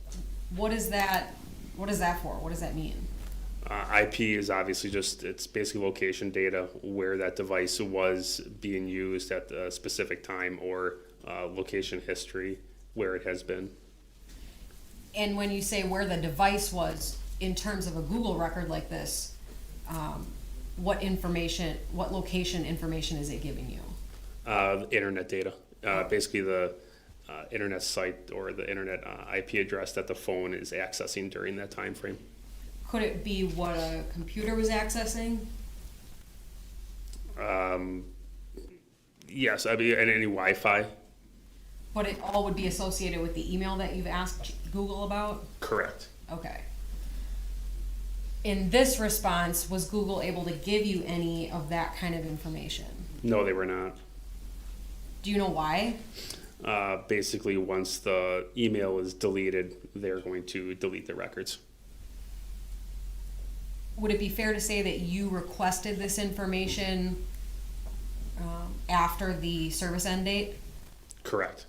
What is that for? What does that mean? IP is obviously it's basically location data where that device was being used at the specific time, or location history where it has been. And when you say where the device was, in terms of a Google record like this, what location information is it giving you? Internet data. Basically the internet site or the internet IP address that the phone is accessing during that time frame. Could it be what a computer was accessing? Yes, I mean, and any Wi-Fi. But it all would be associated with the email that you've asked Google about? Correct. Okay. In this response, was Google able to give you any of that kind of information? No, they were not. Do you know why? Basically, once the email is deleted, they're going to delete the records. Would it be fair to say that you requested this information after the service end date? Correct.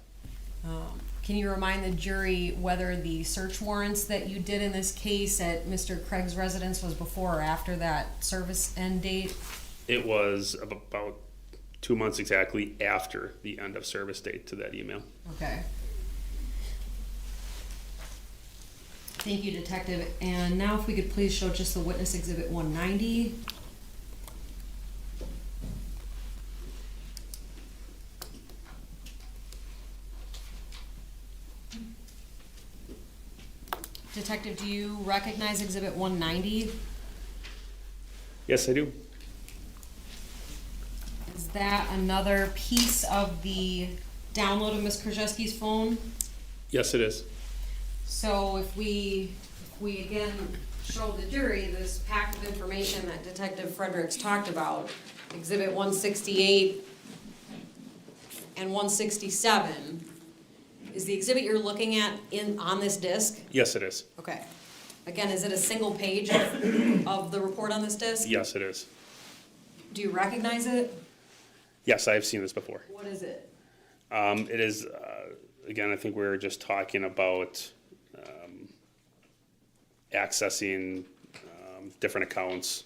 Can you remind the jury whether the search warrants that you did in this case at Mr. Craig's residence was before or after that service end date? It was about 2 months exactly after the end of service date to that email. Okay. Thank you, Detective. And now if we could please show just the witness exhibit 190. Detective, do you recognize exhibit 190? Yes, I do. Is that another piece of the download of Ms. Kurczewski's phone? Yes, it is. So if we again show the jury this pack of information that Detective Fredericks talked about, Exhibit 168 and 167, is the exhibit you're looking at on this disc? Yes, it is. Okay. Again, is it a single page of the report on this disc? Yes, it is. Do you recognize it? Yes, I have seen this before. What is it? It is, again, I think we were just talking about accessing different accounts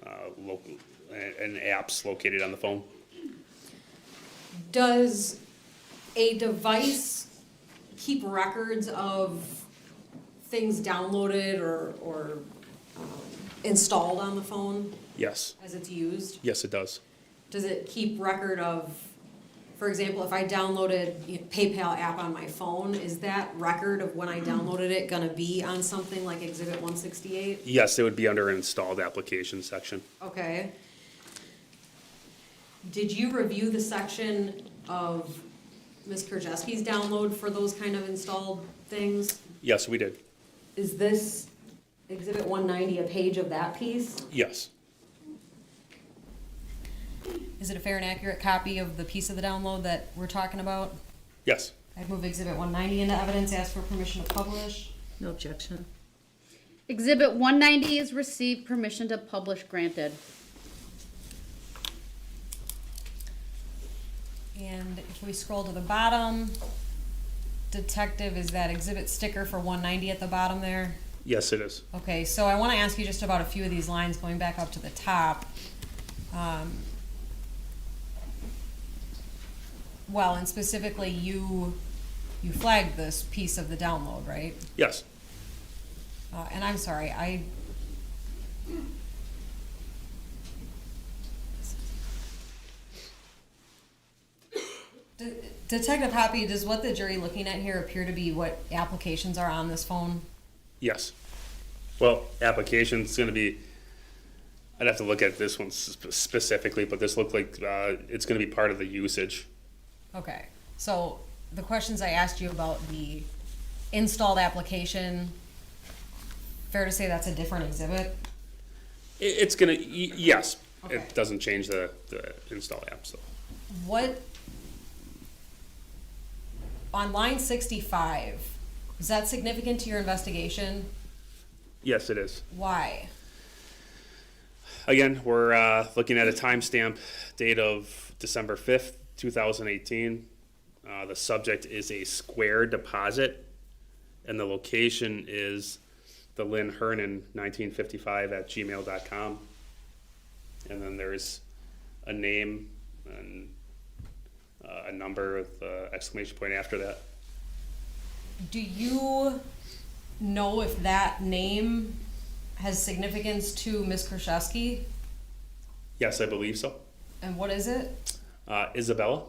and apps located on the phone. Does a device keep records of things downloaded or installed on the phone Yes. as it's used? Yes, it does. Does it keep record of, for example, if I downloaded PayPal app on my phone, is that record of when I downloaded it gonna be on something like Exhibit 168? Yes, it would be under an installed application section. Okay. Did you review the section of Ms. Kurczewski's download for those kind of installed things? Yes, we did. Is this Exhibit 190 a page of that piece? Yes. Is it a fair and accurate copy of the piece of the download that we're talking about? Yes. I'd move Exhibit 190 into evidence, ask for permission to publish. No objection. Exhibit 190 is received, permission to publish granted. And if we scroll to the bottom, Detective, is that exhibit sticker for 190 at the bottom there? Yes, it is. Okay, so I want to ask you just about a few of these lines going back up to the top. Well, and specifically, you flagged this piece of the download, right? Yes. And I'm sorry, Detective Hoppy, does what the jury looking at here appear to be what applications are on this phone? Yes. Well, application's gonna be, I'd have to look at this one specifically, but this looked like, it's gonna be part of the usage. Okay, so the questions I asked you about the installed application, fair to say that's a different exhibit? It's gonna, yes, Okay. it doesn't change the install app, so. What, on line 65, is that significant to your investigation? Yes, it is. Why? Again, we're looking at a timestamp date of December 5th, 2018. The subject is a Square deposit, and the location is the Lynn Hernan 1955 at gmail.com. And then there's a name and a number with exclamation point after that. Do you know if that name has significance to Ms. Kurczewski? Yes, I believe so. And what is it? Isabella,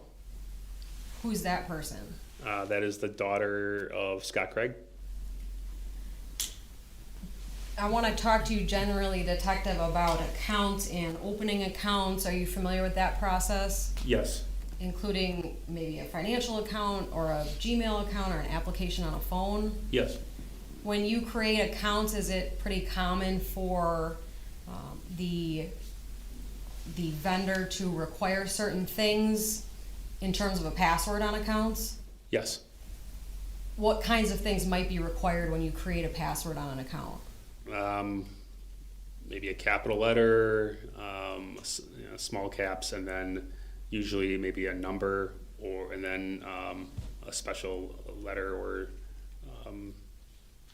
Who's that person? that is the daughter of Scott Craig. I want to talk to you generally, Detective, about accounts and opening accounts. Are you familiar with that process? Yes. Including maybe a financial account or a Gmail account or an application on a phone? Yes. When you create accounts, is it pretty common for the vendor to require certain things in terms of a password on accounts? Yes. What kinds of things might be required when you create a password on an account? Maybe a capital letter, small caps, and then usually maybe a number, and then a special letter or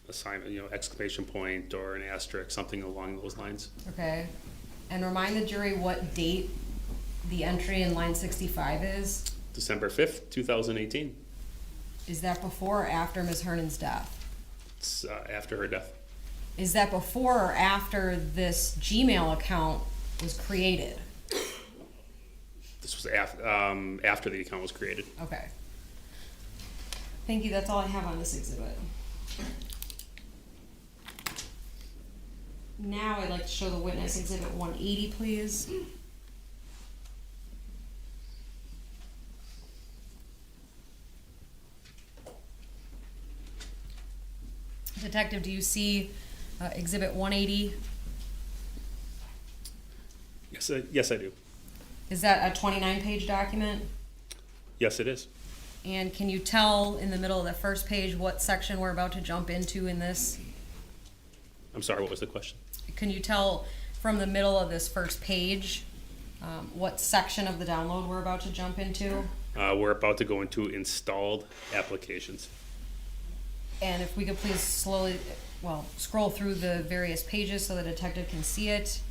assignment, exclamation point or an asterisk, something along those lines. Okay. And remind the jury what date the entry in line 65 is. December 5th, 2018. Is that before or after Ms. Hernan's death? It's after her death. Is that before or after this Gmail account was created? This was after the account was created. Okay. Thank you, that's all I have on this exhibit. Now I'd like to show the witness exhibit 180, please. Detective, do you see exhibit 180? Yes, I do. Is that a 29-page document? Yes, it is. And can you tell in the middle of the first page what section we're about to jump into in this? I'm sorry, what was the question? Can you tell from the middle of this first page what section of the download we're about to jump into? We're about to go into installed applications. And if we could please slowly, scroll through the various pages so the detective can see it.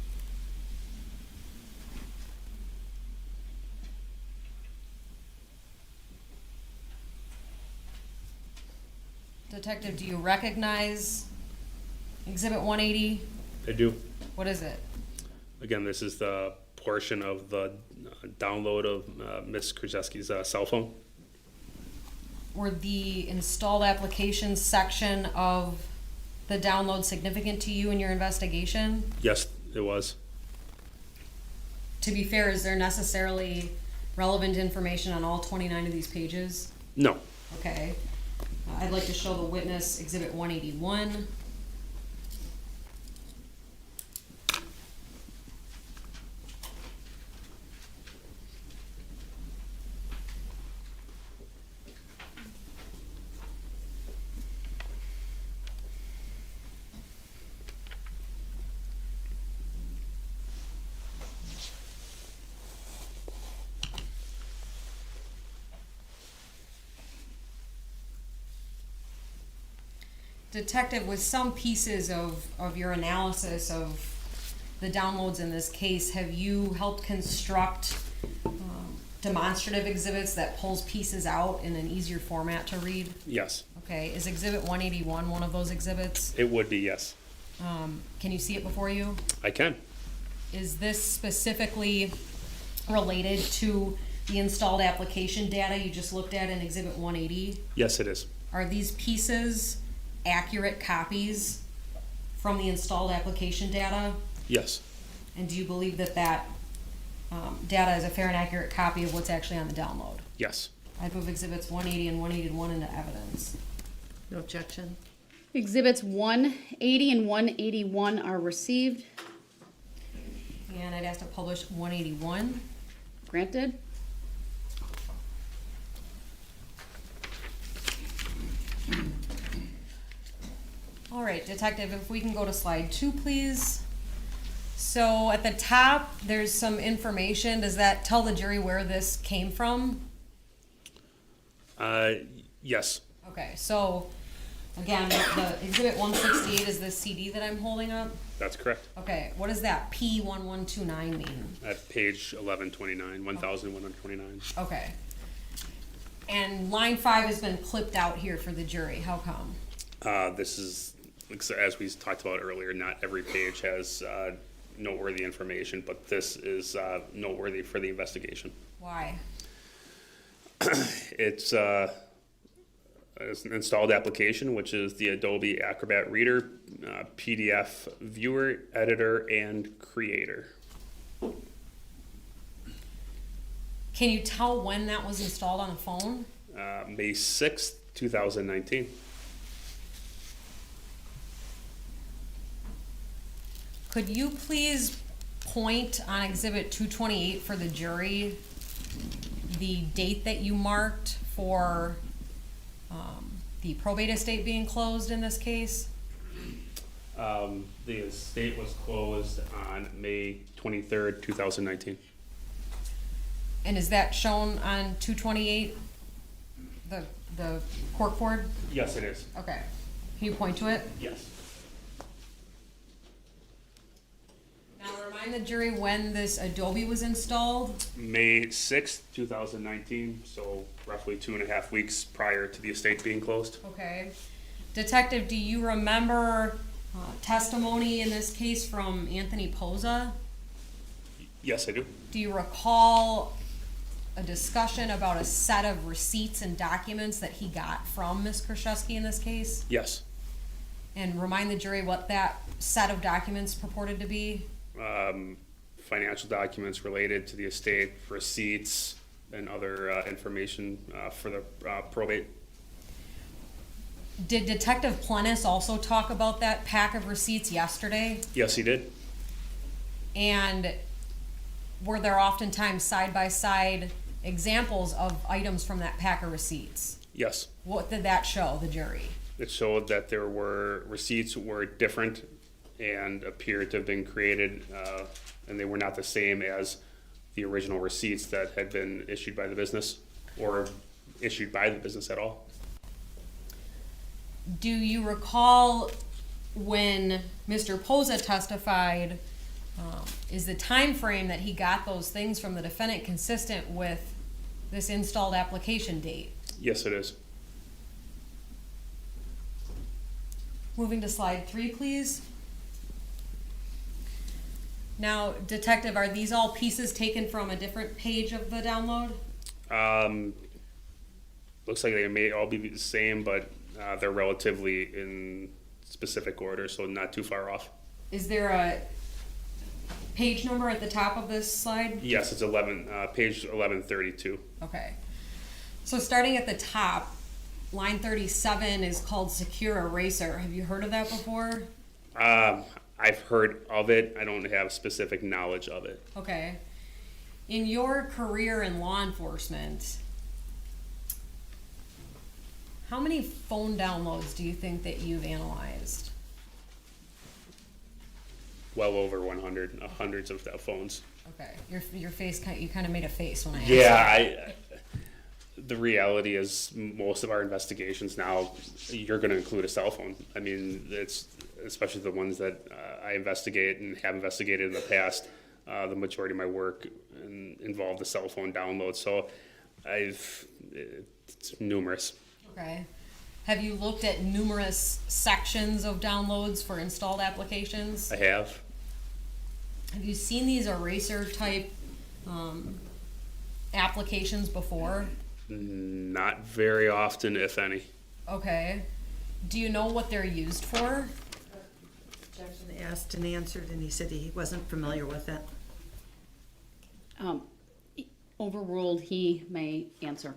Detective, do you recognize exhibit 180? I do. What is it? Again, this is the portion of the download of Ms. Kurczewski's cell phone. Were the installed applications section of the download significant to you in your investigation? Yes, it was. To be fair, is there necessarily relevant information on all 29 of these pages? No. Okay. I'd like to show the witness exhibit 181. Detective, with some pieces of your analysis of the downloads in this case, have you helped construct demonstrative exhibits that pulls pieces out in an easier format to read? Yes. Okay, is exhibit 181 one of those exhibits? It would be, yes. Can you see it before you? I can. Is this specifically related to the installed application data you just looked at in exhibit 180? Yes, it is. Are these pieces accurate copies from the installed application data? Yes. And do you believe that that data is a fair and accurate copy of what's actually on the download? Yes. I'd move exhibits 180 and 181 into evidence. No objection. Exhibits 180 and 181 are received. And I'd ask to publish 181. Granted. All right, detective, if we can go to slide 2, please. So at the top, there's some information. Does that tell the jury where this came from? Yes. Okay, so again, the exhibit 168 is this CD that I'm holding up. That's correct. Okay, what does that P1129 mean? At page 1129, 1129. Okay. And line 5 has been clipped out here for the jury. How come? This is, as we talked about earlier, not every page has noteworthy information, but this is noteworthy for the investigation. Why? It's an installed application, which is the Adobe Acrobat Reader, PDF viewer, editor, and creator. Can you tell when that was installed on the phone? May 6th, 2019. Could you please point on exhibit 228 for the jury the date that you marked for the probate estate being closed in this case? The estate was closed on May 23rd, 2019. And is that shown on 228, the cork board? Yes, it is. Okay. Can you point to it? Yes. Now remind the jury when this Adobe was installed. May 6th, 2019, so roughly 2.5 weeks prior to the estate being closed. Okay. Detective, do you remember testimony in this case from Anthony Poza? Yes, I do. Do you recall a discussion about a set of receipts and documents that he got from Ms. Kurczewski in this case? Yes. And remind the jury what that set of documents purported to be? Financial documents related to the estate, receipts, and other information for the probate. Did Detective Plennis also talk about that pack of receipts yesterday? Yes, he did. And were there oftentimes side-by-side examples of items from that pack of receipts? Yes. What did that show the jury? It showed that there were receipts were different and appeared to have been created, and they were not the same as the original receipts that had been issued by the business or issued by the business at all. Do you recall when Mr. Posa testified, is the time frame that he got those things from the defendant consistent with this installed application date? Yes, it is. Moving to slide 3, please. Now, Detective, are these all pieces taken from a different page of the download? Looks like they may all be the same, but they're relatively in specific order, so not too far off. Is there a page number at the top of this slide? Yes, it's page 1132. Okay. So starting at the top, line 37 is called Secure Eraser. Have you heard of that before? I've heard of it. I don't have specific knowledge of it. Okay. In your career in law enforcement, how many phone downloads do you think that you've analyzed? Well over 100, hundreds of phones. Okay. Your face, you kind of made a face when I asked Yeah, the reality is most of our investigations now, you're going to include a cell phone. I mean, it's especially the ones that I investigate and have investigated in the past. The majority of my work involved the cell phone download, so it's numerous. Okay. Have you looked at numerous sections of downloads for installed applications? I have. Have you seen these eraser type applications before? Not very often, if any. Okay. Do you know what they're used for? Jackson asked and answered, and he said he wasn't familiar with it. Overruled, he may answer.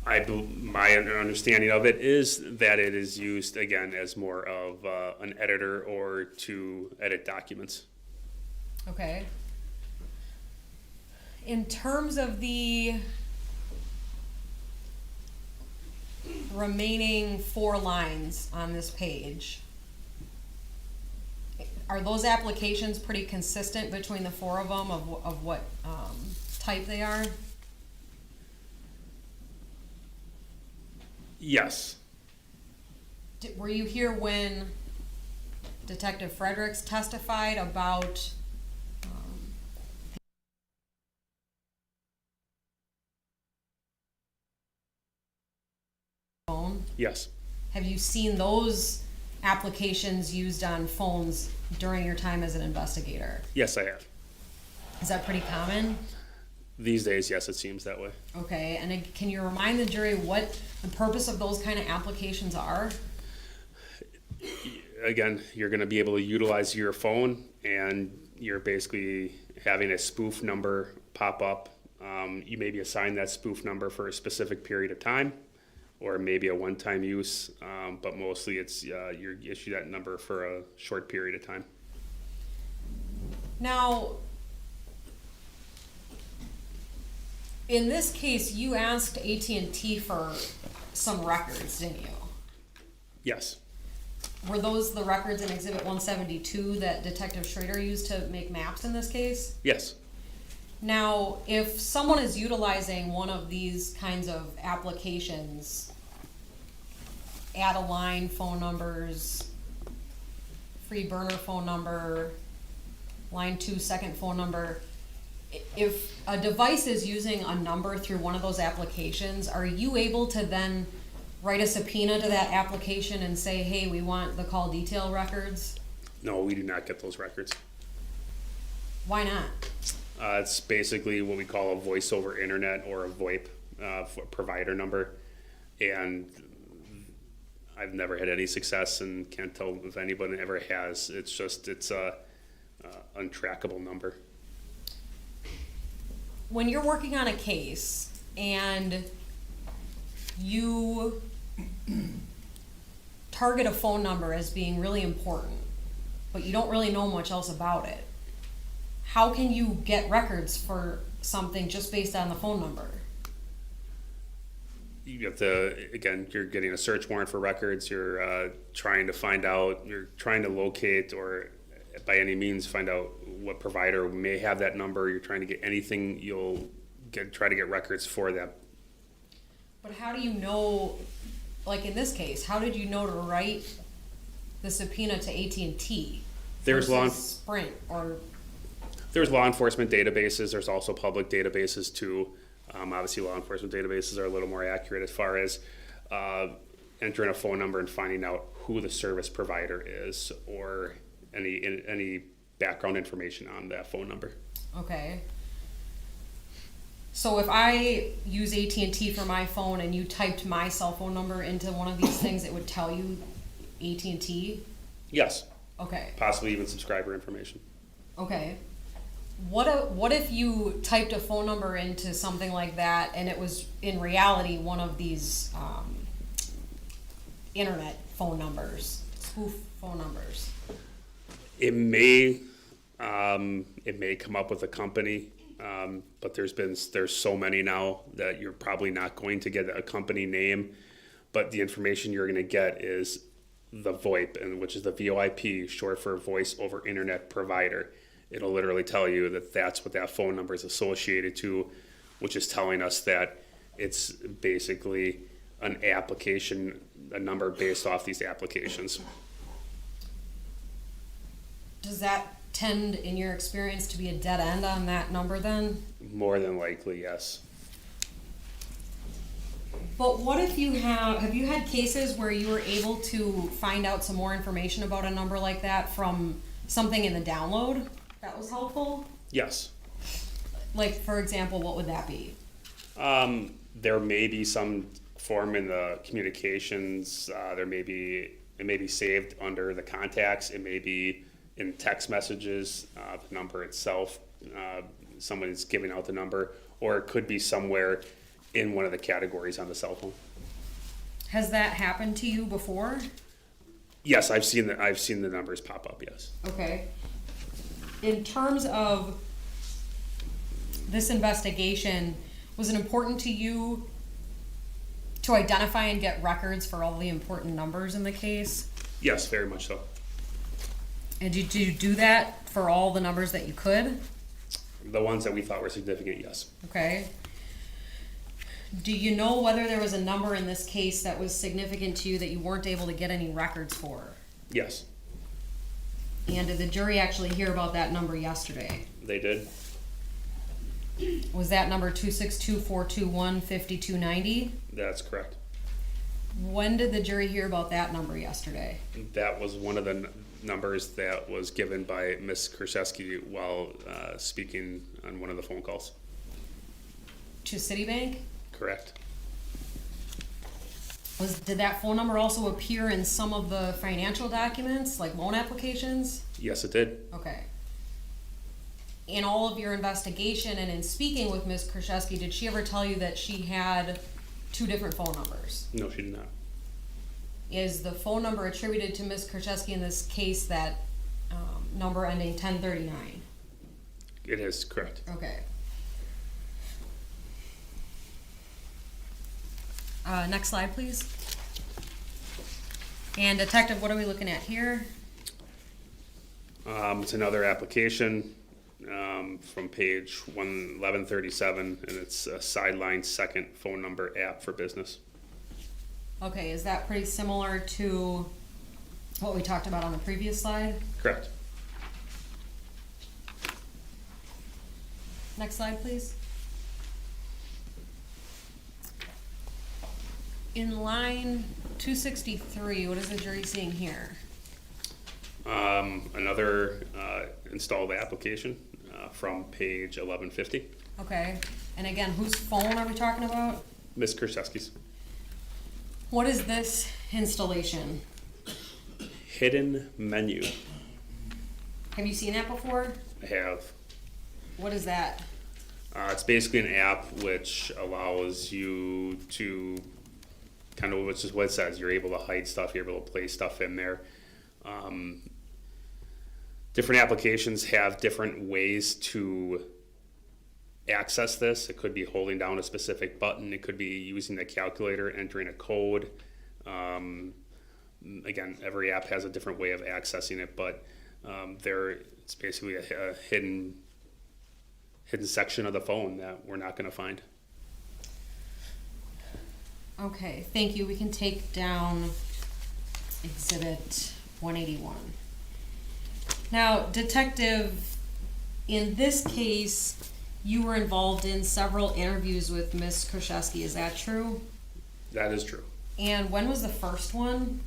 My understanding of it is that it is used, again, as more of an editor or to edit documents. Okay. In terms of the remaining 4 lines on this page, are those applications pretty consistent between the 4 of them of what type they are? Yes. Were you here when Detective Fredericks testified about phone? Yes. Have you seen those applications used on phones during your time as an investigator? Yes, I have. Is that pretty common? These days, yes, it seems that way. Okay, and can you remind the jury what the purpose of those kind of applications are? Again, you're going to be able to utilize your phone, and you're basically having a spoof number pop up. You may be assigned that spoof number for a specific period of time, or maybe a one-time use, but mostly it's you issue that number for a short period of time. Now, in this case, you asked AT&T for some records, didn't you? Yes. Were those the records in Exhibit 172 that Detective Schrader used to make maps in this case? Yes. Now, if someone is utilizing one of these kinds of applications, add a line, phone numbers, free burner phone number, line 2, second phone number, if a device is using a number through one of those applications, are you able to then write a subpoena to that application and say, hey, we want the call detail records? No, we do not get those records. Why not? It's basically what we call a voice over internet or a VoIP provider number. And I've never had any success and can't tell if anybody ever has. It's just, it's a untrackable number. When you're working on a case and you target a phone number as being really important, but you don't really know much else about it, how can you get records for something just based on the phone number? You have to, again, you're getting a search warrant for records, you're trying to find out, you're trying to locate or by any means find out what provider may have that number. You're trying to get anything, try to get records for them. But how do you know, like in this case, how did you know to write the subpoena to AT&T There's versus Sprint or? There's law enforcement databases. There's also public databases too. Obviously, law enforcement databases are a little more accurate as far as entering a phone number and finding out who the service provider is or any background information on that phone number. Okay. So if I use AT&T for my phone and you typed my cell phone number into one of these things, it would tell you AT&T? Yes. Okay. Possibly even subscriber information. Okay. What if you typed a phone number into something like that and it was in reality one of these internet phone numbers, spoof phone numbers? It may come up with a company, but there's so many now that you're probably not going to get a company name, but the information you're going to get is the VoIP, and which is the VoIP, short for Voice over Internet Provider. It'll literally tell you that that's what that phone number is associated to, which is telling us that it's basically an application, a number based off these applications. Does that tend, in your experience, to be a dead end on that number then? More than likely, yes. But what if you have you had cases where you were able to find out some more information about a number like that from something in the download that was helpful? Yes. Like, for example, what would that be? There may be some form in the communications, it may be saved under the contacts, it may be in text messages, the number itself, someone is giving out the number, or it could be somewhere in one of the categories on the cell phone. Has that happened to you before? Yes, I've seen the numbers pop up, yes. Okay. In terms of this investigation, was it important to you to identify and get records for all the important numbers in the case? Yes, very much so. And did you do that for all the numbers that you could? The ones that we thought were significant, yes. Okay. Do you know whether there was a number in this case that was significant to you that you weren't able to get any records for? Yes, And did the jury actually hear about that number yesterday? they did. Was that number 262-421-5290? That's correct. When did the jury hear about that number yesterday? That was one of the numbers that was given by Ms. Kurczewski while speaking on one of the phone calls. To Citibank? Correct. Did that phone number also appear in some of the financial documents, like loan applications? Yes, it did. Okay. In all of your investigation and in speaking with Ms. Kurczewski, did she ever tell you that she had two different phone numbers? No, she did not. Is the phone number attributed to Ms. Kurczewski in this case that number ending 1039? It is correct. Okay. Next slide, please. And Detective, what are we looking at here? It's another application from page 1137, and it's a Sideline second phone number app for business. Okay, is that pretty similar to what we talked about on the previous slide? Correct. Next slide, please. In line 263, what is the jury seeing here? Another installed application from page 1150. Okay, and again, whose phone are we talking about? Ms. Kurczewski's. What is this installation? Hidden menu. Have you seen that before? I have. What is that? It's basically an app which allows you to kind of, which is what it says, you're able to hide stuff, you're able to place stuff in there. Different applications have different ways to access this. It could be holding down a specific button, it could be using the calculator, entering a code. Again, every app has a different way of accessing it, but it's basically a hidden section of the phone that we're not going to find. Okay, thank you. We can take down Exhibit 181. Now, Detective, in this case, you were involved in several interviews with Ms. Kurczewski. Is that true? That is true. And when was the first one?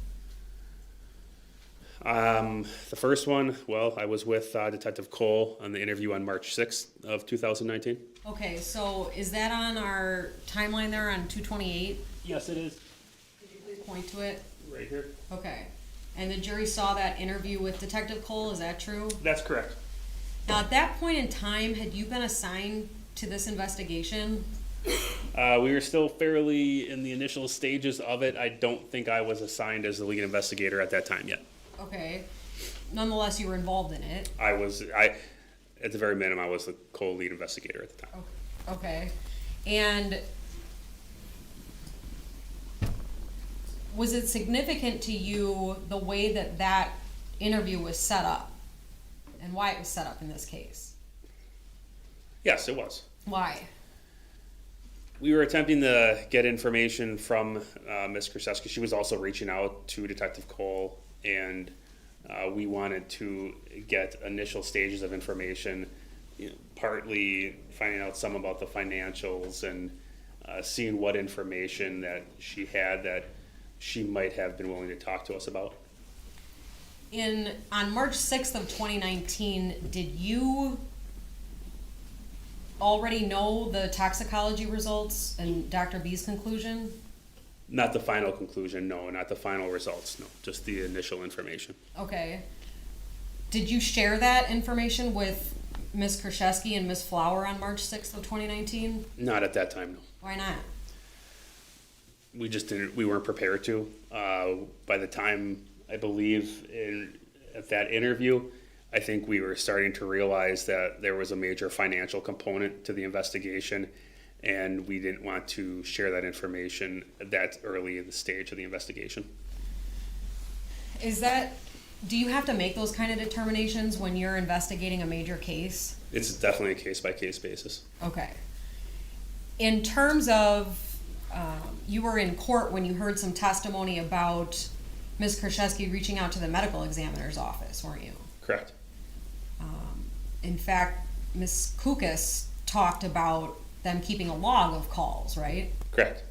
The first one, well, I was with Detective Cole on the interview on March 6th of 2019. Okay, so is that on our timeline there on 228? Yes, it is. Could you please point to it? Right here. Okay. And the jury saw that interview with Detective Cole, is that true? That's correct. Now, at that point in time, had you been assigned to this investigation? We were still fairly in the initial stages of it. I don't think I was assigned as the lead investigator at that time yet. Okay. Nonetheless, you were involved in it. At the very minimum, I was the co-lead investigator at the time. Okay. And was it significant to you the way that that interview was set up and why it was set up in this case? Yes, it was. Why? We were attempting to get information from Ms. Kurczewski. She was also reaching out to Detective Cole, and we wanted to get initial stages of information, partly finding out some about the financials and seeing what information that she had that she might have been willing to talk to us about. On March 6th of 2019, did you already know the toxicology results and Dr. B's conclusion? Not the final conclusion, no, not the final results, no, just the initial information. Okay. Did you share that information with Ms. Kurczewski and Ms. Flower on March 6th of 2019? Not at that time, no. Why not? We weren't prepared to. By the time, I believe, at that interview, I think we were starting to realize that there was a major financial component to the investigation, and we didn't want to share that information that early in the stage of the investigation. Do you have to make those kind of determinations when you're investigating a major case? It's definitely a case-by-case basis. Okay. In terms of, you were in court when you heard some testimony about Ms. Kurczewski reaching out to the medical examiner's office, weren't you? Correct. In fact, Ms. Kukas talked about them keeping a log of calls, right? Correct.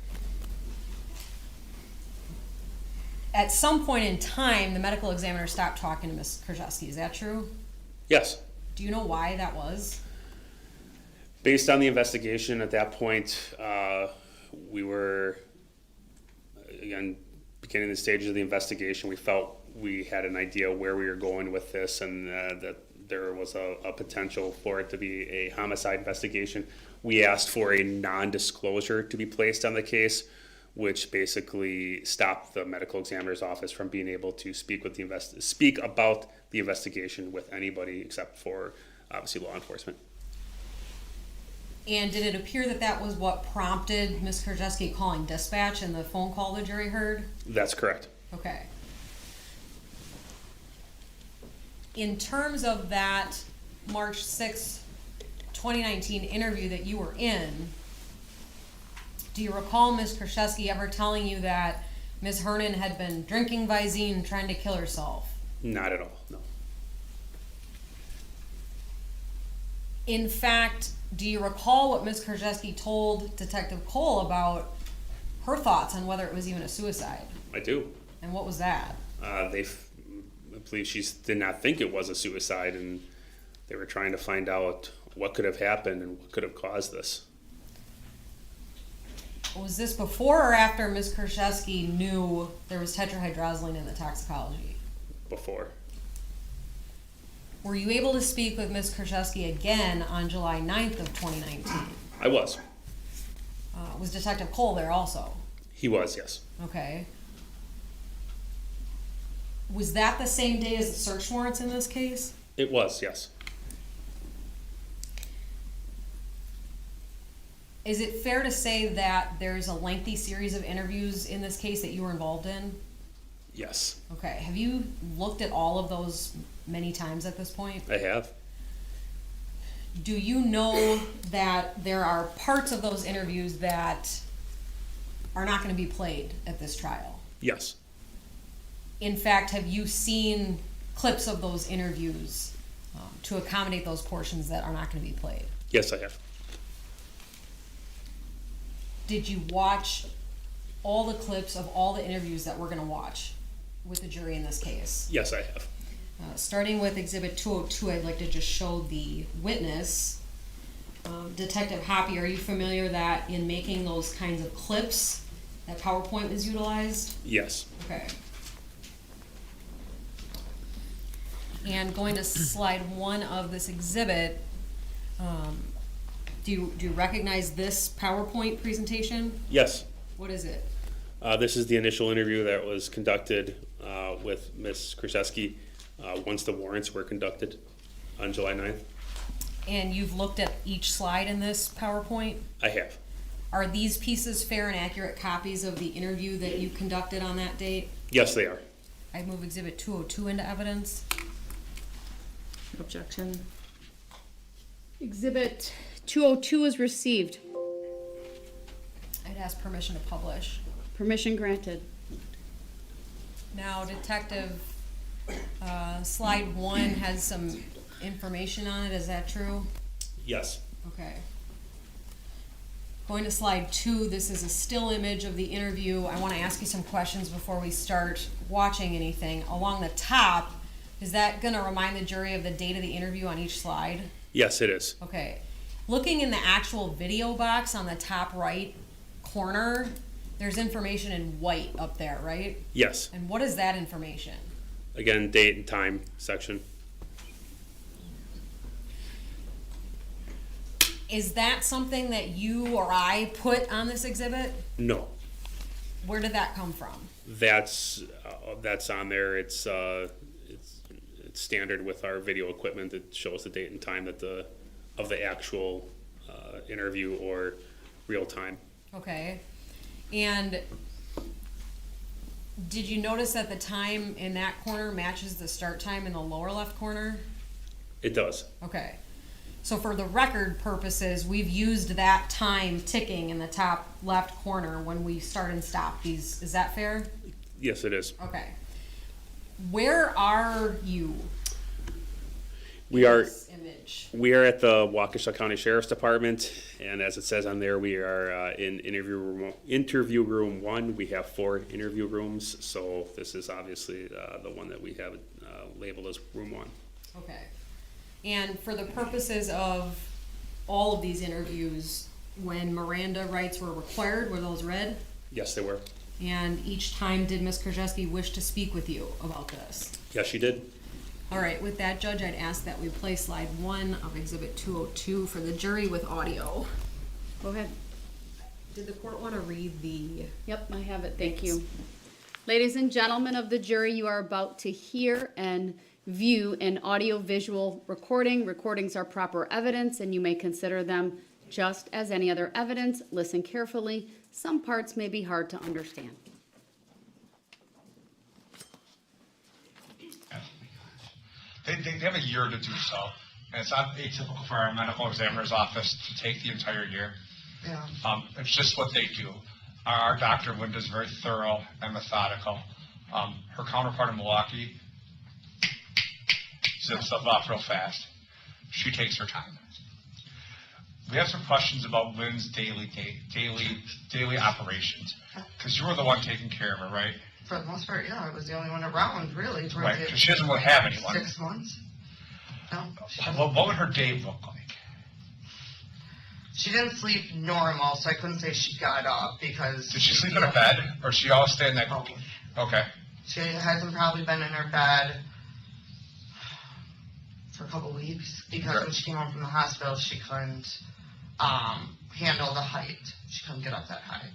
At some point in time, the medical examiner stopped talking to Ms. Kurczewski. Is that true? Yes. Do you know why that was? Based on the investigation at that point, we were, again, beginning the stages of the investigation. We felt we had an idea where we were going with this, and that there was a potential for it to be a homicide investigation. We asked for a non-disclosure to be placed on the case, which basically stopped the medical examiner's office from being able to speak about the investigation with anybody except for, obviously, law enforcement. And did it appear that that was what prompted Ms. Kurczewski calling dispatch in the phone call the jury heard? That's correct. Okay. In terms of that March 6, 2019 interview that you were in, do you recall Ms. Kurczewski ever telling you that Ms. Hernan had been drinking Visine, trying to kill herself? Not at all, no. In fact, do you recall what Ms. Kurczewski told Detective Cole about her thoughts on whether it was even a suicide? I do. And what was that? I believe she did not think it was a suicide, and they were trying to find out what could have happened and what could have caused this. Was this before or after Ms. Kurczewski knew there was tetrahydrozoline in the toxicology? Before. Were you able to speak with Ms. Kurczewski again on July 9th of 2019? I was. Was Detective Cole there also? He was, yes. Okay. Was that the same day as the search warrants in this case? It was, yes. Is it fair to say that there's a lengthy series of interviews in this case that you were involved in? Yes, Okay, have you looked at all of those many times at this point? I have. Do you know that there are parts of those interviews that are not going to be played at this trial? Yes, In fact, have you seen clips of those interviews to accommodate those portions that are not going to be played? yes, I have. Did you watch all the clips of all the interviews that we're going to watch with the jury in this case? Yes, I have. Starting with Exhibit 202, I'd like to just show the witness. Detective Hoppy, are you familiar that in making those kinds of clips, that PowerPoint was utilized? Yes, Okay. And going to slide 1 of this exhibit, do you recognize this PowerPoint presentation? yes. What is it? This is the initial interview that was conducted with Ms. Kurczewski once the warrants were conducted on July 9th. And you've looked at each slide in this PowerPoint? I have. Are these pieces fair and accurate copies of the interview that you conducted on that date? Yes, they are. I move Exhibit 202 into evidence. Objection. Exhibit 202 is received. I'd ask permission to publish. Permission granted. Now, Detective, slide 1 has some information on it, is that true? Yes. Okay. Going to slide 2, this is a still image of the interview. I want to ask you some questions before we start watching anything. Along the top, is that going to remind the jury of the date of the interview on each slide? Yes, it is. Okay. Looking in the actual video box on the top right corner, there's information in white up there, right? Yes. And what is that information? Again, date and time section. Is that something that you or I put on this exhibit? No, Where did that come from? that's on there. It's standard with our video equipment that shows the date and time of the actual interview or real time. Okay. And did you notice that the time in that corner matches the start time in the lower left corner? It does. Okay. So for the record purposes, we've used that time ticking in the top left corner when we start and stop these. Is that fair? Yes, it is. Okay. Where are you? We are. This image. We are at the Waukesha County Sheriff's Department, and as it says on there, we are in interview room 1. We have 4 interview rooms, so this is obviously the one that we have labeled as room 1. Okay. And for the purposes of all of these interviews, when Miranda rights were required, were those read? Yes, they were. And each time did Ms. Kurczewski wish to speak with you about this? Yes, she did. All right, with that, Judge, I'd ask that we play slide 1 of Exhibit 202 for the jury with audio. Go ahead. Did the court want to read the... Yep, I have it. Thank you. Ladies and gentlemen of the jury, you are about to hear and view an audio-visual recording. Recordings are proper evidence, and you may consider them just as any other evidence. Listen carefully. Some parts may be hard to understand. They have a year to do so, and it's not atypical for our medical examiner's office to take the entire year. Yeah. It's just what they do. Our doctor, Linda, is very thorough and methodical. Her counterpart in Milwaukee zips stuff off real fast. She takes her time. We have some questions about Lynn's daily operations, because you were the one taking care of her, right? For the most part, yeah, I was the only one around, really. Right, because she doesn't really have anyone. 6 months. No. What would her day look like? She didn't sleep normal, so I couldn't say she got up because. Did she sleep in her bed, or she always stay in that? Oh. Okay. She hasn't probably been in her bed for a couple weeks because when she came home from the hospital, she couldn't handle the height. She couldn't get up that high.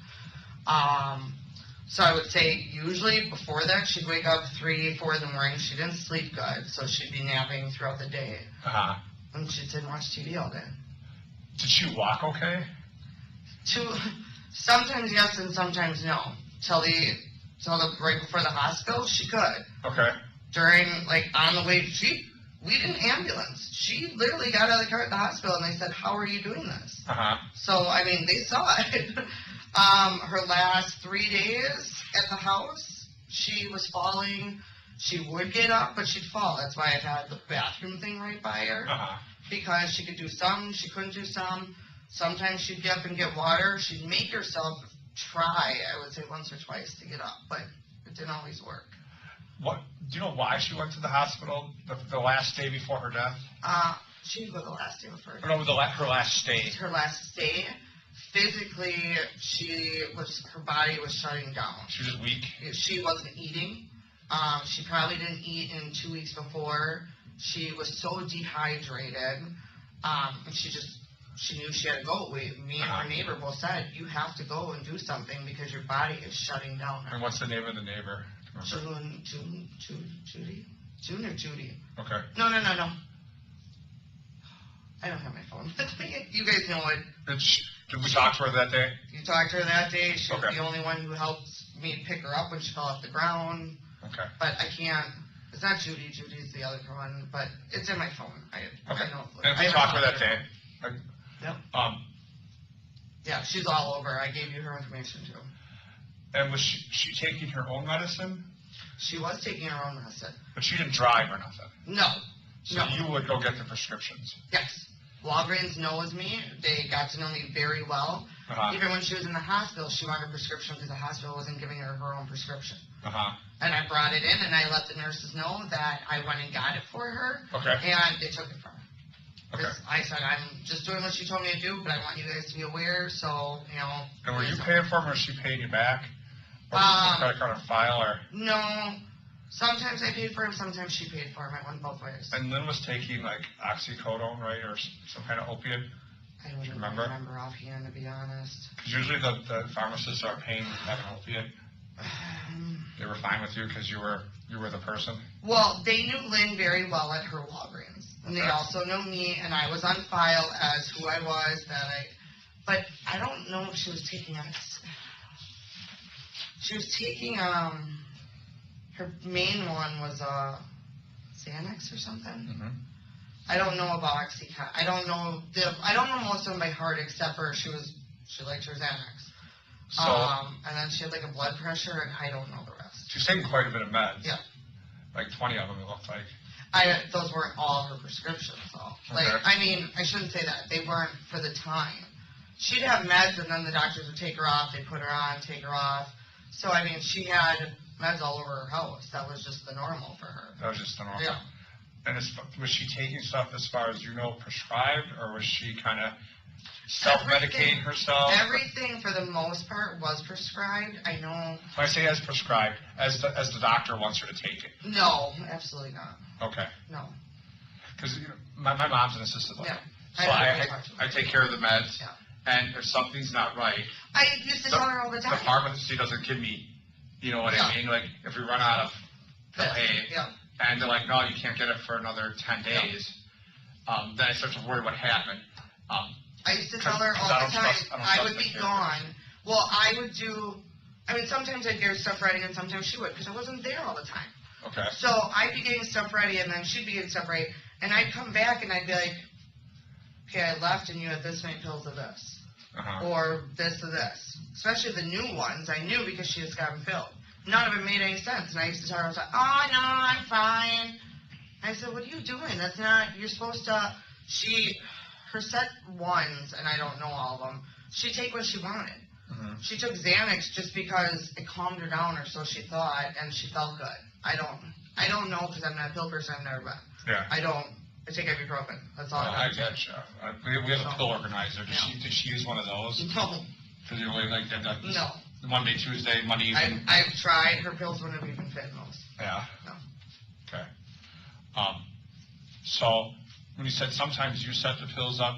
So I would say usually before that, she'd wake up 3, 4 in the morning. She didn't sleep good, so she'd be napping throughout the day. And she didn't watch TV all day. Did she walk okay? Sometimes yes and sometimes no. Till right before the hospital, she could. Okay. During, on the way, we didn't ambulance. She literally got out of the car at the hospital and they said, how are you doing this? So, they saw it. Her last 3 days at the house, she was falling. She would get up, but she'd fall. That's why I had the bathroom thing right by her. Because she could do some, she couldn't do some. Sometimes she'd get up and get water. She'd make herself try, I would say once or twice to get up, but it didn't always work. What? Do you know why she went to the hospital the last day before her death? She didn't go the last day before her death. No, her last stay. Her last stay. Physically, her body was shutting down. She was just weak? She wasn't eating. She probably didn't eat in 2 weeks before. She was so dehydrated, and she knew she had to go. Me and her neighbor both said, you have to go and do something because your body is shutting down. And what's the name of the neighbor? June or Judy? Okay. No. I don't have my phone with me. You guys know it. Did we talk to her that day? You talked to her that day. She was the only one who helped me pick her up when she fell off the ground. Okay. But I can't. It's not Judy. Judy's the other one, but it's in my phone. I know. And we talked to her that day? Yep. Yeah, she's all over. I gave you her information too. And was she taking her own medicine? She was taking her own medicine. But she didn't drive or nothing? No. So you would go get the prescriptions? Yes. Walgreens knows me. They got to know me very well. Even when she was in the hospital, she wanted a prescription because the hospital wasn't giving her her own prescription. And I brought it in and I let the nurses know that I went and got it for her. And they took it from her. I said, I'm just doing what she told me to do, but I want you guys to be aware, so, And were you paying for them or was she paying you back? Or was it credit card on file or? No. Sometimes I paid for him, sometimes she paid for him. I went both ways. And Lynn was taking oxycodone, right, or some kind of opiate? I don't remember offhand, to be honest. Because usually the pharmacists are paying to have an opiate. They were fine with you because you were the person? Well, they knew Lynn very well at her Walgreens. And they also know me, and I was on file as who I was, but I don't know if she was taking her main one was Xanax or something. I don't know about Oxycontin. I don't know most of them by heart except for she liked her Xanax. So, and then she had a blood pressure, and I don't know the rest. She's taking quite a bit of meds. Yeah. 20 of them, it looked like. Those weren't all her prescriptions, though. I shouldn't say that. They weren't for the time. She'd have meds, and then the doctors would take her off. They'd put her on, take her off. So, she had meds all over her house. That was just the normal for her. That was just the normal? Yeah. And was she taking stuff as far as prescribed, or was she kind of self-medicating herself? Everything, for the most part, was prescribed. I know. When I say as prescribed, as the doctor wants her to take it? No, absolutely not. Okay. No. Because my mom's an assisted living. Yeah. So I take care of the meds, and if something's not right, I used to tell her all the time. The pharmacy doesn't give me, you know what I mean? If we run out of pill A, and they're like, no, you can't get it for another 10 days, then I start to worry what happened. I used to tell her all the time, I would be gone. Well, I would do, sometimes I'd get her stuff ready and sometimes she would, because I wasn't there all the time. Okay. So I'd be getting stuff ready and then she'd be getting stuff ready, and I'd come back and I'd be like, okay, I left and you had this many pills of this. Or this or this. Especially the new ones, I knew because she just got them filled. None of it made any sense. And I used to tell her, I was like, oh, no, I'm fine. I said, what are you doing? That's not, you're supposed to, her set ones, and I don't know all of them, she'd take what she wanted. She took Xanax just because it calmed her down, or so she thought, and she felt good. I don't know, because I'm not a pill person, I've never been. Yeah. I take ibuprofen. That's all Oh, I I do. get you. We have a pill organizer. Did she use one of those? No, Did you really like that? no. Monday, Tuesday, Monday evening? I've tried. Her pills wouldn't have even fit most. Yeah. No. Okay. So when you said sometimes you set the pills up,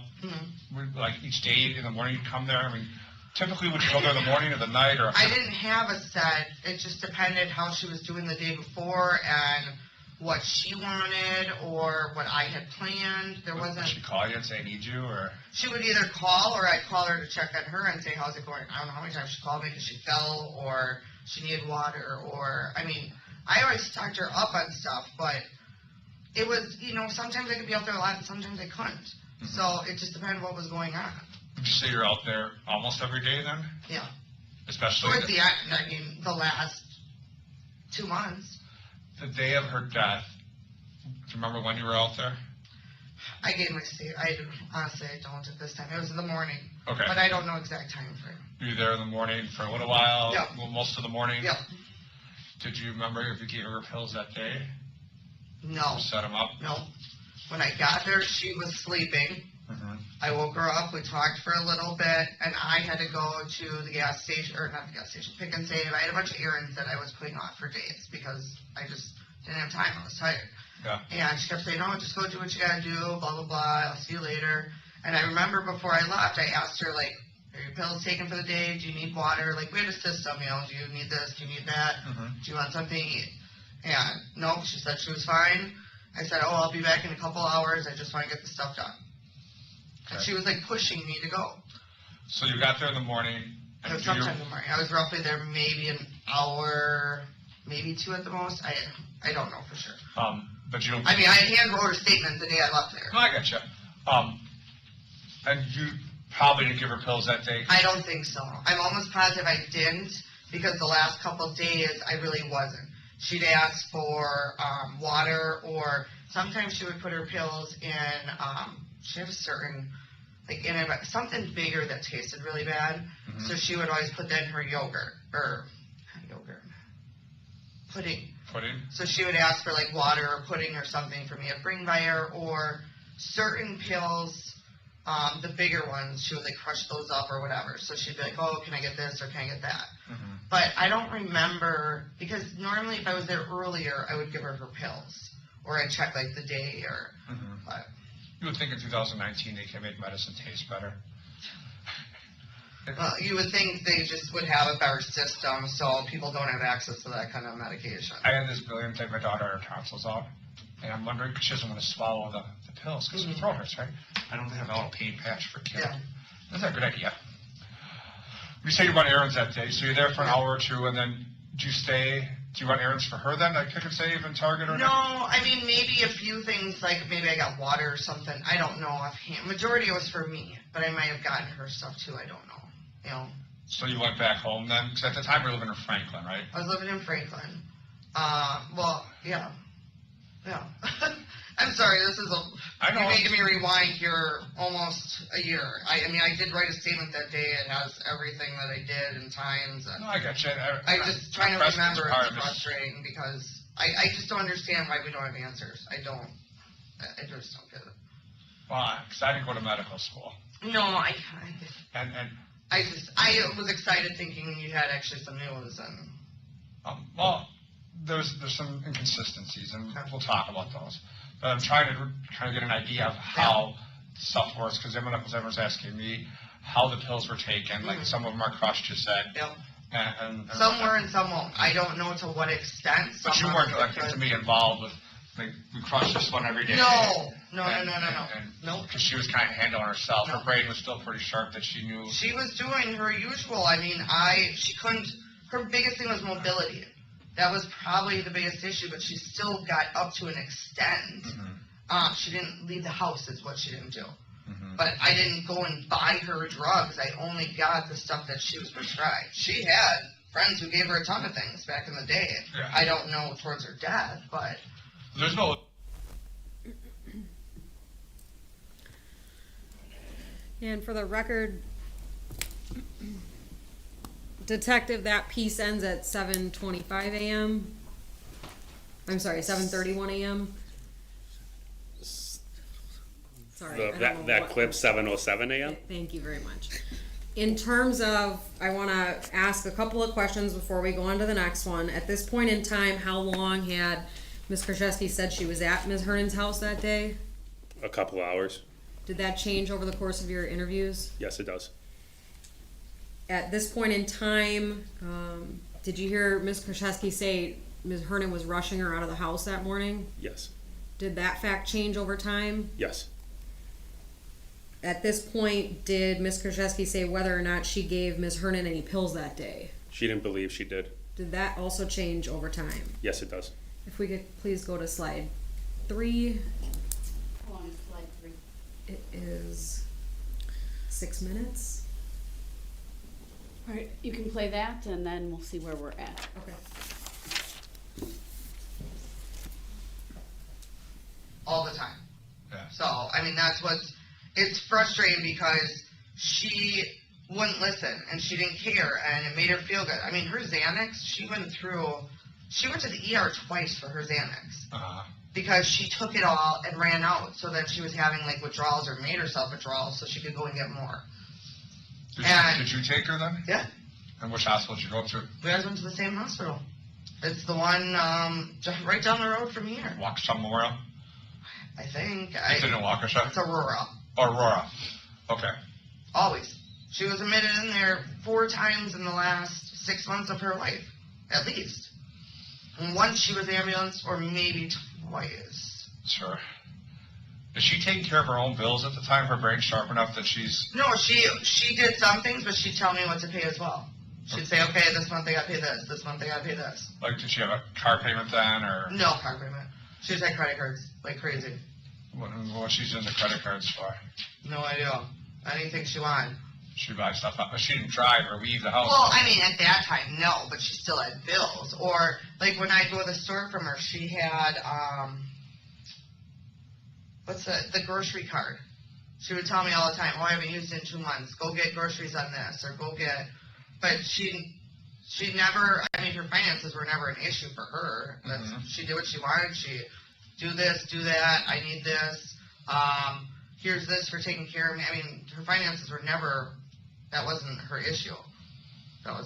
like each day in the morning you come there, I mean, typically would you go there in the morning or the night or? I didn't have a set. It just depended how she was doing the day before and what she wanted or what I had planned. There wasn't. Would she call you and say I need you or? She would either call or I'd call her to check on her and say, how's it going? I don't know how many times she called me because she fell or she needed water or, I mean, I always stocked her up on stuff, but it was, you know, sometimes I could be out there a lot and sometimes I couldn't. So it just depended what was going on. Would you say you're out there almost every day then? Yeah. Especially Towards the end, I mean, the last 2 months. the day of her death. Do you remember when you were out there? I gave my state. Honestly, I don't at this time. It was in the morning. Okay. But I don't know exact time frame. Were you there in the morning for a little while? Yep. Well, most of the morning? Yep. Did you remember if you gave her pills that day? No. Set them up? No. When I got there, she was sleeping. I woke her up, we talked for a little bit, and I had to go to the gas station, or not the gas station, Pick and Save. I had a bunch of errands that I was putting off for days because I just didn't have time. I was tired. Yeah. And she kept saying, oh, just go do what you gotta do, blah, blah, blah, I'll see you later. And I remember before I left, I asked her, like, are your pills taken for the day? Do you need water? Like, we had a system, you know, do you need this? Do you need that? Do you want something to eat? And no, she said she was fine. I said, oh, I'll be back in a couple hours. I just want to get the stuff done. And she was like pushing me to go. So you got there in the morning. It was sometime in the morning. I was roughly there maybe an hour, maybe 2 at the most. I don't know for sure. But you don't. I mean, I had hand wrote her statement the day I left there. No, I got you. And you probably didn't give her pills that day. I don't think so. I'm almost positive I didn't because the last couple of days I really wasn't. She'd ask for water, or sometimes she would put her pills in. She had a certain, like, in something bigger that tasted really bad. So she would always put that in her yogurt, or not yogurt, pudding. Pudding? So she would ask for, like, water or pudding or something for me to bring by her, or certain pills, the bigger ones, she would, like, crush those up or whatever. So she'd be like, oh, can I get this or can I get that? But I don't remember, because normally if I was there earlier, I would give her pills, or I'd check, like, the day, or, but. You would think in 2019 they can make medicine taste better. Well, you would think they just would have a better system so people don't have access to that kind of medication. I had this brilliant take my daughter her tonsils out, and I'm wondering because she doesn't want to swallow the pills because her throat hurts, right? I don't have a little pain patch for kids. Yeah. That's a good idea. You say you run errands that day, so you're there for an hour or two, and then do you stay? Do you run errands for her then, like Pick and Save and Target or No, I mean, maybe a few things, like maybe I got water or something. I don't know offhand. Majority was for me, but I might have gotten her stuff too. I don't know. You know. So you went back home then? Because at the time you were living in Franklin, right? I was living in Franklin. Well, yeah. Yeah. I'm sorry, this is you're making me rewind here almost a year. I mean, I did write a statement that day. It has everything that I did and times. And No, I got you. I just trying to remember. It's frustrating because I just don't understand why we don't have answers. I just don't get it. Well, because I didn't go to medical school. No, I was excited thinking you had actually some news and. Well, there's some inconsistencies, and we'll talk about those. But I'm trying to get an idea of how stuff works, because everyone's asking me how the pills were taken. Like some of them are crushed, you said. Yep. And some were and some won't. I don't know to what extent. But you weren't, like, to me, involved with, like, we crush this one every day. No. Nope. Because she was kind of handling herself. Her brain was still pretty sharp that she knew. She was doing her usual. I mean, she couldn't, her biggest thing was mobility. That was probably the biggest issue, but she still got up to an extent. She didn't leave the house is what she didn't do. But I didn't go and buy her drugs. I only got the stuff that she was prescribed. She had friends who gave her a ton of things back in the day. Yeah. I don't know towards her death, but... There's no... And for the record, Detective, that piece ends at 7:25 a.m. I'm sorry, 7:31 a.m. Sorry. I don't know That what- clip, 7:07 a.m.? Thank you very much. In terms of, I want to ask a couple of questions before we go on to the next one. At this point in time, how long had Ms. Kurczewski said she was at Ms. Hernan's house that day? A couple hours. Did that change over the course of your interviews? Yes, it does. At this point in time, did you hear Ms. Kurczewski say Ms. Hernan was rushing her out of the house that morning? Yes. Did that fact change over time? Yes. At this point, did Ms. Kurczewski say whether or not she gave Ms. Hernan any pills that day? She didn't believe she did. Did that also change over time? Yes, it does. If we could please go to slide 3. How long is slide 3? It is 6 minutes. All right, you can play that and then we'll see where we're at. Okay. all the time. Yeah. So, I mean, it's frustrating because she wouldn't listen and she didn't care and it made her feel good. I mean, her Xanax, she went to the ER twice for her Xanax. Because she took it all and ran out, so that she was having like withdrawals or made herself withdrawals so she could go and get more. Did you take her then? Yeah. And which hospital did you go to? We guys went to the same hospital. It's the one right down the road from here. Waukesha Memorial? I think. Is it in Waukesha? It's Aurora. Aurora. Okay. Always. She was admitted in there 4 times in the last 6 months of her life, at least. And once she was ambulanced, or maybe twice. Sure. Is she taking care of her own bills at the time? Her brain's sharp enough that she's... No, she did some things, but she'd tell me what to pay as well. She'd say, okay, this month I gotta pay this month I gotta pay this. Like, did she have a car payment then, or... No car payment. She just had credit cards, like crazy. What she's in the credit cards for? No idea. Anything she wanted. She buys stuff up, but she didn't drive or leave the house. Well, I mean, at that time, no, but she still had bills. Or, like, when I'd go to the store from her, she had, the grocery card. She would tell me all the time, oh, I haven't used it in 2 months. Go get groceries on this, or go get... But she never, I mean, her finances were never an issue for her. She did what she wanted. She, do this, do that, I need this. Here's this for taking care of me. I mean, her finances were never... That wasn't her issue.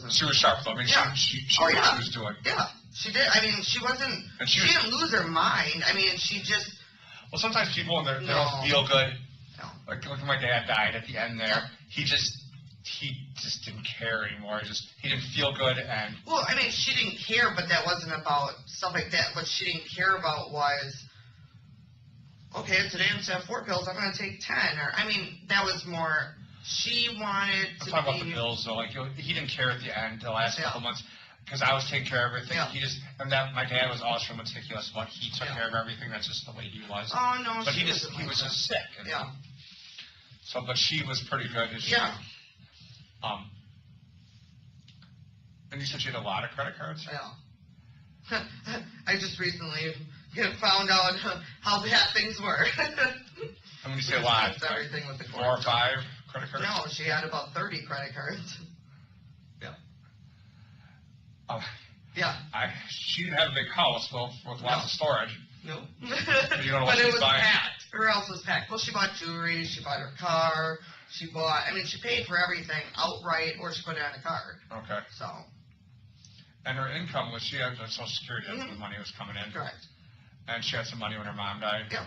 She was sharp, though. I mean, yeah. she knew what she was doing. Yeah, she did. I mean, she wasn't... She didn't lose her mind. I mean, she just... Well, sometimes people, when they don't feel good, like when my dad died at the end there, he just didn't care anymore. He didn't feel good, and... Well, I mean, she didn't care, but that wasn't about stuff like that. What she didn't care about was, okay, today instead of 4 pills, I'm going to take 10. Or, I mean, that was more... She wanted to I'm talking about the bills, though. Like, he didn't care at the end, the last couple months, because I was taking care of everything. Yeah. My dad was always so meticulous, but he took care of everything. That's just the way he was. Oh, no, but he was just sick. And, so, but she was pretty good. And you said she had a lot of credit cards? Yeah. I just recently found out how bad things were. And when you say a lot, everything with the 4 or 5 credit cards? No, she had about 30 credit cards. Yeah. Yeah. She didn't have a big house with lots of storage. No. You don't know what but it was buying. packed. Her house was packed. Well, she bought jewelry, she bought her car, she paid for everything outright, or she put it on a card. Okay. So. And her income was, she had Social Security, that's the money was coming in. Correct. And she had some money when her mom died. Yeah.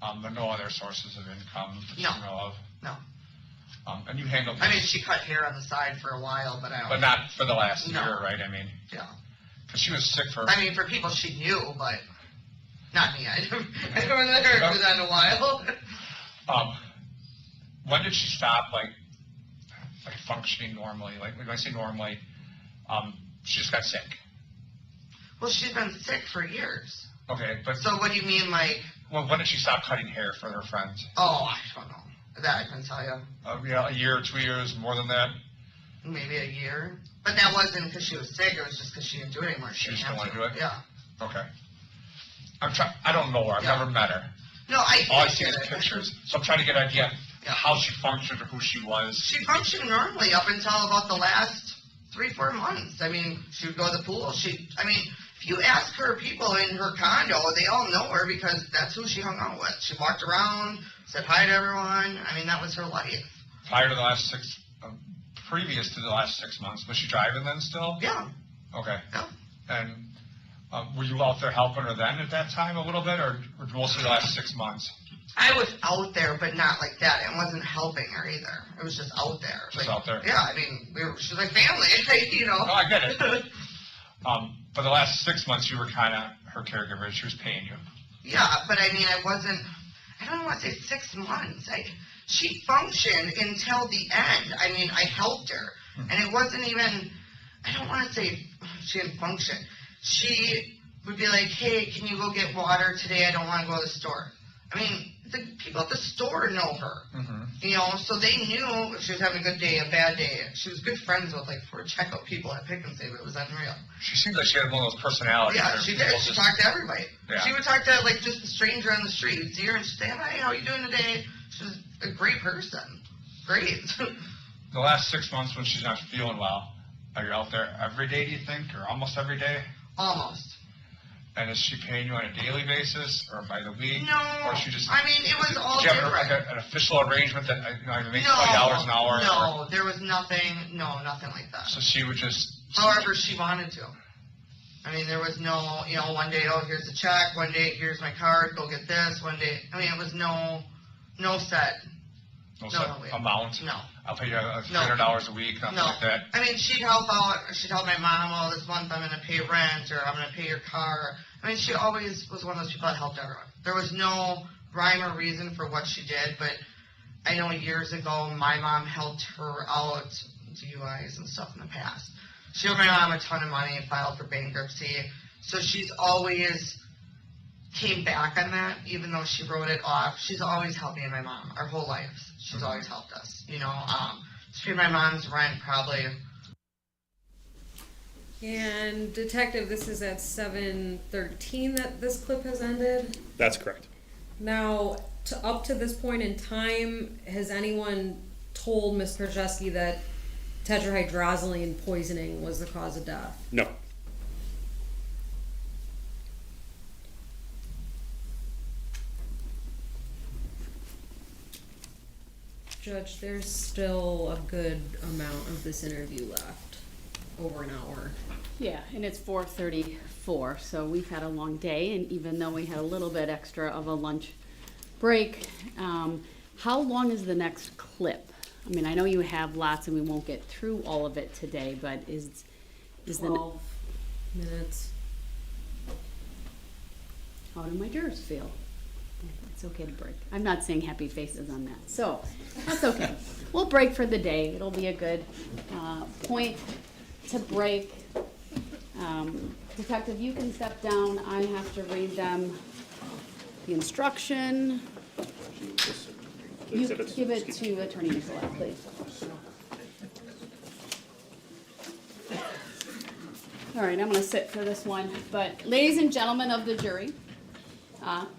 But no other sources of income that you know of. No. And you handled. I mean, she cut hair on the side for a while, but But not for the last year, right? I mean. Yeah. Because she was sick for. I mean, for people she knew, but not me. I haven't heard of that in a while. When did she stop, like functioning normally? Like when I say normally, she just got sick. Well, she's been sick for years. Okay, but. So what do you mean, like? Well, when did she stop cutting hair for her friends? Oh, I don't know. That I can tell you. A year, 2 years, more than that? Maybe a year. But that wasn't because she was sick. It was just because she didn't do it anymore. She just didn't want to do it? Yeah. Okay. I don't know her. I've never met her. No, all I see is pictures. So I'm trying to get an idea of how she functioned or who she was. She functioned normally up until about the last 3-4 months. I mean, she would go to the pool. if you ask her people in her condo, they all know her because that's who she hung out with. She walked around, said hi to everyone. I mean, that was her life. Prior to the last previous to the last 6 months, was she driving then still? Yeah. Okay. Yeah. And were you out there helping her then at that time a little bit, or mostly the last 6 months? I was out there, but not like that. I wasn't helping her either. It was just out there. Just like, out there? Yeah, I mean, she was like family, you know. No, I get it. But the last 6 months, you were kind of her caregiver. She was paying you. Yeah, but I mean, I don't want to say 6 months. She functioned until the end. I mean, I helped her. And it wasn't even, I don't want to say she didn't function. She would be like, hey, can you go get water today? I don't want to go to the store. I mean, the people at the store know her. You know, so they knew if she was having a good day, a bad day. She was good friends with, like, 4 checkout people at Pick and Save. It was unreal. She seemed like she had one of those personalities. Yeah, she did. She talked to everybody. Yeah. She would talk to, like, just a stranger on the street. You'd see her and she'd say, hi, how are you doing today? She was a great person. Great. The last 6 months when she's not feeling well, are you out there every day, do you think, or almost every day? Almost. And is she paying you on a daily basis or by the week? No. Or she just? I mean, it was all did you have different. an official arrangement that I make No. $20 an hour? No, there was nothing. No, nothing like that. So she would just. However she wanted to. I mean, there was no, you know, one day, oh, here's the check. One day, here's my card. Go get this. One day, I mean, it was no set. No set amount? No. I'll pay you $300 a week, nothing like that. I mean, she'd help out. She'd help my mom, oh, this month I'm going to pay rent, or I'm going to pay your car. I mean, she always was one of those people that helped everyone. There was no rhyme or reason for what she did, but I know years ago my mom helped her out with DUIs and stuff in the past. She owed my mom a ton of money and filed for bankruptcy. So she's always came back on that, even though she wrote it off. She's always helped me and my mom, our whole life. She's always helped us, you know. She paid my mom's rent probably. And Detective, this is at 7:13 that this clip has ended. That's correct. Now, up to this point in time, has anyone told Ms. Kurczewski that tetrahydrozoline poisoning was the cause of death? No. Judge, there's still a good amount of this interview left. Over an hour. Yeah, and it's 4:34, so we've had a long day, and even though we had a little bit extra of a lunch break, how long is the next clip? I mean, I know you have lots, and we won't get through all of it today, but is 12 minutes. How do my jurors feel? It's okay to break. I'm not saying happy faces on that, so that's okay. We'll break for the day. It'll be a good point to break. Detective, you can step down. I have to read them the instruction. You give it to Attorney Nicolette, please. All right, I'm going to sit for this one. But ladies and gentlemen of the jury,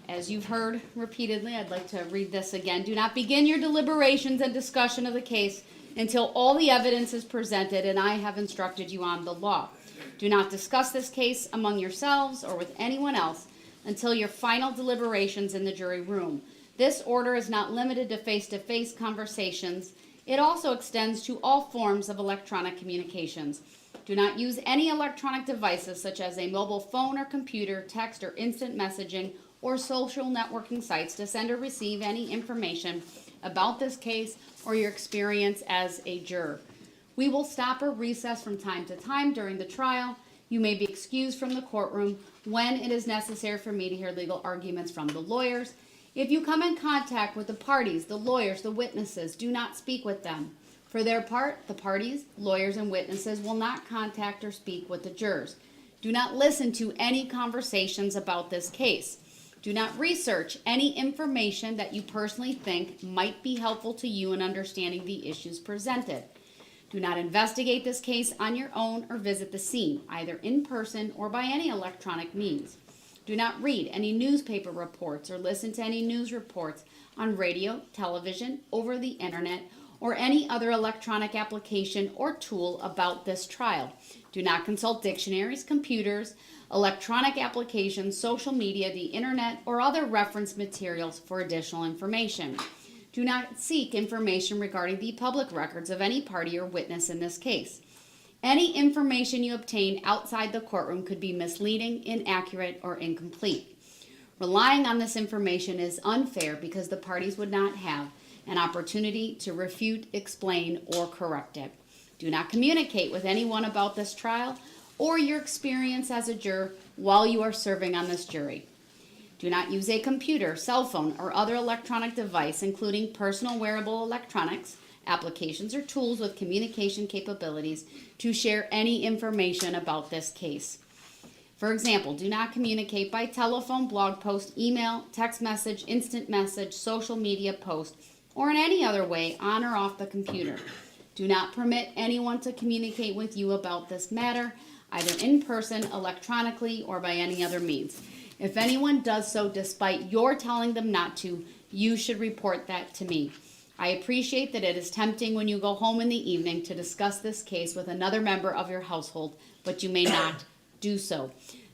as you've heard repeatedly, I'd like to read this again. Do not begin your deliberations and discussion of the case until all the evidence is presented and I have instructed you on the law. Do not discuss this case among yourselves or with anyone else until your final deliberations in the jury room. This order is not limited to face-to-face conversations. It also extends to all forms of electronic communications. Do not use any electronic devices such as a mobile phone or computer, text or instant messaging, or social networking sites to send or receive any information about this case or your experience as a juror. We will stop or recess from time to time during the trial. You may be excused from the courtroom when it is necessary for me to hear legal arguments from the lawyers. If you come in contact with the parties, the lawyers, the witnesses, do not speak with them. For their part, the parties, lawyers, and witnesses will not contact or speak with the jurors. Do not listen to any conversations about this case. Do not research any information that you personally think might be helpful to you in understanding the issues presented. Do not investigate this case on your own or visit the scene, either in person or by any electronic means. Do not read any newspaper reports or listen to any news reports on radio, television, over the internet, or any other electronic application or tool about this trial. Do not consult dictionaries, computers, electronic applications, social media, the internet, or other reference materials for additional information. Do not seek information regarding the public records of any party or witness in this case. Any information you obtain outside the courtroom could be misleading, inaccurate, or incomplete. Relying on this information is unfair because the parties would not have an opportunity to refute, explain, or correct it. Do not communicate with anyone about this trial or your experience as a juror while you are serving on this jury. Do not use a computer, cell phone, or other electronic device, including personal wearable electronics, applications, or tools with communication capabilities to share any information about this case. For example, do not communicate by telephone, blog post, email, text message, instant message, social media post, or in any other way on or off the computer. Do not permit anyone to communicate with you about this matter, either in person, electronically, or by any other means. If anyone does so despite your telling them not to, you should report that to me. I appreciate that it is tempting when you go home in the evening to discuss this case with another member of your household, but you may not do so.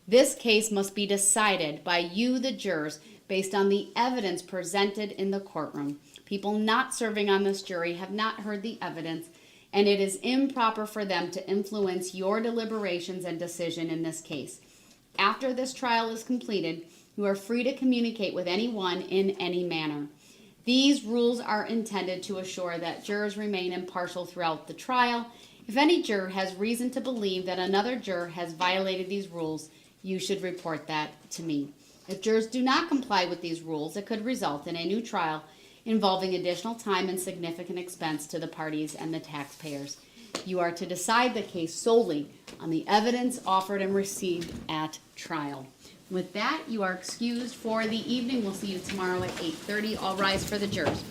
This case must be decided by you, the jurors, based on the evidence presented in the courtroom. People not serving on this jury have not heard the evidence, and it is improper for them to influence your deliberations and decision in this case. After this trial is completed, you are free to communicate with anyone in any manner. These rules are intended to assure that jurors remain impartial throughout the trial. If any juror has reason to believe that another juror has violated these rules, you should report that to me. If jurors do not comply with these rules, it could result in a new trial involving additional time and significant expense to the parties and the taxpayers. You are to decide the case solely on the evidence offered and received at trial. With that, you are excused for the evening. We'll see you tomorrow at 8:30. All rise for the jurors.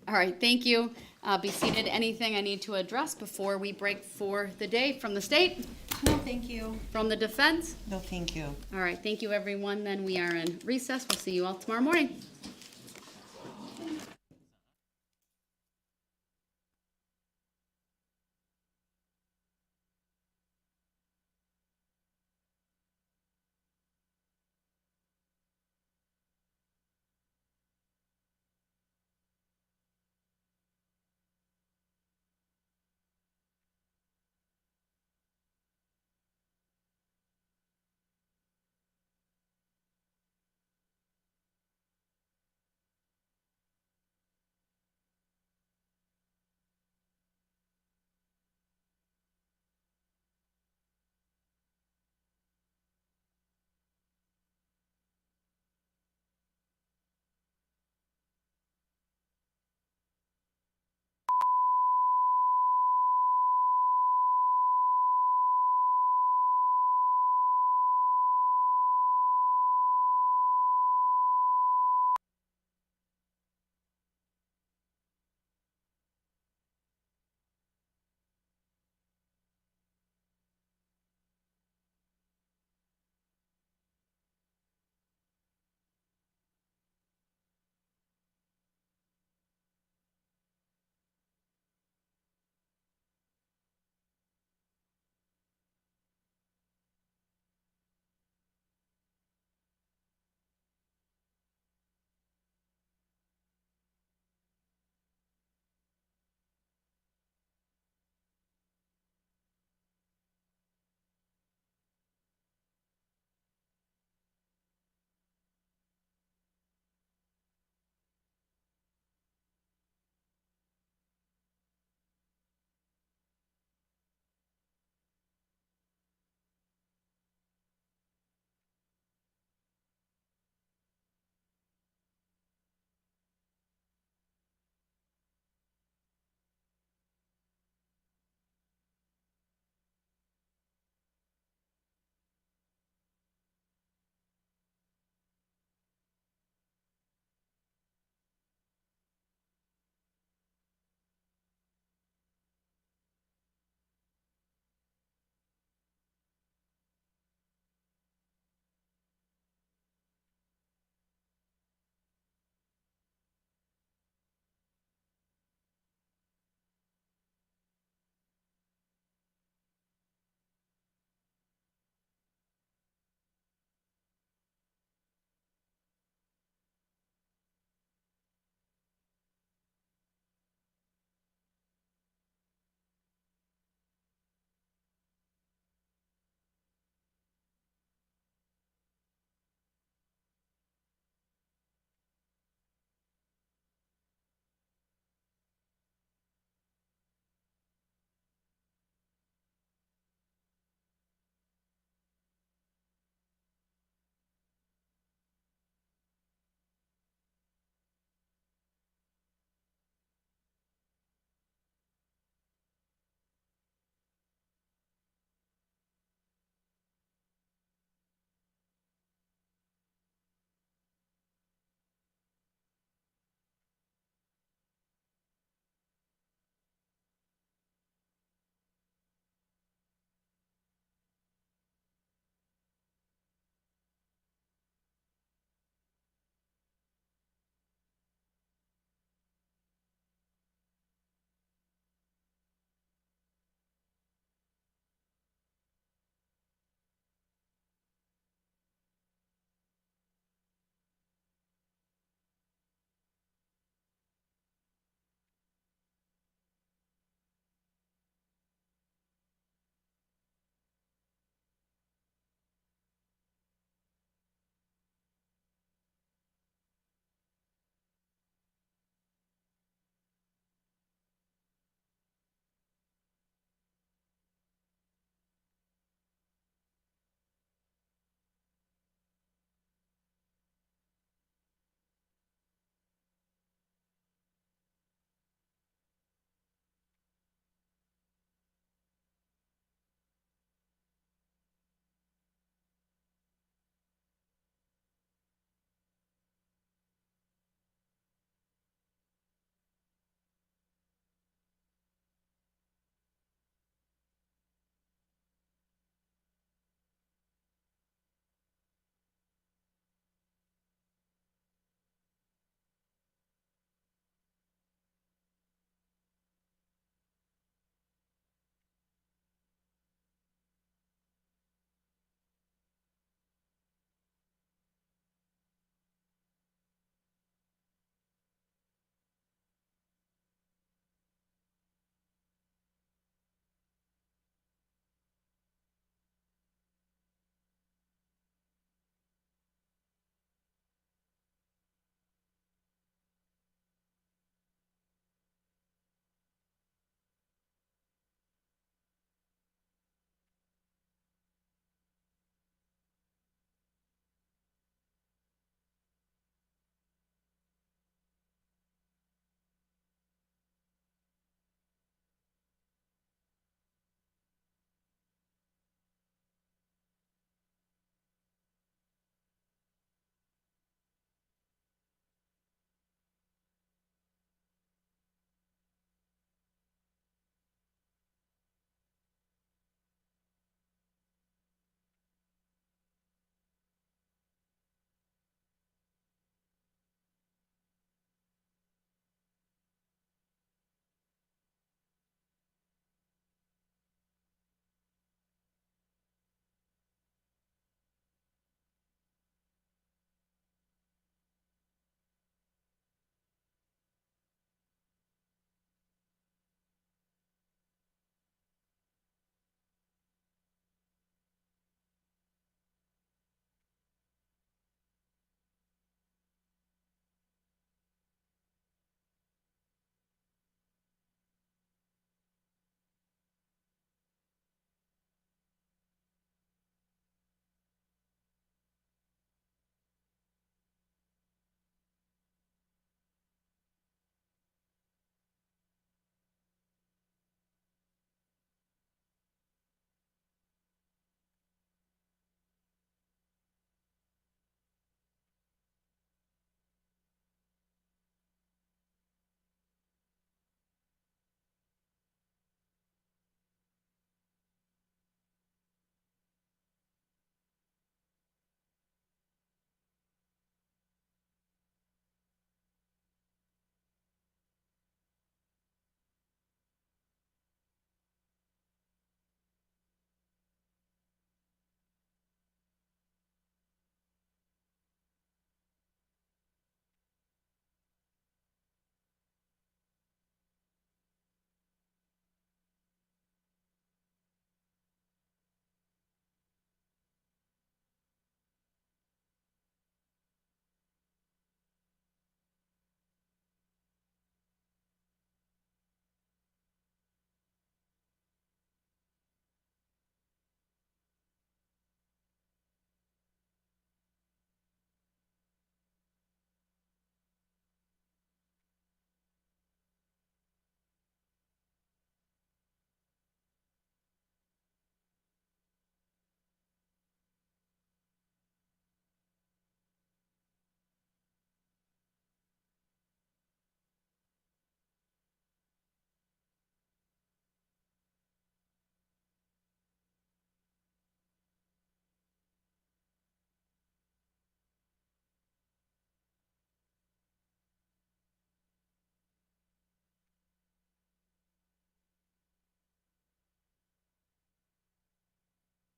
All right, thank you. Be seated. Anything I need to address before we break for the day from the state? No, thank you. From the defense? No, thank you. All right, thank you, everyone. Then we are in recess. We'll see you all tomorrow morning.